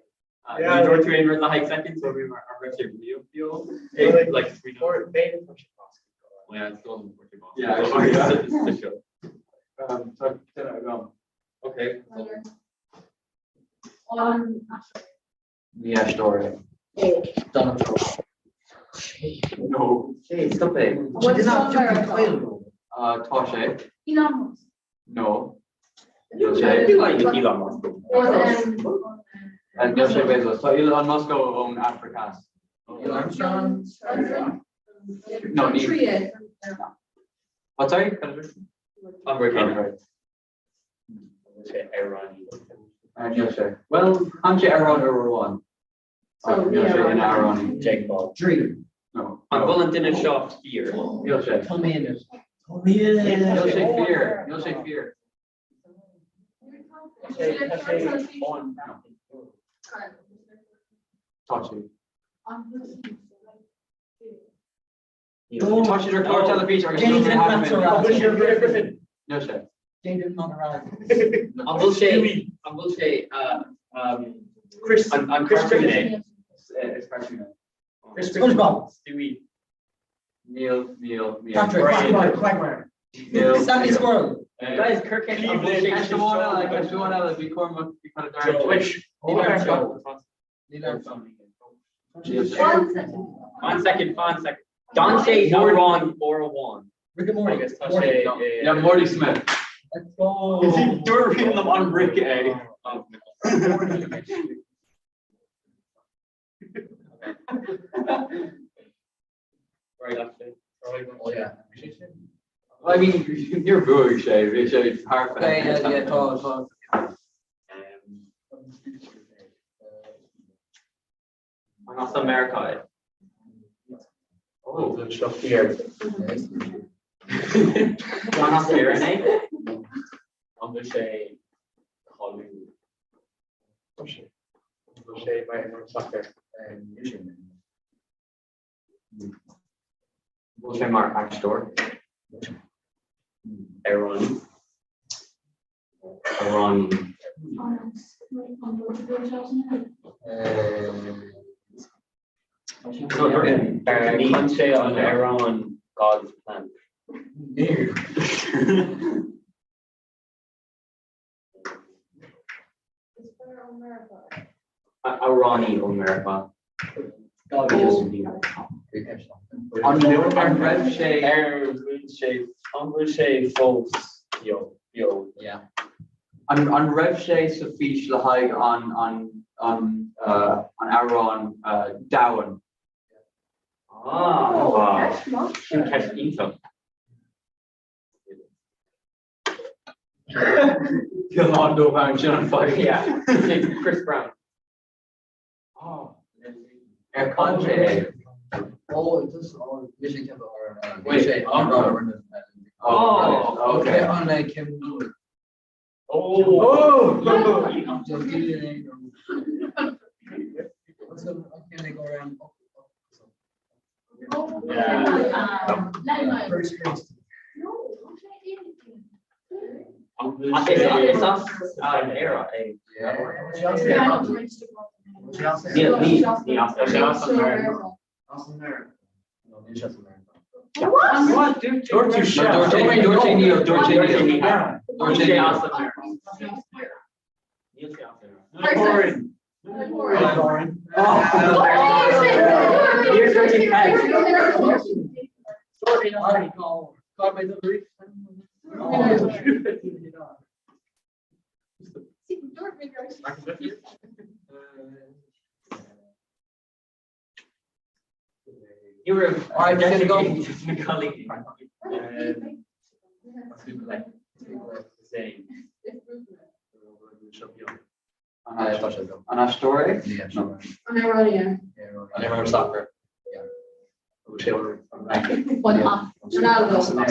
Yeah, George Train was like second, so we were actually real feel like we don't. Yeah, it's still in Portugal. Yeah, okay. Yeah, story. Donald Trump. No. Hey, stop it. What's Toshe. Elon Musk. No. Elon Musk. And Yoshi Bezos. So Elon Musk own Africa. John. No, Tria. What's sorry? American. Iran. And Yoshi. Well, I'm Aaron over one. So Yoshi and Aaron. Jake Paul. Dream. No. I'm willing to shop here. Yoshi. Tell me in it. Yoshi fear. Yoshi fear. Touch it. Touch it or go to the beach or James Griffin. Yoshi. David Monterey. I will say, Chris. I'm Chris Griffin. It's cartoon. SpongeBob. Stewie. Neil. Patrick. Quagmire. Neil. Sandy Squirrel. Guys, Kirk and That's the one else. We Cormac. We kind of dark. Which? Neil Armstrong. One second. Dante, Aaron, Wan. Rick and Morty. Yeah, Morty Smith. Let's go. Is he reading them on Rick A? Right, actually. Oh yeah. I mean, you're good, Shay. It's hard for that. Yeah, tall. North America. Oh, good stuff here. One off here, eh? I'm gonna say Hollywood. We'll say my soccer and YouTube. We'll say Mark Backstore. Aaron. Can't say on Aaron God's plan. Arani America. On Red Shade. I'm gonna say folks. Yo. Yeah. On Rev Shay Safish Lahag on Aaron Dowan. Catch income. Yolando Foundation on fire. Yeah. Chris Brown. Oh. Air Conte. Oh, it's just Mission Temple or Wait, okay. On like Kim Miller. Oh. What's up? Can they go around? First place. It's us an era. What? You were An story? Yeah, no. An An soccer. Yeah.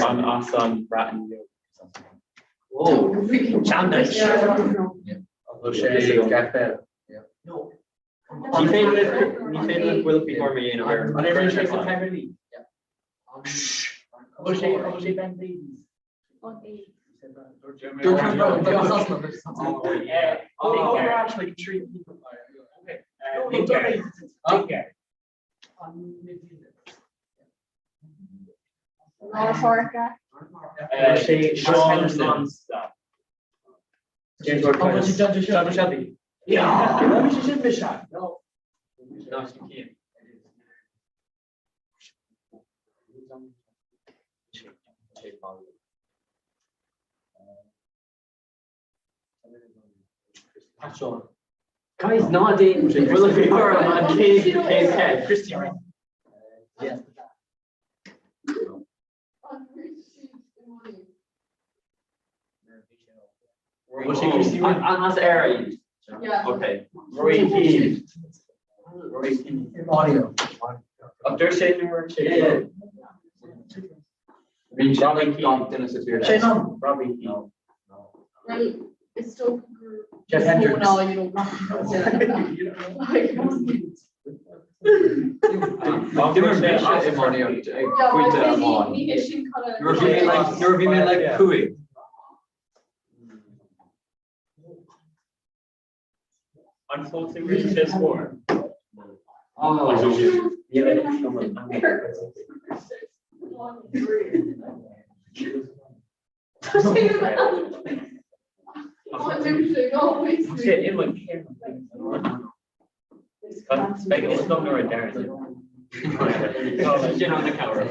on awesome Bratton. Whoa, challenge. No. Ni féidir bhfuil bí mar in ar Actually, three people. Okay. James Gordon Shelby. Yeah, she should be shot. No. No, she can't. Guys, not dating. Will be her on K Christian. Yes. Was she Christian? On us area. Yeah. Okay. Rory Keane. Audio. Up there, Shane, or Yeah. Robbie Keane. Robbie Keane. Well, it's still. Jeff Hendricks. No, you don't. You're being like cooing. Unfolding resist score. Oh, It's not nor a Darren. On the camera.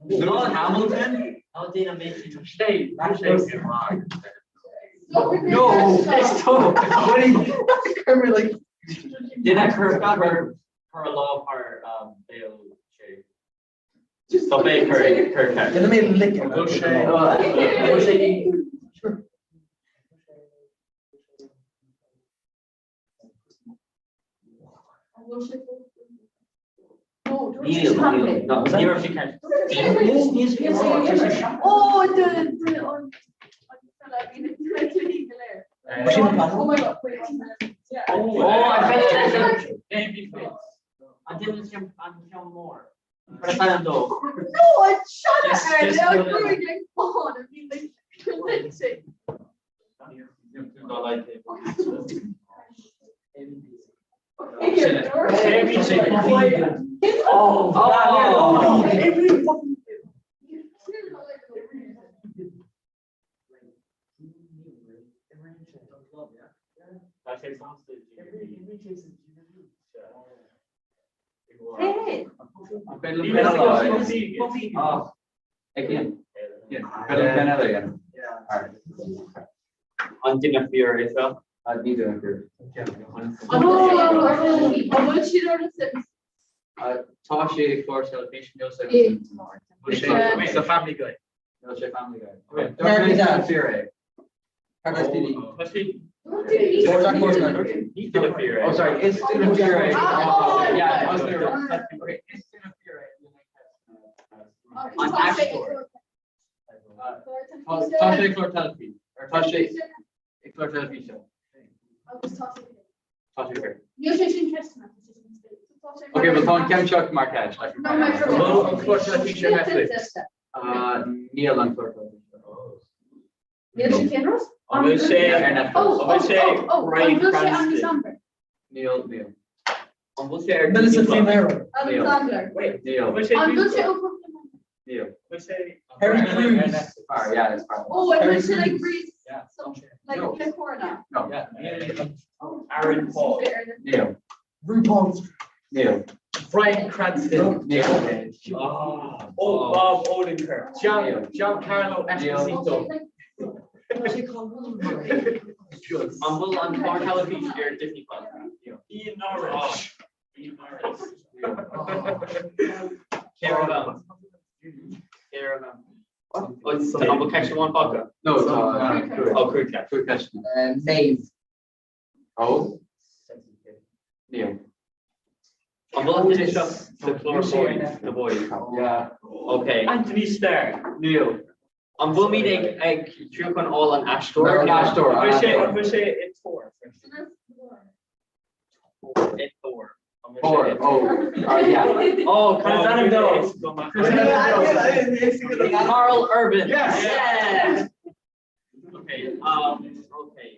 Not Hamilton. How did I make you Stay. No, Stop. Like. did I curve her law her Dale shape? So make her cat. Let me lick it. Neil, no, zero she can't. Oh, oh my God, wait. Yeah. Oh, I bet I didn't jump on more. But I found though. No, I shot Just- at her. just I was go there. going like phone. I mean, like, convincing. Not like it. Again. Yeah. On dinner fear as well. I'd need to agree. Tashi, Florence, Elevation, no seven. It's a family guy. No family guy. Don't fear. Paradise TV. He's gonna fear. Oh, sorry. It's student fear. Yeah, Oh, okay. It's student fear. On Ashtor. Tashi, Florence, Elevation. Or Tashi, Florence, Elevation. Tashi fear. Okay, but on Cam Chuck Marquez. Neil and Florence. I'm gonna say Ray Cranston. Neil. I'm gonna say Melissa Alexander. Wait, Neil. I'm gonna say Neil. Harry Crews. Yeah, it's fine. Oh, I wish like Greece. Yeah. Like No. Corona. No. Aaron Paul. Neil. RuPaul's. Neil. Brian Cranston. Neil. Bob Odenkirk. Giancarlo Esposito. I'm will on Corn Television or Disney Plus. Ian Norris. Caravan. Oh, it's the novel catch one pocket. No, Crude catch. Good question. Maeve. Oh. Neil. I'm willing to finish up the floor boys. The boys. Yeah. Okay. Anthony Starr. Neil. I'm will meet a true con all on Ashtor. I'm going to say it's 4. It's 4. Four. Oh, yeah. Oh, Carl Urban. Yes. Yeah. Okay. Okay.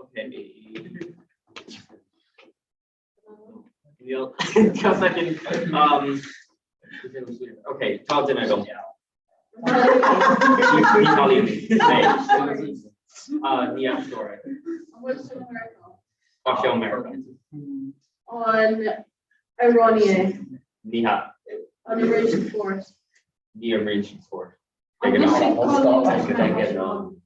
Okay. Neil. Just a second. Okay. Todd Dinagum. Nia Story. Osho America. On Ironia. Niha. On Emerging Force. The Emerging Force. I'm Take it missing on.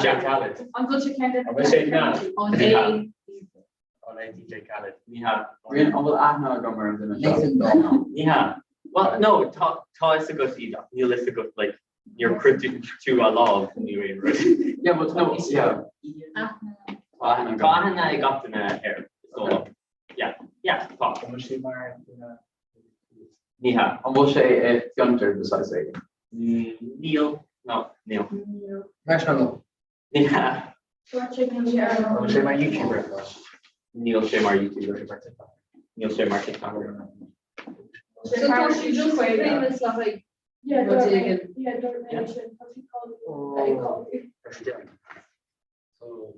Jack Khaled. I'm going to kind of. I'm going to say Nat. On Niha. On DJ Khaled. Niha. We'll Ahna Gomer and Nathan Dawn. Niha. Well, no, Ta is a good either. Neil is a good, like, you're critic to a law of anyway, right? Yeah, but no, yeah. Ahna I got in here. So, yeah, talk. Niha. And we'll say Gunter besides it. Neil. No, Neil. National. Niha. I'm going to say my YouTuber. Neil Shemar YouTuber. Neil Shemar TikToker. Sometimes you just famous stuff like What's it again?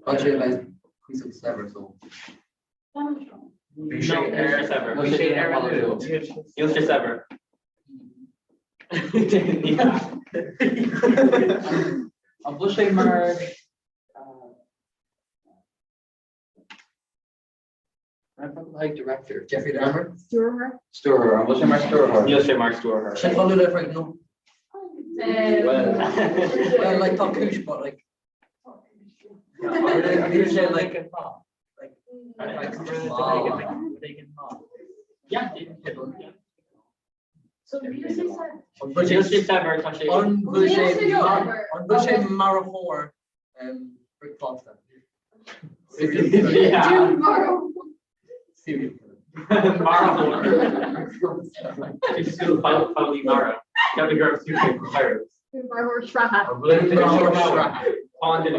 Budget like piece of sever, so. No, Neil Sever. Neil Sever. I'm going to say my Like director, Jeffrey Dahmer. Sturher. I'm going to say my Sturher. Neil Shemar Sturher. Should I do that right now? Well, Like Tom Cruise, but like. I'm gonna say like. Yeah. So music Neil Sever. On Bushy Mara 4, Rick Foster. Yeah. Mara. It's still finally Mara. Kevin Garth super pirates. On did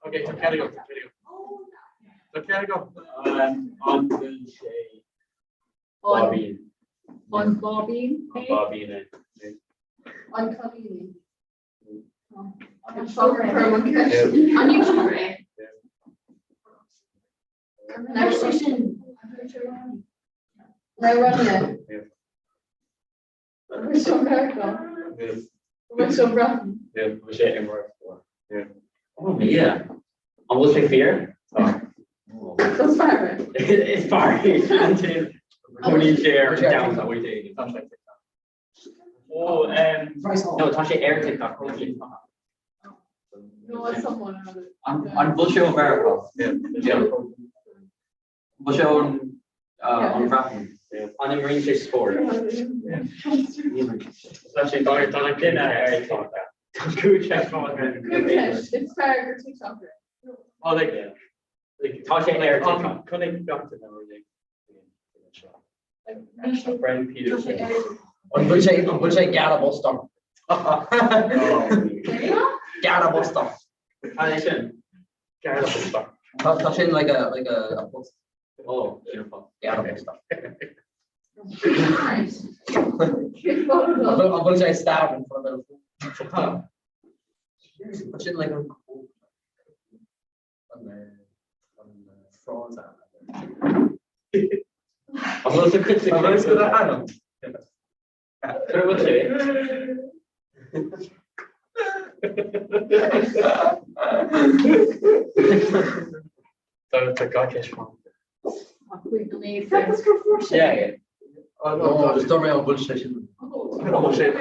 Okay, so can I go? So can I go? On the shade. Bobby. On Bobby. Bobby. On Colleen. On YouTube. Next station. Ironia. Which America? Which Britain? Yeah, which yeah. Oh yeah. I will say fear. Oh. That's fire. It's far. Only share down that way taking. Oh, no, Tasha air TikTok. No, it's someone. On Bullshit America. Yeah. Bullshit on rapping. On the Marine Fish Sport. Especially Donna Dinner. Good check. It's fire TikTok. Oh, like Tasha air TikTok. Connect doctor now. Brian Peterson. On Bushy Gallable stuff. Gallable stuff. Gallable stuff. Touching like a post. Oh, beautiful. Gallable stuff. Nice. I'm going to say stab in front of it. What's it like on the frauds out there? Vamos a Pero você. Don't take cash from. Yeah. Oh no, just don't make a bullshit. Bullshit.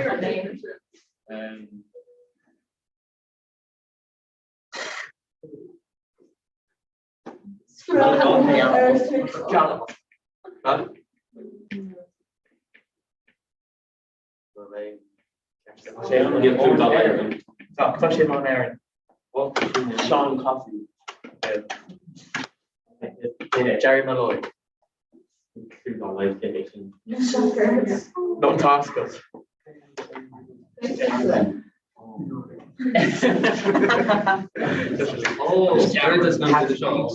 Touch him on Aaron. Sean Coffey. Jerry Malloy. No task us. Oh, Jared does not have to show.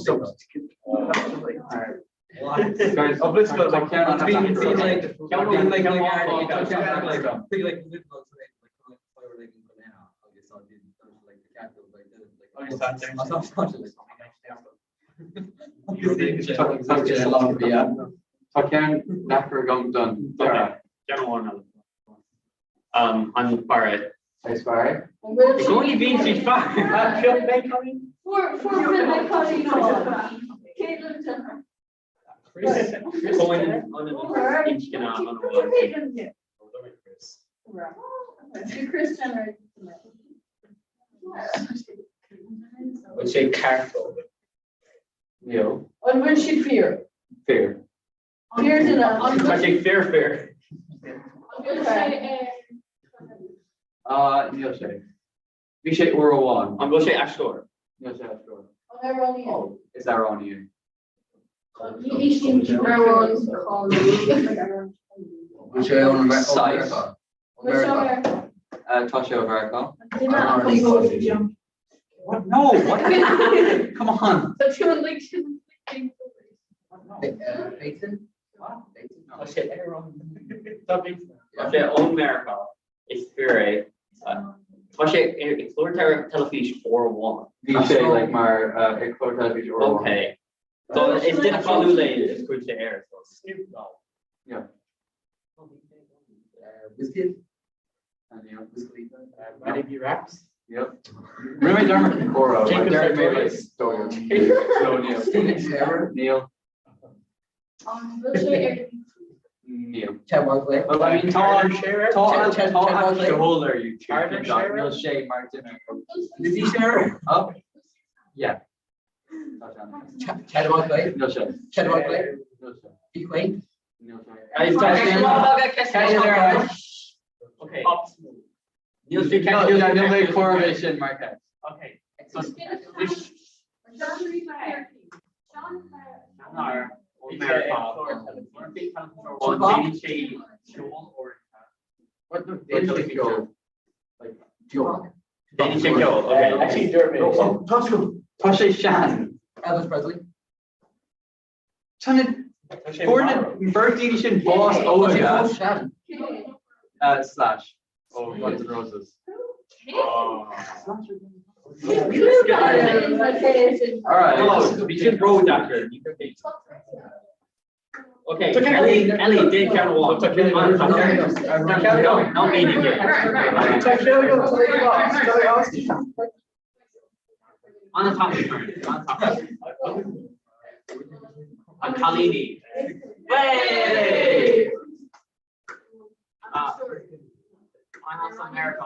Guys, oh, let's go. Like, I'm Barrett. Nice, Barrett. It's only been 3 5. Would say careful. Neil. On when she fear. Fear. Fear's in a. I say fair. Neil say. We say Uro one. I'm going to say Ashtor. Neil say Ashtor. Oh, Is that wrong you? you seem to everyone's We say on Size. America. Tasha America. What? No, what? Come on. But you would like to. Peyton? I say Aaron. I say America. It's Fury. I say Explore Television 4-1. You say like my Explore Television or Okay. So it's didn't follow lane, it's good to air. So Snoop Dogg. Yeah. Biscuit. And Biscuit. Ready be raps? Yep. Remember Dermot and Cora. Jacob Dermot made like Sartorius. story. So Neil. Neil. Neil. Chad Barkley. Well, I mean, Chad Holder, you Arden Shearer? Neil Shea Martin. Is he Shearer? Up? Yeah. Chad Barkley. No Shea. Chad Barkley. No Shea. P. Quain. No Okay. Neil made Correlation Marquez. Okay. What the Danish go? Like Joe. Danish go. Okay. Actually, Dermot. Tasha Shan. Elvis Presley. Shannon. Gordon birthday edition boss Oga. Slash. Oh, Guns N' Roses. Oh. All right. Oh, we should roll doctor. Okay, Ellie did count one. No meaning here. On the top of turn. On Kalini. Hey! I have some America.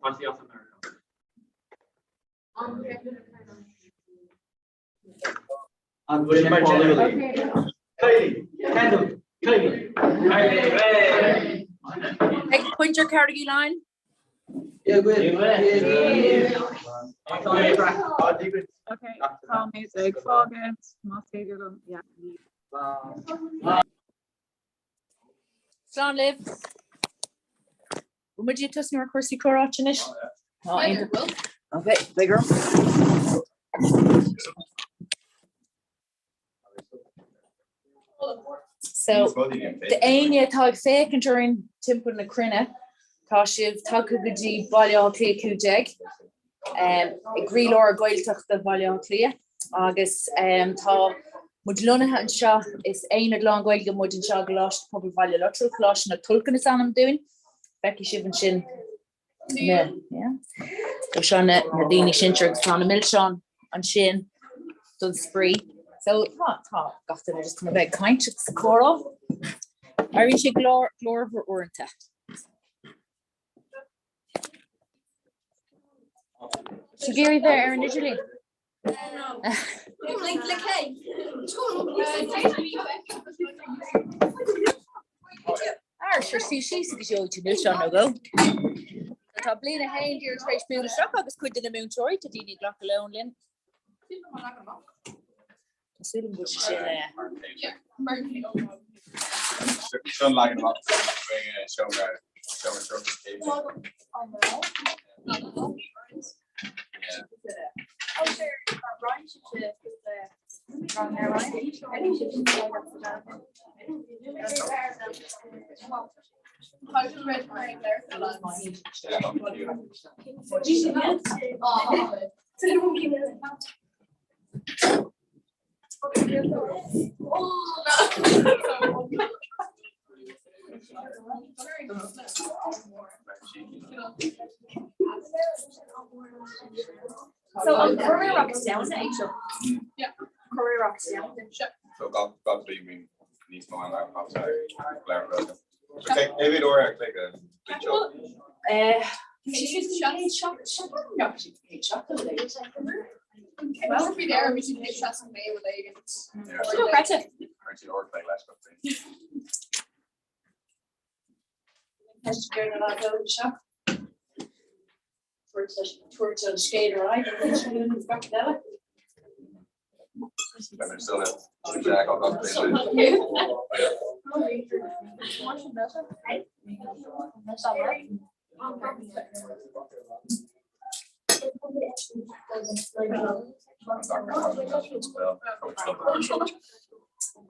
What's the awesome America? I'm pushing my Kylie, Kendall, Kylie. Hey, point your cardigan line. Yeah, good. Okay, calm music, focus, must take it on. Yeah. Sean live. Would you test your cursey core finish? Okay, bigger. So the aine tag fake and during Tim put in a crinna tá sibh tugadh go dtí baile clia cúdeig. I gríleoir gailteachta baile clia agus tá mud lonathe an seo is éanaad lá gailge mud an seo gláist pobl baile lotru chlás na tulcan is anam dúin. Becky sibh an sin. Yeah. Tá seo na daoine sinseir agus tá na mil seán an sin dun spree. So tá gachtain just chuna bheith caint sa chlórá. Airíonn sé glór uaireanta. So Gary there, Aaron, did you leave? Sure see she's a good to mill on go. Tá bliana hain dear treéis buúla seach agus cuid in na múntóirí tá daoine ghlach alone linn. Tásúlam bud sé sin Sean lagging about show So Comhrá rocks down, isn't it, Angel? Yeah. Comhrá rocks down. So God leaving needs to line outside. Okay, David or take a big job. She's no, she's chocolate. Well, if we there, we should take shots of May with agents. No, that's it. Or play less stuff. Has to go to the shop. Towards the skater, right? There's still a Jack. I'll go play.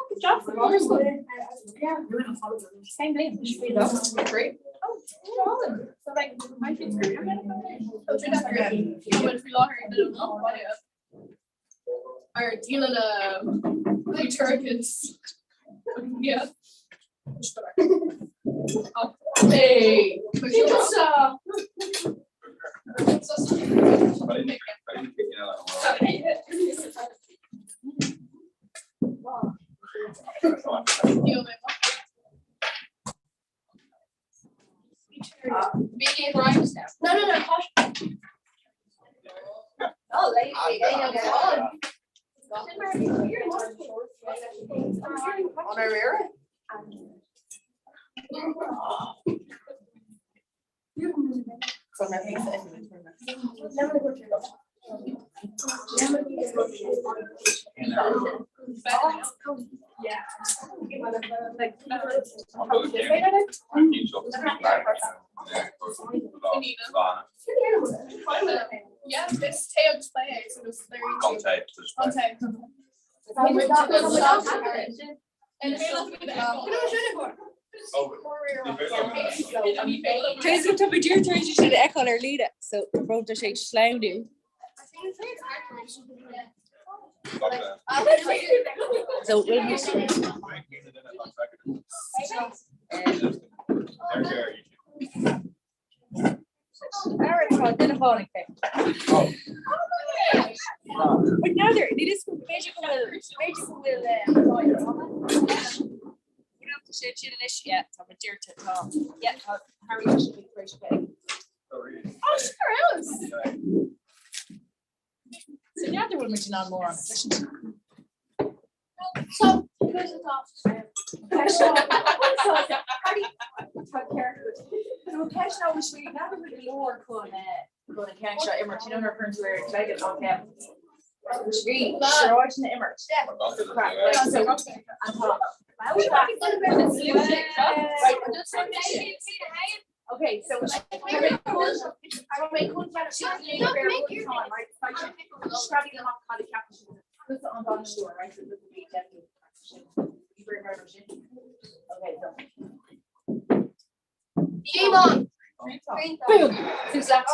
Good job. Same blame. Great. So like my kids are dealing my turkeys. Yeah. Hey, BK rhymes now. No. Oh, on our rear. From our yeah. Yeah, this tail display so it was very on tape. Trace go to dear Trace should echo her lead it. So brought to shake slow do. So we'll miss but now there it is magical we don't have to say it yet. I'm a dear to Tom. Yeah, Harry should be fresh bag. Oh, sure is. So now there will mention on more on session. So here's the thought. Cash now was we never really lower con cash immer you know her friends were excited on them. Which we sure watching the immer. Okay, so Boom. Who's left?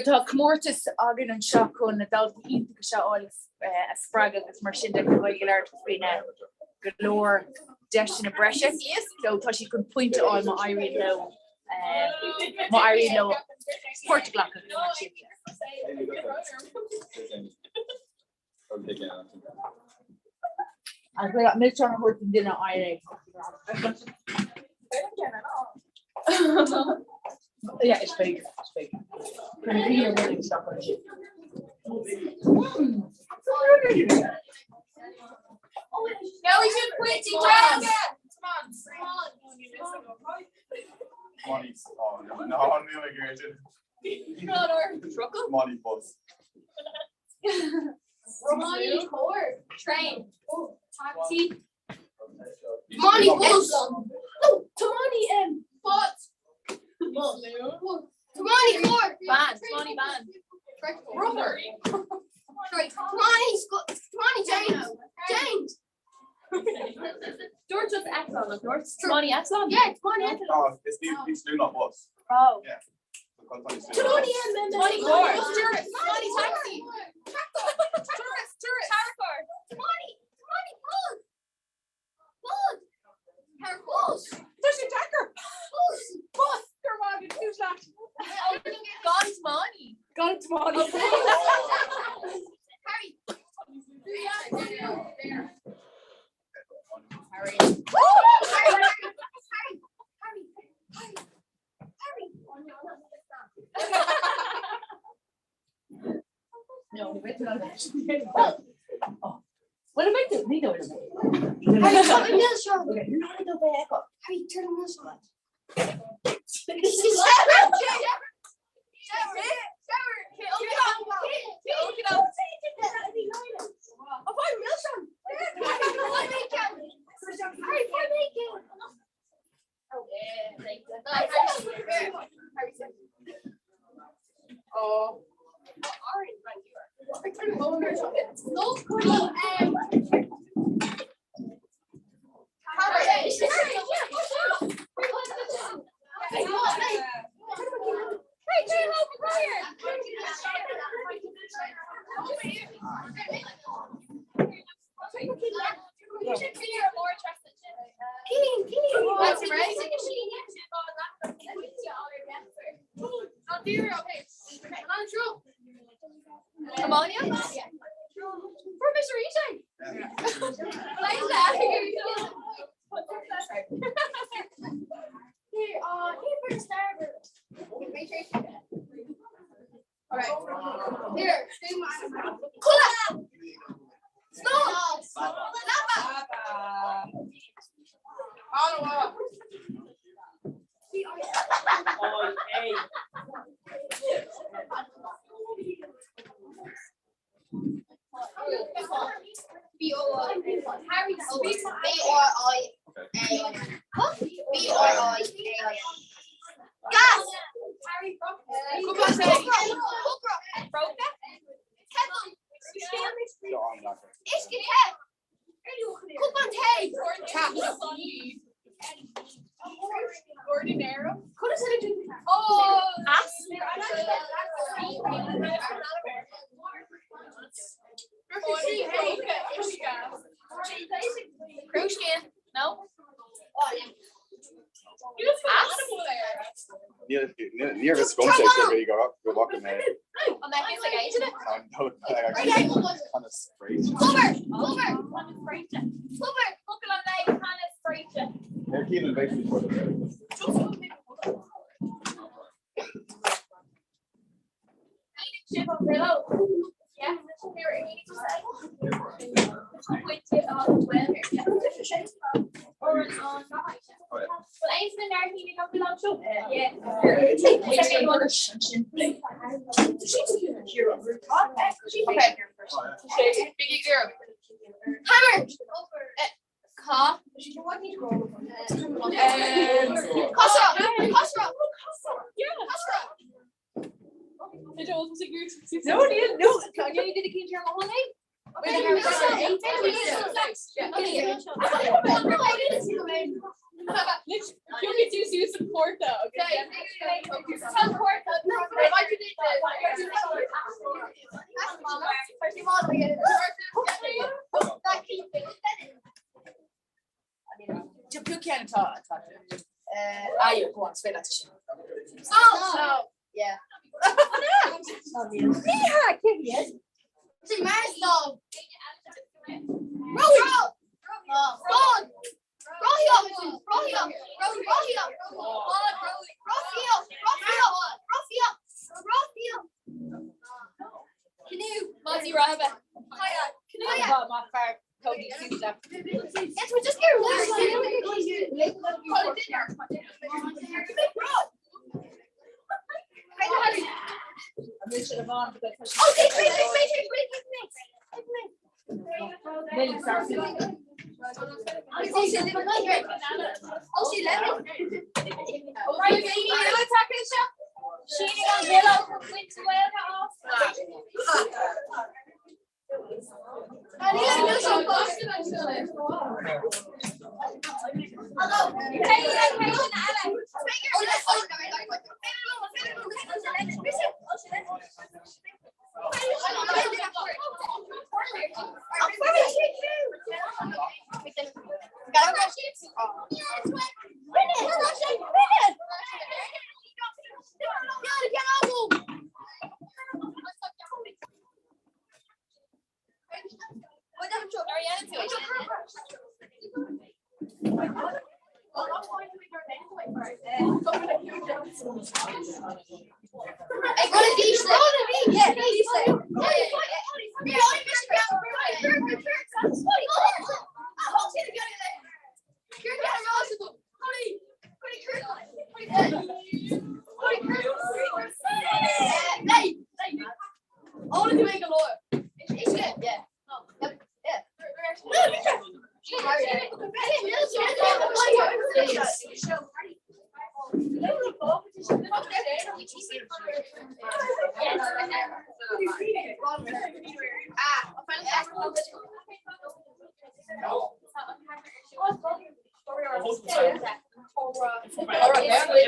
Tá cummórtas agan an seo chun na dal ínta go seálas a sppraga agus mar sin de gohfuil leir faoine golóir deis na breise. So tá si chun pointe áil má airí lo Portglacha mar sin. As we got mid on horse and dinner I yeah, it's big. It's big. Can you hear running stuff on it? No, we should quit together. Money. Oh, no, I'm really good. Money bus. Money core. Train. Taxi. Money bus. No, Tamani and bus. Tamani core. Band. Tamani band. Rubber. Tamani James. James. George was Exxon, of course. Tamani Exxon? Yeah, Tamani Exxon. Oh, it's do not bus. Oh. Yeah. Tamani and Tamani core. Tamani taxi. Tourist. Tamani bus. Bus. There's a decker. Bus. Kerwagen, who's that? Gone Tamani. Gone Tamani. Harry. No, we went to what about the Lido? Harry, turn the news on. You're not going to go back. Harry, turn the news on. Near the scum section, you go walking there. On that case, like I did it. On a straight. They're keeping basically for the Hammer. Ka. No, can you dedicate your honey? You can just use support though. You can't talk. You go on, say that to she. Yeah. Yeah, kid. See, Marisol. Roll. Canoe. Mozzie Rabbit. Canoe. My fire. Cody Susan. Yes, we just get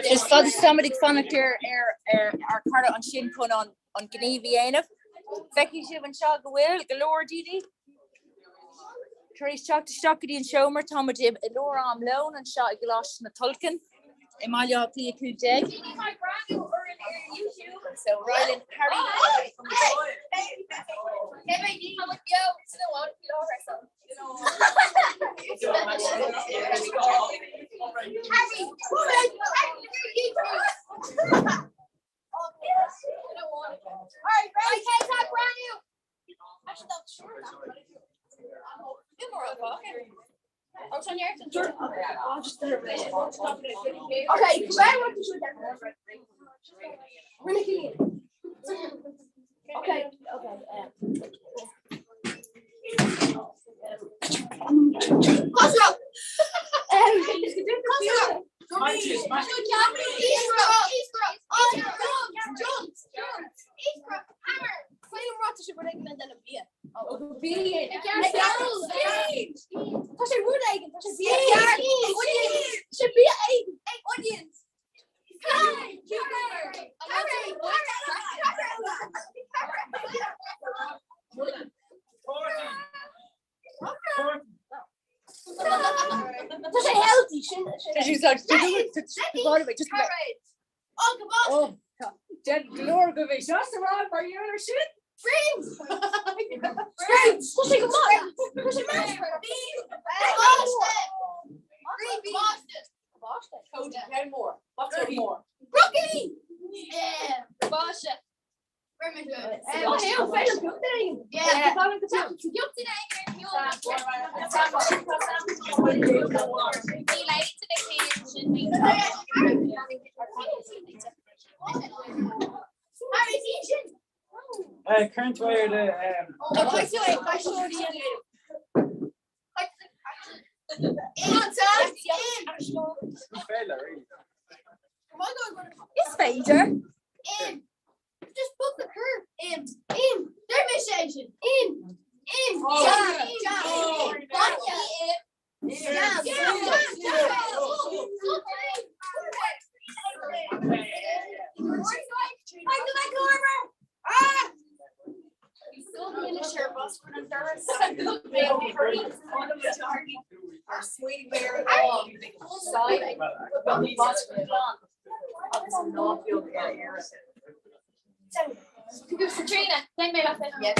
Just fod somebody fanna ar carta an sin chun an gníomhí aanamh. Feici sibh an seo go bhfuil go leor dídí. Taréis teachtaí an seomar táid i leor am lón an seo I glas na tulcan I maiile lí acu deag. So Rylan Harry. Okay, because I want to shoot that. Really clean. Okay. Close it up. Oh, dead glory of it. Just around for you or shit. Friends! Friends! Push it, come on! Push it, man! Boston! Cody, 10 more. What's 10 more? Brookie! Yeah! Boston! Very good. Oh, heel, fijne bloedering. Ja, dat is het. Je op de Current wire the It's Fader. Just book the curve. Their mission. Katrina, then maybe I said yes.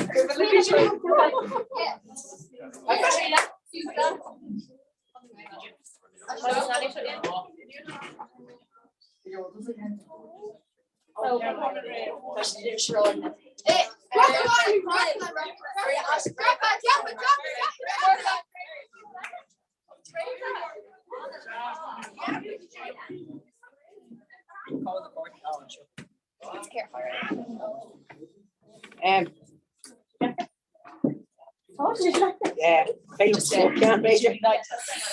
Yeah, famous can't major.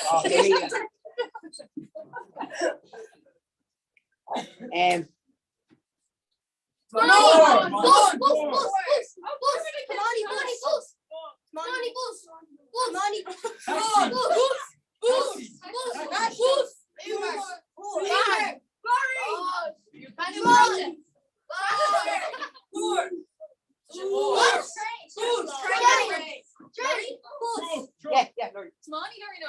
Oh,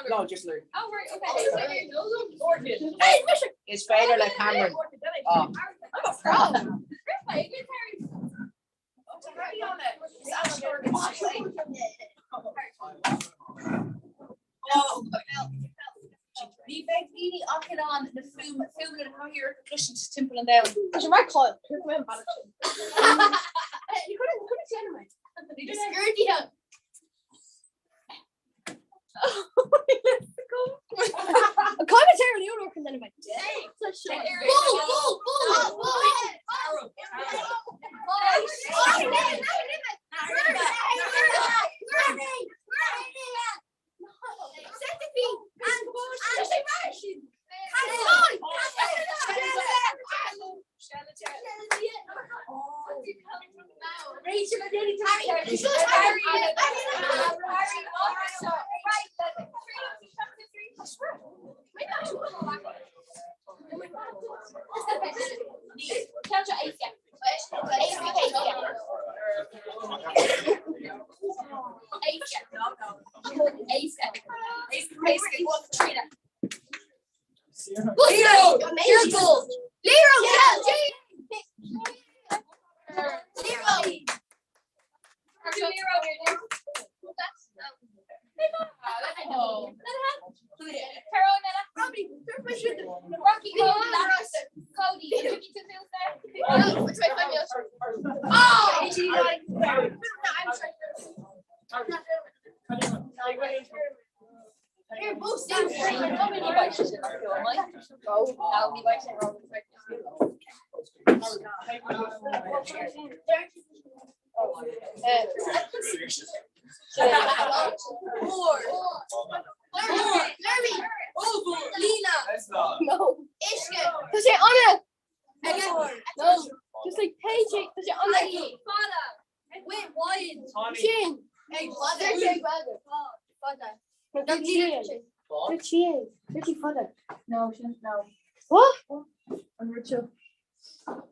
no, just Larry. Oh, right, okay. It's Fader like Cameron. Oh. Bhí bheith daoine achan an na fiúm na háir cushion timp an down. Is my call? You couldn't see anyway. You just scared you. A commentary on you working then about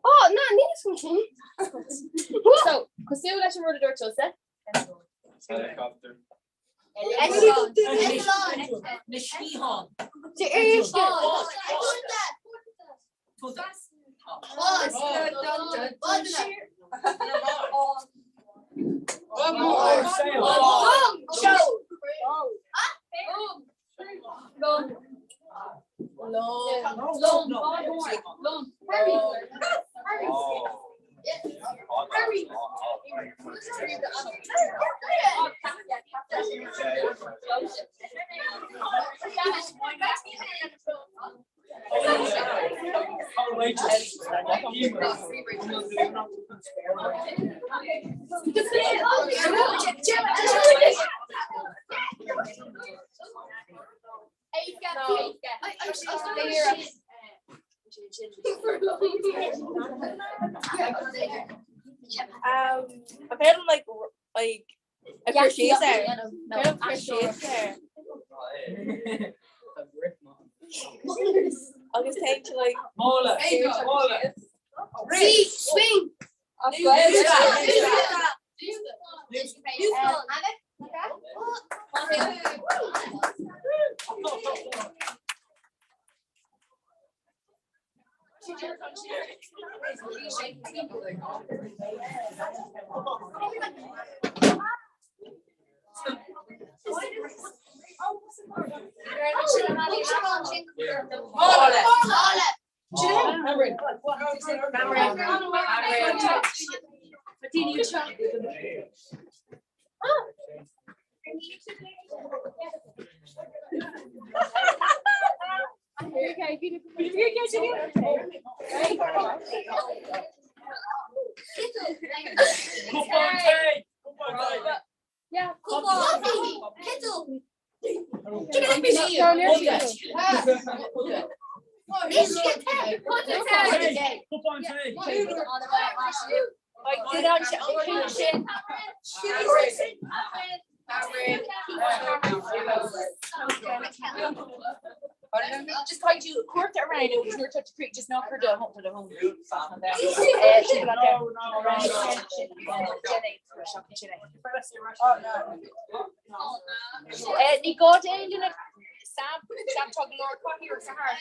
Oh, no, need something. So, cos'è la chamorro d'ortosa? Helicopter. I've heard him like appreciate there. Appreciate there. I'll just take to like Swing. Yeah, just tried to court it around. It was your touch creek, just knock her down to the home. She got there. Ni got in it. Sam talking Lord Coffee or Sahar.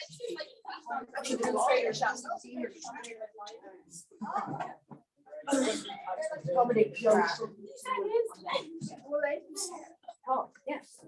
Oh, yes.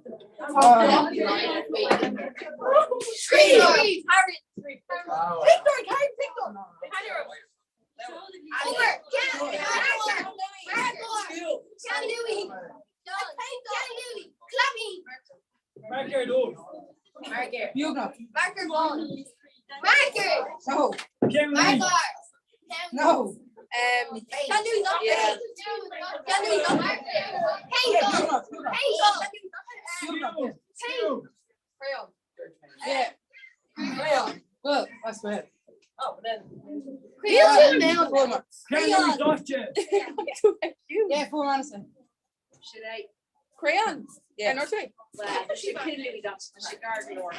No. Look, that's bad. Oh, then. Yeah, full Madison. Should I? Crayons. Yeah. No trade. Well, she clearly don't. She guard Lord.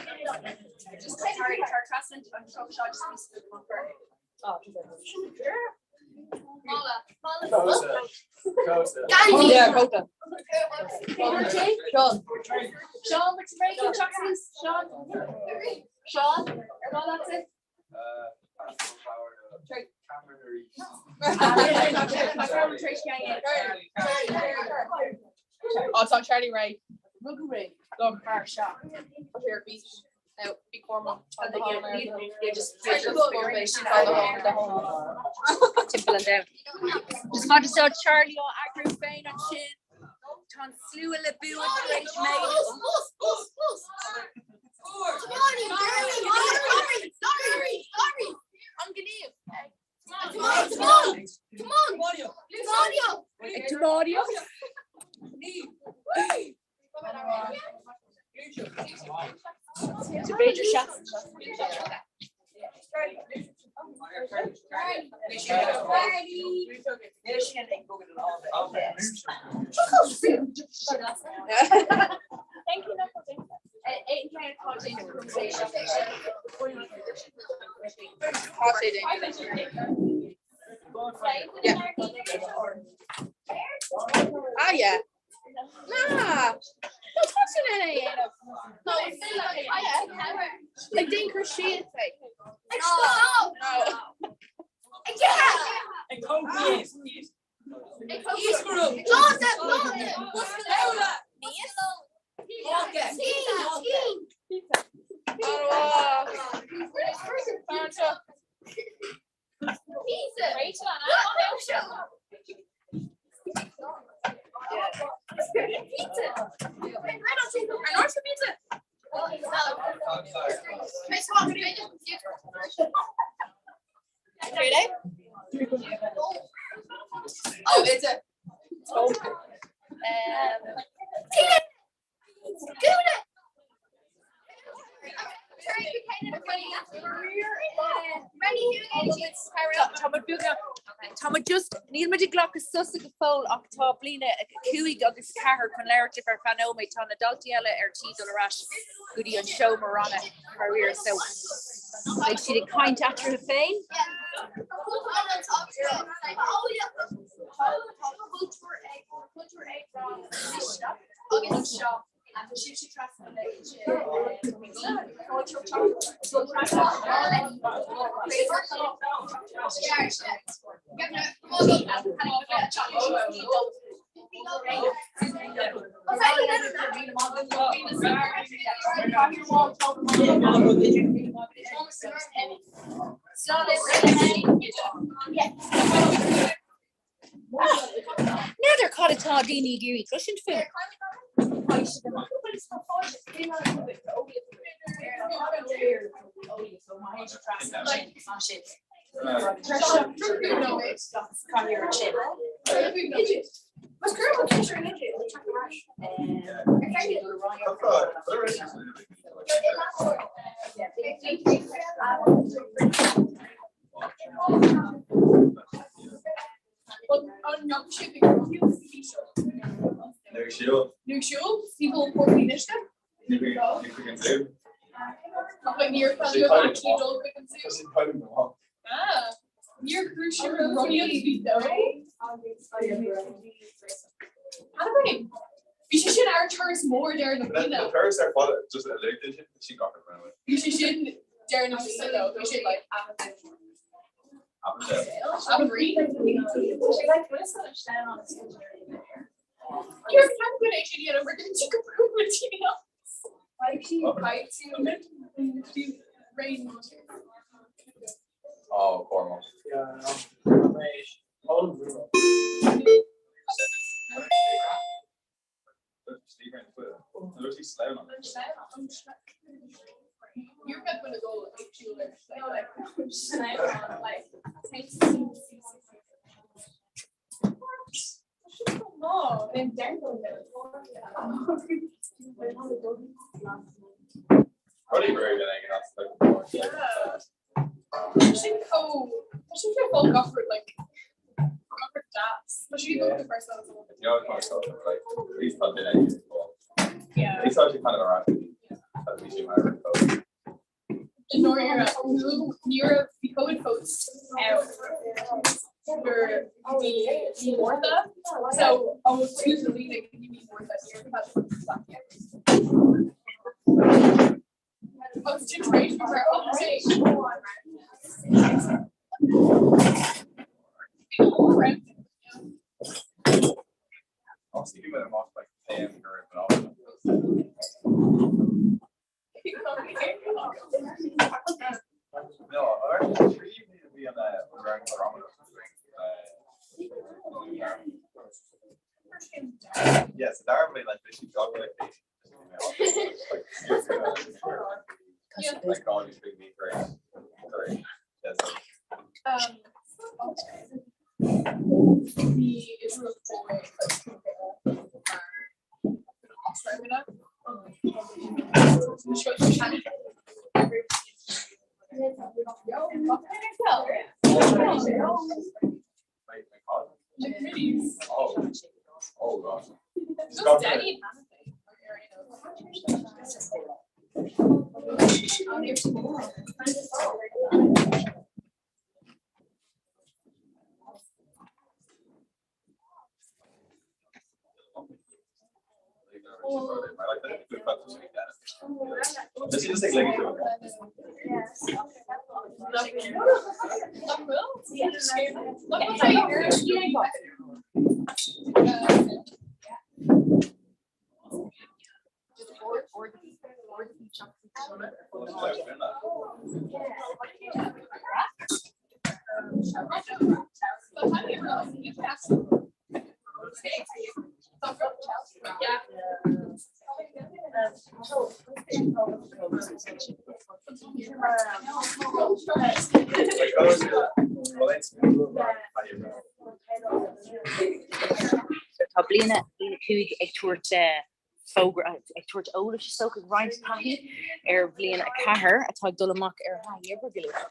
Just sorry, her cousin. I'm so sure just this one for. Oh, Yeah, Coca. Sean, what's breaking Jackson's? Sean, no, that's it. Oh, it's on Charlie Ray. Rugby Ray. Go. Car shot. Here, beach. Now, be corner. You just Timple and down. Just want to show Charlie or Agri Spain and Shin. Ton slew a lebu and great mate. It's a major shot. Thank you. Ah, yeah. Nah. Don't touch it. No, it's still like Dean Crochet. No. And Coke. Oh, it's a. Tá just níl me gloch is susa go fóil ach tá blina cuaig agus cehar chun leir ar fanóid tá na daltíile ar tídul arás goí an show marrana career so ag si de kaint atra féin. Neither caught a tá dini geary cushion food. Nu show, people probably missed it. Near crucial you should our tourists more there than the tourists are just elected. She got it right away. You should dare not say no. We should like have a read. You're kind of good at it. We're going to improve material. Like she bites you rain. Oh, Cornwall. You're not going to go like you no, and Probably very good. I should go Gofford like Gofford Daps. But she go the first one. Yeah, like he's not been any yeah. It's actually kind of around. Ignore your COVID posts out for the Martha. So almost usually they can give me Martha here. Oh, it's generation for I'll see you off like PM or no, I'm sure you need to be on that around yes, normally like this, you talk like like all these big meat race. The Israel boy Oh gosh. Daddy. Does he just take like Tá bliana cuaig ag tuairt fógra tuairt óla se soca roiint taithí bblion a cethir atá dul amach haíobar go leor.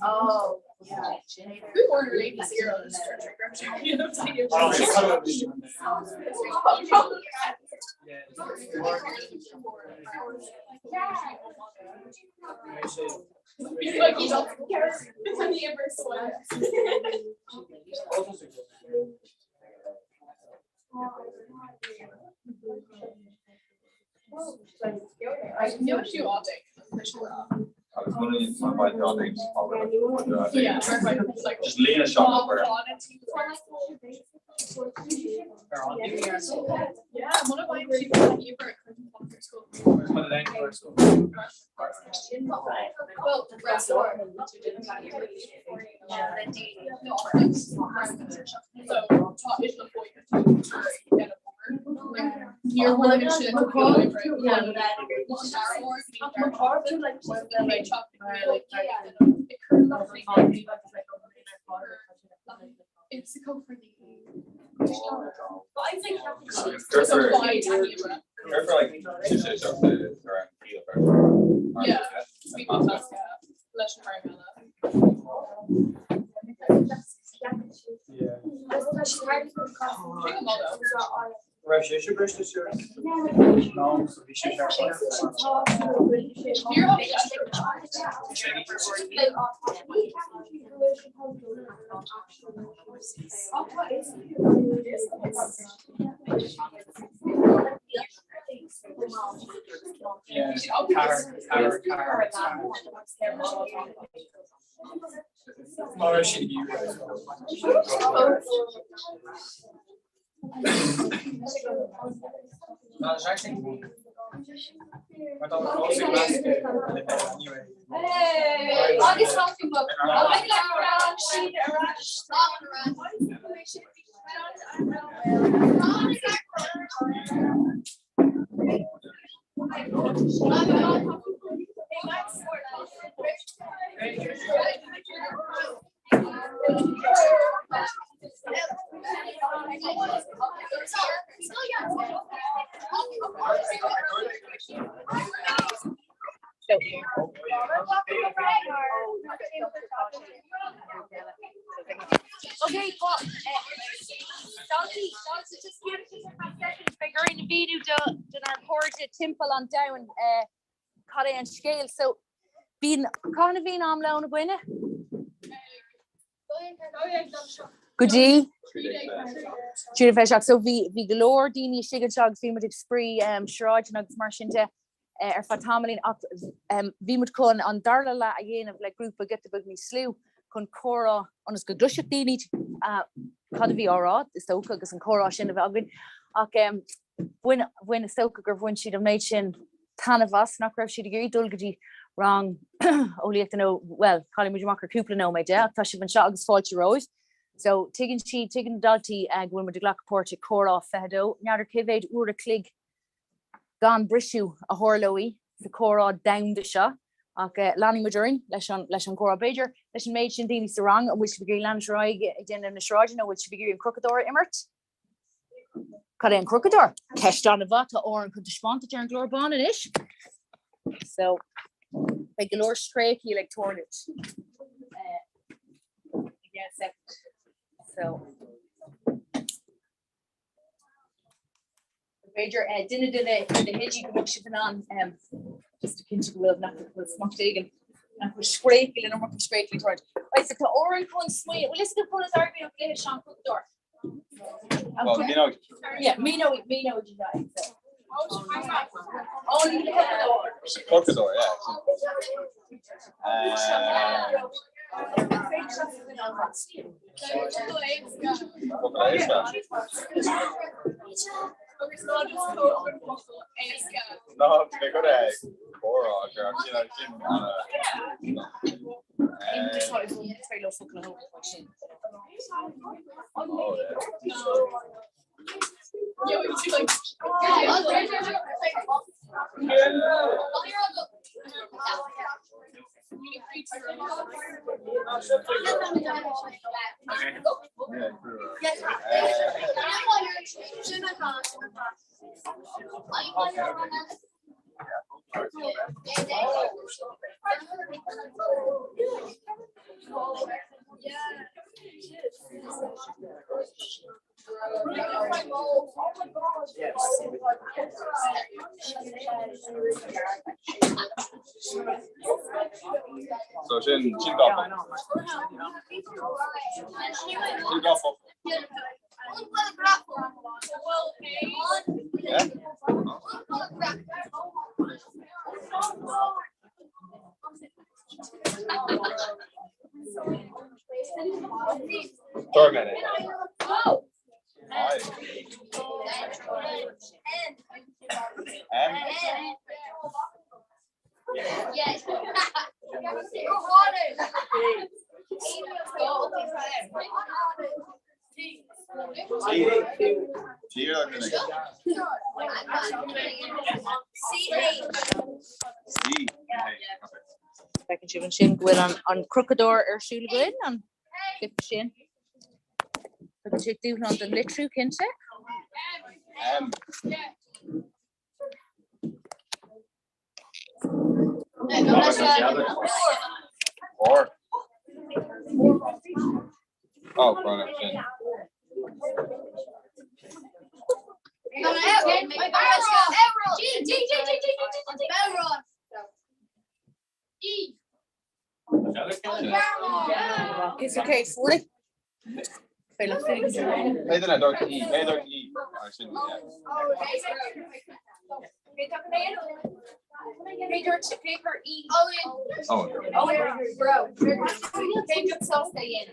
Oh, yeah. We ordered ladies here on this church. I know what you all think. I was wondering if my buildings already. Yeah, Just lean a shot over. Yeah, one of my favorite school. Well, the rest of you're one of shit. It's a go for the. I think yeah, we can talk let's try Okay, Paul. Dalty, just give us a second figuring the video done our court timple on down Coddy and scale. So being kind of being on loan of winner. Good G. Judy Feshak. So vi galore dini shigan shog fimatic spree shraj nugs marshinte fatamilin vi mut kon on darla la again of like group but get the bug me slew kon cora on us good lush dini Codvi ora the stoka gus and cora shin of agin when a stoka when she'd have made shin tan of us not grab she'd agree dulgadi wrong only have to know well calling me marker kupla no my dad tashiv and shogs fault your rose. So taking Dalty when we glock port to cora fedo nader kivade ura clig gan brishu a horlowy the cora down the shot. Okay, Lanny Madurin, Leshan Cora Bader, Leshan Mage and Dini Sarang, which be Lan Shroig, again in the Shrajano, which be in Crookador Immert. Cut in Crookador, Kesh Donavata or in Kuntishpanta during Glorban and Ish. So Like galore streaky like tornage. Yeah, second. So Major dinner the hedgy production on just a pinch of love not to smoke taken and push scrapey and I'm scrapey torch. I said to orange one smile. Well listen to Paul's argument of the Sean cook door. Well, me know. Yeah, me know what you got. Only the Cook the door, yeah. No, they go to Comhrá, Yeah, we do like. So she got yeah. Torment it. Yes. Second Shin Shin go in on Crookador or Shula go in on Fifth Shin. So the chick do on the litru kinte. Or oh, chronic chin. It's okay, 40. Hey, then I don't eat. Hey, don't eat. I shouldn't. Paper to paper eat. Oh, Bro. Paper self stay in.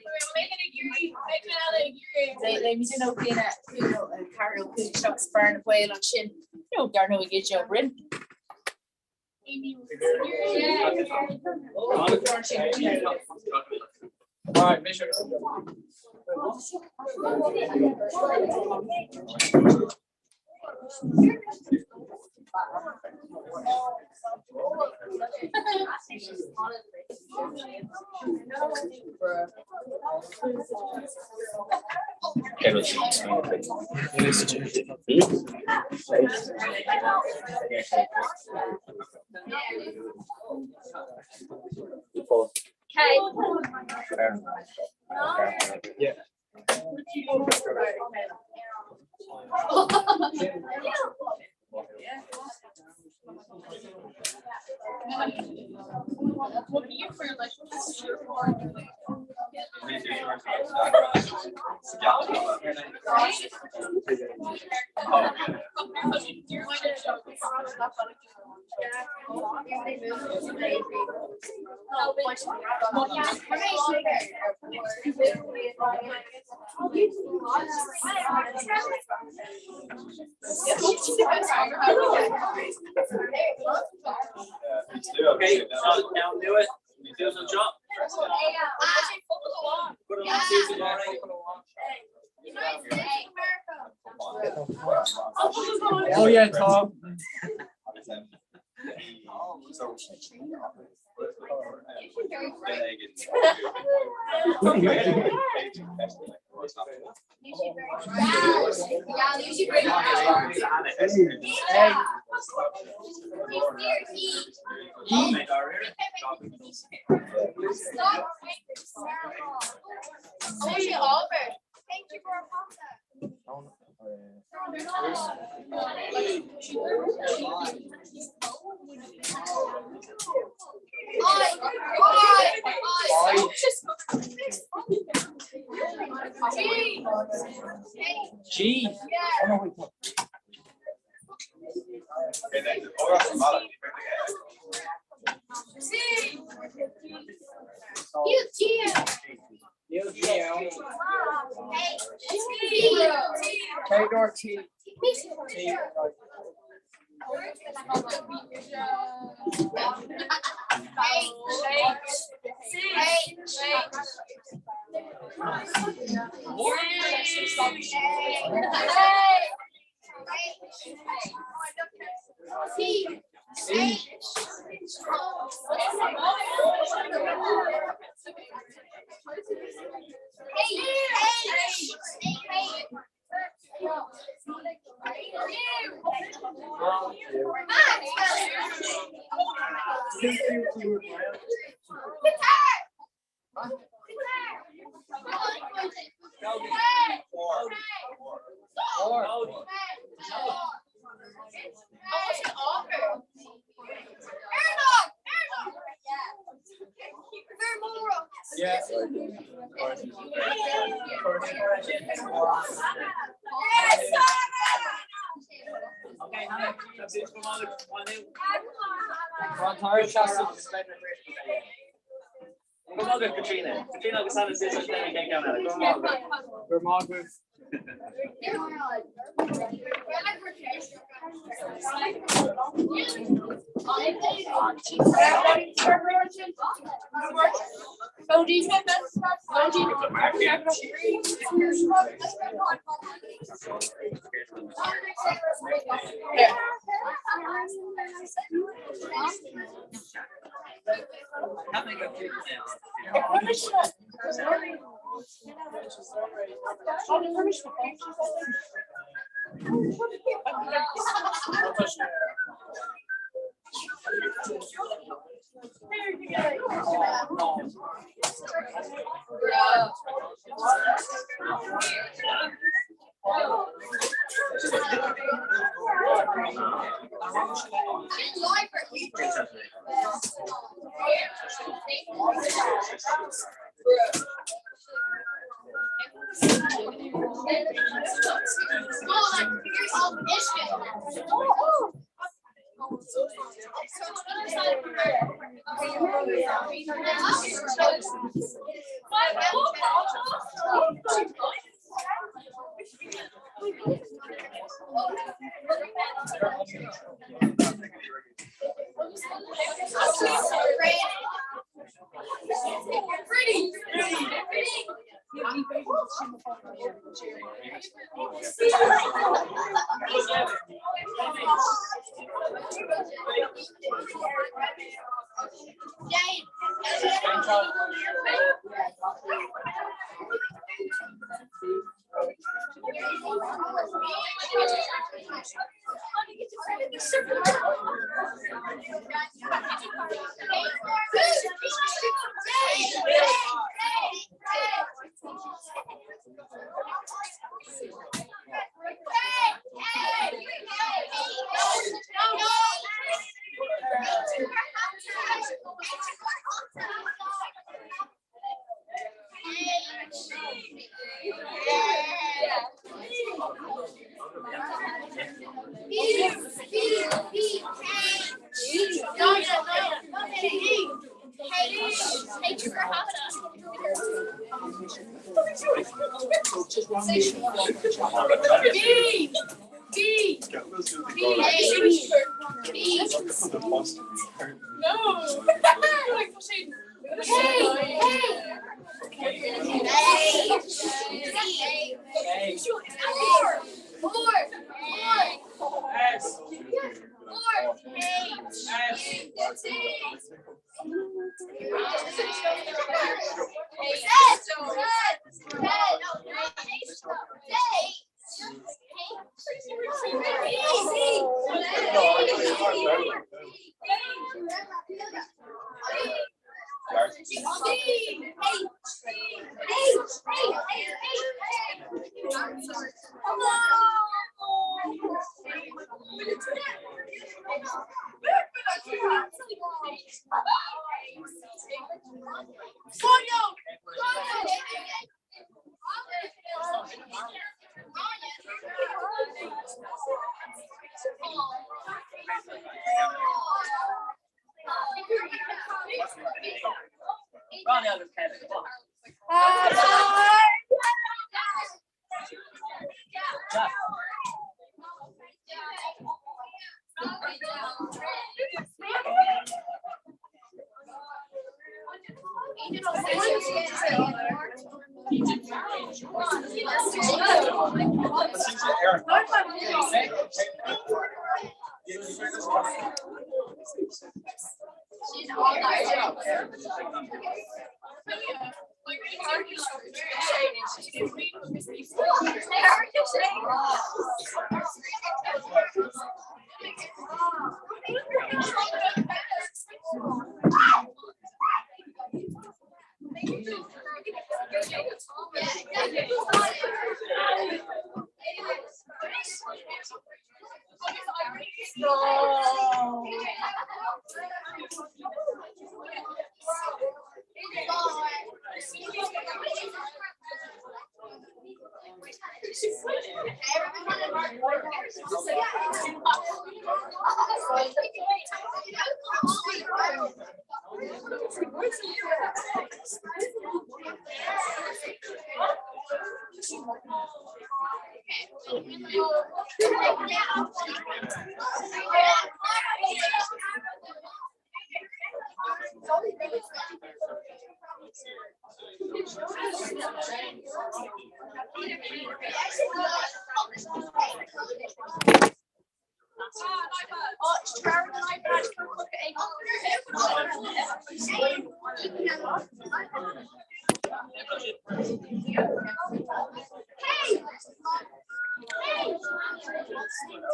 Let me know being a karaoke shots burn away on shin. No, darn no, we get you over in. All right, make sure. Yeah. Okay, now do it. Do some jump. Put it on Susan already. Oh yeah, Tom. Oliver. Thank you for a G. Corridor T. Yeah. Okay, come on, Katrina. Katrina, I'm going to say something. I can't count it. Come on,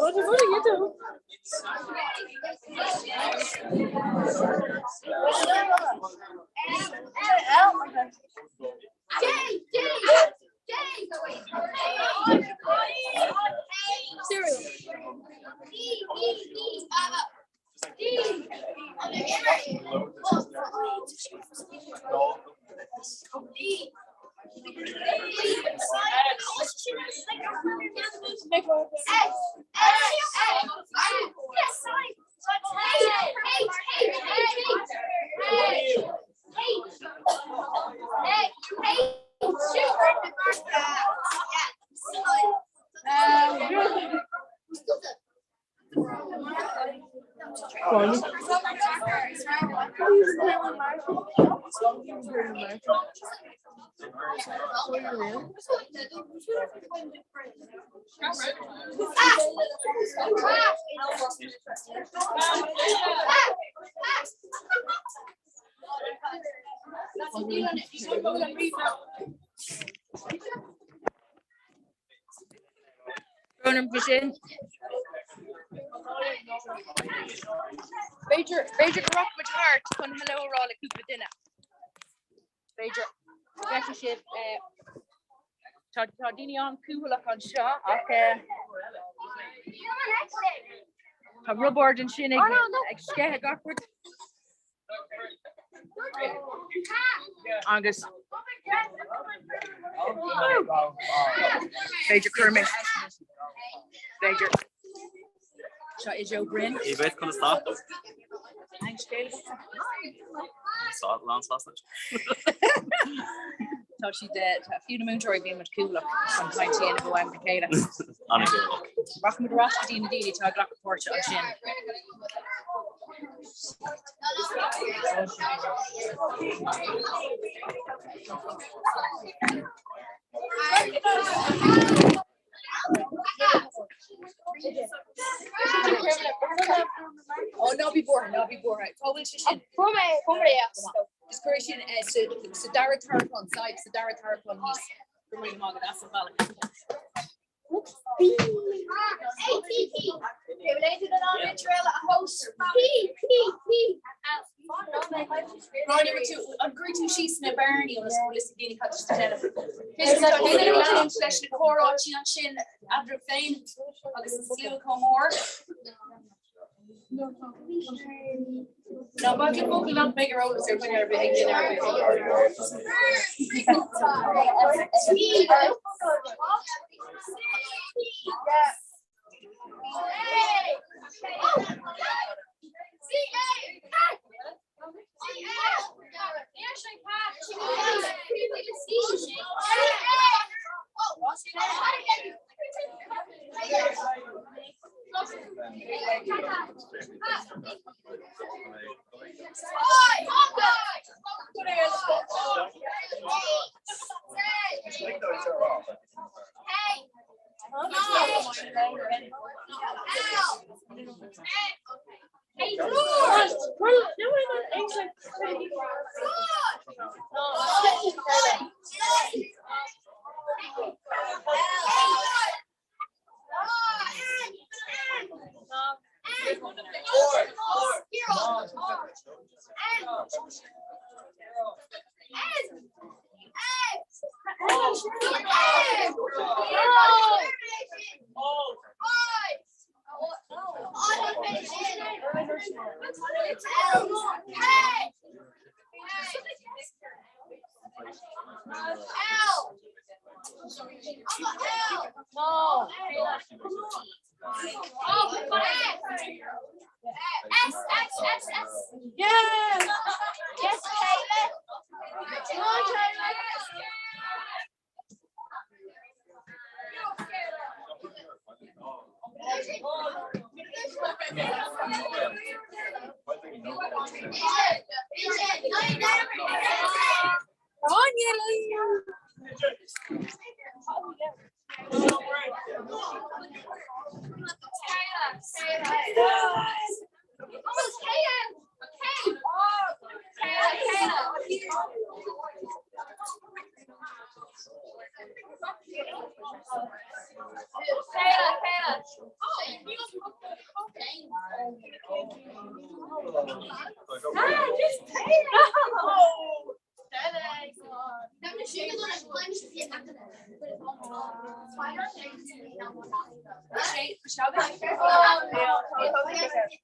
What are you doing? Ronan Vision. Major Rock with heart con hello roll Cooper dinner. Major relationship Tardini on cool on Shaw. Okay. Rubber and Shin Exke Gockford. August. Major Kermit. Major. Shot is Joe Bryn. You both gonna start? Thanks, Caleb. Start land sausage. So she did a few moon joy being with Kula sometimes she ended up going to Kayla. Honestly. Rocking with the Ross Dina Didi to a Glock report on Shin. Oh, no, before. Always Shin. Discouraging Sadara Tarpon side, Sadara Tarpon he's from the Maga, that's the Malik. Related and on trail a host. Ronnie agree to she's na Barney on the school list dini cut to Jennifer. His lunch session Cora Chin after Fane agus is still come more. No, but you both not bigger roles here when you're big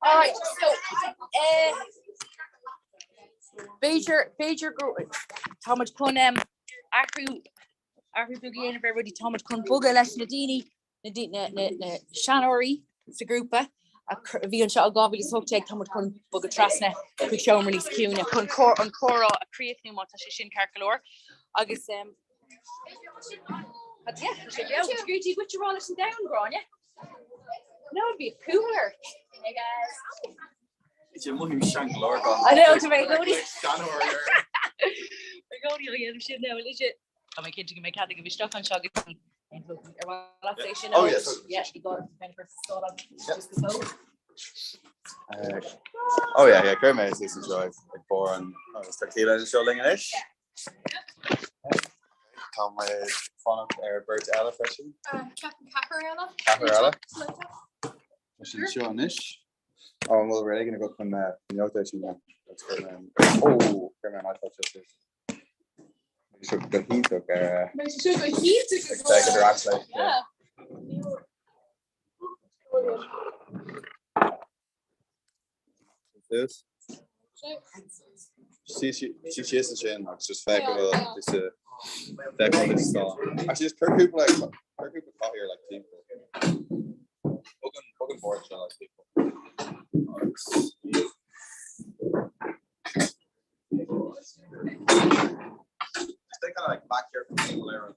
Alright, so Bejer Thomas Kun Arthur Boogie and everybody Thomas Kun Buga Les Nadini na Shanori sa grúpa a bhí an seo gábhí is hoogteag Thomas Kun Buga trasna chu seomar níos ciúna chun an chora a críochnaí má tá sé sin carcalór agus but yeah, Gucci with your rollers and down, Grania. No, it'd be cooler. Hey guys. It's a muhim shank lord. I know to make Lodi. We're going to get shit now, legit. Oh, my kids can make how to give me stuff on Shoggy. Oh yes. Yeah, she got Oh yeah, great mate. This is right. Like born tequila and showing ish. Tom my fun of Bert Ella freshen. Caparella. Mission showing ish. Oh, I'm already gonna go from that. You know that you know. That's good. Oh, come on, I thought just this. So the heat took take it right side. Yeah. This. She is the chain. It's just fake. This that this stall. Actually, just Kirk Cooper like Kirk Cooper caught here like people. Looking forward to like people. They kind of like back here from people there.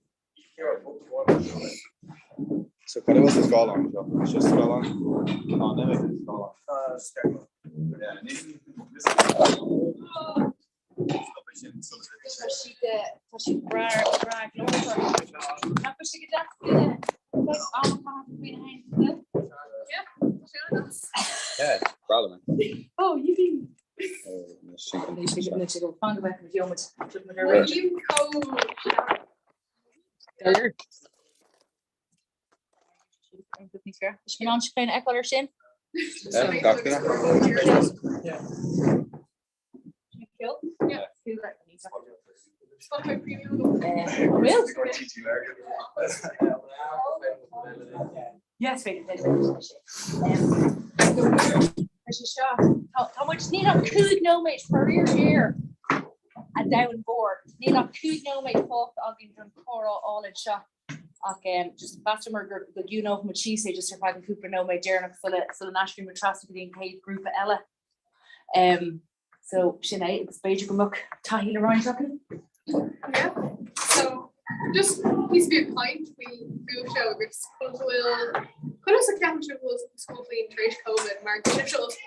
So what was the skull on? It's just skull on. No, never skull on. Yeah, this yeah, probably. Oh, you mean? Yes, how much need on could no mate for your year and down board. Need on could no mate folk ogin dun coro all in shot. Okay, just Batimer good you know what she say just if I can Cooper no mate Derek so the national matras being paid group of Ella. So Sinead it's Beijing Gumuk Tahil around talking. Yeah. So just please be kind we do show will put us a capture was school in trace COVID mark shows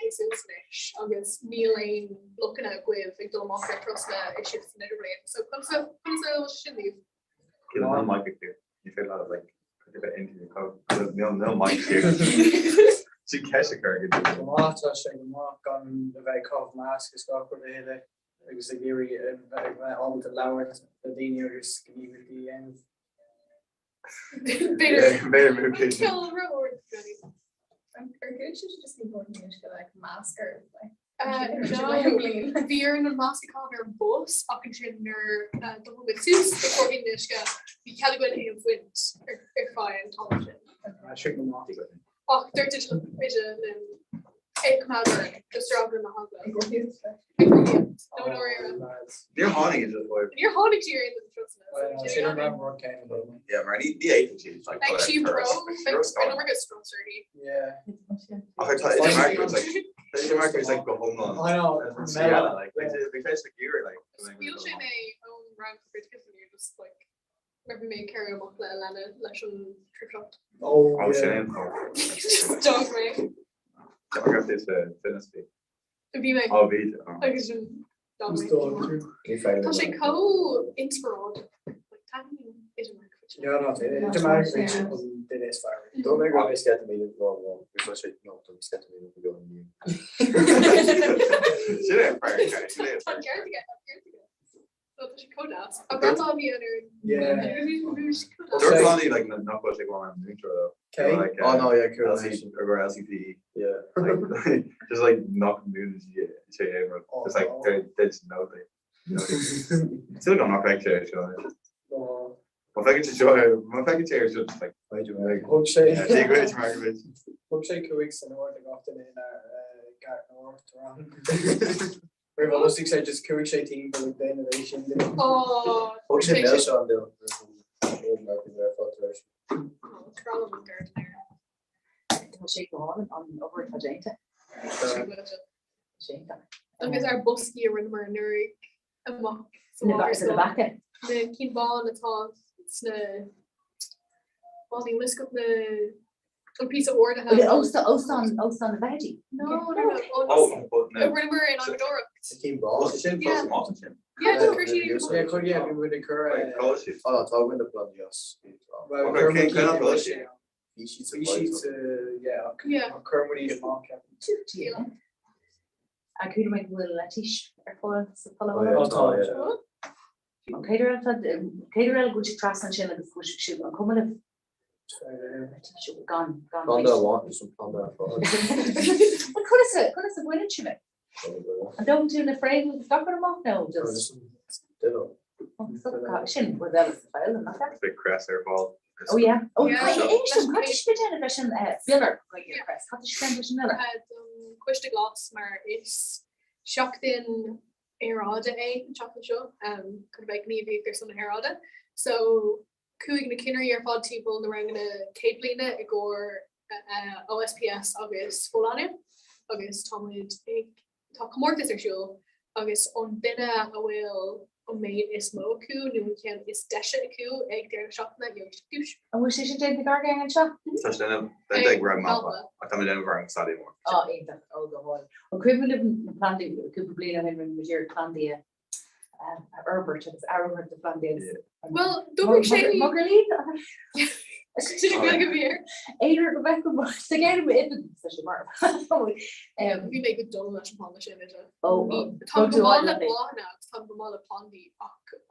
August kneeling looking at with like the mock across the issues in the so should leave. No mic here. You feel a lot of like a bit into your code. No mic here. She catch a car. Mark on the very cough mask is got for the head. It was a very all the lower the dino just give it the end. Better kill road. I'm good. Should just be more like mask or like. No, beer and mask cover bus. I can train their double with suits before in this guy. We can't go in wind if I intelligent. I should them off. Oh, they're digital vision and come out just drop in the hot. Don't worry about it. You're haunting is a boy. You're haunting to your end of the trust. I should remember what kind of yeah, man. The agency is like cheap bro. I never get sponsor. Yeah. I thought it's market was like the market is like go home on. I know. Yeah, like because like you're like. Feel shame own round for kids and you're just like. Maybe make carry a buckle and a lesson trip shot. Oh, shame. Just don't make. I got this fitness fee. Be make. Oh, be. I just don't make. Actually, co inspired. Like timing isn't my question. Yeah, no, it's a market did this fire. Don't make me scared to me the wrong because I no don't be scared to me the going new. Should I fire guys? I'm scared to get. So she could ask. I'm not on the other. Yeah. There's only like not much like one neutral though. Okay. Like, Oh no, yeah, cool. Or LCPE. Yeah. Like, just like knock communities. Just like they just know they. Still don't knock back chair. Oh. My faculty chair is just like. Why do you like? Hogshay. Take away to Margaret. Hogshay Kuwix and Northern often in Gartner. We've almost excited just Kuwix team for the innovation. Oh. Hogshay Nelson do. Shake the horn on over Tajanta. Because our busky or we're nerd a mock. The back. The keen ball and the top. It's the well, the list of the a piece of word. The oast on the veggie. No. We're in Andorra. The keen ball. Yeah. Yeah, we would occur. Oh, talk with the blood, yes. Well, sheets, yeah. Kermit and Mark. I could make a little latish for Caterel, which trust and shilling, which should come in. Gone. Panda want some panda. What is it? What is it? I don't do the frame with the doctor mock now. Just. Shouldn't with that file and that. Big crest air ball. Oh yeah. Oh yeah. What is the generation filler? Like your crest. What is the generation filler? Quiste glas, maar is shocked in herade chocolate show. Could make me if there's some herade. So cooing the kinnery or pod people the rang na cabline or OSPS August full on it. August Tomlid talk more this show. August on dinner I will made is mo coup nu can is dash coup egg there shop na you douche. I wish you should take the gargang and shop. Such then they grab mapa. I come in over and study more. Oh, either. Oh, the whole. Well, could we live in Plandy? Could we believe in Major Plandy? Herbert, it's Herbert the Plandy. Well, don't be shaky. Marguerite. Here. Either Rebecca, again, such a mark. We make a dull much polish in it. Oh, Tom Gamala Plondi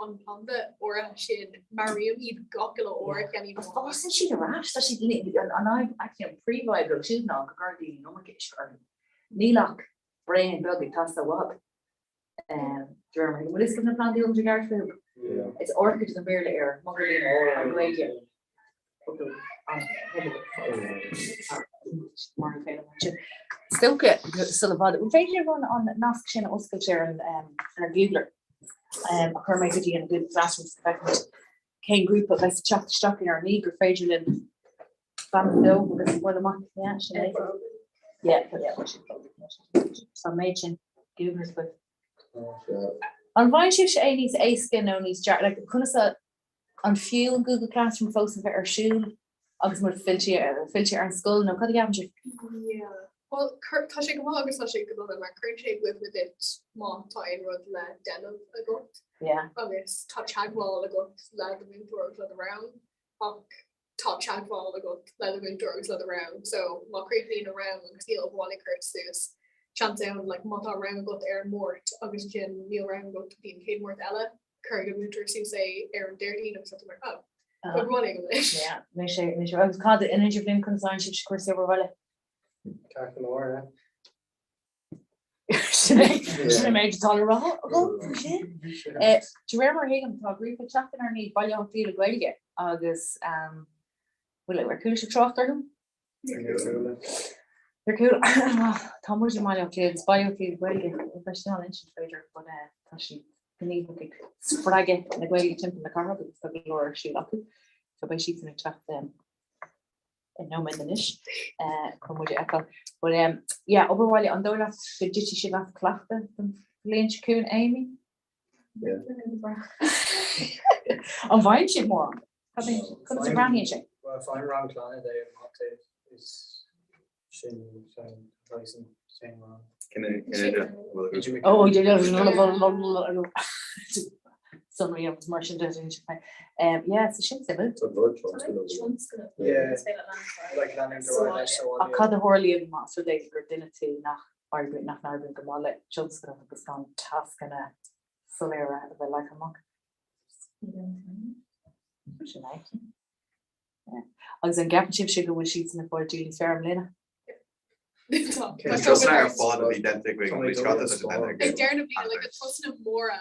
on Plonda or a shin Mariam eat Gokula or can even. Oh, isn't she the rash? That she and I'm actually pre-vibe too now. Gardi, no one gets her. Nilak, brain, buggy, toss the wab. Germany. Well, is na plan die jaar film. It's orchid na beerle air, Mongolia and radio. Stoke Sullivan. We feel one on Nask Shin Osculture and Bugler. Her my video in a good classroom came group of us chuck stock in our league or Fagerlin family though because one of them yeah so mention Google's but on why should Amy's a skin only start like kunna on fuel Google Classroom folks in our shoe agus mar filter ar school no cad gamje yeah well tá sé go agus tá sé go mar current shape with it má tá in rud le denim a got yeah agus tá chagwall a got le the winter le around tá chagwall a got le the winter le around so má creeping around agus deal of one curses chance down like má tá around got air mort agus gin meal around got being paid mort ella current winter so say air dirty or something like that. Good morning. Yeah, I was called the energy blame concern she course over well. Should made tolerable. Remember Hagan talk brief chat in our need by feel a great August will it work cool to trough them? They're cool. Tom was your money kids biofield well professional inch trader but she need to sprag it the way you tempt in the car because the lower shoe up so by sheets in a chat them and no mindenish come with echo but yeah overall on though that's the ditchy should have clapped from Lynch Coon Amy yeah on vine shit more I think comes a brand new shit well if I'm around Clan they octave is shin Tyson saying wrong. Can I oh you Sunray of merchandise yeah it's a shit seven yeah like landing to so I caught the Horley of master they for dinner to nach argument nach Narvin Gamale chunks gonna focus on task and a Solera of a like a monk I was in gap chip sugar with sheets in the board Julie's fair Lena it's just our fault of identical we got this like Darren of like a trust of Mora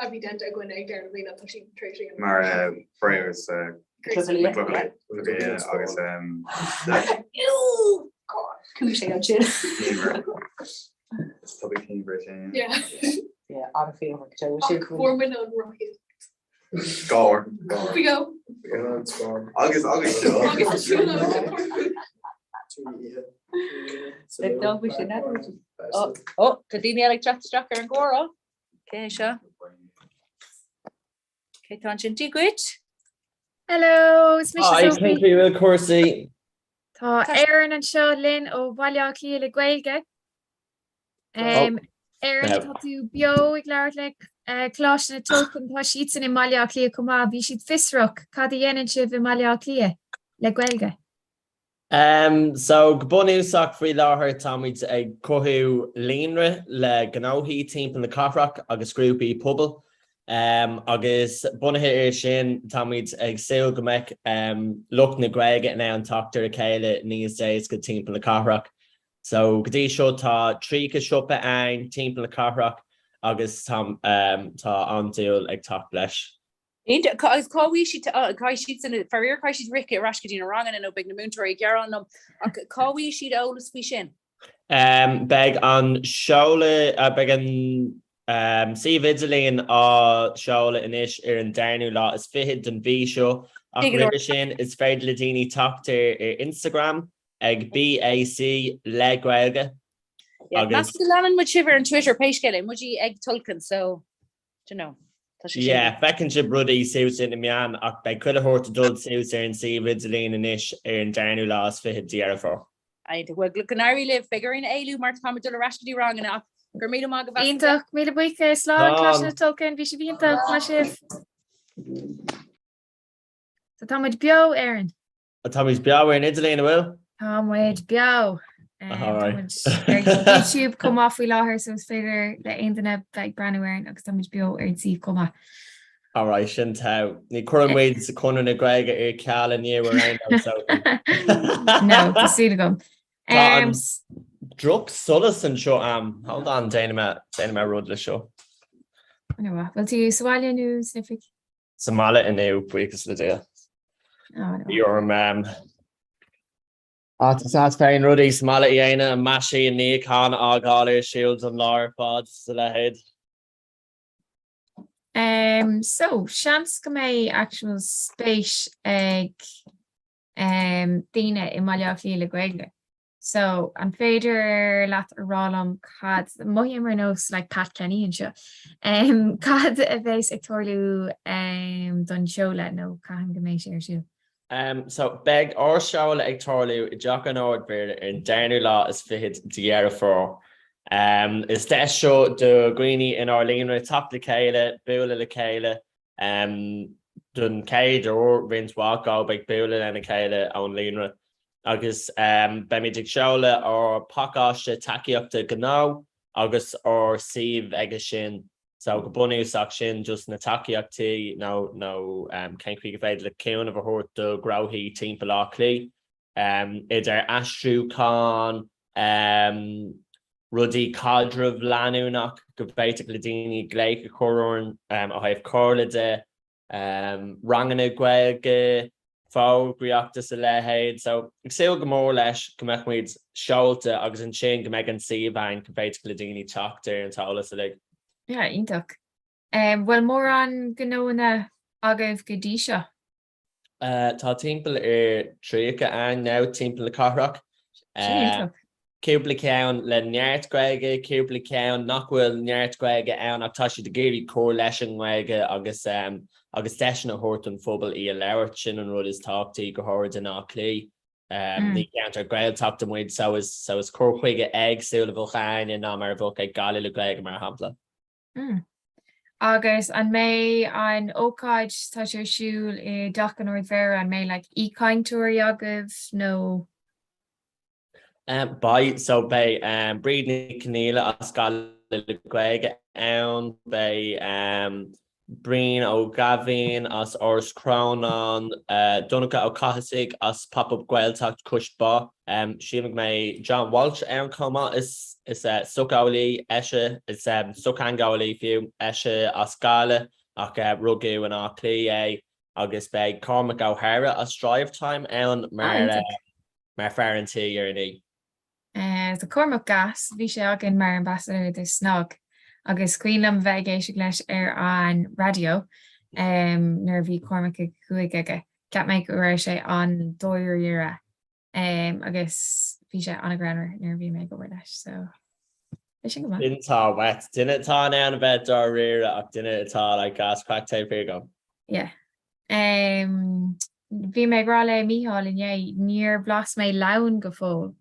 evidente going egg Darren of Lena touching tracing maar prayers yeah August ew god it's probably Cambridge yeah on the field four minute rocket Gore we go August the dog we should never oh Cadini like chat strucker and Goro okay sure okay tangent great hello it's Hi thank you Will Corsi Tá Aaron and Lynn ó bhaile clí le gaeilge Aaron tá tú bio ag leir le cláis na token tá siad san i maiile clí comá bhí siad fisroch cad a dhéanann sibh i maiile clí le gaeilge so gobunúsach faoi láthair táid ag cothú líonra le gnóthaí timp na Comhrá agus grúpaí pobl agus bunathe sin táid ag saoil go mbeidh lucht na Gaeilge in an tachtar a chéile níos déis go timp na Comhrá so go dtí seo tá trí go siopa ein timp na Comhrá agus tá andúil ag tacht leis. Cáhí si caiisiid san farir caiisiid rice rascadín a rangan in ó big na múntarí gearannam cáhí siad ólas fao sin. Beg an seola beg an si vidalíon á seola inis ar an dairnú lá is fihid den bhí seo ach ribe sin is féidir le daoine tachtar ar Instagram ag BAC le Gaeilge. Mas go lean mu sibhar an Twitter péisceile muí ag tulcan so you know. Yeah, fecinn si rudaí siús in meán ach be chuile thuirta dul siús ar an si vidalíon inis ar an dairnú lá is fihid dearfá. Well ganairí le figurín éú mar tá dul a rascadí rang ach gur míad má go Ítach mí buice slá cláis na token bhí si bhíonnta má sibh. Tá táid beo Aaron. Táid beo ar in Italy bhfuil? Táid beo. YouTube come off we láthir so féidir le aontainna bheith breanúir agus táid beo ar tíh comá. Alright sin tá ní chuid sa chunar na Gaeilge ar ceall níomh No, tásúla gom. Druk solas an seo hold on déanana rud le seo. Well tú sáile nó snific. Samala inniu buchas le dé. Your Tá féin rudí samala dhéine a meisi an ní cá ágáir shields an láir fád sa le head. So seans go mé actual space ag daine I maiile líle gweile. So an féidir leat arálam cad muhí mar nós le Pat Kenny an seo. Cad a bheits ag toirliú don seola nó caihan go mééis ar siú. So beg or seáil ag toirliú I deach an áid beir in déanú lá is fihid diarra fór. Is de seo do Greenie in Arlene tap le céile, buúla le céile, dun céid ó rinsháá beag buúla lena céile an líonra. Agus be mé dig seála ó paáiste takeíochta gná agus ó sih aige sin. So go bunúsach sin just na takeíochtaí nó cén chuig go féidir le céan a bhthórt do gráthaí timpeall lá clí. Idir astrúán rudí cadrah leanúnach go bhéiteach le daoine gléic a choróin ó thaobh cóla de ranganna gcuilge fágriíochta sa lehéid. So ag saoil go mór leis go mbeadh muid seolta agus an sin go mbeadh an siomhhain go bhéiteach le daoine teachtar an tála sa le. Yeah, ítach. Well mór an gnóna agah go dtí seo. Tá timpeall tríocha an nó timpeall le Comhrá. Cúpla ceann le neart gaige, cúpla ceann nach bhfuil neart gaige ann ach tá si de géirí cór leis an gaige agus deis na hort an fphobal I a leabhart sin an rud is táchtaí go háir in á clí. Ní ceantar gail tapta muid so is cóchuige agsúla bhchain in ná mar bhfuil ag gáile le gaige mar hampla. Agus an mé an ócáid tá sé siúil I dach an orð vera an mé like ícaintúirí agah nó By so bei breeding Canela as gal Greg and bei Breen o Gavin as ors crown on Donica o Kahasig as pop up Gueltacht Kush ba she may John Walsh and comma is Sokawli Eshe is Sokangawli few Eshe as Gala ach Rugu and our Clee August bei Cormac O'Hara as drive time and mar Farrenty Yerny. Tá Cormac gas bhí sé agin mar ambassador de snog agus cuilam bheith géisi leis an radio nar bhí Cormac chuige ceap méid go raibh sé an dóiríire agus bhí sé anna grammar nar bhí méid go leis so Dintá wet duine tá an bheith dá riire ach duine atá le gas cracktape here go. Yeah. Bhí méid rá le míáil inné níor blas mé lamh go fóil.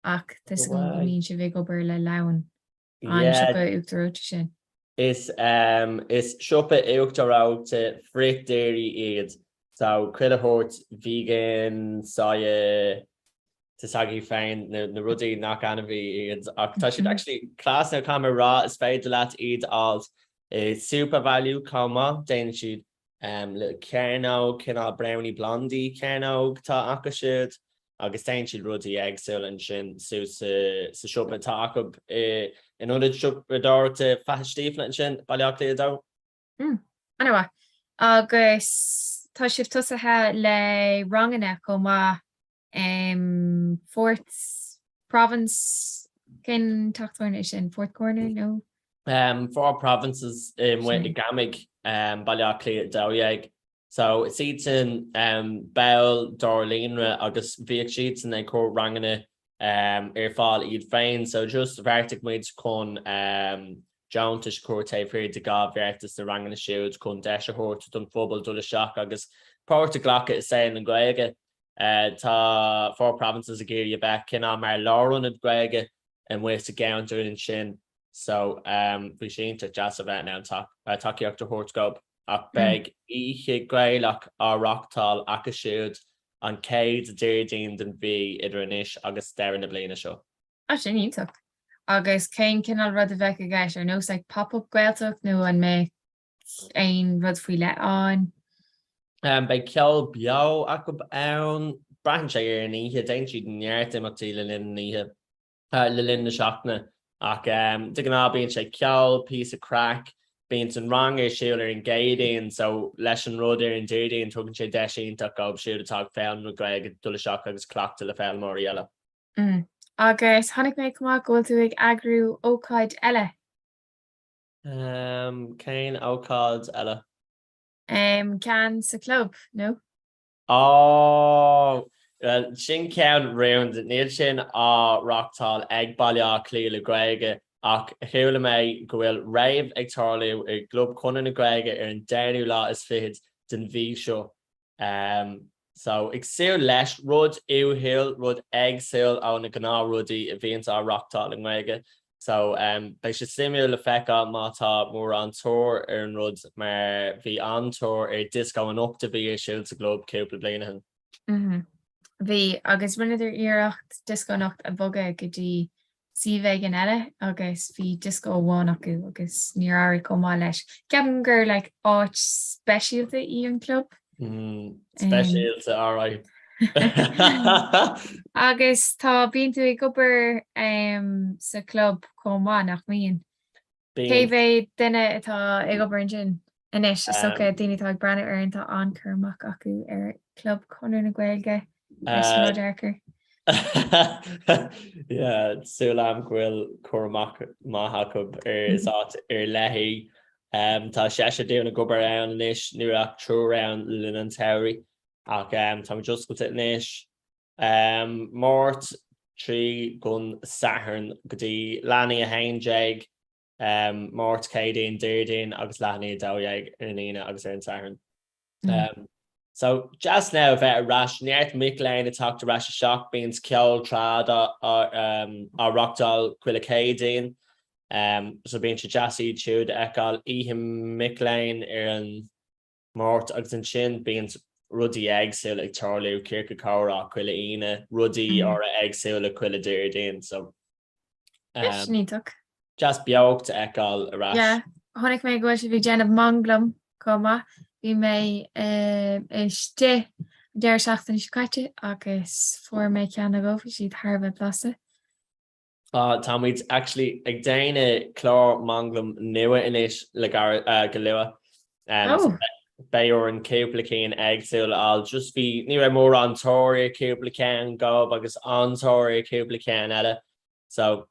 Ach tus go mín se bhí go bar le lamh an sipa uachtarráte sin. Is sipa uachtarráte frictéirí iad so chuid a thuirt vegan saia tasagi féin na rudaí nach anna bhí iad ach tá siad actually clás na camera rá is féidir leat iad als super value comma déanaan siad le cairnó cinál brownie blondie cairnó tá acha siad agus tain siad rudaí agsúil an sin sú sa siúpa tá acu in orad siúpadáirta feistífla an sin bailíocht dá. Anha agus tá sibh tusathe le ranganna comá Fort Province cin tachtúirna sin Fort Corner nó? Four provinces with the gamig bailíocht dáhéag. So it's eaten Bell Darlene agus bhíoh sheets and they call rangana fáil iad féin so just vertic mid con Johntish cuairta féir de gá vertas the rangana shield con deis a hort don fphobal dul seach agus páirta ghlacha is saying an gaige tá four provinces a géirí back cinná mar lárun a gaige and ways to gown during sin so bhí sin jazz event now takeíocht to hortscope. Ach beg ihe gréilech á rocktal ach a siúd an céad déirdín den bhí idir inis agus deir na bliana seo. Sin ítach. Agus céin cinál rud a bheith a gceis ar nós ag pop-up gailteach nó an mé ein rud faoi le an. Bei ceol beo ach go ann brahan sé ar níthe daon siad neart imachtí le linn níthe le linn na seachna ach de gná bíonn sé ceol pí a crack bíonn an rang é siúil ar an gaidaon so leis an rud ar an dúdaon tugann sé deisiúnta go siúd atá fém na gaige dula seach agus cleachta le fell mar eile. Agus tháinig mé cumá ghfuil tú ag agrú ócáid eile. Céin ócáid eile. Cean sa club, no? Sin cean round níl sin á rocktáil ag bailá clí le gaige ach thuúla mé go bhfuil raibh ag tarliú ag glub chunan na gaige ar an déanú lá is fihid den bhí seo. So ag siúil leis rud uhiil rud agsúil á na gná rudaí a bhíonn á rocktáil an gaige. So bei sé simú le fecha mátá mór an tóir ar an rud mar bhí an tóir ar disco an opta bhí siúil sa glob cúpla blianahan. Bhí agus rineidir iirecht disco nacht a bogad go dtí siomh an eile agus bhí disco bháin acu agus ní airí comá leis. Ceapan gur le áit speisialta í an club? Speisialta áráid. Agus tá bíonn tú ag gobar sa club comá nach míon. Cé bhéh duine atá ag gobar an sin inis socha daoine tá ag brenne ar an tá ancurmach acu ar club chunar na Gaeilge Dearcar. Súlam ghfuil chomach maithacub ar leithí. Tá sé déann na gobar ann inis nuach trú an lin an teirí ach tá just go inis. Mórt trí gun saharn go dtí leanaí a hainjeig mórt cédaon dúirdaon agus leanaí a dáhéag ar líine agus ar an saharn. So just now bheith ras neart miléin a tucht ras a seach bíns ceol trád á rockdal cuiile cédaon. So bíonn se jaí siúd eáil ihim miléin ar an mórt agus an sin bíonn rudí agsúil ag tarliú circa cárá cuiile ine rudí ar agsúil le cuiile dúirdaon so níach. Just beocht eáil a ras. Tháinig mé go sé bhí déanamh manglam comma bhí mé iste deir seachtain iscaite agus fuair mé ceanna go siad Tharbh plasa. Táid actually ag déine chlár manglam nua inis le go luha. Béor an cúplacín agsúil áil just bhí ní raibh mór an tóir cúplacán gob agus antóir cúplacán eile. So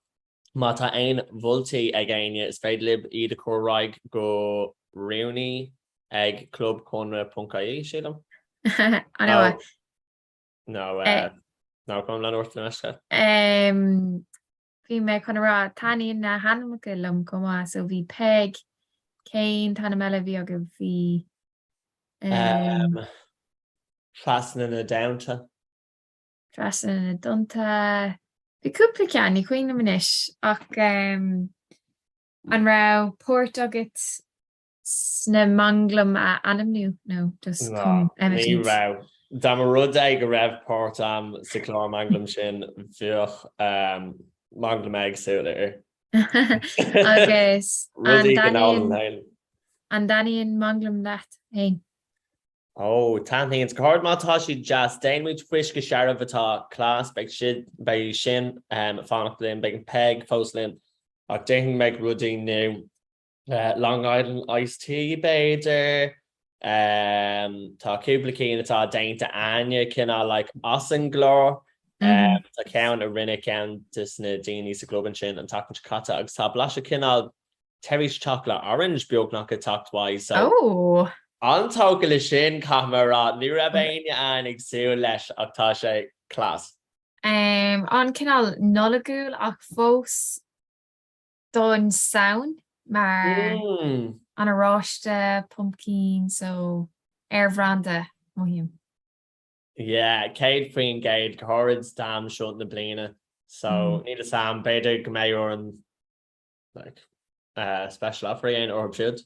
má tá aon bhultaí ag aine is féidir lib iad a chóráig go riúnaí ag club Comhrá.ie sílam? No, chun le orta meisce. Bhí mé chunrá taíon na hanamacha lom comá so bhí peg céin tanna meile bhí aga bhí Trasan na Downta. Trasan na Dunta. Bhí cúpla cean í chuoine muis ach an rá pórt agat sna manglam a anamnú no just com ní rá. Dá mar rud ag go raibh páirt am sa chlár manglam sin bhíoch manglam agsúla ar. Agus an daíon manglam leat hain. Táhaíonn card mátá si just déanmid fuis go searamh atá clás beag sin fánach linn beag an peg fóslinn ach déing meid rudaí nu Long Island iced tea beidir tá cúplacín atá dainte aine cinná le as an glór tá ceann a rinne cean na daoine sa globan sin an tapan chatta agus tá blaise cinál teirís chocolate orange beagnach a tachthaid so antága le sin Comhrá ní raibh aine an ag siú leis ach tá sé clás. An cinál nolagúil ach fós don sound mar an aráiste pumpkin so airbranda mohim. Céad faoin géad chorid dam seút na bliana so ní a sam beidir go mé or an special offering or siúd.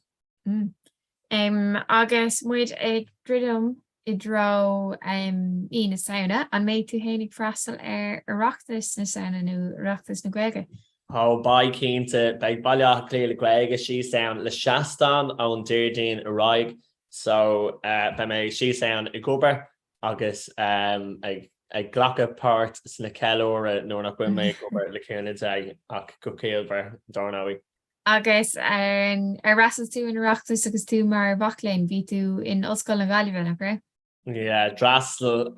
Agus muid ag dridum I dro na saona an méid tú hénig freistal ar ireachtas na saona nó ireachtas na Gaeilge. Ba cínta beag bailach lí le Gaeilge sí sound le seaán ón dúirdaon aráig so be mé sí sound I gobar agus ag ghlacha páirt sna ceóra nó nach bfuin mé gobar le chéanna ag ach go céalbar darnáí. Agus rasas tú in reachtas agus tú mar bachlein ví tú in Oscail na Gaillimhe nach ra? Yeah, drastal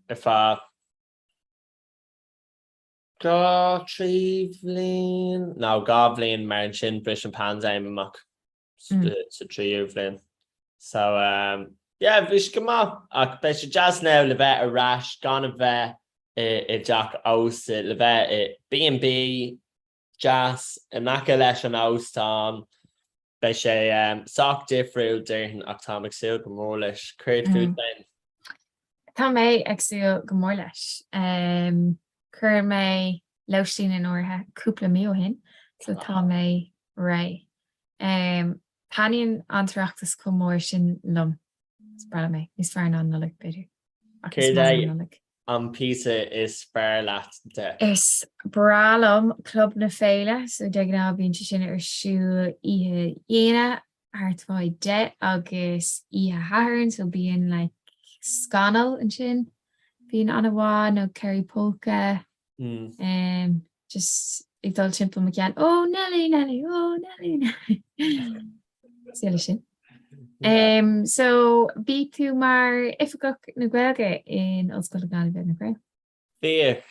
if Gá tríhlín ná gáblíon mar an sin bris an panzaim amach sa tríúhlín. So yeah, bhís go má ach be sé jazz ná le bheith a ras gan a bheith I Jack aus le bheith I B&B jazz an nacha leis an ástán be sé soach difriúil deirhin ach tá ag siú go mór leis cruid food ben. Tá mé ag siú go mór leis. Cur mé leistín in orthe cúpla mío hin, so tá mé ré. Taíonn antarachtas go mór sin lom. Spra mé, níos fear an nolik beidir. An pizza is spare leat de. Is bralum club na féile, so de ná bíon sin ar siú ihe dhéine artmid de agus ihe haarn, so bíon like scanal an sin, bíon anhá nó Kerry Polka. Just ag dul timp me cean, oh Nelly, oh Nelly. Silly sin. So bí tú mar ifigach na Gaeilge in Oscail na Gaillimhe na ra? Bích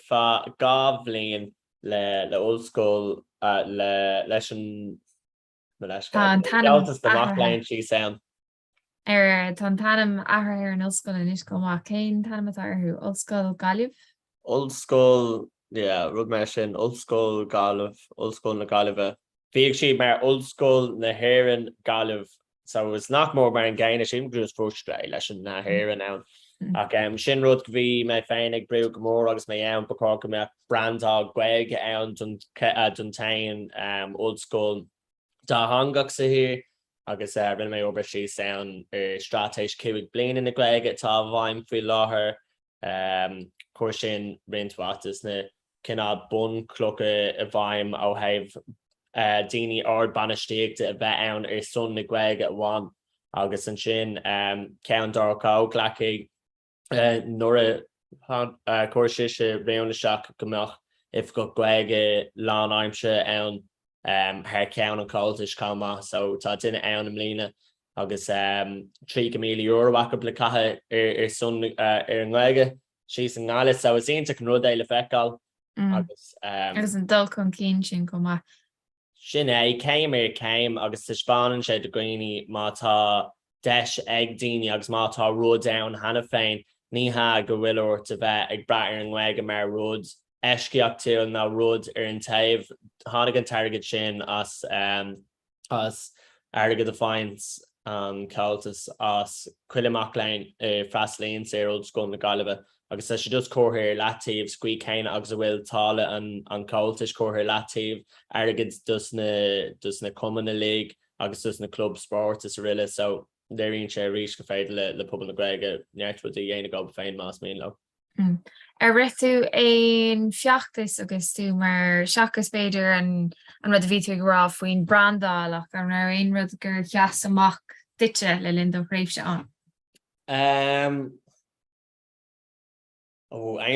fá gábhlíon le ollscoil leis an leis sí sound. Tá tanam ahar an Oscail in isco má céin tanam arthú Oscail Gaillimh? Ollscoil, rud mar sin ollscoil Gaillimh, ollscoil na Gaillimhe. Bhíag si mar ollscoil na hÉireann Gaillimh, so it's nach mór mar an gcéine sin grús fóstra leis an na hÉireann ann. Ach sin rud go bhí mé féin ag breú go mór agus mé ann bacá go mé brandá Gaeilge ann don tain ollscoil dá hangach sa hir agus rinne mé obair sí san stratéis cúig bliana na Gaeilge tá bhaim faoi láthair chuir sin rinthatas na cinná bun clocha a bhaim ó thaobh daoine ard banistíochta a bheith ann ar son na Gaeilge bháin agus an sin ceann dárcá ghlacaigh nuair a chuir sé réanna seach gomach if go Gaeilge lán aimse ann her ceann an cultis comá, so tá duine ann am lína agus 3 milliún euro le cathe ar son ar an Gaeilge sí an gáile, so is onanta an rud é le feicáil agus an dul chun cín sin comá. Sin é céim agus tá spáin sé do gcuoine mátá deis ag daoine agus mátá rud down hena féin ní ha go bhfuil a bheith ag brath ar an Gaeilge mar rud esciachtúil ná rud ar an taobh tháinig an targad sin as airgad a fáins an cultas as cuileach lein freaslíonn sé ollscoil na Gaillimhe agus sé just cóthir latíomh squí céine agus a bhfuil tála an cultas cóthir latíomh airgad dus na Cumann na League agus dus na club sport is riile, so déiríonn sé rís go féidir le pobl na Gaeilge neartfu a dhéana go féin más mí le. Richtú ein fiachtas agus tú mar seachas beidir an rud a ví gorá faoin brandálach an ra ein rud gur cheas amach dite le linn do réifse an. Ein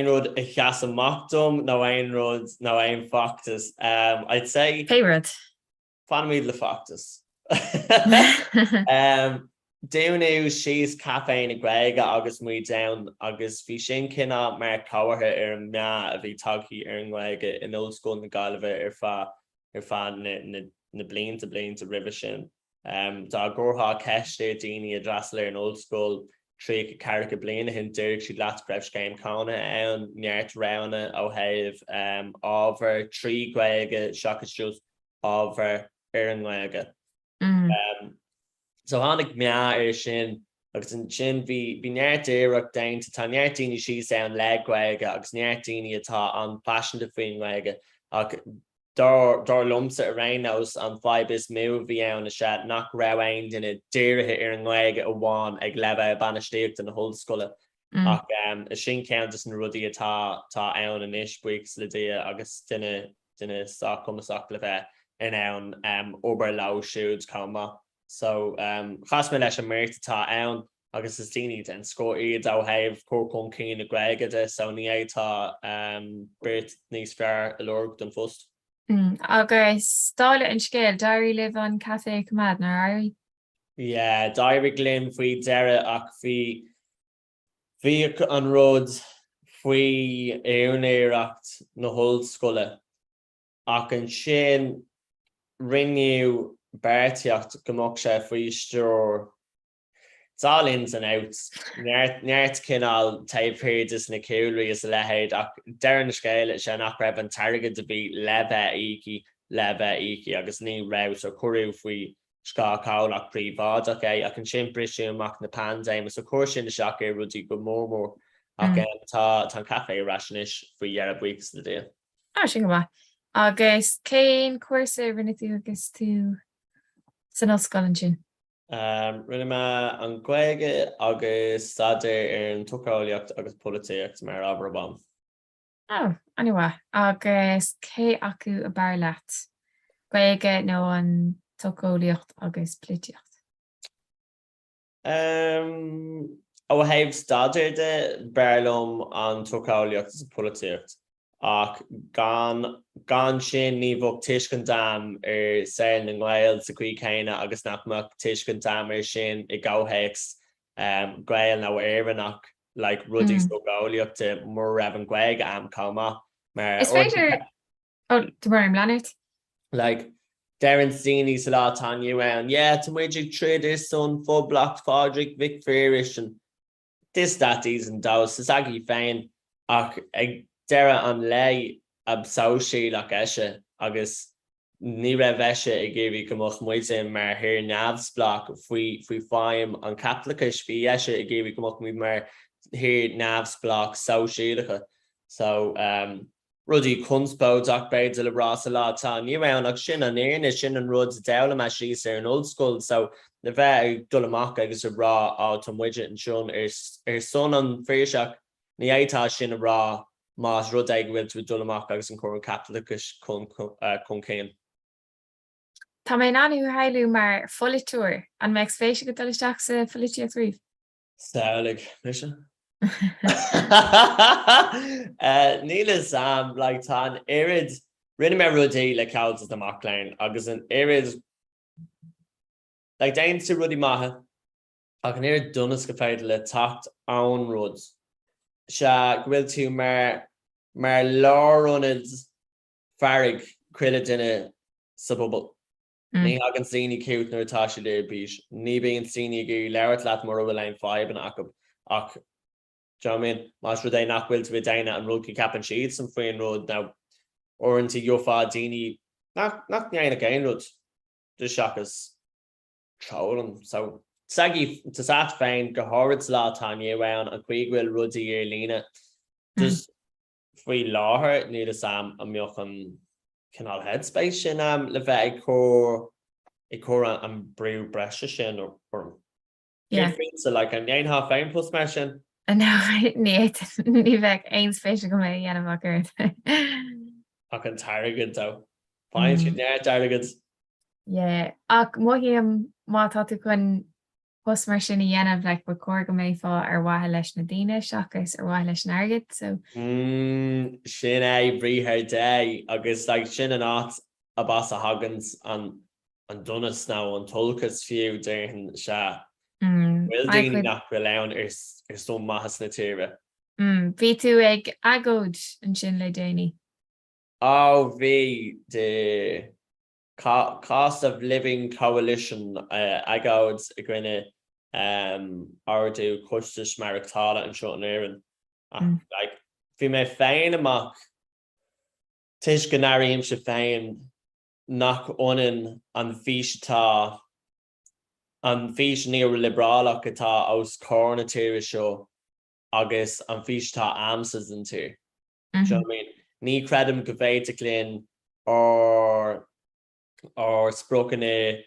rud a cheas amachtom nó ein rud nó ein factus. I'd say favorite. Fan míad le factus. Déanú síos caféin na Gaeilge agus mu down agus bhí sin cinná mar cabhartha ar an mea a bhí tagthaí ar an Gaeilge in ollscoil na Gaillimhe ar fá na blianta ribh sin. Tá gcomhrá ceiste daoine a drasla ar an ollscoil trí carcha bliana hin dúirg si leat breibh céim cána ann neart rana ó thaobh ábhar trí Gaeilge seachas just ábhar ar an Gaeilge. So hánig mea ar sin agus an sin bhí neart éireach daint tá nearttíine sí an le Gaeilge agus nearttíine atá an passionanta faoin Gaeilge ach dar lumsa a rénos an fibis mú bhí ann na sé nach rahain duna deirithe ar an Gaeilge a bháin ag lebh banistíocht an na hollscoile ach sin ceantas an rudaí atá ann an isbuics le dia agus duine sa cumasach le bheith in ann obair lá siúd comma. So chas mé leis an méirta tá ann agus is daoine den scór iad ó thaobh cócón cín na Gaeilge de so ní étá beirt níos fearr a lorg don fust. Agus stála an scéil dairí live an Café Comhrá na airí. Yeah, Dairi Glyn fwy dere ac fi an rod fwy ewn eiracht na hol scoile ac yn sin rinniw bertiacht gymok se fwy stwr. It's all ins and outs. Nert cynnal taib herdys na cewri is lehed ac der yn sgael se nach ref an targed to be lebe iki agus ni rews o cwrw fwy Ska cawl ac prifad ac yn sin brisio mac na pandem so cwrs sin siac e rwdi go more ac ta'n caffe rasionish fwy Arab weeks the day. Sin go agus céin cuasa rinne tú agus tú san oscail an sin. Rinne me an gweige agus stadir an tucáiliocht agus políocht mar Aberbam. Anyway, agus cé acu a bar leat. Gweige nó an tucáiliocht agus plitiocht. Ó haibh stadir de barlum an tucáiliocht agus políocht. Ac gan sin ní bhog tuiscin dam saoil na Ghael sa cuí chéine agus nach muc tuiscin dam sin I gáthaics Ghael nó éireannach like rudí so gáilíochta mór raibh an gcuig am calma. Is féidir tú mar leanúirt? Like Darren Steeny sa lá tan UN, tá muidig tríd son fóblacht fádric Vic Fairish and this that is and daus is agi féin ach ag Dera an lei ab saushi like eshe agus ni raibh eshe I géirí gomach muide mar hir navsblach fui faim an caplicis fi eshe I géirí gomach muid mar hir navsblach saushi so ruddy kunspod ach beid le bras a lot an you ach sin an éne sin an rud dela ma she an old school so the ve dulamach agus a ra out an widget and shun son an féisiach ni aita sin a ra Mas rud ag bhfuil tú dulamach agus an choran Catholicus chun céin. Tá mé anú hailú mar folitúir an meid féisi go dalisteach sa folitiacht riomh. Stálig, mis se? Níl sam like tá irid rinne me rudí le cautas amach lein agus an irid like dain sa rudí maithe ach an irid dunas go féidir le tacht ann rud. Se bhfuil tú mar láronid farrig cuiile duine sa bubal. Ní hagan síní cút nuair tá sé léir bís. Ní bíon síní gur leirt leat mar bhfuil lein fáib an ach Jamin mas rud é nach bhfuil tú daine an rudí capan siad san faoin rud now orintí jofa daoine nach neana gain rud de seachas trolan so Sagi to sat féin go háid lá tá éhhain an chuighfuil rudí lína. Dus faoi láthair ní sam a mioch an canal headspace sin le bheith I cór an breú breise sin or so like an 1.5 féin plus mar sin. No, ní bheith ein spéisi go mé dhéanamh agur. Ach an targad do. Fáin sin neir targad. Yeah, ach móhíam mátá tú chun Pos mar sin dhéanamh le ba cór go méid fá ar wathe leis na daine seachas ar wathe leis na airgid so. Sin é bríthir dé agus like sin an áit a bas a hagans an dunas ná an tulcas fiú déirn se. Bhfuil daoine nach bhfuil ann ar son maithas na tíre. Bhí tú ag agóid an sin le déine? Bhí de Cost of Living Coalition agad I grinne ardú costas marachtála an seo an éireann. Like bhí mé féin amach tuis go nairíonn se féin nach onan an fís neoliberálach atá os cór na tíre seo agus an fís tá amsas an tír. Ní credim go bhéite linn or sprokene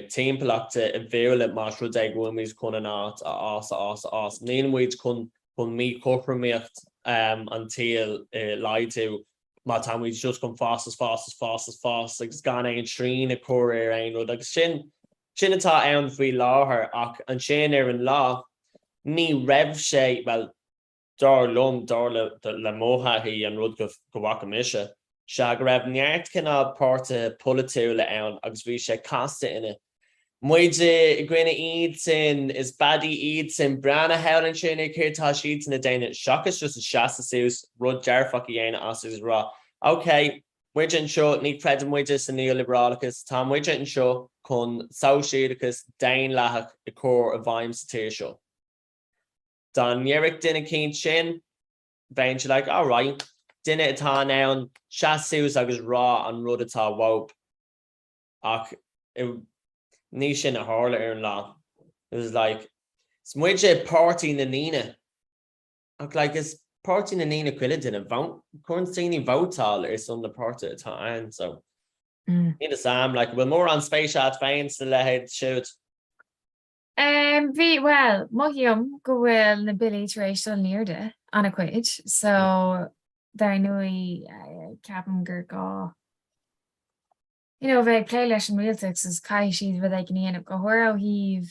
teampelachta a bhéle mar rud ag gomis chun an át as. Níl muid chun mí corporméocht an tíal leitú má tá muid just chun fast agus gan an trín a cóir ar ein rud agus sin atá ann faoi láthair ach an sin ar an lá ní raibh sé well dar lum dar le moha hi an rud go waka misha. Se go raibh neart cinná páirte politú le ann agus bhí sé casta ina. Muide gine iad sin is badí iad sin brana helan sinna chuirtá siad na daine seachas just a seasta sús rud dearfach i dhéana as is rá. Ok, muide an seo ní cred muide san neoliberálachas, tá muide an seo chun saoisiadachas dain lethach I cór a bhaim sa tíir seo. Don Yerrick dinna cín sin, bhain se like, all right, dinna atá nán seasús agus rá an rud atá wop. Ach, ní sin a hála ar an lá. It was like, it's muide party na nína. Ach, like, is party na nína cuile dinna chun síní vótáil ar son na party atá an, so. Ní sam, like, bhfuil mór an spéisiat féin sa lehéad siúd. Bhí well, mohiom go bhfuil na billy éis nearde anna cuid, so dar nui ceapan gur gá. Bheith clé leis an rialteachs is cai siad bheith ag gníanamh go thuir ó híh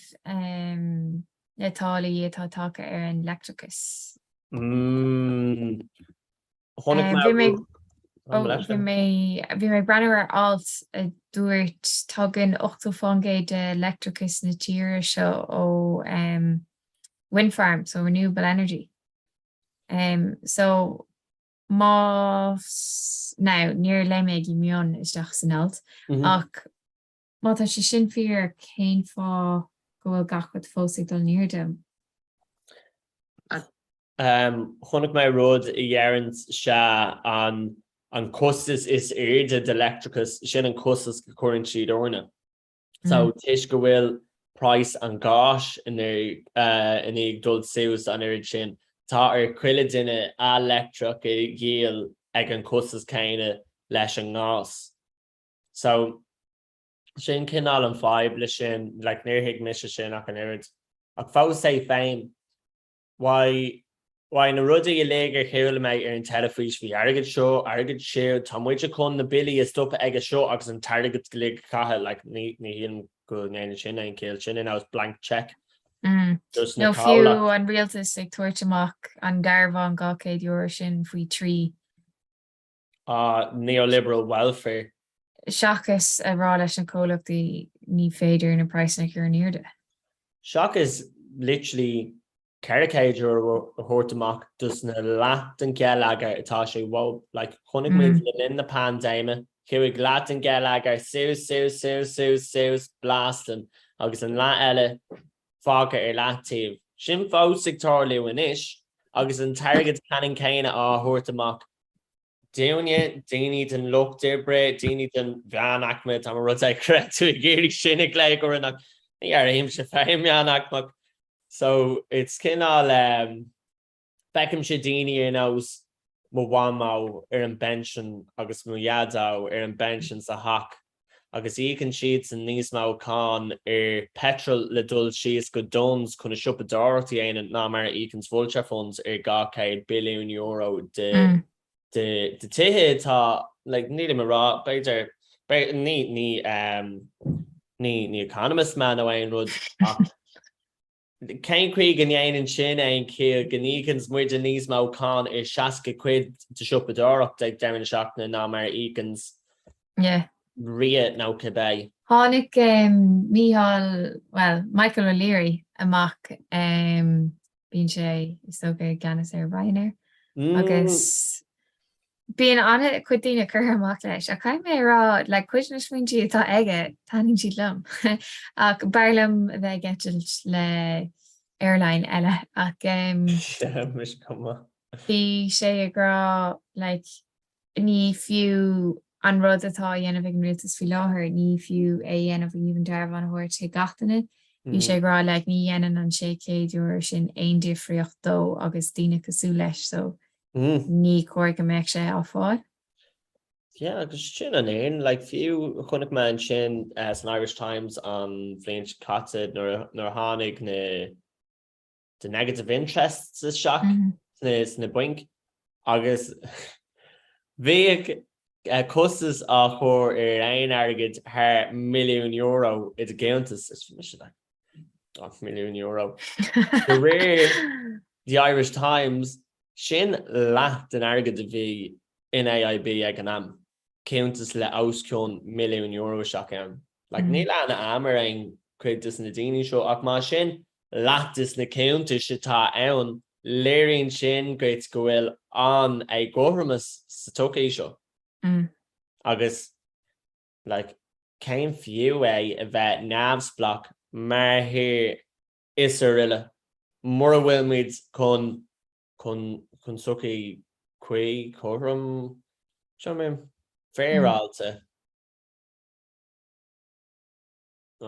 natálaí atá take ar an lectricus. Bhí mé breanú ar alt a dúirt tugann 8 de electricus na tíre seo ó wind farm, so renewable energy. So níor le méid I mion isteach san alt, ach má tá sé sin fear céim fá go bhfuil gachad fósaigh dul níorda. Chonach mé rud I dhearant se an costas is éirde de electricus sin an costas go cuireann siad orna. So tuis go bhfuil price an gáis in ag dul sús an irid sin. Tá ar cuile duine electric I ghéal ag an costas céine leis an ngás. So sin cinál an fáib le sin, le níorthaigh mis sin ach an irid. Ach fá sé féin, why na rudí I léigear chéile méid ar an telefís bhí agad seo, agad siú, tá muide chun na bilí is stop ag a seo agus an targad go léig cathe, like ní híon go néana sin an céil sin and I was blank check. No fiú an rialtas ag tuairt amach an garbhán €200 sin faoi trí. Neoliberal welfare. Seachas a rá leis an cólachtaí ní féidir na praisna ar níorda. Seachas literally caricatúr a thuirtamach dus na leat an gealagar atá sé wow, like chunig muid in the pandéime, chuig leat an gealagar sús blastan agus an lá eile fága ar leatíh. Sin fósaigh tarliú in isis agus an targad planning céine á thuirtamach. Daine den luchtir bre, daine den bhean achmid am rud ag creaú I géirí sinnig le go an ní ar aim se féim mean achmach. So it's cinál beckham sé daine ar nós mo bhámá ar an bensin agus mo iadá ar an bensin sa hac. Agus íchan siad san níos má cá ar petrol le dul sios go dons chun a siúpa dáirtaí aon ná mar íchan's vulture funds ar €200 billion de tithe tá like ní marrá beidir ní economist man ó aon rud céim chuig gan éanaan sin aon céal gníchans muid a níos má cá ar 60 quid de siúpa dáireacht ag deimhin seachna ná mar íchan's riad ná cibé. Tháinig Mícheál, well, Michael O'Leary amach bíonn sé is tóga ganas ar Ryanair agus bíon anna chuid daoine curtha amach leis a caiim mé rá le cuid na smaointí atá aige taning siad lom ach bearlam bheith geitil le airline eile ach bhí sé agrá like ní fiú an rud atá dhéanamh ag an rialtas fi láthair ní fiú é dhéanamh íomh dearbh an thuir sé gatainine. Bhí sé grá le ní dhéanaan an €600 sin aon difriocht dó agus daoine cosú leis so ní cuair go mbeadh sé á fáil. Yeah, agus sin an éon, like fiú chunig man sin as an Irish Times an bhléint caite nuair tháinig the negative interests is seach na buink agus bhí costas a chur ar aon airgid thar €1 million I gceantas is €1 million. The rare the Irish Times sin leat den agad a bhí in AIB ag an am countas le ausciún milliún euro seach an. Like ní le amar ein chuidtas na daoine seo ach má sin leatas na countas se tá ann léironn sin gréit go bhfuil an ag gohramas sa tócaí seo. Agus like céim fiú é a bheith neamhsplach mar hir is riile mór a bhfuil muid chun socaí chuí chom seo mé féráilte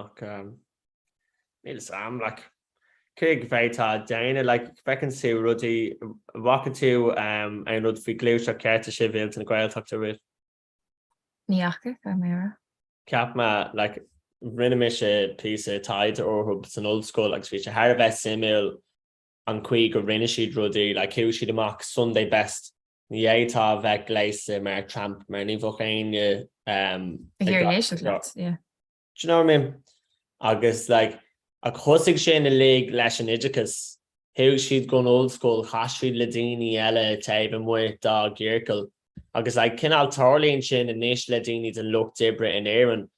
ach níl sam like chuig bhéitá déine like fecinn tú rudaí bhacha tú an rud fao gluúteach ceirta sé bhéalt na ghailteachta rid. Níacha go mé. Ceap me like rinne me sé pí taid orthb san old school agus bhí sé thar bheith simú an chuig go rinne siad rudaí le ciú siad amach Sunday best ní étá bheith léise mar tramp mar ní bhah aine you know what I mean? Agus like a chusigh sin na lé leis an idicus thuúg siad gon old school chaisiad le daoine eile taobh an muir dá ggéircail agus like cinál tarlíonn sin a níos le daoine den lucht dibre in éireann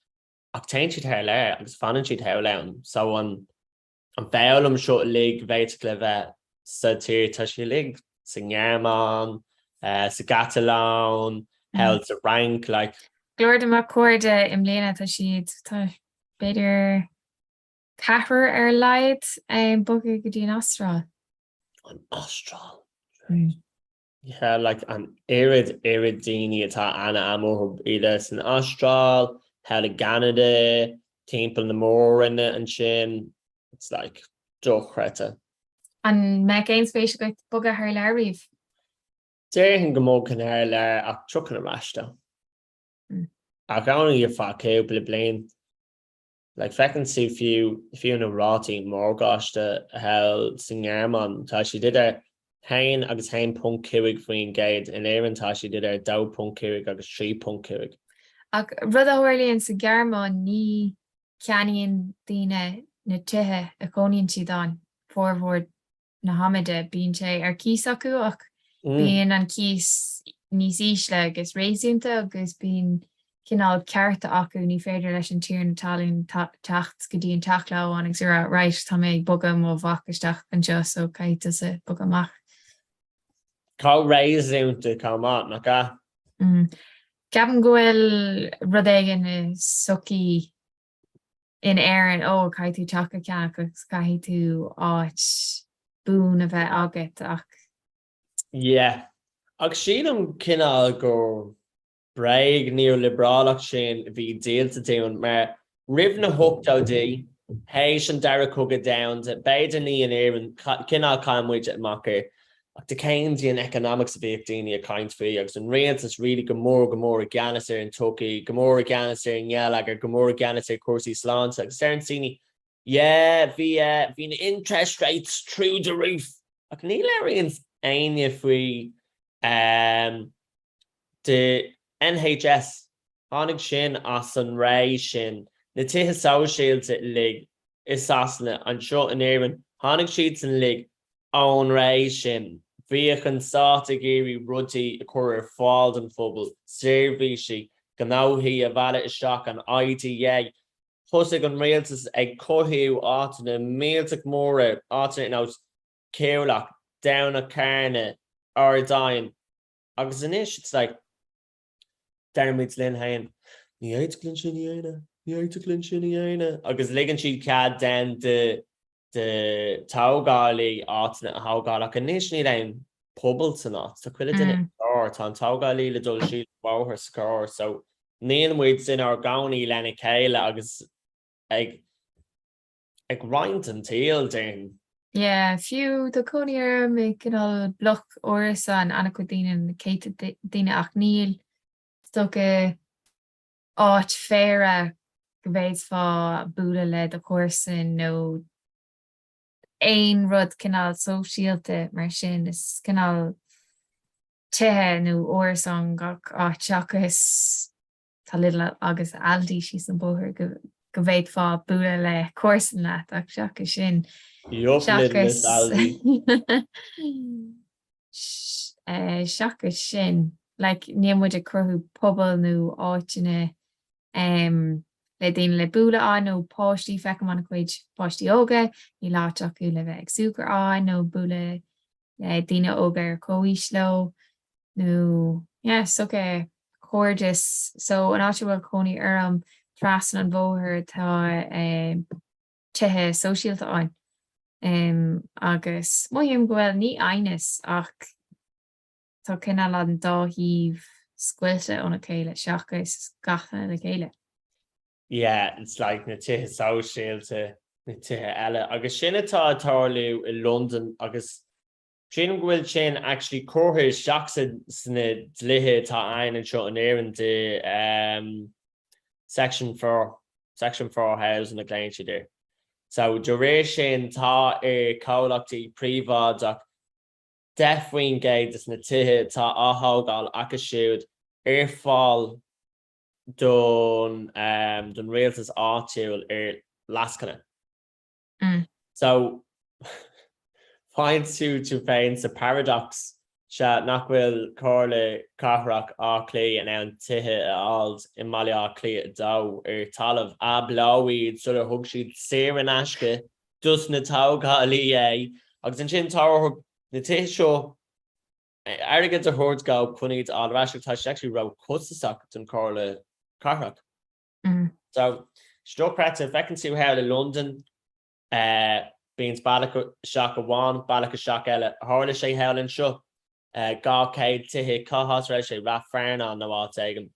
ach tain siad thar le agus fanan siad thar len so an bhealm seo lig bhéite le bheith sa tír tá sé lig sa Ngearmán sa Catalán held sa rank like Glúir amach cuairde im léana tá siad tá beidir Comhrá ar leid bogad go dtí an Astráil. An Astráil. Yeah, like an irid daoine atá anna amóthb ile san Astráil, held a Canada, timpeall na mór in it an sin. It's like dochreta. An me céin spéisi go bogad thar leir riomh. Déirhin go móg an air leir ach trucan a rasta. Ach anna ar fá céúpla bliain. Like fecinn tú fiú na rátaí mórgáiste held sa Ngearmán tá si did hain agus hain punt cuaig faoin géad in éireann tá si did 2 punt cuaig agus 3 punt cuaig. Ach rud a thuirlíonn sa Gearmán ní ceanaíonn daoine na tuthe a cóíonn siad an fórmhór na haimide bíonn sé ar cíos acu ach bíonn an cíos níos ísle agus réisiúnta agus bíonn cinál cearta acu ní féidir leis an tír na talún techt go dtíon teach leháin ag suúra ráis tá mé bogam ó bhacasteach an seo so caiite sa bogamach. Cá réisiúnta cá mát nach ga? Ceapan go bhfuil rud éigean is sucí in éireann ó caiith tú teach a ceannach agus caiith tú áit bún a bheith agat ach. Yeah. Ach sílam cinál go breig neoliberálach sin bhí díalta daon mar ribh na hochtádí hééis an dara cogad down beidir ní an éireann cinál caiimmuid amachar ach de Keynesian economics a bhíoh daoine a caiint faoi agus an rialtas ri go mór a gceannas ar an tócaí go mór a gceannas ar an ngeall agur go mór a gceannas ar cuasaí sláinte agus ar an síní bhí na interest rates through the roof ach ní leiríonn aine faoi de NHS tháinig sin as an ré sin na tithe saoisialta lig is asna an seo in éireann tháinig siad san lig ón ré sin bhíoch an sáta géirí rudaí a chur ar fáil an phobal seirbhísí go náuthaí a bhela isteach an IDA thosaigh an rialtas ag cothiú átainna mílteach móra átainna in out céolach down a carne ar dain agus inis it's like dermid lin hain ní éit glin sin agus ligan siad cad den de tágálaí átainna a hágáach an níos ní raon pobal san át tá cuiile duine tá an tágálaí le dul siad báthar scór so níon muid sin ar gánaí lena céile agus ag roint an taal déin. Yeah, fiú do cóíar mé cinál bloch óras an anna go daine céite daine ach níl sto go áit féra go bhéid fá búla le a cuasan nó éon rud cinál sóisialta mar sin is cinál tuthe nó óras an gach áteachas tá lidla agus aldí sí san bóthir go bhéid fá búla le cuasan leat ach seachas sin. seacha sin like nímuid a cruthú pobl nó áitina le daine le búla an nó páistí fecham an chuid páistí óga ní láach acu le bheith ag súcar an nó búla le daine óga ar cóís lo nó socha chuirdas so an áte bhfuil coní arm trasan an bmhóthir tá tuthe sosiálta an agus muim gohfuil ní ainas ach tá cinál an dáhíh scuilte óna chéile seachas gachna le chéile. Yeah, it's like na tithe sosiálta na tithe eile agus sin atá atáliú in London agus sin bhfuil sin actually cuathair seach sna dlithe tá ein an seo an éireann de section 4 house in the Glenshire there. So duration tá cólachtaí príomháideach deafhaoin géid is na tithe tá áthógáil agus siúd ar fáil don réaltas áitiúil ar lascanna. So find tú féin sa paradox se nach bhfuil cóirla cathrach á clí an ann tithe áil in maiile á clí a dó ar talamh a bláíd sort of thug siad séar an aisce dus na tógáilí é agus an sin táthg na tithe seo airgad a thuird go chuníd á raisiútá actually ra chusaach don cóirla cathrach. So Stokrata fecinn tú heir in London bíons bailach seach amháin bailach seach eile hála sé heann seo gá céad tithe cáthas rééis sé ra fearna an nóáit aigen.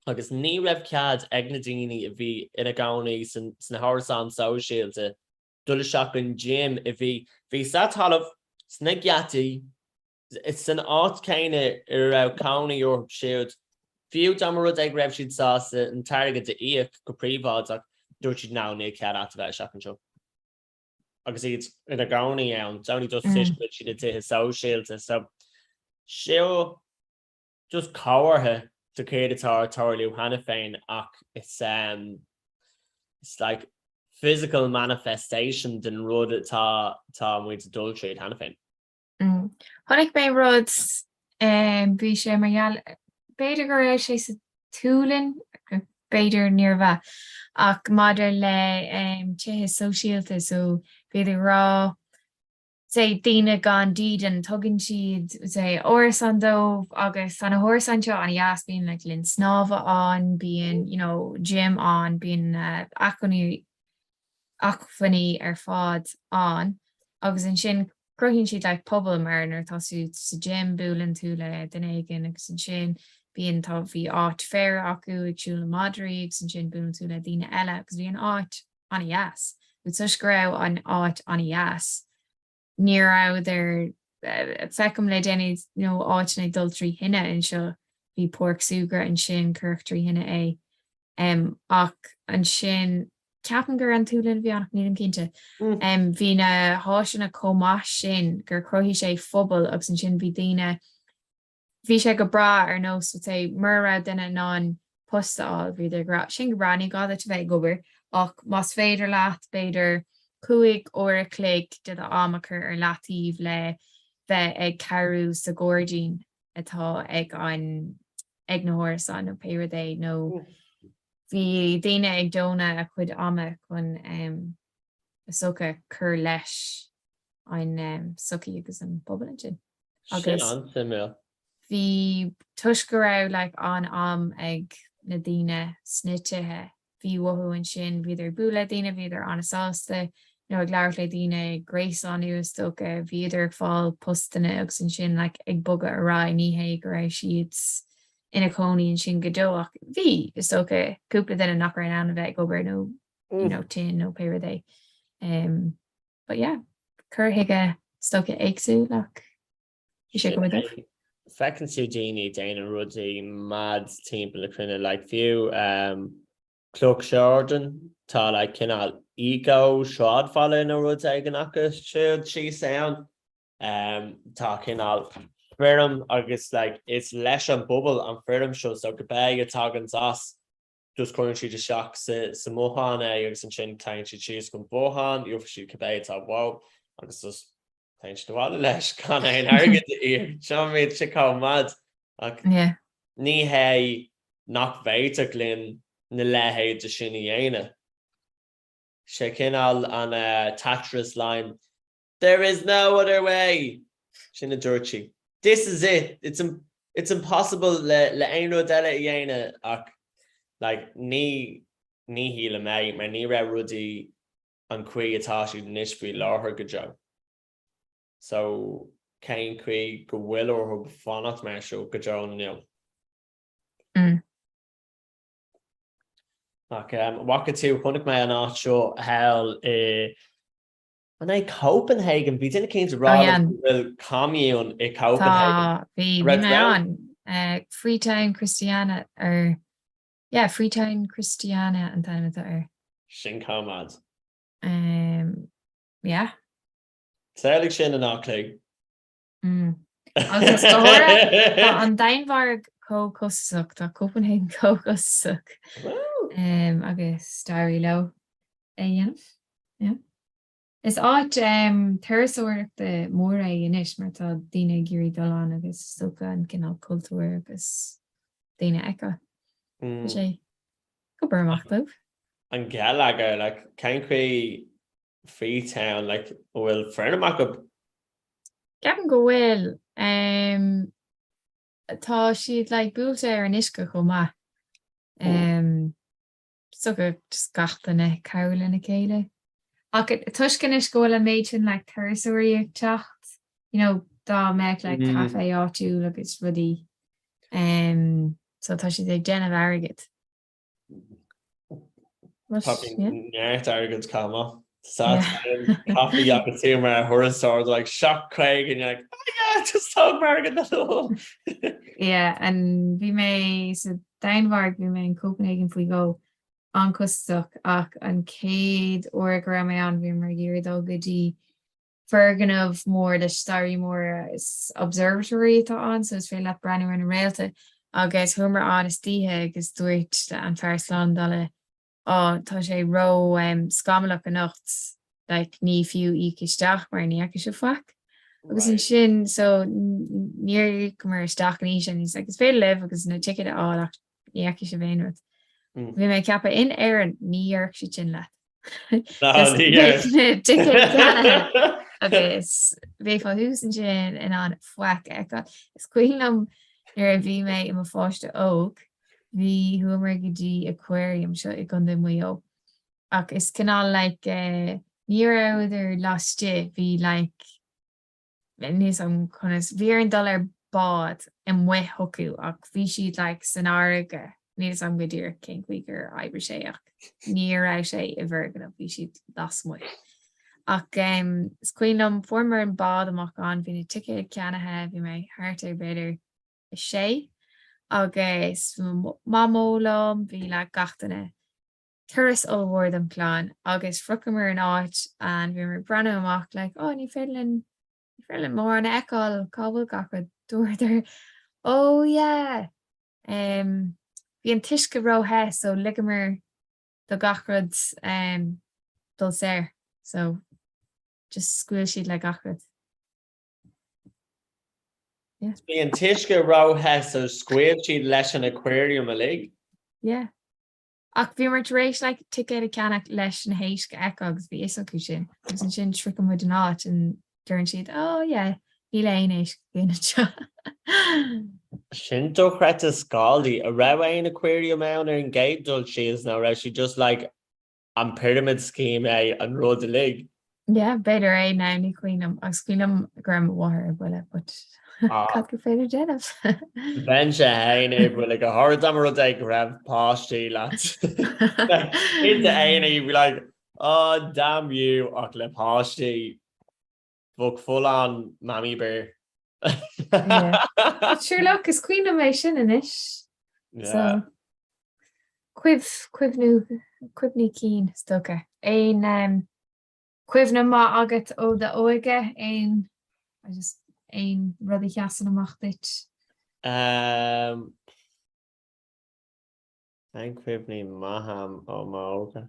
Agus ní raibh cead ag na daoine a bhí ina gcónaí sna hárasán sóisiálta dul seach an gym a bhí sa talamh sna gceataí is san áit céine ar raibh cónaí orthu siúd fiú dá rud ag raibh siad sásta an targad de íoc go príomháideach dúirt siad ná ní cead at bheith seach an seo. Agus iad ina gcónaí ann daoine dus siiscuid siad a tithe sóisiálta so seo just cáirthe do céad atá tarliú hena féin ach it's like physical manifestation den rud tá muid dul tríd hena féin. Honnig mé rud bhí sé mar beidir go raibh sé sa túlinn beidir níormha ach maidir le tithe sosiálta so beidir rá sé daine gan díd an tugann siad sé óras an dómh agus an thuras an seo an jaas bíon le linn snámha an bíon gym an bíon achfaní ar fád an agus an sin cruithíonn siad le pobl mar nar tasú sa gym buúlann tú le den éigen agus an sin bíon tá bhí áit fér acu agsúla Madrí agus an sin buúlann tú le daine eile agus bhí an áit an jaas. Bú tus go raibh an áit an jaas. Níor áidir fecham le déine áitna dultrí hinne in seo bhí porc sugar an sin curchtrí hinne é ach an sin ceapan gur an túlinn bhí annach níl an cinnte bhí na háisina Comhrá sin gur cruithí sé phobal agus an sin bhí daine bhí sé go bra ar nós sé mar ra duine ná postáil bhí sin go braní gáda bheith gobar ach más féidir leat beidir cuaig ó a clig de amachar ar latíh le bheith ag carú sa Gordín atá ag na hórasán nó péirdé nó bhí daine ag dóna a chuid ama chun socha chur leis an sucaí agus an poblin sin. Agus bhí tuis go raibh le an am ag na daine snitithe bhí wathú an sin bhíidir búla daine bhíidir anasáasta ag leir le daine grééis anú stocha bhíidir fáil postanna agus an sin ag bogad ará níhé go raibh siad ina cóí an sin godóach bhí is socha cúpla den nachar an anna bheith gobar nó tin nó péirdé. But yeah, chuthaige stocha éagsú leach sé go bh. Fecinn tú daoine déanaan rudaí mad timppla le crunne le fiú cloch Jordan tá le cinál ego seád fáile na rud ag an agus siúd sí sound tá cinál fearm agus is leis an bubble an fearm seo so go bag atá an as dus chuann siad a seach sa móchan agus an sin tain siad sios go bóchan dúfa siad go bag tá wow agus Thanks to all the leis gan ein agad ír. Sean méid se cá mad. Yeah. Ní hé nach bhéiteach linn na lehéid de sinna dhéine. Sé cinál an Tatras line. There is no other way. Sinna dúirtí. This is it. It's impossible le ein rud eile dhéine ach like ní híle mé mar ní ra rudí an chuig atá siad nisbí láthair go deag. So céin chuig go bhfuil ó fannacht mar seo go deag an nniu. Wacha tú chunig mé an áit seo hell an é Copenhagen bhí duna céint rá bhfuil commún i Copenhagen. Bhí mé an Freetown Christiana Freetown Christiana an time ar. Sin comad. Yeah. Saoirligh sin an áclaigh. Agus an dainmhar cócosach tá Copenhagen cócosach. Agus Starry Low dhéanamh. Is áit thuirseoireach de mór é inis mar tá daoine gurí doláin agus socha an cinál cultúir agus daoine echa. sé go burmachtamh. An geal agar like cén chuí Freetown like bhfuil fearnamach go. Ceapan go bhfuil tá siad le buailte ar an isce go maith. So go just gatainna cabhla na céile. Ach tuiscin is go le méid sin le thuirseoirí teacht, dá méid le cafe áitiú agus rudí. So tá siad ag déanamh airgid. Neart airgid comma. Coffee up and see my horror stars like shock Craig and you're like, oh my god, just talk American at all. Yeah, and bhí mé sa dainmhar bhí mé in Copenhagen faoi go an cosach ach an céad ó go ra mé an bhí mar ggéir dó gotí ferganmh mór de Starry mór is observatory tá an, so is fé le breanú an réalte agus thumar an is títhe agus dúirt an fearslán dála tá sé ro scamalach a nacht like ní fiú isteach mar ní aice se faic. Agus an sin so níor go mar isteach ní sin is is féidir leh agus na ticket áach ní aice se bhéanút. Bhí mé ceappa in éan níorh si sin le. Agus bhé fá hús an sin in an foiic eá. Is cuilam ar a bhí mé i fáiste óg. Bhí thuair go dtí aquarium seo i gcon muo. Ach is cinál níor áidir láiste bhí níos an chunas bhí an dul ar bád i mu hocu ach bhí siad san áige níos an goidír cén chuigur ebre sé ach ní ra sé I bhirgan a bhí siad las mu. Ach is cuilam formar an bád amach an bhí na ticket ceanathe bhí mé thart ar beidir sé. Agus mamólam bhí le gatainna thuras óhhar an plán agus frucamar an áit an bhí mar brena amach ní félinn mór an eáil cabhfuil gacha dúirtar bhí an tuisce rothe so ligamar do gachrad dul séir so just scuil siad le gachrad. Bhí an tuisce rothe so scuil siad leis an aquarium a lig? Yeah. Ach bhí mar rééis le ticket a ceannach leis an héisce eá agus bhí is acu sin. Agus an sin tricam mu an áit an dúann siad ní leéis gine seo. Sin dóchreite scáilí a raibh an aquarium ann ar an gate dul sios ná raibh si just like an pyramid scheme an rud a lig. Yeah, beidir é ná ní cuiinam agus cuiinam gram bhhair bhile but cad go féidir déanamh. Ben se hain bhfuil go hard am rud ag raibh páistí leat. In the aine you'd be like, oh damn you ach le páistí bhg full on mammy bear. Sure look is cuiinam é sin inis. So cuimhní cín stocha. Ein cuimhna má agat ó de óige ein rudí cheasan amach dit. Ein cuimhní maham ó má óga.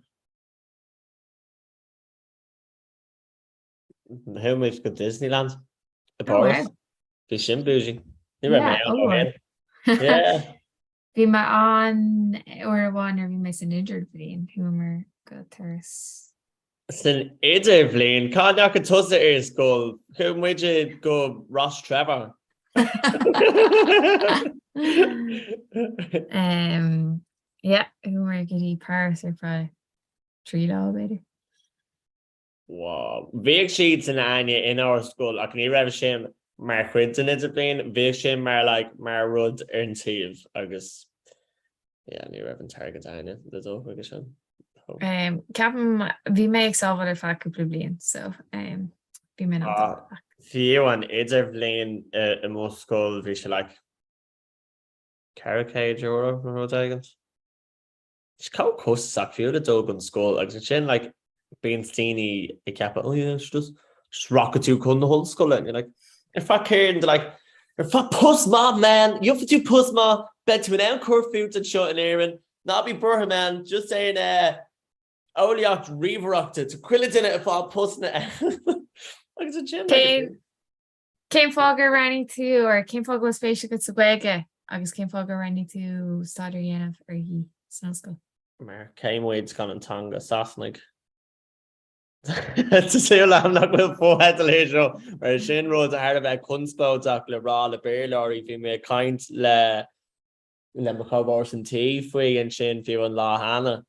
How much go Disneyland? The Oh, wow. Paris. Be sin bougie. You Yeah, remember Yeah. Bhí me an or bháin ar bhí me san idir blion humor go thuras. San idir blion cá neach go tusa ar scóil chu muide go Ross Trevor. Yeah, humor go dtí Paris ar fra trí lá beidir. Wow. Bhíag siad san aine in our school ach ní raibh sin mar chuid in idir blion, bhíag sin mar like mar rud ar an tíomh agus ní raibh an target aine le dócha sin. Ceapan bhí mé ag sábhar ar fa cúpla blion, so bhí mé ná. Fiú an idir blion i mó scóil bhí se like caracéid euro na rud aigans. Is cá cosach fiú a dóg an scóil agus sin like being steeny a kappa, oh yeah, just rocket you con the whole skull and you're like, if I cared and like if I puss ma man, you have to puss ma bed to an encore foods and shot in Aaron, not be burger man, just saying Oliac reverocted to quill it in it if I pussing it. Like it's a gym. Came fogger running to or came fog was spaceship at Sabega. I guess came fogger running to Starter Yenov or he sounds good. Came Wade's gone and tongue assassin sé le nach bhfuil fóhead seo ar sin rud ar bheith chunspóach le rá le béirlairí bhí mé caint le chobhar san tí faoi an sin fiú an lá hana.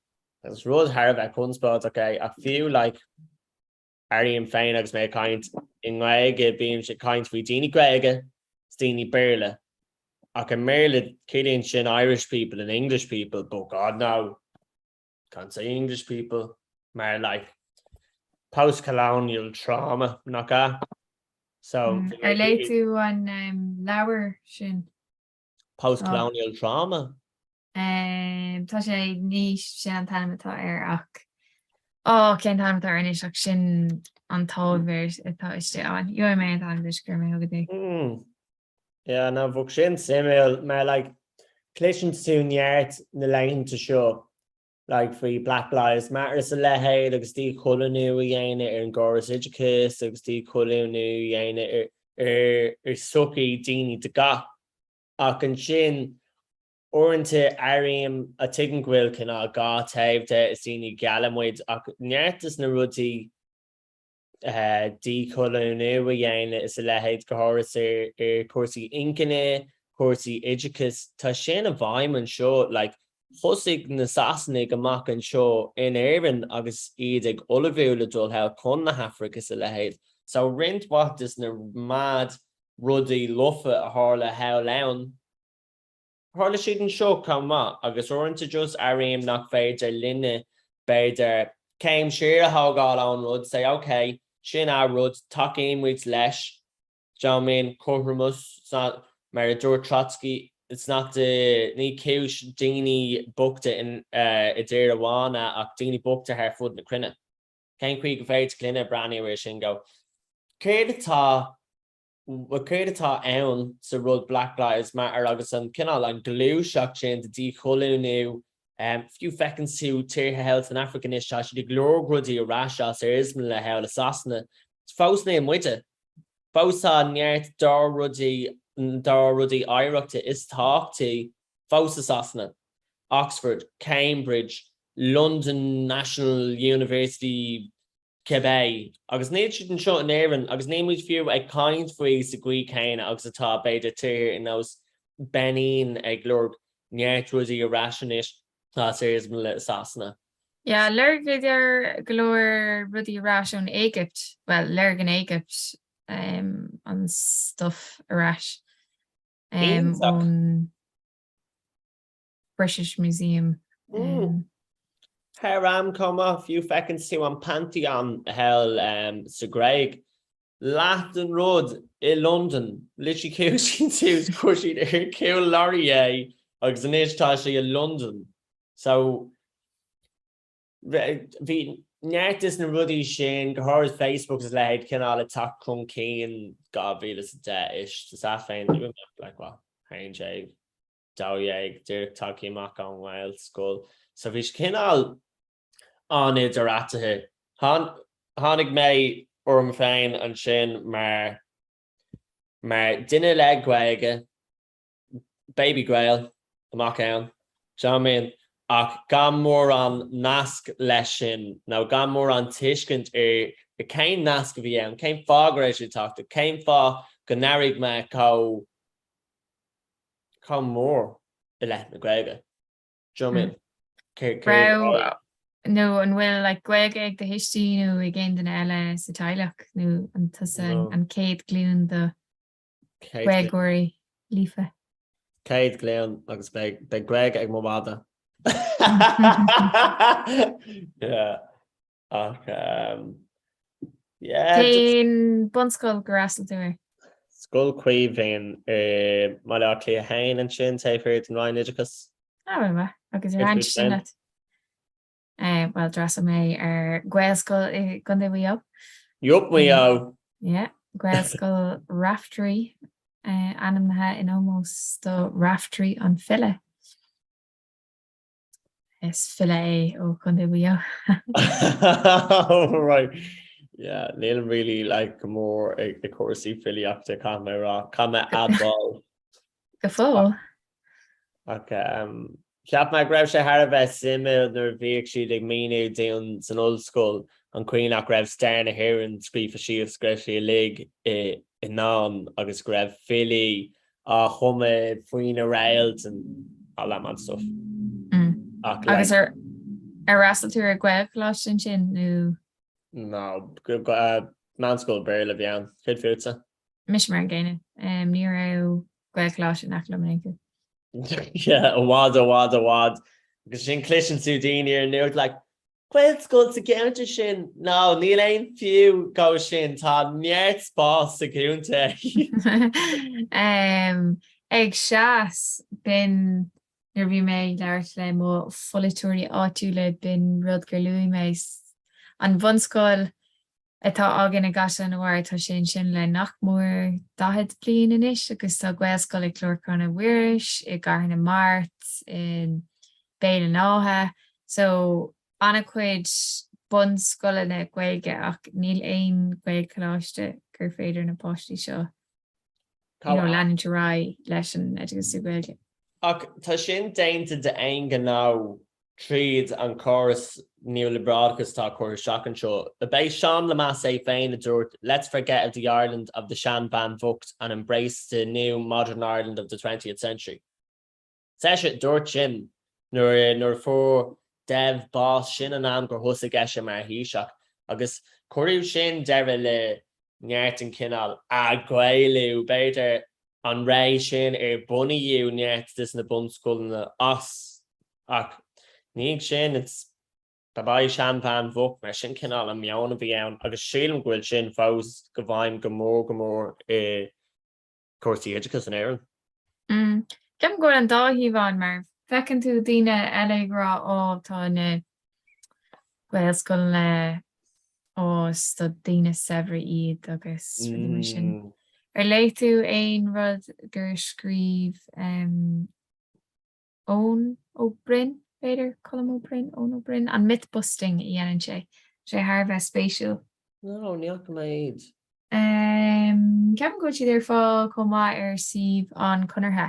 Agus rud ar bheith chunspóach a fiú like aíon féin agus mé caint in ghaige bíon si caint faoi daoine ghaige daoine béirle ach an méle cédaon sin Irish people and English people, but God no, can't say English people, mar like post-colonial trauma, naka. So I like to on lower sin. Post-colonial trauma. Tá sé níos sin an tanimtá ar ach. Cén tanimtá ar inis ach sin an tábhir atá iste an. You mé an tanimtá gur mé agad. Yeah, no, bhog sin simil, mar like clishin tú neart na lein to show. Like for Black Lives Matter sa lehéid agus tí cholanú a dhéine ar an Goras Idicus agus tí cholanú dhéine ar suci daoine de ga ach an sin orinthe airím a tuigean ghuiil cinna gá taobh de is daoine galamid ach neartas na rudí tí cholanú a dhéine is a lehéid go háras ar cuasaí Incanna, cuasaí Idicus tá sin a bhaim an seo like Hosig na sasnig amach an seo in Éireann agus iad ag olivú le dul how chun na Africa sa lehéid. So rint what is na mad rudí lufa a hála how lean. Hála siad an seo cama agus orinthe just airím nach féidir linne beidir céim siar a hágáil an rud say okay, sin a rud takeim with leis. John mean Comhrá mar a George Trotsky. It's not the ní cúis daoine bugta in I dtéir amhána ach daoine bugta ar fud na crinne. Cén chuig go féid clinne brani ar sin go. Céad atá ann sa rud Black Lives Matter agus an cinál an glú seach sin de dí cholanú fiú fecinn tú tíortha health an African is tá si de glór grudí a ráis ar ism le heil asasna. Fásna an muide. Fása neart dá rudí aireachta is táchtaí fása asasna. Oxford, Cambridge, London National University, Quebec. Agus néad siad an seo in Éireann, agus néimid fiú ag caint faoi sa gcuí céine agus atá beidir tír in those Benin ag glór neart rudí a raisianis tá séirs le asasna. Yeah, lerg glór rudí raisiún Egypt. Well, lerg in Egypt an stuff arash. On British Museum. Haram come off you feckin to an Pantheon hell Sir Greg. Latin Road in London. Literally kills cushy to kill Laurier agus an Tashi in London. So the Nertis na ruddy Shane, Gohar's Facebook is laid can all attack Crun Keen, God be this ish. Does that find like what? Hein Jay, Dowyeg, Dirk Taki Mac on Wild Skull. So if can all on it or at it. Hanig may orm féin an sin mar duine le gweige baby gweil amach ann Seamin ach gan mór an nasc leis sin nó gan mór an tuiscint i céim nasc bhí ann céim fág éis sé táachta céim fá go nairigh me có mór I le na gweige Seamin Ra nó an bhfuil le gweig ag de histí nó I ggéin den eile sa taileach nó an an céad glún de gweigóirí lífa. Céad gléan agus be gweig ag móbáda. Ach Téin bunscoil go rastal tú. Scoil cuiomhhéin má le clí a hain an sin taifir an ráin idechas. Agus ar sin le. Well dras mé ar gweilscoil gan bhío. Jup mé gweilscoil rafterí anam nathe in almost do rafterí an fille. Is fille ó gan bhío. Right. Yeah, Neil really like more a coursey Philly after camera adball. Go full. Okay. Ceap me greibh sé har bheith simime nar bhíoh siad ag míú daon san old school an cuioine ach greibh stair na hhéann scrífa siomh screibh sé lig I ná agus greibh Philly a chume faoin a rails and all that mad stuff. Agus ar rastal tú ar gweibh lá sin nó No, manscoil beir le bhean chud fiúta. Mis mar ggéine ní ra gweibh lá sin nach le Yeah, a wad. Agus sin clisin sú daine ar nuir le Gweil scoil sa ceanta sin. No, níl aon fiú go sin tá neart spás sa cúnta. Ag seas bin nar bhí mé leirt le mó folitúirí áitiúla bin rud gur luí mé an bhunscoil atá agan na gas an bhhair tá sin le nach mór dahead blian inis agus tá gweilscoil ag clúrchán na bhuiris I gar na mát in béle náthe so anna chuid bunscoile na gweilge ach níl aon gweil choláiste gur féidir na postí seo leann rá leis an agus gweilge. Ach tá sin dainte de aon gná tríd an choras neoliberalchas tá choir seachan seo. The base Sean Lamas féin a dúirt, let's forget of the Ireland of the Shan Ban Vucht and embrace the new modern Ireland of the 20th century. Session dúirt sin nuair fór Dev boss sin an am gur thusa geise mar híiseach agus choiríú sin deire le neart an cinál a ghailú beidir an ré sin bunaiú neart dis na bunscoil na as ach níag sin it's Ba champagne bhog mar sin cinál an meánna bhí ann agus sílam ghfuil sin fós go bhhaim go mór cuasaí éidechas an éireann. Ceam go an dáhíháin mar fecinn tú daoine eilerá tá na gweilscoil le sta daoine sebhra iad agus sin. Ar lé tú aon rud gur scríb ón ó Bryn Beidir colm ó Bryn an mythbusting I dhéanann sé thar bheith spéisiúil. No, níl go méid. Ceapan go siad ar fáil comá ar sibh an Comhrá.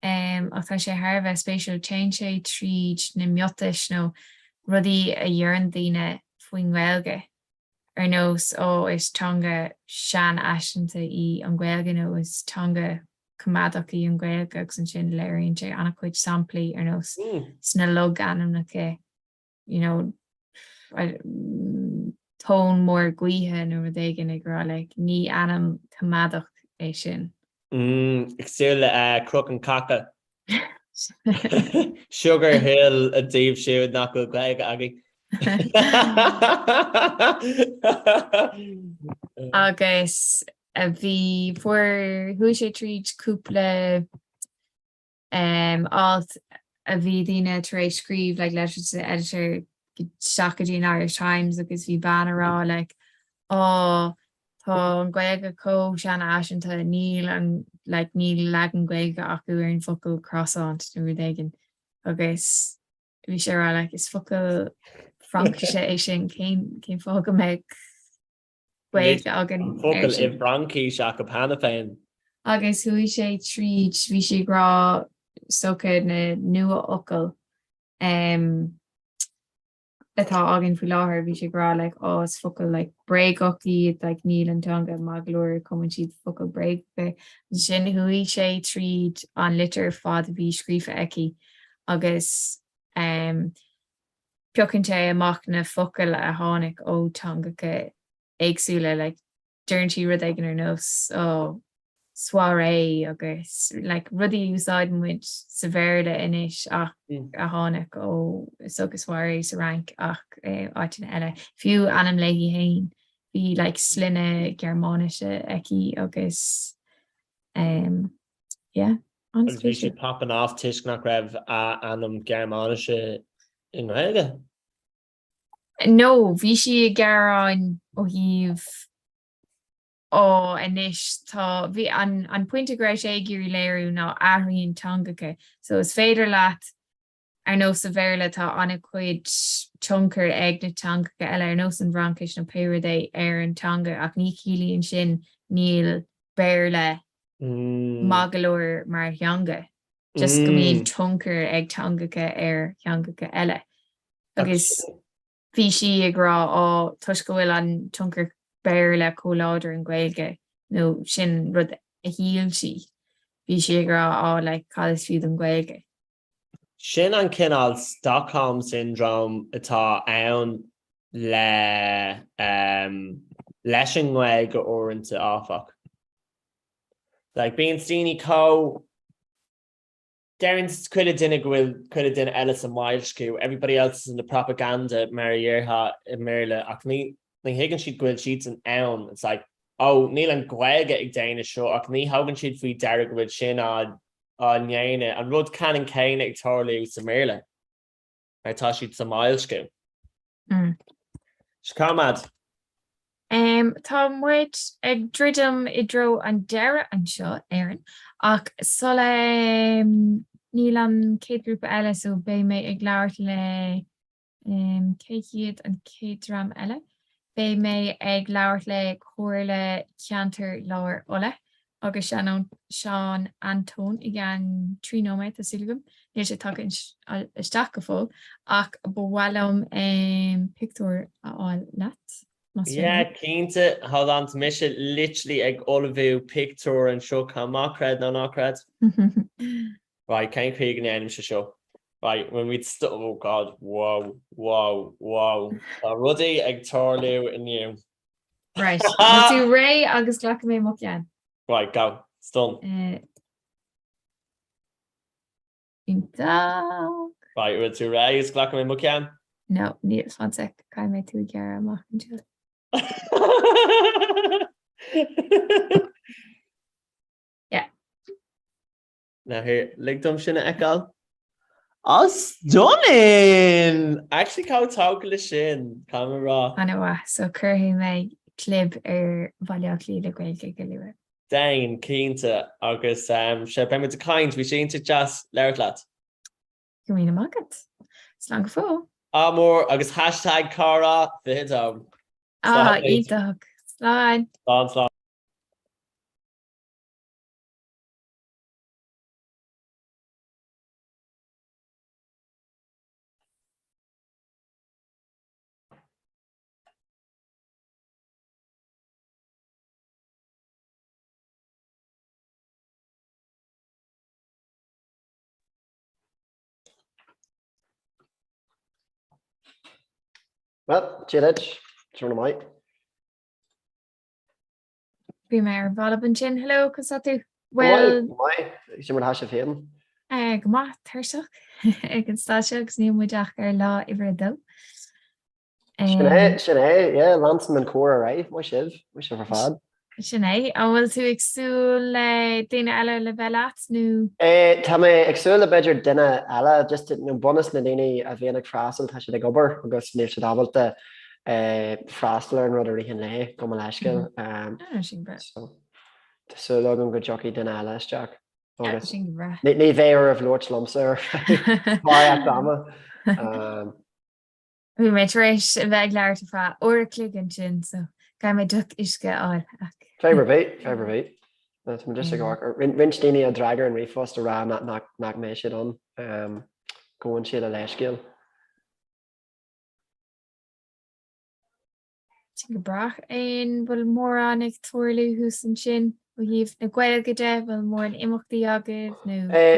Ach tá sé thar bheith spéisiúil chéin sé tríd na miotais nó rudaí a dhearann daoine faoin Ghaeilge. Ar nós is teanga sean aisinta I an Ghaeilge nó is teanga cumadach I an Ghaeilge agus an sin léironn sé anna chuid samplaí ar nós sna log anam na ce tón mór gcuithe nó a dhéigen ag rá le ní anam cumadach é sin. Ag siúil le croc an caca. Sugar Hill a daobh siúd nach go Ghaeilge agaí. Agus a bhí fuair thu sé tríd cúpla áit a bhí daoine tar éis scríb le leis editor seachadí in Irish Times agus bhí banará le tá an Ghaeilge có seanna aisinta níl an níl le an Ghaeilge acu ar an focail crosáint nó dhéigen agus bhí sé rá is focail Frank sé é sin céim fága méid Gweig agan Focal I Bronchi seach a panna féin. agus hui sé tríd bhí sé grá socha na nua ocail atá agin fi láthir bhí sé grá like is focail like break ochí like níl antanga maglúir cumann siad focail break be sin hui sé tríd an litir fad a bhí scrífa eici agus peocannte amach na focail a tháinig ó tangacha éagsúla like dearntí rud ag ar nós ó soirée agus like rudí úsáid muid sa bhéirle inis ach a tháinig ó sogus soirée sa rank ach áitina eile fiú anam leihí hain bhí like slinne Germáise eici agus yeah Agus bhí si popping off tuisc nach raibh anam Germáise in Gaeilge. No, bhí si garán ó híomh ó inis tá bhí an pointe gra sé gurí léirú ná athraíonn tangacha, so is féidir leat ar nó sa bhéirle tá anna chuid tionchar ag na tangacha eile ar nó an bhrancais na péiridé ar an tanga ach ní cílíonn sin níl béirle magalúir mar theanga. Just go míon tionchar ag tangacha ar theangacha eile. Agus bhí si agrá ó tuis go bhfuil an tionchar béir le cóláidir an Gaeilge nó sin rud a híal si. Bhí si agrá á le cad is fiúd an Gaeilge. Sin an cinál Stockholm syndrome atá ann le leis an Gaeilge orintanta áfach. Like being Steenie Co. Darren's could have done Ellis and Wildscrew. Everybody else is in the propaganda Mary Earhart and Merle. Acne Higgin she'd gwil sheets and Elm. It's like, oh, Neil and Gwega ag Dana show. Acne Hogan she'd free Derek with Shin on Yana and Rod Cannon Kane ag Torley with Merle. I thought she'd some Wildscrew. She come mad. Tá muid ag dridum I dro an deire an seo Aaron ach sola níl an céad grúpa eile so bé mé ag leabhart le céad an céadram eile. Bé mé ag leabhart le chóirle ceantar láir ola agus Seán Antón I gan trí nóméid a silgum. Níl sé tugann isteach go fóg ach bhhailm picúir aáil leat. Yeah, Keenta, hold on to Misha, literally ag Olivu picture and show come cred, no cred. Right, can't create an enemy show. Right, when we'd oh god, wow. Ruddy ag Torlu and you. Right. We'll do Ray agus glacha mé mo cean. Right, go. It's done. Right, we'll do Ray agus glacha mé mo cean. No, níl fan sec. Cai mé tú gear amach an siúil. Yeah. Now here, ligdom sinna eáil. Stunning! Actually, how talk le sin, Comhrá. Anna so curhí mé clib bhaile le Gaeilge go luath. Dain, Keenta, agus sé pe mit a kind, bhí sé inte jazz leirlaat. Go mína mágad. Slán go fó. Amor agus hashtag Comhrá fidom. Ítach. Slán. Slán. Well, Gillette, turn the mic. Bhí mé ar bhalaban sin, hello, cos tú? Well, Is mar haise féan? Go maith thuirseach ag an stáise agus níl muideach ar lá ibre dó. Sin é, Lanson an cór a mu sibh ar fad. Sin é, bhfuil tú agsúil le daine eile le bhealaat nó? Tá mé agsúil le beidir duine eile just nó bonus na daine a bhíonna frastal tá si ag gobar agus níor si dábalta frastal an rud a rihan le go leiscail. So le an go jockey duine eile isteach. Ní bhéir a bhlót lomsa mar dama. Bhí mé éis bheith leir fa ó cligan sin so Ga mé duch isce áil. Faber bait. That's majestic arc. Rinch Dini a dragger and refust around knock me shit on. Going shit a lash skill. Tí go brach ein bhfuil mór an ag tuairlú hús an sin ó híomh na ghil go de bhfuil mór an imachtaí agah nó.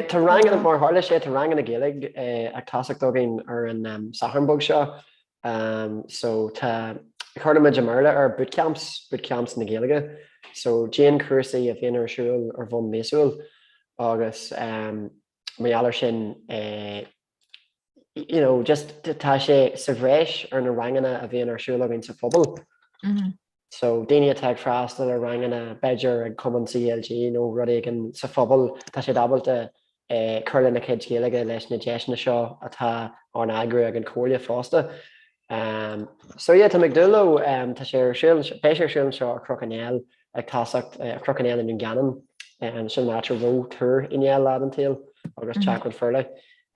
Tá rangan mar hála sé tá rangan a géig ag tasach dogin ar an Saharnbog seo. So tá chuirimiid marla ar bootcamps na géige. So Jane Cursaí a bhíon arsúil ar bhn méúil agus méallar sin just tá sé sa bhréis ar na rangana a bhíon arsúla bhín sa phobal. So daine atá freistal ar rangana beidir ag cuman CLG nó rudí an sa phobal tá sé dabalta chuirla na chéid céalaige leis na deisna seo atá an agru ag an cóirla fásta. So tá McDullo tá sé péisiir siúil seo crocanéil ag tásacht crocanéil in ganan sin nátar bhó túr inéal lá an taal agus teachfuil furla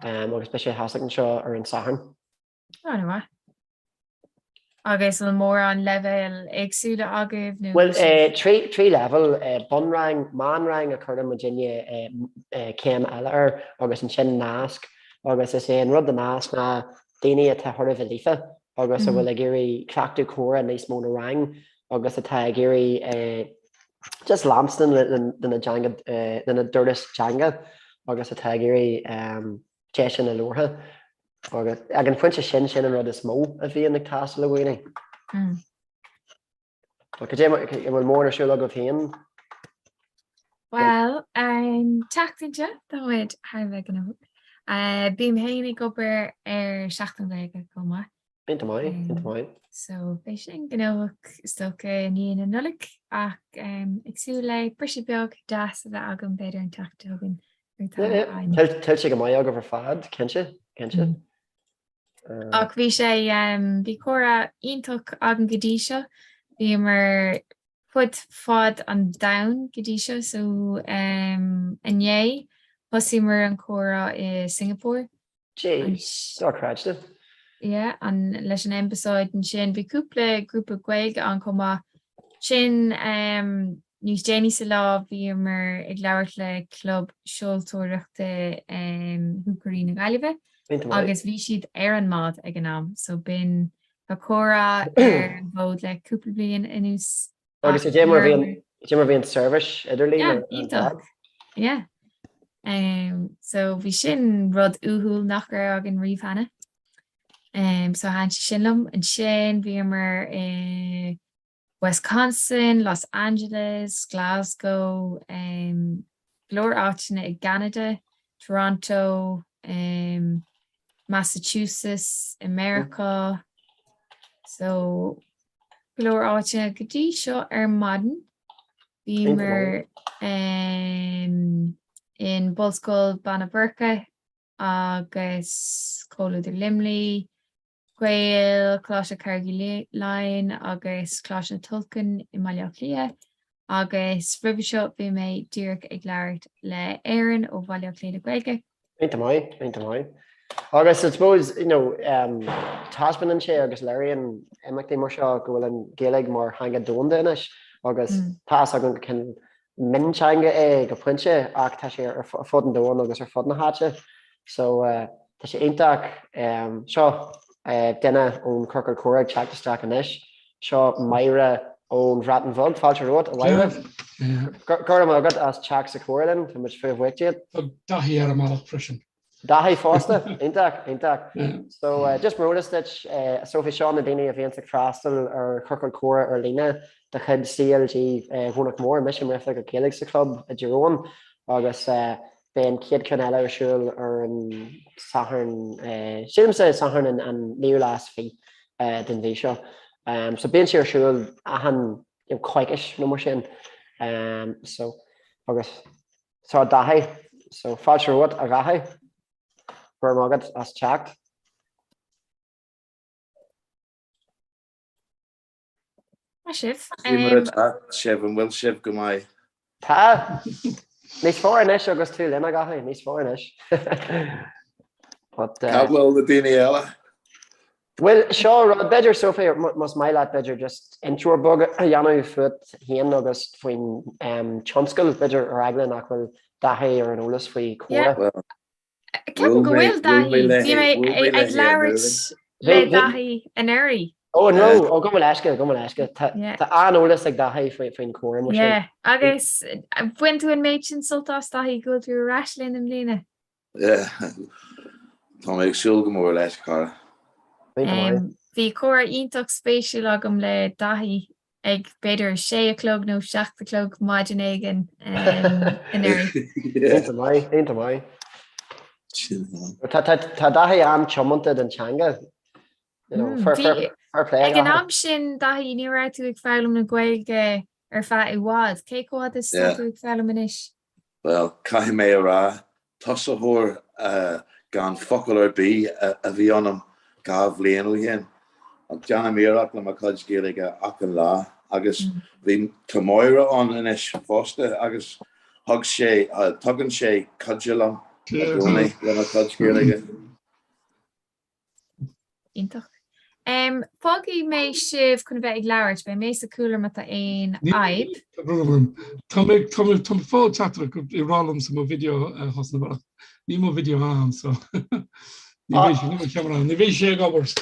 agus be sé hasach an seo ar an Saharn. Agus an mór an level agsúla agah nó. Well, trí level bunrang, manrang a chuir Virginia céim eile agus an sin nasc agus is an rud an nasc na daine atá thuir bh lífa agus a bhfuil a géirí crackú córa níos móna rang agus atá géirí just Lamston na dúras Janga agus atá géirí teisian na lortha. Ag an fuinte sin an rud is mó a bhí ag tas le bhhaine. Bhfuil mór siúla go bhíon? Well, teachtainte dáid Harbheith an bhg. Bím héananig gobar ar 16 go má. Bínta mai. So bé sin gnáach stocha níon an nulik ach agsú le brise beag das a bheith agam beidir an teachtagan. Til sé go mai agah ar fad, cinse? Ach bhí sé bhí chora ionach agan godí seo, bhí mar fud fád an dain godí seo so ané hosí mar an chora i Singapore. Dáráide? An leis an empaáid an sin bhí cúpla grúpa gweig an comá sin níos déine sa lá bhí mar ag leabhart le club seoltóireachta thuúcarí na Gaillimhe. Agus bhí siad ar an mád ag an am, so bin a chora ar an bhód le cúpla bliain inús. Agus sé démar bhíon service idirlí? So bhí sin rud úthúil nach ar ag an riomhhanna. So han sinlum an sin bhí mar Wisconsin, Los Angeles, Glasgow, glór áitina ag Canada, Toronto, Massachusetts, America. So glór áitina gotí seo ar madan. Bhí mar in Bolscoil Bannaburca agus Cóladú Limlí, Gael, Cláise Cargi Line agus Cláise Tulcan I Maileach Lia agus ribh seo bhí mé dúireach ag leabhart le éireann ó Maileach Lia Gaeilge. Ain't mai. Agus I suppose, tasman an sé agus leiríonn imachtaí mar seo go bhfuil an Gaeilge mar hanga dónda inis agus tás agan cin minseanga go puinte ach tá sé ar fud an dóin agus ar fud na háte. So tá sé aonteach seo duine ón Corcail Córa teachtasteach inis, seo maire ón Bhreatain Bhog fáilte ród a bhaile. Gurm agad as teach sa cóirlinn tá muid fríomhhaictéad. Dahí ar a máach frisin. Dahí fásta, aonteach. So just módastitch Sophie Seán na daine a bhíon ag freastal ar Corcail Córa ar lína de chud CLG bhúnach mór mission rifle go céalaigh sa club a Jerome agus ben kiad canela siúil ar an Saharn siúmsa Saharn an níolás fi den bhí seo. So ben sé siúil ahan coicis nó mar sin. So agus sá dahé, so fáilte ród a gathé gur mágad as teacht. Sibh. Sibh an bhfuil sibh go mai. Tá. Níos fóris agus tú lena gathé, níos fóris. Cabhfuil na daine eile? Well, sure, better Sophie must my lad better just intro bug Janu foot hen agus faoin chunskul better or aglan achfuil dahi or an olas faoi cora. Ceapan go bhfuil daithí ag leirt le daithí an airí. Oh no, go eisce Tá anolalas ag dahi faoin cora mu. Agus bhain tú an méid sin sultás daithí go tú raslinn an lína. Tá ag siúil go mór leis cara. Bhí cóir ionach spéisiúil agam le daithí ag beidir 6:00 nó 7:00 maidin éigen an airí. Ain't mai. Tá dahi am chomonta den changa. Ag an am sin daithí ní ra tú ag fáilm na gcuilge ar feadh i bhád. Cé cóid is tú ag fáilm inis? Well, cai mé rá tas a thóir gan focail ar bí a bhí anam gá bhléanú hen. An deanna méach le mar chuid géige ach an lá agus bhí tomáire an inis fásta agus thug sé tugann sé cudgelam le mar chuid géige. Ítach. Fágaí mé sibh chun bheith ag leirt be mé sa coolar mat aon aib. Tá fá chattar go i rálam sa mo video hosna bara. Ní mo video an so. Ní bhí sé gobers.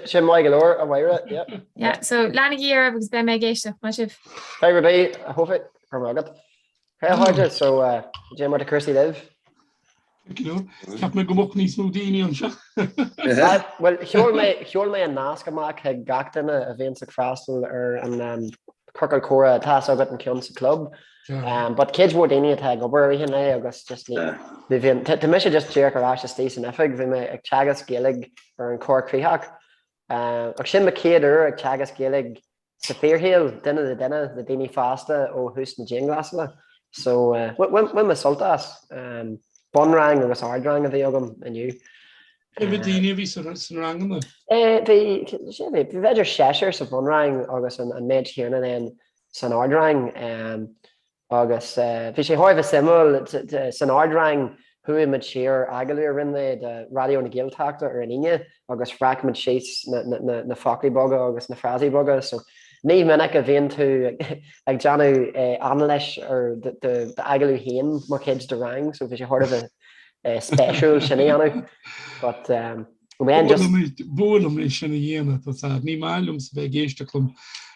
Sé mai go leir a bhaire, yeah. So leanna íar agus be mé géisteach má sibh. Hey bé a hofa chu agad. Háide so dé mar a cursí liv. Ceap me go mo níos mú daoine an seo. Well, cheol mé an náca amach ag gatainna a bhíon sa crástal ar an Corcail Cora tá agat an ceann sa club. But kids mór daine atá gobar hinna agus just ní me sé just tíar ará a stééis an efig bhí me ag teagas géig ar an cócríhaach. Ag sin me céidir ag teagas géig sa féorhéal duine na daoine fásta ó hús na Jinglasla. So when me soltas bonrang agus ardrang a bhí agam aniu. Bhí daine bhí san rangam? Bhí beidir séir sa bonrang agus an méid chéanna den san ardrang agus bhí sé háibh simú san ardrang thuimiid siar agalú rinne de radio na ggéalteachta ar an inge agus fracmid sééis na focaí boga agus na frasí boga. So ní minic a bhíon tú ag deanú an leis ar de agalú héin mar kids de rang, so bhí sé háibh a special sinna anú. But búna mé sinna dhéana tá ní máilm sa bheith géistelumm.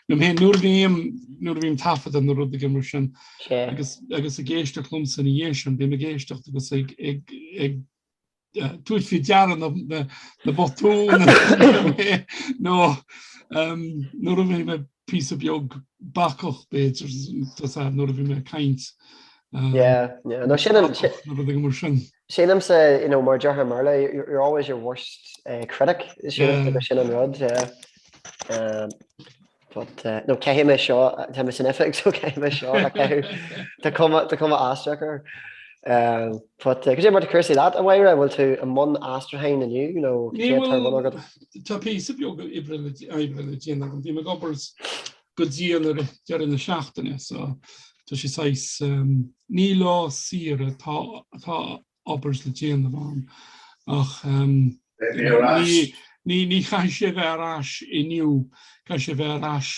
Num hen nuair bhím tafad an rud a mar sin agus a géistelumm san dhéisian bí me géistecht agus ag tuaid fi dearan na botú nó nuair bhí me pí a beag bacoch béidir nuair bhí me kaint. No Shannon said, more Johan Merle, you're always your worst critic. Shannon Rudd, but no, came a shot. Time significant, so came a shot. To come at Astraker. But because you're about to curse that away, I will to a mon Astrahain and you Tá piece of yoga Ibrahim and the McGubbers good year in the shaftane, so. So she says, ní lá sire tá obbers le déan bhán ach ní cha sé bheith arás iniu cha sé bheith arás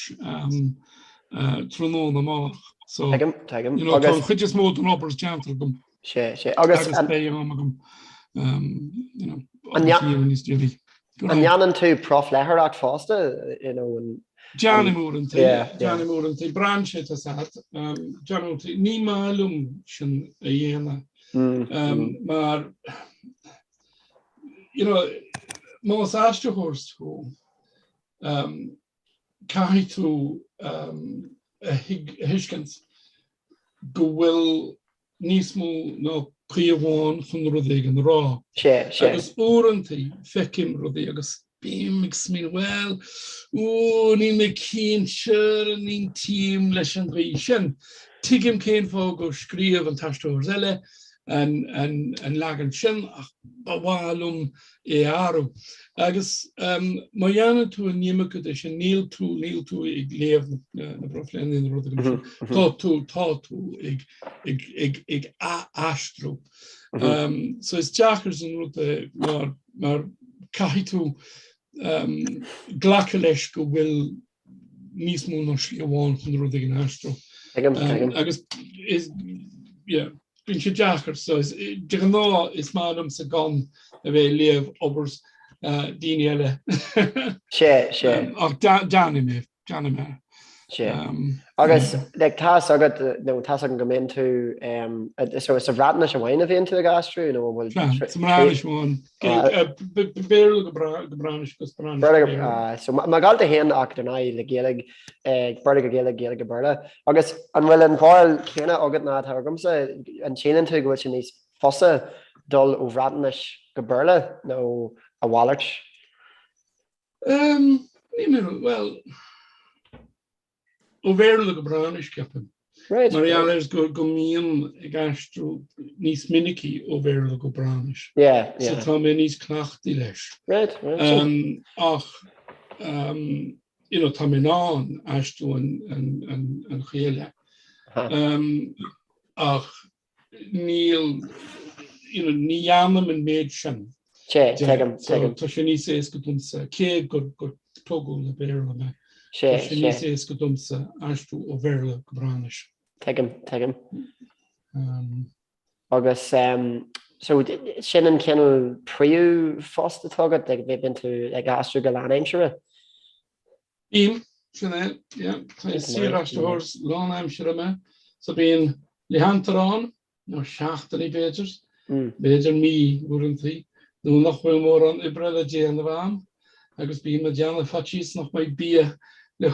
tróna amach. So chuid is mód an obbers gentle gom. Agus bé am an janan tú prof leharach fásta, Johnny Moran branch it as at John ní málum sin a dhéana mar más astrahorstó cai tú hiiskens go bhfuil níos mó nó príomháin chun rudé an rá agus órantaí fecim rudé agus Mix me well, ní me cín seir ní tím leis an rísin. Tuigim céin fá go scríomh an taistóir eile an legan sin ach bhálum áru. Agus má dhéanana tú a níimecha é sin níl tú ag léamh na broflein in rud tá tú ag astrú. So is teachar an rud mar cai tú ghlacha leis go bhfuil níos mó ná slí amháin chun rud ag an astro. Agus bín sé deachar so de an ná is mádum sa gan a bheith léamh obers daine eile. Ach Deanna mé. Agus tá agad nó tá an go mén tú so is a bhrána se bhhaine a bhíon tú a gasstrú nó bhfuil béle go branis go so má galta héan ach den le géalaigh bar go géala go burla. Agus an bhfuil an bháil chéanana agad ná thugamsa an chéanaan tú gohfuil sin níos fosa dul ó bhrátanis go burla nó a bhhailart? Well, Overle go branis ceapin. Mar eallers go míon ag astro níos minicí overle go branis. So tá mé níos clachtaí leis. Ach tá mé ná astro an chéile. Ach ní anam an méid sin. Tá sé níos ééis go dumsa cé go tógó le béle me. Is go dumsa astú ó bhéle go branis. Tegum. Agus so sin an cinnal príú fásta tugad ag bheith bin tú ag astú go láimsere? Íl sin sí astúhors láimsere me, so bíon lehantarrán nó 16 béidir, béidir mí bhúintí, nó nach bhfuil mór an ibre a dé an bhám, agus bí me deanna fatís nach mai bí le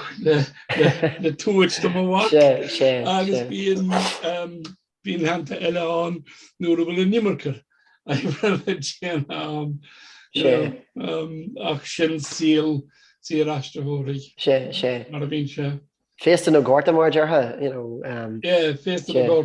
túid do bhá agus bíon hananta eile an nuair a bhfuil nimmarchar ach sin síl sí astrathóraí mar a bhín se. Fésta nó gáta mar deartha? Fésta nó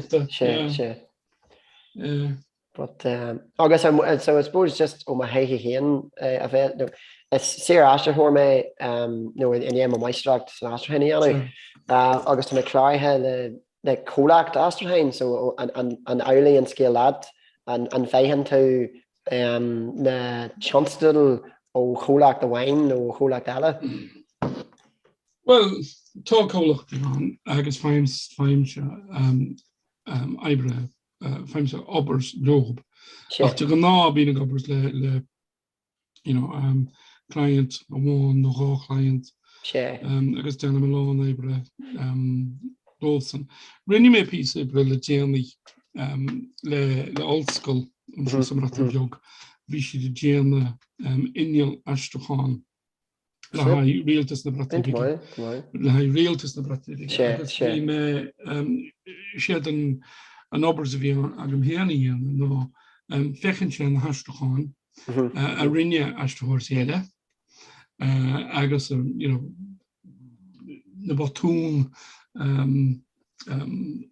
gáta. Agus so I suppose just ó ma heiche héan a bheith is sé astrathóir mé nó in éam maistracht san astrahaine anú agus tá chláthe le cólacht astrahain so an eirlaí an scéal lad an féhan tú na tionstal ó chólacht a bhain nó chólacht eile? Well, tá cólacht an agus feimse ebre feimse obers lob. Ach tu go ná bína obers le client a bháin nó rá client agus déanam lán ebre dósan. Rinne mé pí ebre le déanaí le old school sam rat jog bhí si de déana inal astraán le ha réaltas na brataí le ha réaltas na brataí me siad an obers a bhí agam héanaí nó fechan sé an astraán a rinne astrathóir séile agus na batún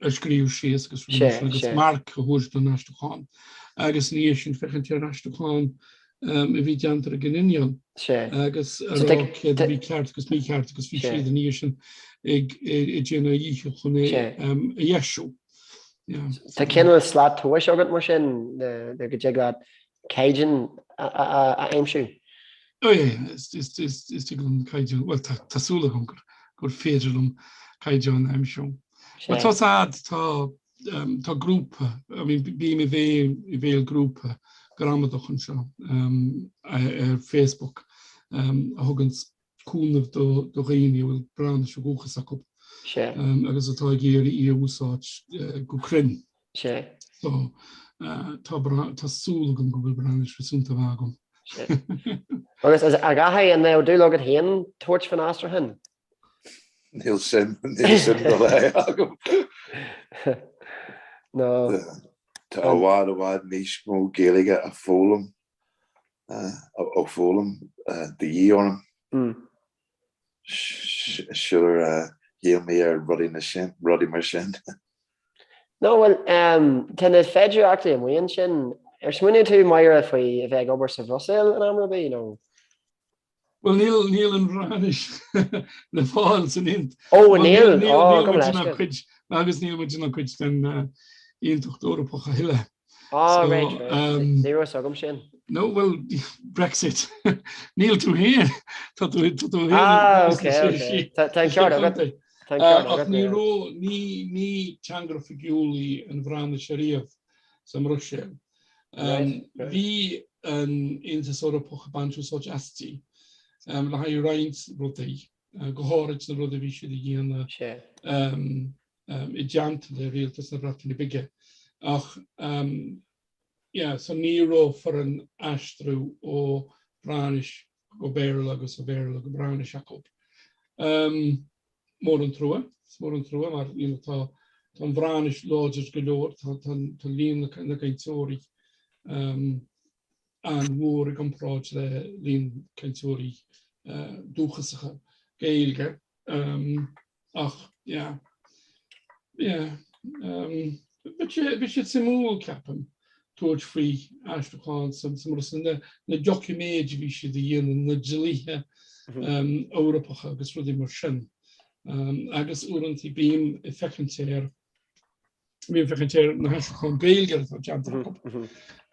scríú séas agus mark chuúir don astraán. Agus níos sin fechan sé astraán a bhí deantar a ginineal agus bhí ceart agus mí ceart agus bhí siad an níos sin ag déanana dhíe chun a dhéisiú. Tá cinnal slát tuais agad mar sin go dé Cajun a aimsú? Is an caiidú well tásúla gongur gur féidirlumm caiidú an aimsú. Tá sad tá grúpa bí mé i bhéal grúpa goramadachan seo ar Facebook a thugans cúnamh do réine bhfuil brand se gochas acu. Agus atá géir í úsáid go crin. Tásúlagam go bhfuil branis fasúnta bhagam. Agus a gaithe an dúlagad héan tuairt fan astrahan? Níl sin go le agam. No. Tá bhád níos mó géalaige a fólam ó fólam de dhíorm. Siúr dhéal mé ar rudí mar sin. No, well, tena féidir actually am bhaon sin smuine tú maire faoi a bheith obair sa bhrosail an amrabí, nó? Well, níl an bhránis le fáil san int. Níl agus níl mu na chuid den íontucht Eorpacha hiile. Right. Níor agam sin. No, well, Brexit. Níl tú hé. Okay. Thank you. Ach ní teangra fiúlaí an bhrána seríomh sam Rusil. Bhí an intasóra pocha banú sóid astí le ha roiint rudaí go háid na rud a bhí siad a dhéana I deanta le rialtas na bratainna bige. Ach san níró for an astrú ó bránis go béir agus a béir go brána Jacob. Mór an trua, mar tá bhránis láidir go leor tá líon na caiinteoirí an mhór ag an práid le líon caiinteoirí dúchasacha géilge. Ach, bhí siad sa múl ceapan tuairt faoi aisteáin na documéid bhí siad a dhéanaan na dilíthe Eorpacha agus rudí mar sin. Agus uaireantí bíonn fechantéir na aisteáin géilge atá deanta.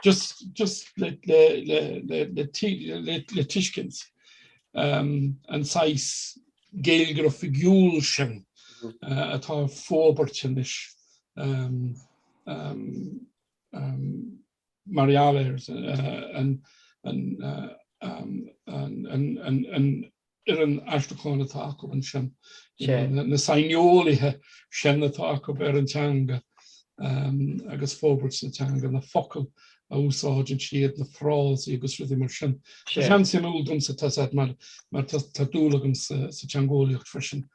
Just le tiiscint an sais géilge a figiúil sin atá fóbert is Marialéirs an aisteáin atá go an sin. Na sainolalaithe sin atá go ar an teanga agus fóbert na teanga na focail a úsáidin siad na frásí agus rudí mar sin. Sean sin úldum sa tasad mar tá dúlagam sa teangólaíocht frisin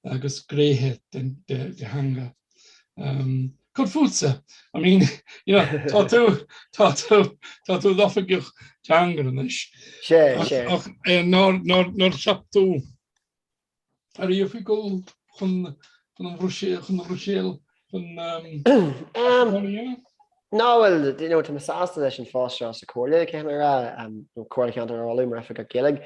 agus gréthe de hanga. Cod fúsa, I mean, tá tú lofaigioch teangar an is. Ach nóir seaptú ar dhéh go chun an Rusil No, well, tá sásta leis an fástrá sa cóla céimara cóla ceantar áú mar Africa Gaelig.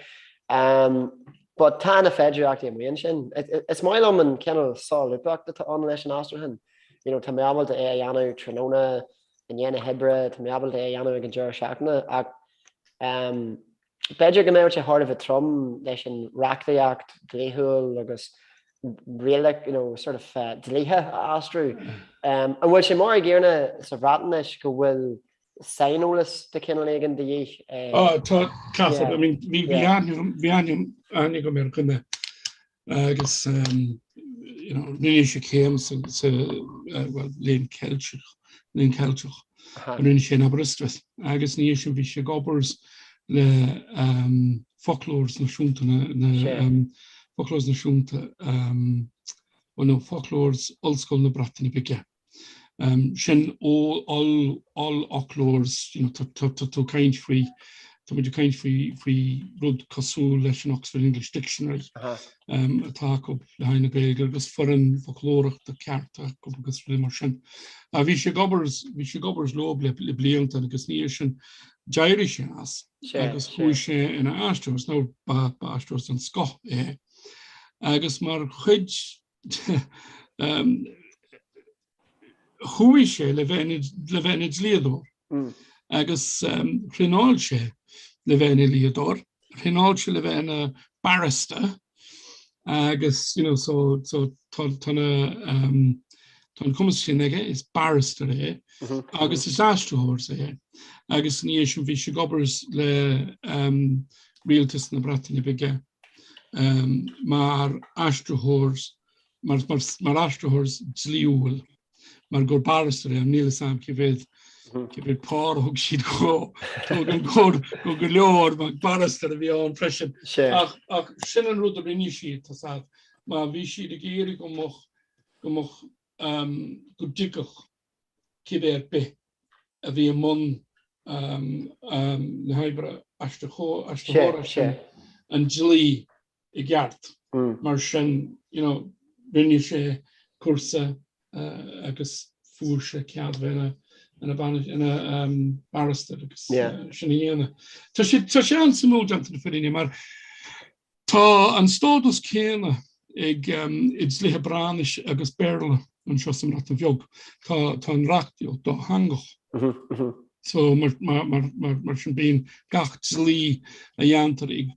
But tá na féidirachtaí am bhaon sin. Is mailm an ceanal sáúpaachta tá an leis an ástrahan. Tá meábalta é dhéanamh tróna in dhéana hebre, tá meábalta é dhéanamh ag an deir seachna ach beidir go méid hard of a trom leis an reachtaíocht dléthúil agus réalach sort of dlíthe astrú. An bhfuil sé mar ggéarna sa bhrátanis go bhfuil sainolalas de cinnalégan de dhé. Tá Cathar, bhí aine go mé chunne agus ní sé chéim léon ceilteach an rinne sé abristras. Agus ní sin bhí sé gobars le folklórs nasúnta folklórs nasúnta folklórs oldschool na bratainna bige. Sin all ochlórs tú kaint faoi rud cosú leis an Oxford English Dictionary atá go le haine gaeilge agus foran folklóracht de cearta go agus ri mar sin. A bhí sé gobars lob le blianta agus níor sin deirí sé as agus chuaigh sé ina aisteos nó ba aisteos an scoth é. Agus mar chuid chuaigh sé le bheiniid léadúir agus chrináil sé le bheine léadúir, chrináil sé le bheine barista agus tan cumas sin aige is barista é agus is aisteoir é. Agus ní sin bhí sé gobars le rialtas na bratainna bige mar aisteoirs dlíúil. Mar gur barista am níle sam cibhéad páthg siad go leor mar barista a bhí an freisin. Ach sin an rud a rinne siad tá má bhí siad a géir go ddicach cibhéad be a bhí món na habre aisteóir an dlí i gceart mar sin rinne sé cuasa agus fuairse cead bheile ina barista agus sinna dhéana. Tá sé an samú deanta na fiine mar tá an stádas céine ag slithe bránis agus béirla an seo sam rat a bheog. Tá an reachtaíocht dá hangach So mar sin bíon gach lí a dhéantar ag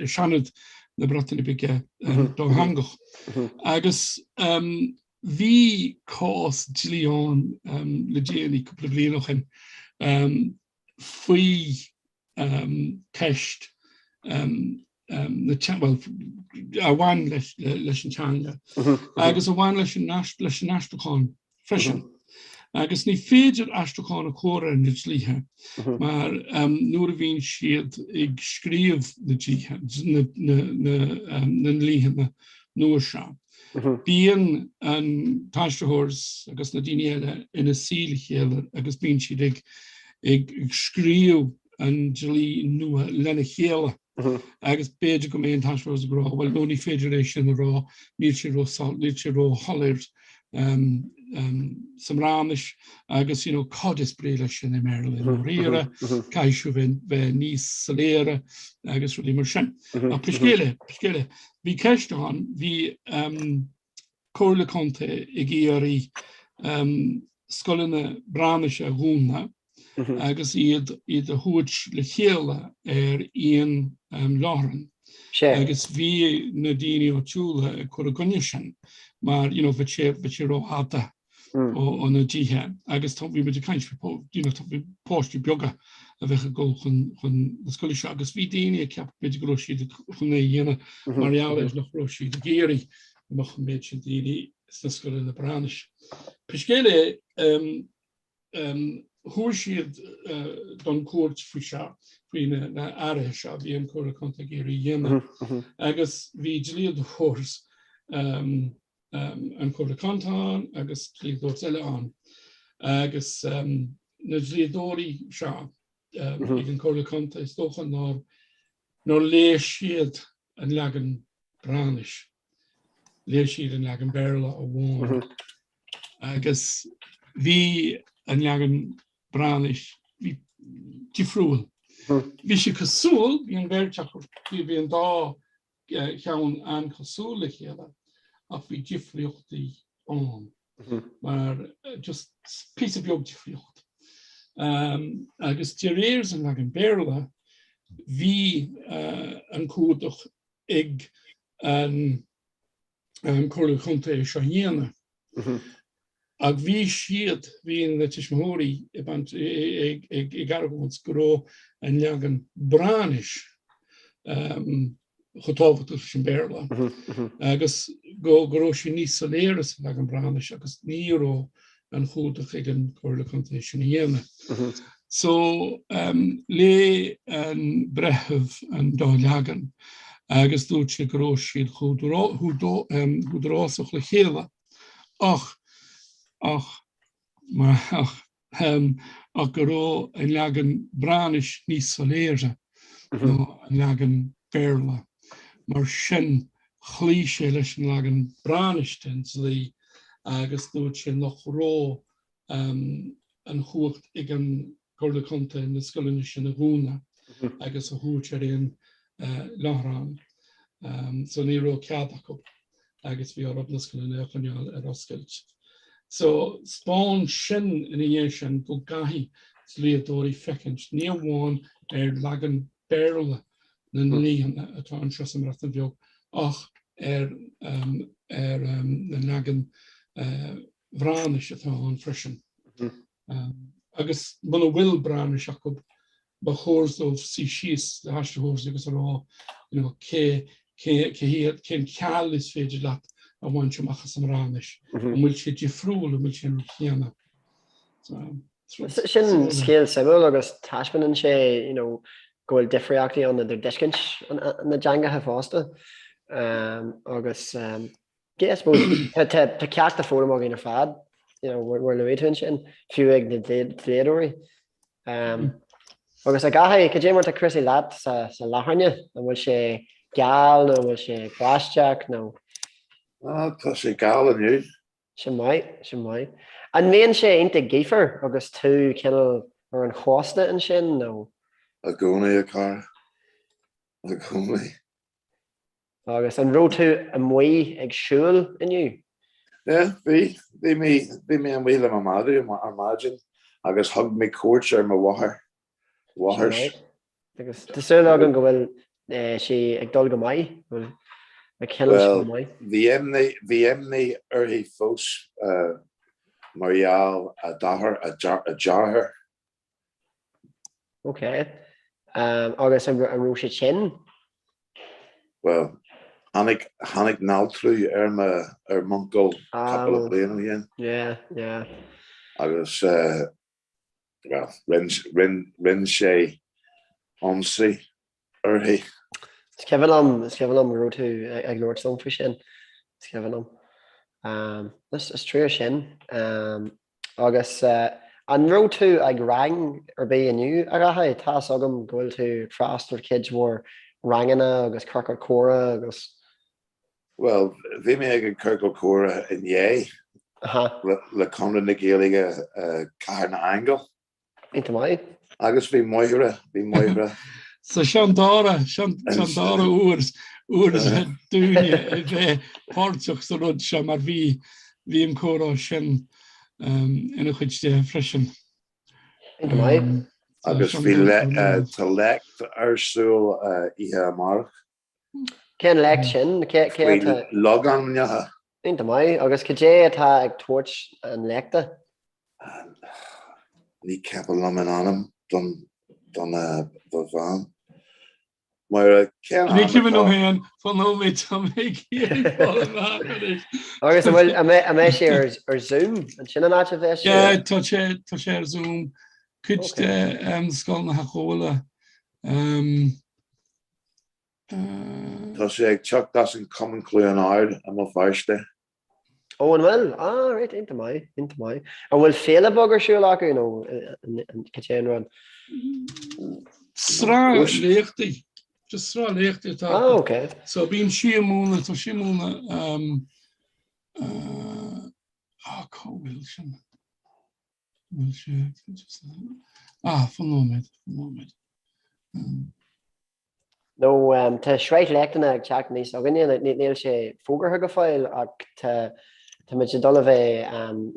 seanad na bratainna bige dó hangach. Agus bhí cás dlíán le déanaí cúpla blianachin faoi ceist a bhain leis an teanga. Agus a bhain leis an aisteáin freisin. Agus ní féidir aisteáin a chóra na dlíthe, mar nuair a bhíonn siad ag scríomh na dlíthe nuair se. Bíon an taisteóirs agus na daoine eile ina síl chéile agus bíonn siad ag scríomh an dlí nua lena chéile. Agus beidir go mé an taisteóirs go rá, bhfuil nó ní féidir éis sin rá, níl sé ró hollir samránis agus codis bre lei sin i Maryland riire, caiisiú bheith níos saléire agus rudí mar sin. A priscéile, bhí ceistán, bhí cóirla conta i gcéirí scolanna bránaise a gúna, agus iad a thuid le chéile íon láran. Agus bhí na daoine ó túla chu a gunne sin, mar bheit sé róháta ó na ddíthe. Agus tá bhí beidir caiint póistí beaga a bheith go chun na scoile se, agus bhí daoine ceap beidir go siad chun é dhéana marall is nach siad a géiríach an méid sin daoine na scoile na bránis. Priscéile thuair siad don cuairt faoi se faoine na áirithe se bhí an córa conta géirí dhéana. Agus bhí dlíad thuairs an córa contáin agus dlíadúirt eile an. Agus na dlíadóirí se ag an córa conta is dócha nó léir siad an leagan bránis. Léir siad an leagan béarla a bháin. Agus bhí an leagan bránis bhí difriúil. Bhí sé cosúil bhí an bhéirteach bhí an dá cheann an cosúil le chéile ach bhí difriochtaí an. Mar just pí a beag difriocht. Agus tí réir an leagan béarla bhí an cúdach ag an cóirla conta é seo dhéana. Ag bhí siad bhíon na tuismitheoirí ag garagóns go raibh an leagan bránis chotábhachtach sin béarla. Agus go raibh sin níos saléiras leagan bránis agus ní raibh an chúdach ag an cóirla conta sin dhéana. So lé an brethebh an dá leagan agus dúirt sé go raibh siad chúdrásach le chéile. Ach go raibh an leagan bránis níos saléire nó an leagan béarla. Mar sin chlí sé leis an leagan bránis den lí agus dúirt sé nach raibh an chuacht ag an cóirla conta na scoileanna sin a gúna agus a thuairt sé réon láthrán. So ní raibh cead acu agus bhí orb na scoileanna chuneáil ar oscailt. So spáin sin ina dhé sin go gaithí dlíadóirí feiceint ní amháin ar leagan béarla na líhanna atá an seo an rata bheog ach ar na leagan bránis atá an freisin. Agus buna bhfuil bránis acu ba chóirsdómh sí síos le haisteóirs agus rá cé ceall is féidir leat a bhaint amachchas an ránis. Bhfuil sé difriúil a bhfuil sin chéanana. Sin scéal simú agus taispeann sé gohfuil difriachtaí an idir discint na deangathe fásta. Agus tá ceachta fólam a gin ar fad, bhfuir le bhéitún sin fiú ag na dléadóirí. Agus a gatha go dé mar a crusaí leat sa láthaine a bhfuil sé geall nó bhfuil sé gláisteach nó. Tá sé gáil aniu. Sin maiid. An bhíonn sé inta géifar agus tú cinnal ar an chósta an sin nó? A gcónaí a car. A gcónaí. Agus an ró tú a muí ag siúil inniu? Yeah, bhí mé an bhíle má madú ar margin agus thug mé cuairt ar má wathirs. Agus Tásúla an go bhfuil si ag dul go maiid bhfuil Well, bhí éimní arthaí fós marall a dáthair a dearthair. Ok. Agus an rú sé sin? Well, Hannig nátrú ar Mongol couple of bliana again. Yeah. Agus well, rin sé omsaí arthaí. Kevin am rú tú ag Lord Stone for sin. Kevin am. This is true sin. Agus an rú tú ag rang ar bé aniu agatha tá agam gohfuil tú trast or kids mór rangana agus carcar córa agus. Well, bhí mé ag an carcar córa in dhé le conran na Gaeilge cahar na Angel. Inta mai. Agus bhí moire. So Shandara oers dúine bheith páirteach sa rud se mar bhí im córá sin ina chuid de freisin. Agus bhí tá lecht arsúil ihe marach. Cén lecht sin? Log an mneatha. Inta mai, agus cé atá ag tuairt an leachta? Ní ceapal am an anam don bhán. Maar Ní cibin ó héan fan nóid tá mé agus bhfuil a mé sé ar Zoom an sin an áte bheith? Tá sé ar Zoom chuid de scoil na chóla. Tá sé ag teach das an Common Clue an áir am má feiste. Ó an bhfuil? Right, inta mai. An bhfuil féle bogur siúil acu an céan run? Srá léchtaí. Just rá léchtaí tá. Okay. So bíon siamúna tá siamúna cóhfuil sin. Fan nóid. No, tá sreid leachtainna ag teach níos a gine níl sé fógartha go fáil ach tá muid sé dul a bheith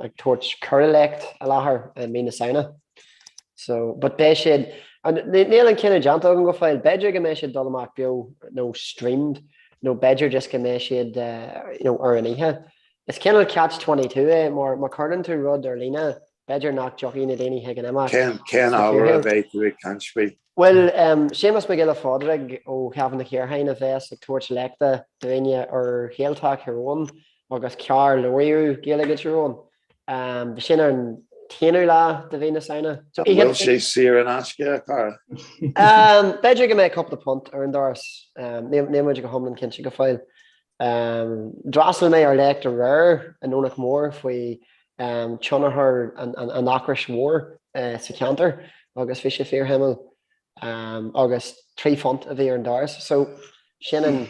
ag tuairt cur lecht a láthair mí na saona. So, but bé siad níl an cinenne deanta an go fáil beidir go mé siad dul amach bio nó streamed nó beidir just go mé siad ar an ihe. Is cinnal catch-22 mar chuann tú rud ar lína beidir nach joí na daoine heag an amach. Cén ábhar a bheith tú ag canspaí. Well, sémas me gile fádraig ó cheapan na chéirthain a bheits ag tuairt leachta daine ar chéaltach arón agus cear loirú géalaige arón. Bhí sin ar an téanú lá de bhí na saona. Bhfuil sé siar an asce a car? Beidir go mé coppla punt ar an doras. Nímuid go thomlan cinse go fáil. Drasal mé ar lecht a réir an ónach mór faoi tionathir an acris mór sa ceantar agus bhí sé fíorhamil. Agus trí font a bhí ar an dáras. So sin an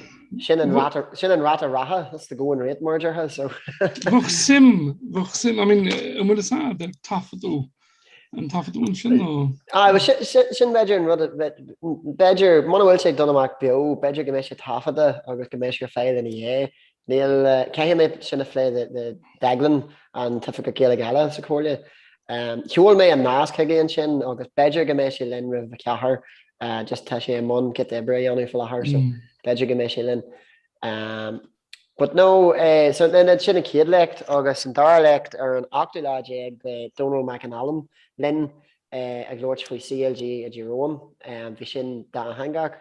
rata ratha, that's the going rate merger. So Bhuch sim. I mean, mu sa der tafadú. An tafadún sin nó? Sin beidir an rud beidir mana bhfuil sé donamach bio, beidir go mé sé tafada agus go mé sé féil in é. Níl caiim mé sinna flé de daglan an tafa go céala gaile sa cóirle. Thiúil mé an nás cegéon sin agus beidir go mé sé linn rih a cethar just tá sé món get ebre anú fel lethir so beidir go mé sé linn. But no, so then sinna céad lecht agus an dar lecht ar an achtaláide ag Donald McAnallum linn ag Lord faoi CLG a Jerome bhí sin da hangach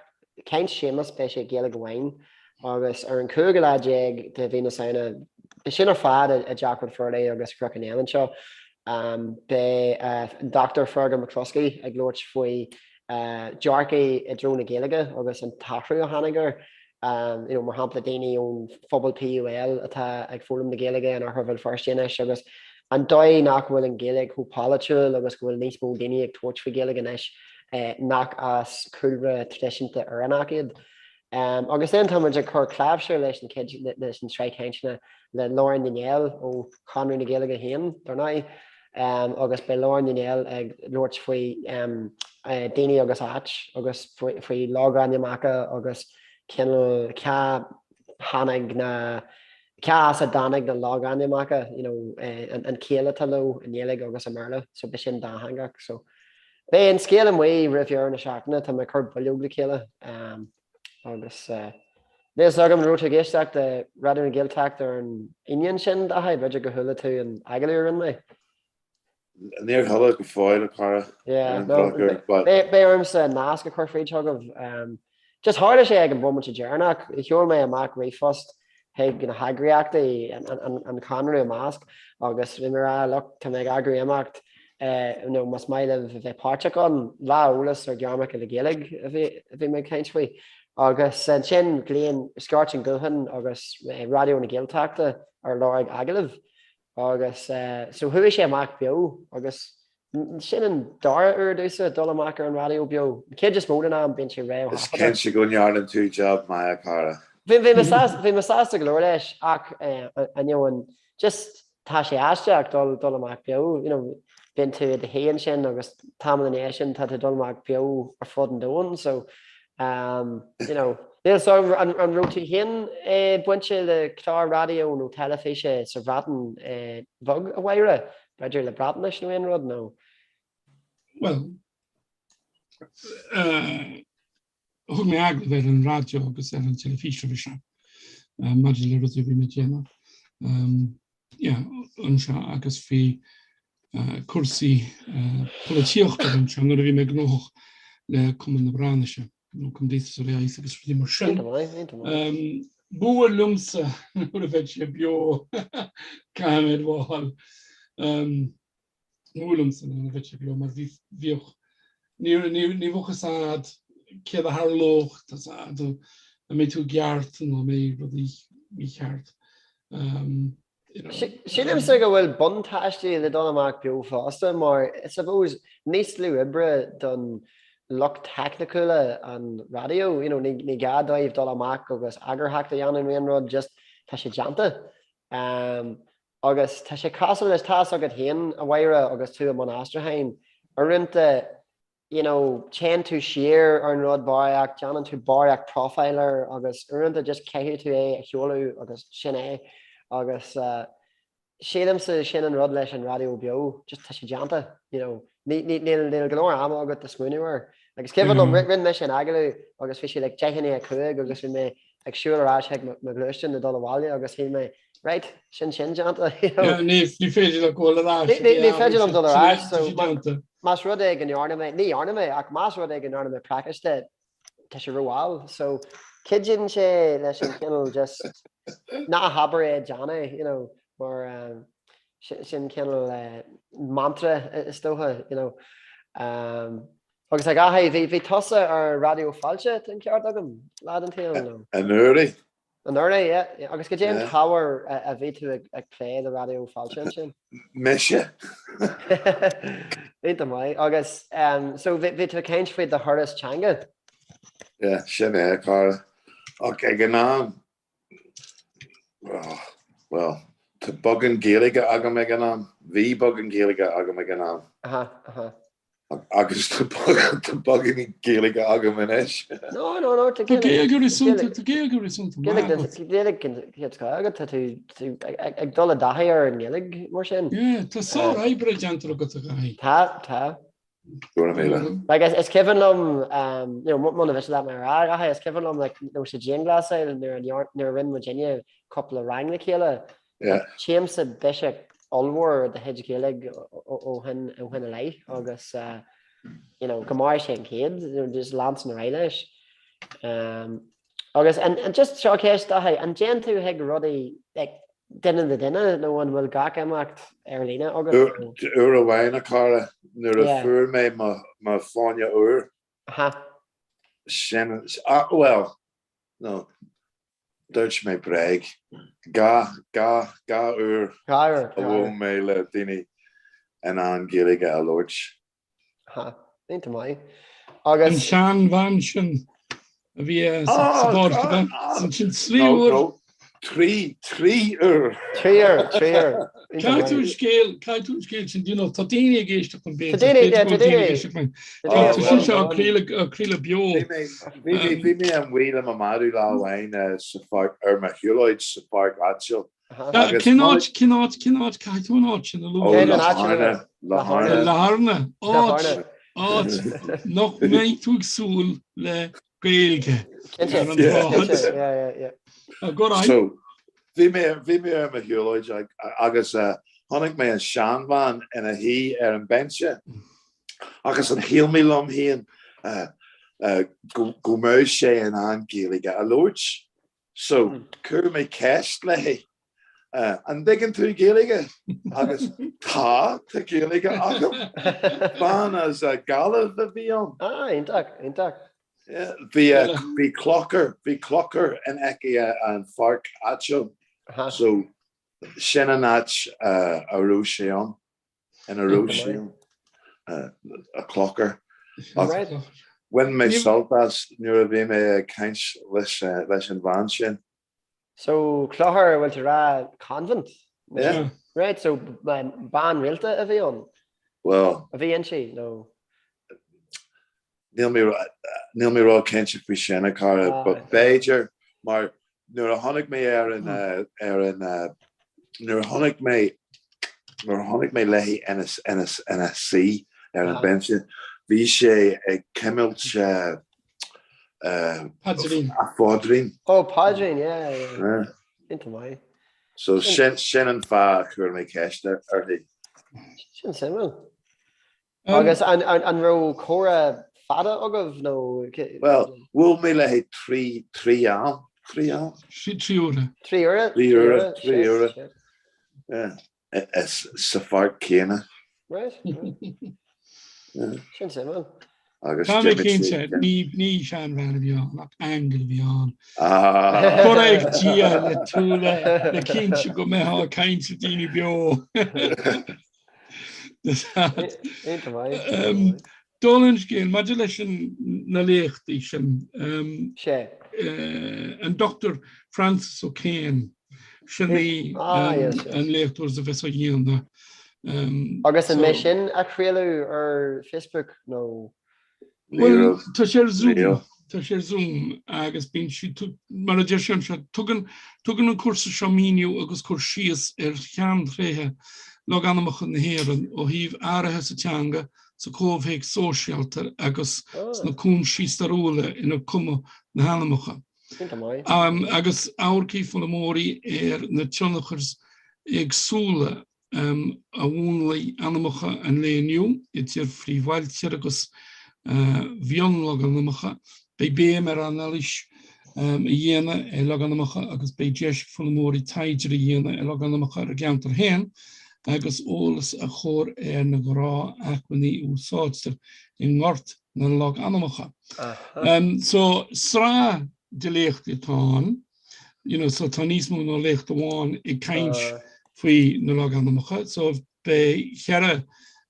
ceint sémas be sé géala gohhain agus ar an cúgaláide ag de bhí na saona bhí sin ar fad a Jackwood Friday agus Crocan Ellen seo. Be Dr. Fergus McCluskey ag Lord faoi Jarky a drone Gaeilge agus an tahrú a hanagar mar hapla daine ón phobal PUL atá ag fólam na Gaeilge an arthbhfuil farstíine agus an dóid nach bhfuil an Gaeilge chu pálaitiúil agus bhfuil níos mó daine ag tuairt faoi Gaeilge inis nach as culra tradiisianta ar an aciad. Agus then táid a chur clábseir leis an cid leis an sreichéintena le Lauren Danielle ó Conradh na Gaeilge héan darna agus be Lauren Danielle ag Lord faoi daine agus áit agus faoi lágráine macha agus cinnal ce hanag na Cas a danig na log an maca, an céile taló an éleg agus a merle, so be sin da hangach. So bé an scéal an way rifhear na seachna tá me chu bolúg le céile agus Nes agam rota géisteach de radiw na giltacht ar an inion sin a haid beidir go thula tú an agalir in mé. Níor thola go fáil a cara. Bé arm sa nás go chuir féid thugah just háda sé ag an bum se dearnach I heor mé amach réfost he gin hagriachta an conir a másc agus vi mar lucht tá méid agri amacht mas maile bheith páteach an láolalas ar dearmach le géig a bhí mé caiintfuoi. Agus sin léon scartin gohan agus radio na gilteachta ar láig agalah agus so thuí sé amach bio agus sin an dar dúsa dul amach ar an radio bio. Kid just móna an bin sé ré. Is cin se goneart an tú job mai a cara. Bhí me sásta go leir leis ach an just tá sé eisteach dul amach bio. Bin tú de héan sin agus tamlané sin tá dul amach bio ar fud an dóin so Níl so an rotí hin buintse le clár radio nó telefíe sa braten bug a bhaire beidir le bratan leis nó aon rud nó. Well, thug mé agla bheith an radio agus ar an telefíe se maidir le rud bhí me déanamh. An se agus bhí cuasaí políochta an se nuair a bhí me gnóch le cuman na bránaise. Kom dit so reis agus fri mar sin. Boer lumse nuair a bheith sé bio caiid bháil. Búlumse na bheith sé bio mar bhíoch ní bhuchas ad céad a haar loch a mé tú geart nó mé rudí mí cheart. Sílim sa go bhfuil buntáistí le donna amach bio fásta, mar I suppose níos lú ibre don luck technicula an radio, ní gadáibh dul amach agus agurthachta dhéanaan rion rud just tá sé deanta. Agus tá sé casal leis tá agad haon a bhaire agus tú a Monastrahain. Ar rinnta, chan tú siar ar an rud báireach, deanan tú báireach profiler agus rinnta just céithú tú a cheolú agus sin agus sélim sa sin an rud leis an radio bio, just tá sé deanta. Níl glóir am agad a smúniúir. Agus cean rinn me sin agaú agus fi le tehanna a chuig agus bhí mé ag siúrás ag me gluistin na dul bháile agus hí mé right sin deanta. Ní féidir le ggóla Ní féidir am dorás más rud ag an ornament ní ornament ach más rud ag an ornament pracaiste tá sé roáil, so kidjin sé leis an cinnal just ná habar é deanna, mar sin cinnal mantra is tótha, agus ag gaithe bhí tosa ar radio fáilte an ceart agam lád an taal. An uirtí? An uirtí, agus go dé an táhar a bhí tú ag plé a radio fáilte sin. Meise? Bhí mai, agus so bhí tú céint faoid de thuras teanga? Sin é cara. Ag an ná, well, tá bogan géalaige agam ag an ná, bhí bogan géalaige agam ag an ná. Agus tá bogan í géalaige agam in is. No, tá géalgur is sunta. Géalaigh agad tú ag dul a dathaí ar an géalaigh mar sin. Tá sá ébre deantar go a gaí. Tá. Is cean lom mna bheits le mar agathe, is cean lom nó sé géanglasáil nuair rinn Virginia couple a rang le chéile. Chéim sa beise allmhór de head céalaigh ó hinna lei agus go máir sé an céad, just lás na réiles. Agus an just seo céist an déan tú heag rudaí duine de duine nó an bhfuil gach amacht ar lína agus. Uair a bhain a cara nuair a fuair mé má fáine uair. Sin, well, no. Dúirt mé breig. Ga uair a bhfuil mé le daoine an géalaige a lóirt. Nínta mai. An sean bhain sin a bhí sin slíúir. 3 Caitún scéil sin dú tá daine géiste chun bé críle bio. Bhí mé an bhhuiile a marú láhhain sa far ar mar hiúid sa far gatil. Cináid caiún áit sin leharna áit nach mé túgsúl le gailge So bhí mé ar mar hiúid agus tháinig mé an seanbhain ina hí ar an bense agus an hiilmílumm híon go mé sé an angéige a lóid. So cur mé ceist le an diggin tú géige agus tá géige agam ban as a galah a bhí an. Intact. Bhí clocker an eice an farc atio. So sin an áit arú sé an an arú sé a clocker. When mé soltas nuair a bhí mé caint leis an bhain sin. So clochar bhfuil rá convent? Yeah. Right, so ban réalta a bhí an? Well, a bhí an si? No. Níl mé rá cainte faoi sinna cara, but Beiidir mar nuair a tháinig mé nuair tháinig mé leihí ina sí ar an bensin, bhí sé ag cimilt fádrin. Oh, Padrin, yeah. Into my. So sin an fá chuir mé ceiste arthaí. Sin simú. Agus an ro córa fada agah nó? Well, bhfuil mé le trí an. 3 euro. 3 euro? 3 euro. Yeah. It's sa far céine. Right. Sin simú. Tá mé cinnte ní sean bhena bhí an ach angel bhí an. Chor ag dia le túla le cinse go méth cainte daoine beo. Dólann céal maidir leis na léachtaí sin an Dr. Francis O'Kane sin an léachtar a bheits a dhéanana. Agus an mé sin a chréalú ar Facebook nó? Well, tá sé zoom agus bín si mar a sin tugan an cuasa seomíniu agus chuir sios ar chean tréthe le anamach na héan ó híh áirithe sa teanga sa cómhhéic sóisialtar agus na cún síostarúla ina cuma na hanamacha. Agus áircí funa mórí ar na tionachars agsúla a bhúnlaí anamacha an léniu, idir fríomhhailtear agus bhionlag an namacha, bei béim ar an elis dhéana lag an namacha agus bei deis funa mórí taidir dhéana lag an namacha ar geantar héan, agus ólas a chóir ar na gorá achmaní úsáidtar I ngort na lag an namacha. So srá de lécht táin, so tanismo no lécht amháin I caint faoi na lag an namacha, so bei chearra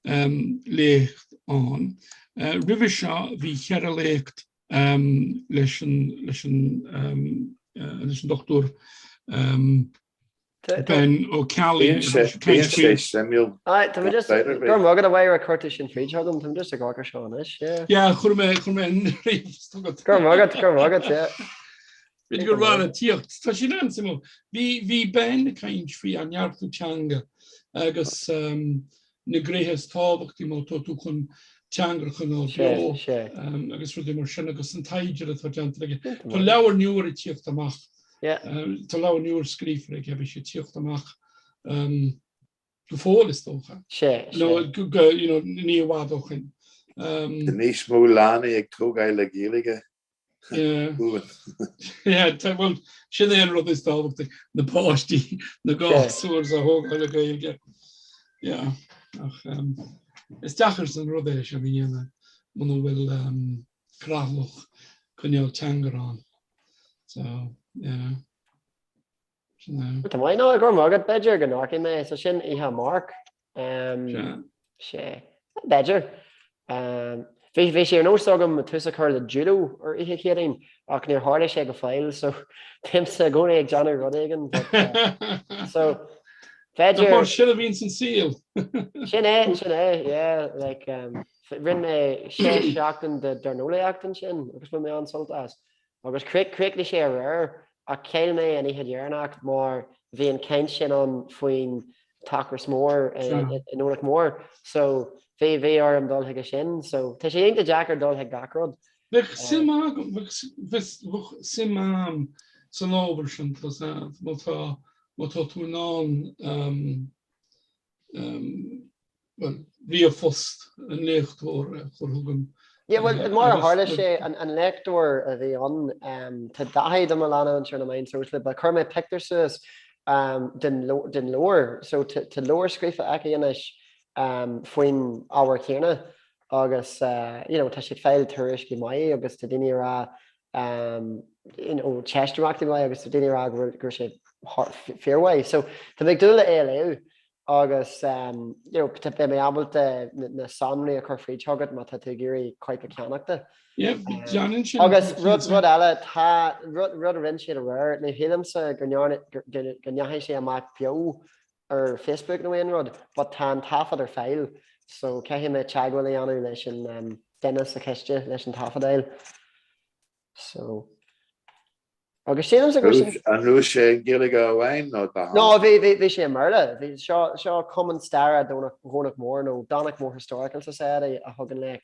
lécht an. River seo bhí chearra lécht leis an doctor Ben O'Callaghan. Gur mágad a bhair a chuirta sin frídthegum, tam just a gácha seán is. Yeah, chur mé Gur mágad, yeah. Bhí gur bhna tíocht. Tá sin ansimú. Bhí ben a caint frí an neartú teanga agus na gréthes tábhachtí má tú chun teangrachan ó bio agus rudí mar sin agus an taidir a tájantaige. Tá leabhar nuair a tíocht amach. Tá leabhar nuair scrífar ag hebh sé tíocht amach go fóil is tócha. Ní bhádóchan. Níos mó lána ag tógáil le géalaige. Well, sin é rud is tábhachta na páistí na gáúir a thógáil le gailge. Is dachar san rudéis a bhíana man bhfuil crálach chuneal teangarán. So, Tá mai ná gur mágad beidir go náci mé so sin ihe mark sé beidir Bhí sé nó sogam tusa chuir le judo ar ihe chéirín ach níor hála sé go fáil so timsa gcóna ag Johnna Rodigan so féidir mar sin a bhín san síl. Sin é, like rinne sé seachtain de darnolaachtain sin agus bu mé an soltas. Agus criicla sé réir a céilna an ihe dhearnach mar bhí an ceint sin an faoin tachar mór in ónach mór, so bhí arm dul hiige sin, so tá sé onanta Jackar dul hiag gacrod. Sim san ábhar sin mátá tú ná bhí a fust an léchtúir churthugam. Well mar hála sé an lechtúir a bhí an tá daid am lána an sena main so ba chur mé pictursus den loir, so tá loir scrífa aici inis faoin áhar chéna agus tá sé féil tuairis go mai agus tá daine rá teisteachta mai agus tá daine rá gur sé fearhaid, so tá bh dúla é leu agus tá be mé abalta na samraí a chur fríteagad má tá tú géirí chuid ceannachta. Agus rud eile rud a rinn siad a bhir na hélamsa gonnehaid sé amach peú ar Facebook nó aon rud, ba tá tafad ar fáil, so ceithí me teagháil anú leis an Dennis a ceiste leis an tafadail. So agus sé an nu sé gilig go bhhain nó No, bhí sé marla. Bhí seo Common Star a dónach mór nó Donach Mór Historical Society a thugan le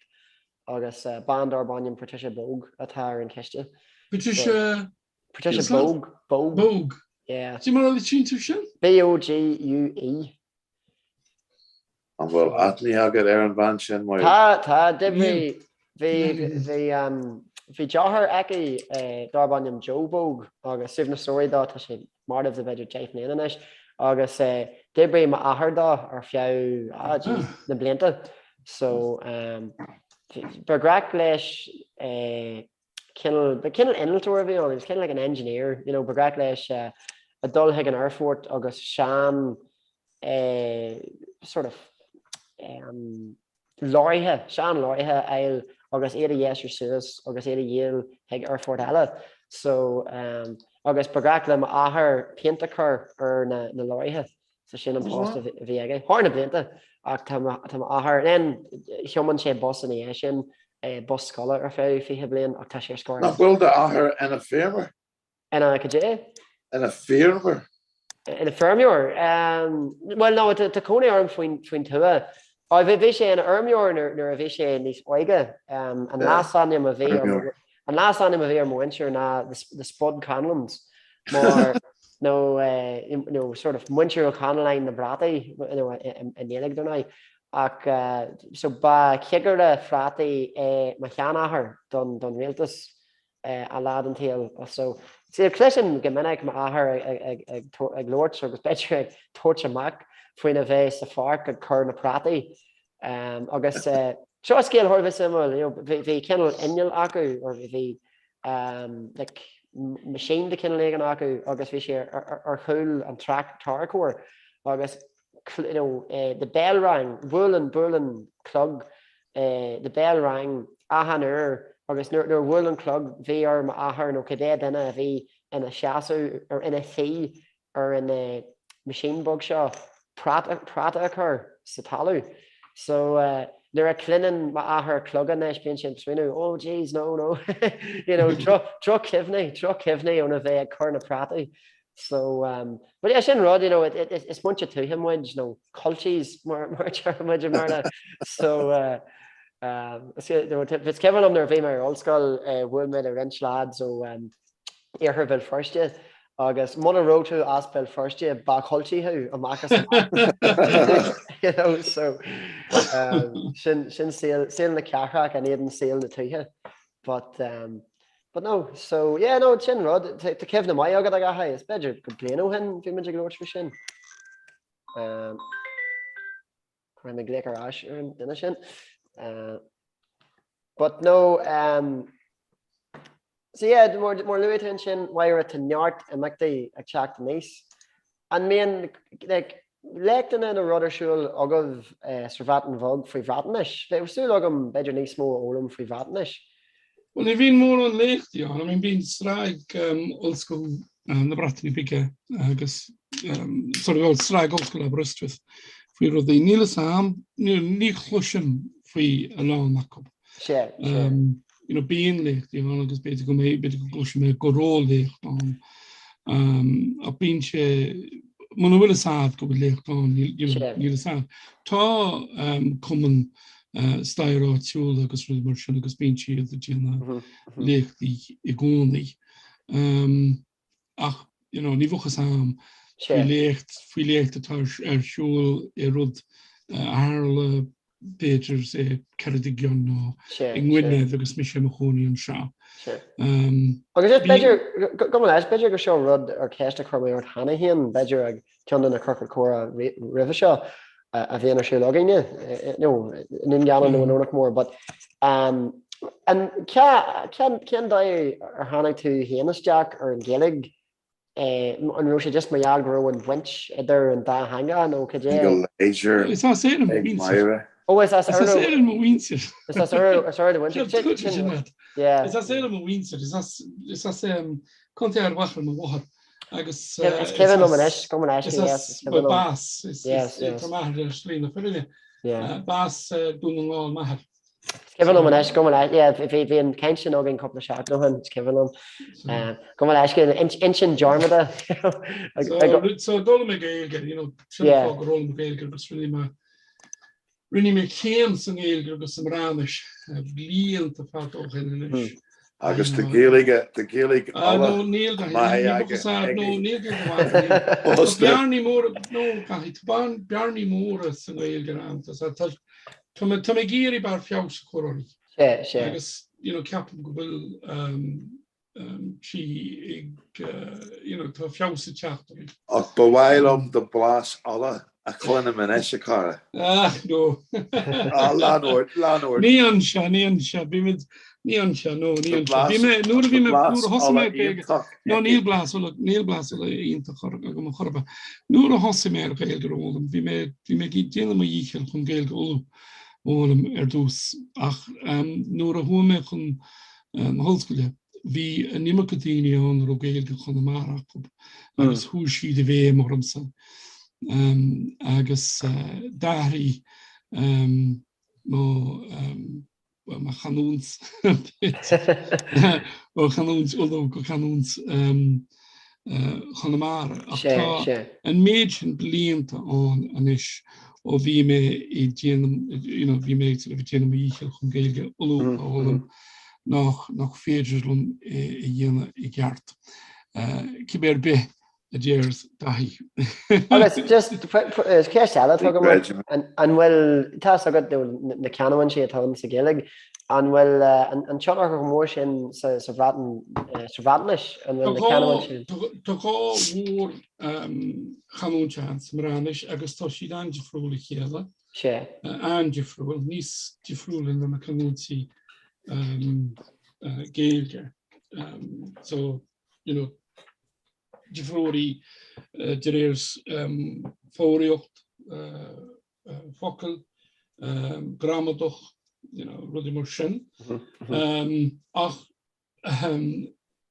agus bandar banim Patricia Bogue atá an ceiste. Patricia Bogue. Yeah. Sí mar le tíntar sin? B-O-G-U-E. An bhfuil aithní agad ar an bhain sin mai. Tá dibhí bhí dearthar aici darbanim Joe Bogue agus sibh na sóirdá tá sé mar of the beidir deithna inis agus dibrí má ahardá ar fiú na blianta. So begrach leis Kinnell inaltóir bhí an, he was kind of like an engineer, begrach leis a dul hiag an airfort agus sean sort of láithe eil agus éad yes ar suas agus éad dhéal hiag airfort eile. So agus begrach le ahar piantachar ar na láithe sa sin an post bhí aige. Thar na blianta ach tá ahar then thiomman sé bus in é sin bus scola ar fé fiche blian ach tá sé scóir. Nach bhfuil de ahar in a fémer? In a cadé? In a fémer? In a firmúir? Well no, tá cónaí arm faoin tua. Bhí sé an armúir nuair a bhí sé níos oige an lás anim a bhí ar muintir na the Spud Conlons mar no sort of muintir Conline na brataí in dhéananig dúna ach so ba cigar le frataí ma cheanáthair don rialtas a lád an taal so sé cluisin go minic má áthair ag glóirt agus beitir ag tuairt amach faoin a bheith sa farc a chur na prataí agus seo scéal thuirbh simú bhí cinnal inneal acu or bhí machine de cinnal an acu agus bhí sé ar chuúil an tarcóir agus the bell rang bhualan clog the bell rang ahan agus nuair bhualan clog bhí ar ahar nó cadé duine a bhí ina seaú ar ina chi ar in machine bug seo prata a chur sa talú. So nuair a clinan má ahar clogan éis bíonn sin swinú, oh jeez, no. Tro cehnaí óna bheith ag chur na prataí. So but yeah, sin rud, it's much to him wedge, culties more marna. So it's Kevin on their Vimar old skull would made a wrench lad, so Earherville first year. Agus Mona road to Aspel first year back culty who a Marcus so sin sail the carrack and even sail the two but no, so yeah, no, chin rod to Kevin my agad I got high it's better complain o hen fi magic lords for sin crime glicker ash in sin but no so yeah, the more Louis attention why you're at Nyart and like they attract nice and me and like Lechten in a ruddersúil agah srvatan vog fri vatanish. They were still agam bedger ní smó ólam fri vatanish. Well, if in more on lecht, I mean, being strike old school na bratni bige, agus sorry, old strike old school abrustris. Fri ro the nile sam, ní chlushim fri along makop. Sure. You know, being lecht, agus basically me bit chlushim go roll lecht on. A pinche man will sad go lecht on, nile sam. Ta common stair áitiúil agus ru mar sin agus bíonn siad a dtíanana léchtaí I gcónaí. Ach ní bhuchas am faoi lécht atá siúil I rud airla Péidir sé cead gan ná I nghuine agus mi sé a chonaí an seo. Agus beidir go leis beidir go seo rud ar ceiste chumé ar hena híon beidir ag cean na chucha córa rih seo. A bhíonar sé legaine in galan nó nónach mór, but and cean dá ar hána tú héanasteach ar an géalaigh an ro sé just maiall gro an bhaint idir an dá hanga nó cé Is that sé an bhín? Oh, is that sé an bhín? Is that sorry the winter? Yeah. Is that sé an bhín? Is that conte ar wachar na bhachar. Agus Kevin Omanesh, yes. Bass, yes. Bass doen al mahar. Kevin Omanesh, kom maar ja, we een kindje nog een couple shot nog een Kevin om. Kom maar als je een jarmada. So dole me gael, shall roll me gael, but really me came some gael, but some ranish, bliel te fat ook in Agus de gélig no Neil Bjarni mór no Bjarni mór san gael gerant to me géri bar fiaus chorí agus ceapam go bhfuil si tá fiása teachtarí. Ach ba bhhailm de blas alla a chluine man eise cara. No. Lánúir. Ní an se Ní an se nó ní an bhí me hosa mé nó níl blas ionta go chorba. Nuair a hosa mé gail gorólam, bhí mé déanam a dhícheal chun gail go ólam dús ach nuair a thuaime chun hallscoile. Bhí a nimime go daoine an ro gail go chun amach agus thuair siad a bhéh marmsa. Agus dáirí ma chanúns chanúns go chanúns chanamara. An méid sin blianta an is ó bhí mé I bhí mé déanam ícheal chun gailge olú nach féidirlumm I dhéana I gceart. Cibéir be a déirs dahi. Just ceir salad an bhfuil tá agad na ceanhain sé atá sa géalaigh an bhfuil an teach go mór sin sa bhrátanis an bhfuil na ceanhain sin. Tá mór chaúntean sa mránis agus tá siad an difriúla chéile an difriúil níos difriúla na canúntí géilge. So, Difróí diréirs fóíocht, focail, gramadoch, rudi mar sin. Ach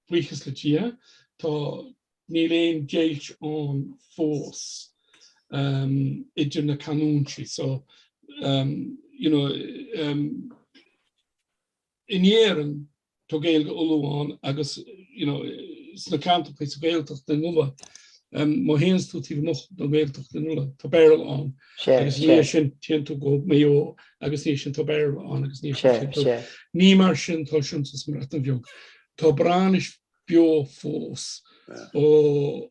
bhuichas le tí, tá níl éon déilt an fós idir na canúntí. So, inéan tá gailge olúán agus, sna cantapaí sa gailteach den nula. Má héans tú tíh noch do gailteach den nula, tá beiril an. Agus ní sin tianta go méo agus ní sin tá beiril an agus ní sin. Ní mar sin tá sin sa smratan bheog. Tá branis bio fós ó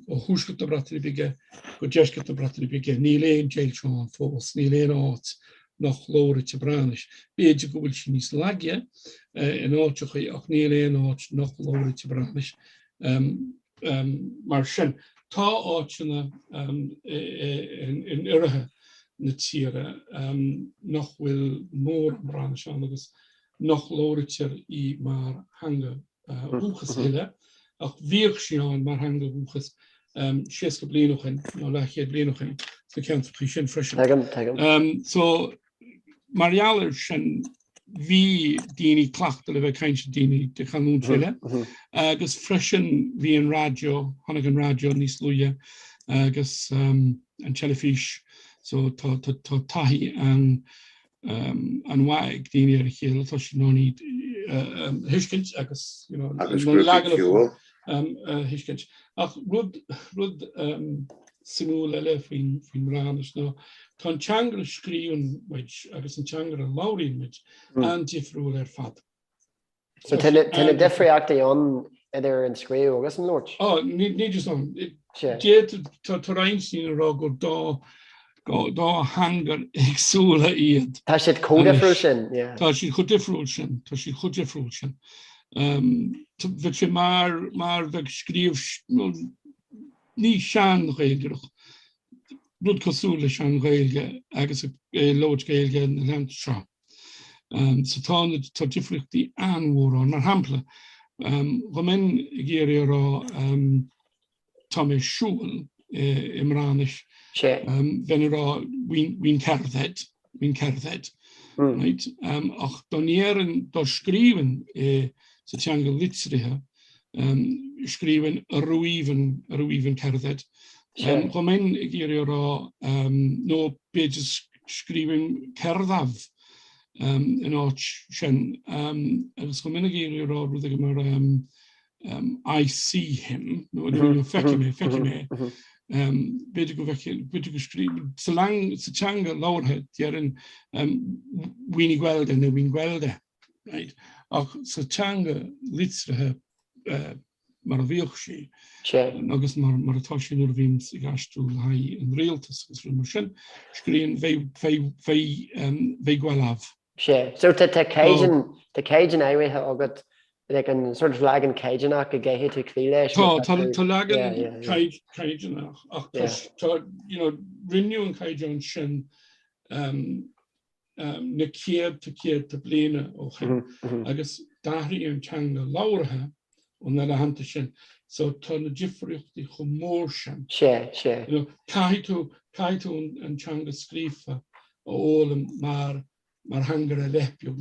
húsgat a bratri bige, go deisgat a bratri bige, ní léon déilteán fós, ní léon áit nach lóra te branis. Béidir go bhfuil sin níos leige in áiteach ach ní léon áit nach lóra te branis. Mar sin, tá áitena in iirithe na tíre nach bhfuil mór an branis an agus nach lóra teir I mar hanga búchas heile, ach bhíoh sin mar hanga búchas 6 blianoch in, lech blianoch in, so kent sin frischen. So Marialler sin vi dini klachtel we kaintje dini de gaan trille. Gus frischen wie een radio, hannig een radio nís loeie, gus an telefish, so tahi an waig dini heel, to she no need hiskins, agus, hiskins. Ach, rud simú leile fin ranis no. Tá teangar scríún which agus an teangar a laurín which an difriúil fad. So tinna difriachtaí an idir an scríú agus an Lord? Oh, ní just an. Dé tá reinsín rá go dá hangar agsúla iad. Tá siad códifriúil sin? Tá siad chudifriúil sin. Bheit sé mar bheith scríomh ní sean réidirch. Rud cosúla sean réilge agus lóid géilge na land seo. So tá difriachtaí anmhórán mar hampla. Go min géir rá tá mé siúil imránis ben rá wín cerddhead. Right? Ach donéieren do skriven sa teanga litsrithe skriven a roiven cerddhead. Go min géir rá nó beidir skriven cerddaf in áit sin agus go min géir rá rudig mar I see him, no feki me. Beidir go skriven so lang sa teanga láirthe dearan wínig gwelde na wín gwelde. Right? Ach sa teanga litsrithe mar a bhíoch sé. Agus mar atá sin nuair bhín sa gasú haí an réaltas agus mar sin scríonn bheith gwelaf. So the Cajun áirithe agad like an sort of lagan Cajunach go gaithe tú clí leis. Tá lagan Cajunach ach tá rinneú an Cajun sin na céad tá bliana ó chin agus dathraí an teanga láirthe ó na le hananta sin. So tá na difriachtaí go mór sin. Caiú an teanga scrífa ó ólam mar hangar a lepiú.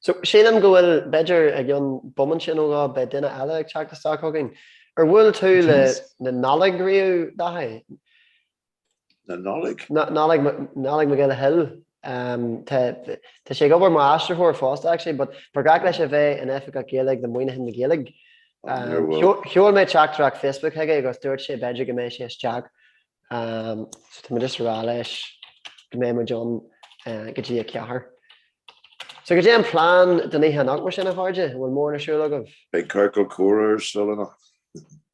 So sílam go bhfuil beidir ag an boman sin ógá be duine eile ag teachtasach agin. Bhfuil tú le nálaigh riú dathaid? Na nálaigh? Nálaigh me gaile hill. Tá sé go bhar mar astrathóir fásta actually, but for gach leis a bheith an Efica Gaeilge the muoine hin na Gaeilge. Thiúil mé teachtarach Facebook heige agus dúirt sé beidir go mé sé isteach. So tá mé just rá leis go mé mar John go dtí a ceathair. So go dtí an plán den ihe nach mar sin a háide bhfuil mór na siúla goh? Bei Circle Córa still enough.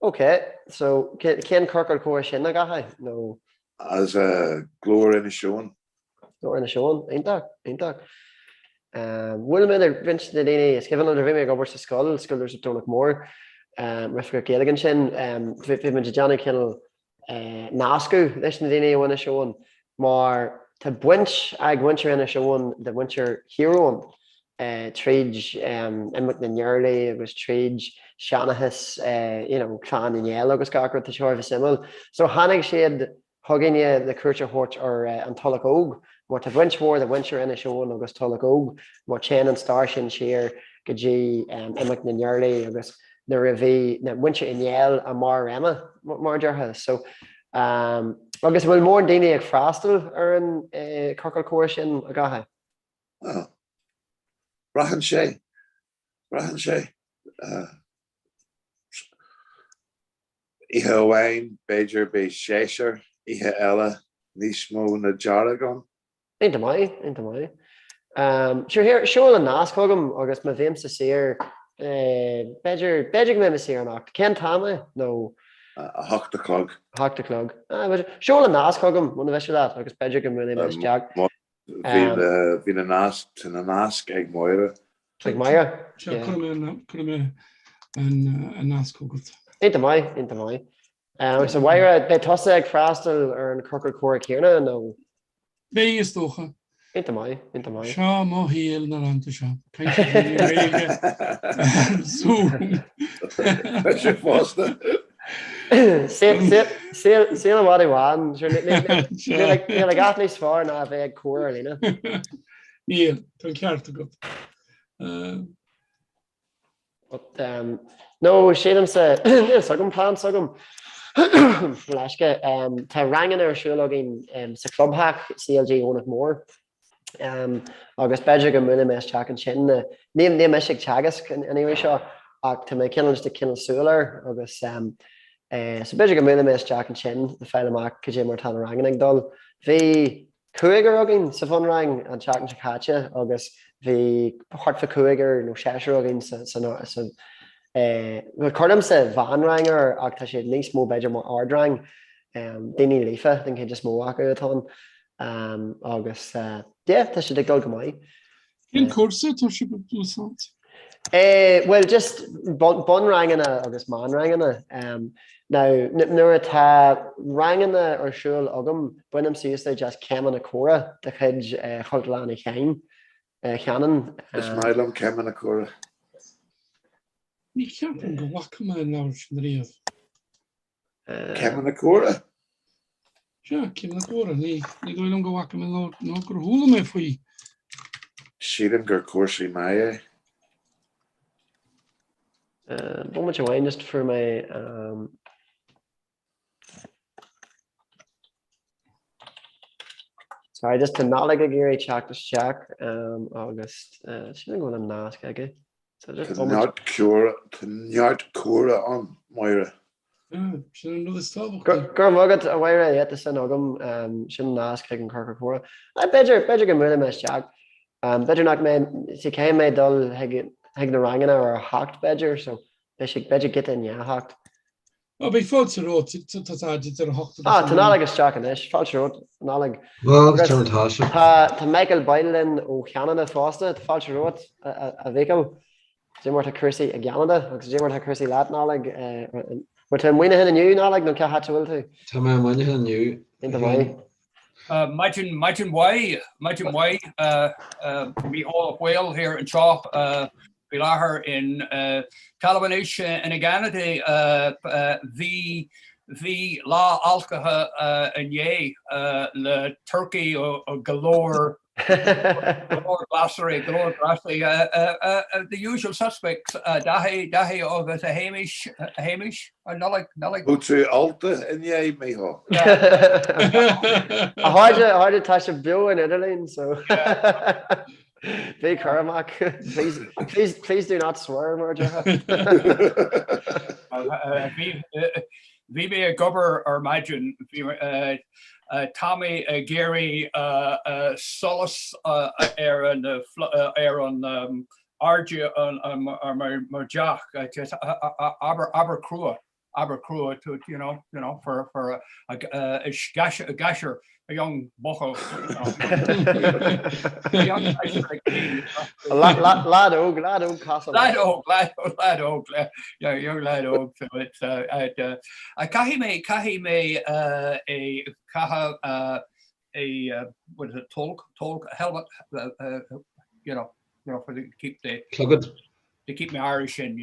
Okay, so cén Circle Córa sin na gathaid? No. As a glóir in a seoin. Glóir in a seoin, aintach. Bhfuil mé ar vince na daine is given under bhí mé gobar sa scoil scoilers dúnach mór Efica Gaeilge sin bhí me Johnny Kinnell nascu leis na daine bhain a seoin mar tá buint ag winter in a seoin de winter hero tríd imach na nearlaí agus tríd seanachas clán inéal agus gacra tá seoir bh simil. So tháinig siad thuginine na cuairte hort ar an tulach óg, mar tá bhaint mór de winter in a seoin agus tulach óg, mar tean an star sin siar go dtí imach na nearlaí agus na rahí na winter inéal a mar emma mar deartha. So agus bhfuil mór daine ag freastal ar an Circle Córa sin a gathaid? Rahan sé. Ihe óhain beidir bei séisiir ihe eile níos mó na dearagán. Ain't mai. Sure seoil an nascogam agus ma bhím sa séir beidir go mé séir nach. Ken táime? No. A hocht a clog. Seoil an nascogam muna bheith leat agus beidir go muna bheith teag. Bhí na nasc ag Moira. Ag Moira? Cúna mé an nascogad. Ain't mai. So bhaire be tosa ag freastal ar an Circle Córa céarna nó? Bé is dócha. Inta mai. Seo má híal na ananta seo. Zoom. sé fásta. Sí an bhd bháin níl gaithníos fáir ná bheith cuair lína. Níl tá ceartta go. No séadm sa sagm plán sagm leisce tá rangan ar siúlagin sa clubhaach CLG ónach mór. Agus beidir go muna meas teach an sin ní me sig teagas anyway seo ach tá mé cinan de cinnasúlar agus sa beidir go muna meas teach an sin na feile amach go dé mar tá rangan ag dul. Bhí cuaigar agin sa bhan rang an teach an chaite agus bhí hartfa cuaigar nó séisiir agin sa chum sa bhanrangar ach tá sé níos mó beidir mar ardrang daoine lífa den cé just móhacha atá agus tá sé de go maiid. In cuasa tá si búsant? Well just bon rangana agus man rangana nuair atá rangana ar siúil agam buinem siústa just ceman na córa de chuid choilteána cheanan. Is mailm ceman na córa. Ní ceapan go bhacha me leir sin riamh. Ceman na córa? Sure, ceman na córa, ní dóilm go bhacha me leir ná gur thula mé faoi. Sílim gur cuasaí mai Bó much away just for my sorry, just to not like a geary check to check August she go on nask again. So just not cura on Moira. Gurmugad away at the sun ogum shouldn't ask an Corcora. I better go move my jack. Better not made she came made dull heg the rangana or a hacked bedger, so they should better get in hacked. Oh, be false road to hocht. To not like a shock and ish, false road, not like to Michael Biden or Canada Foster, false road, a vehicle. Jim to Cursey a Canada, because Jim to Cursey Latin, not like but when in a new, not like no cat will too. Tell me when you new in the way. Imagine why, we all whale here in Shaw, Bilaher in Calvinish in Aganity, the law alcohol and ye, the Turkey or galore. Galore Brasserie, the usual suspects, Dahi of the Hamish, not like. Utsu Alta and ye, Miho. I hard to touch a bill in Italy, so. Big Carmack, please do not swear, Marja. Vive a gubber or imagine Tommy Gary Solace Aaron Arja on Marjach Abercrua to for a gasher. A young boho, lad oak castle. Lad oak. Yeah, young lad oak. So it's kahime a kaha a what is it talk helmet for to keep me Irish in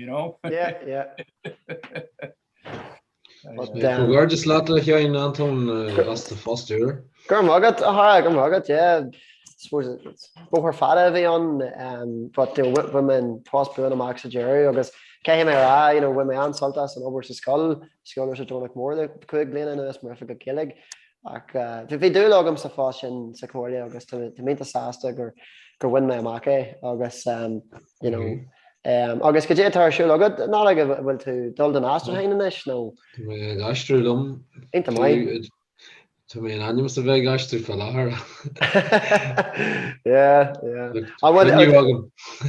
Yeah. Waar just laten jij in Anton vaste vastuur? Gurmugad, yeah. Suppose it's both fada on, but the women toss blue and max Jerry, August Comhrá, when my aunt saltas and over to scholars are doing more the quick glen and this Murphy killing. If we do logum sa fashion Sequoia, August to meet the Sasta or win my make, August agus go dé tar siúil agad ná le bhfuil tú dul den Astrahain inis nó Astrúlum Inta mai Tá mé an animas a bheith gasú fel láthir.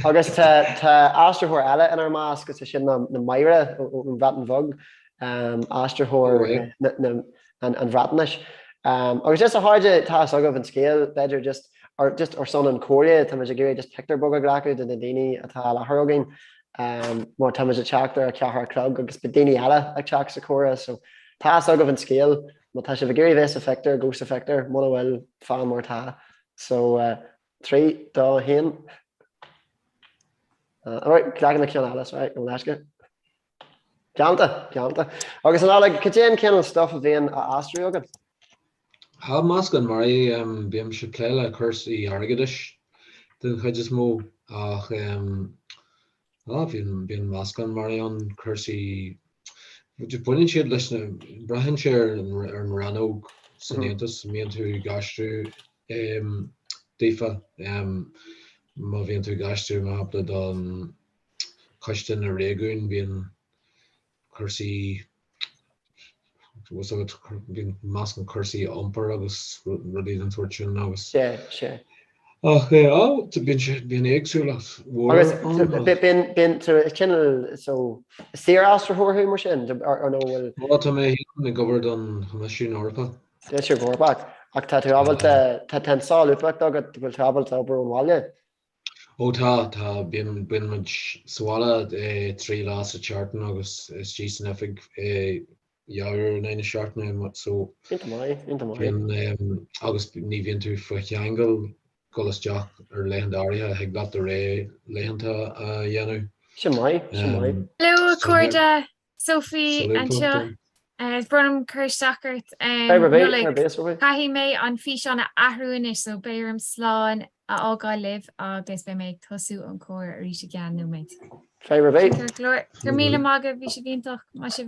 Agus tá astrathóir eile inar más go sin na maire an bhreatan bhog astrathóir an bhreatanis. Agus just a háide tá agah an scéal beidir just or son in Korea, Thomas Gary just picked their bug a gracu and the Dini at a hurricane. More Thomas a chapter a Cahar club, because Bedini Alla a chak Sakura. So task out of scale, but Tasha Gary Vest effector, ghost effector, Monowell, fan more ta. So 3 dá hen. Alright, clagan na cean Alice, right? No leisce. Ceanta. Agus an ála céan cean stuff a bhíon astrú agad. Tá máscan mar bíam se pléile chusaí airgadis den chuid is mó ach bhíon máscan mar an chusaí buinn siad leis na breithin sé ar an ranóg sannéantas míon tú gasú dífa má bhíon tú gasú má hapla don chuiste na réún bíon chusaí bíon máscan chusaí iompar agus rudí an tuairteún agus. sé. Ach bíon éagsúla agus channel so sír astrathú mar sin ar nó bhfuil tá mé na gobar don naisiún orpa. Dé sé bhórpa ach tá tú ábalta tá ten sáúpacht agad bhfuil tábalta ó brúnháile. Ó tá bíon muid sála trí lás a chartan agus istí san efig jaar na seartna so agus ní bhíonn tú fuicheangal golasteach ar lehandáirithe ag dat a ré lehananta a dhéanú. Sin mai. Hello cuairde Sophie anseo brom chuirteachart caihí mé an fi anna ahrúine so béirm sláán a ágáil libh agus be méid tosú an cóir a rí sé gan nó méid. Gur míle mágah bhí sé bhíonach má si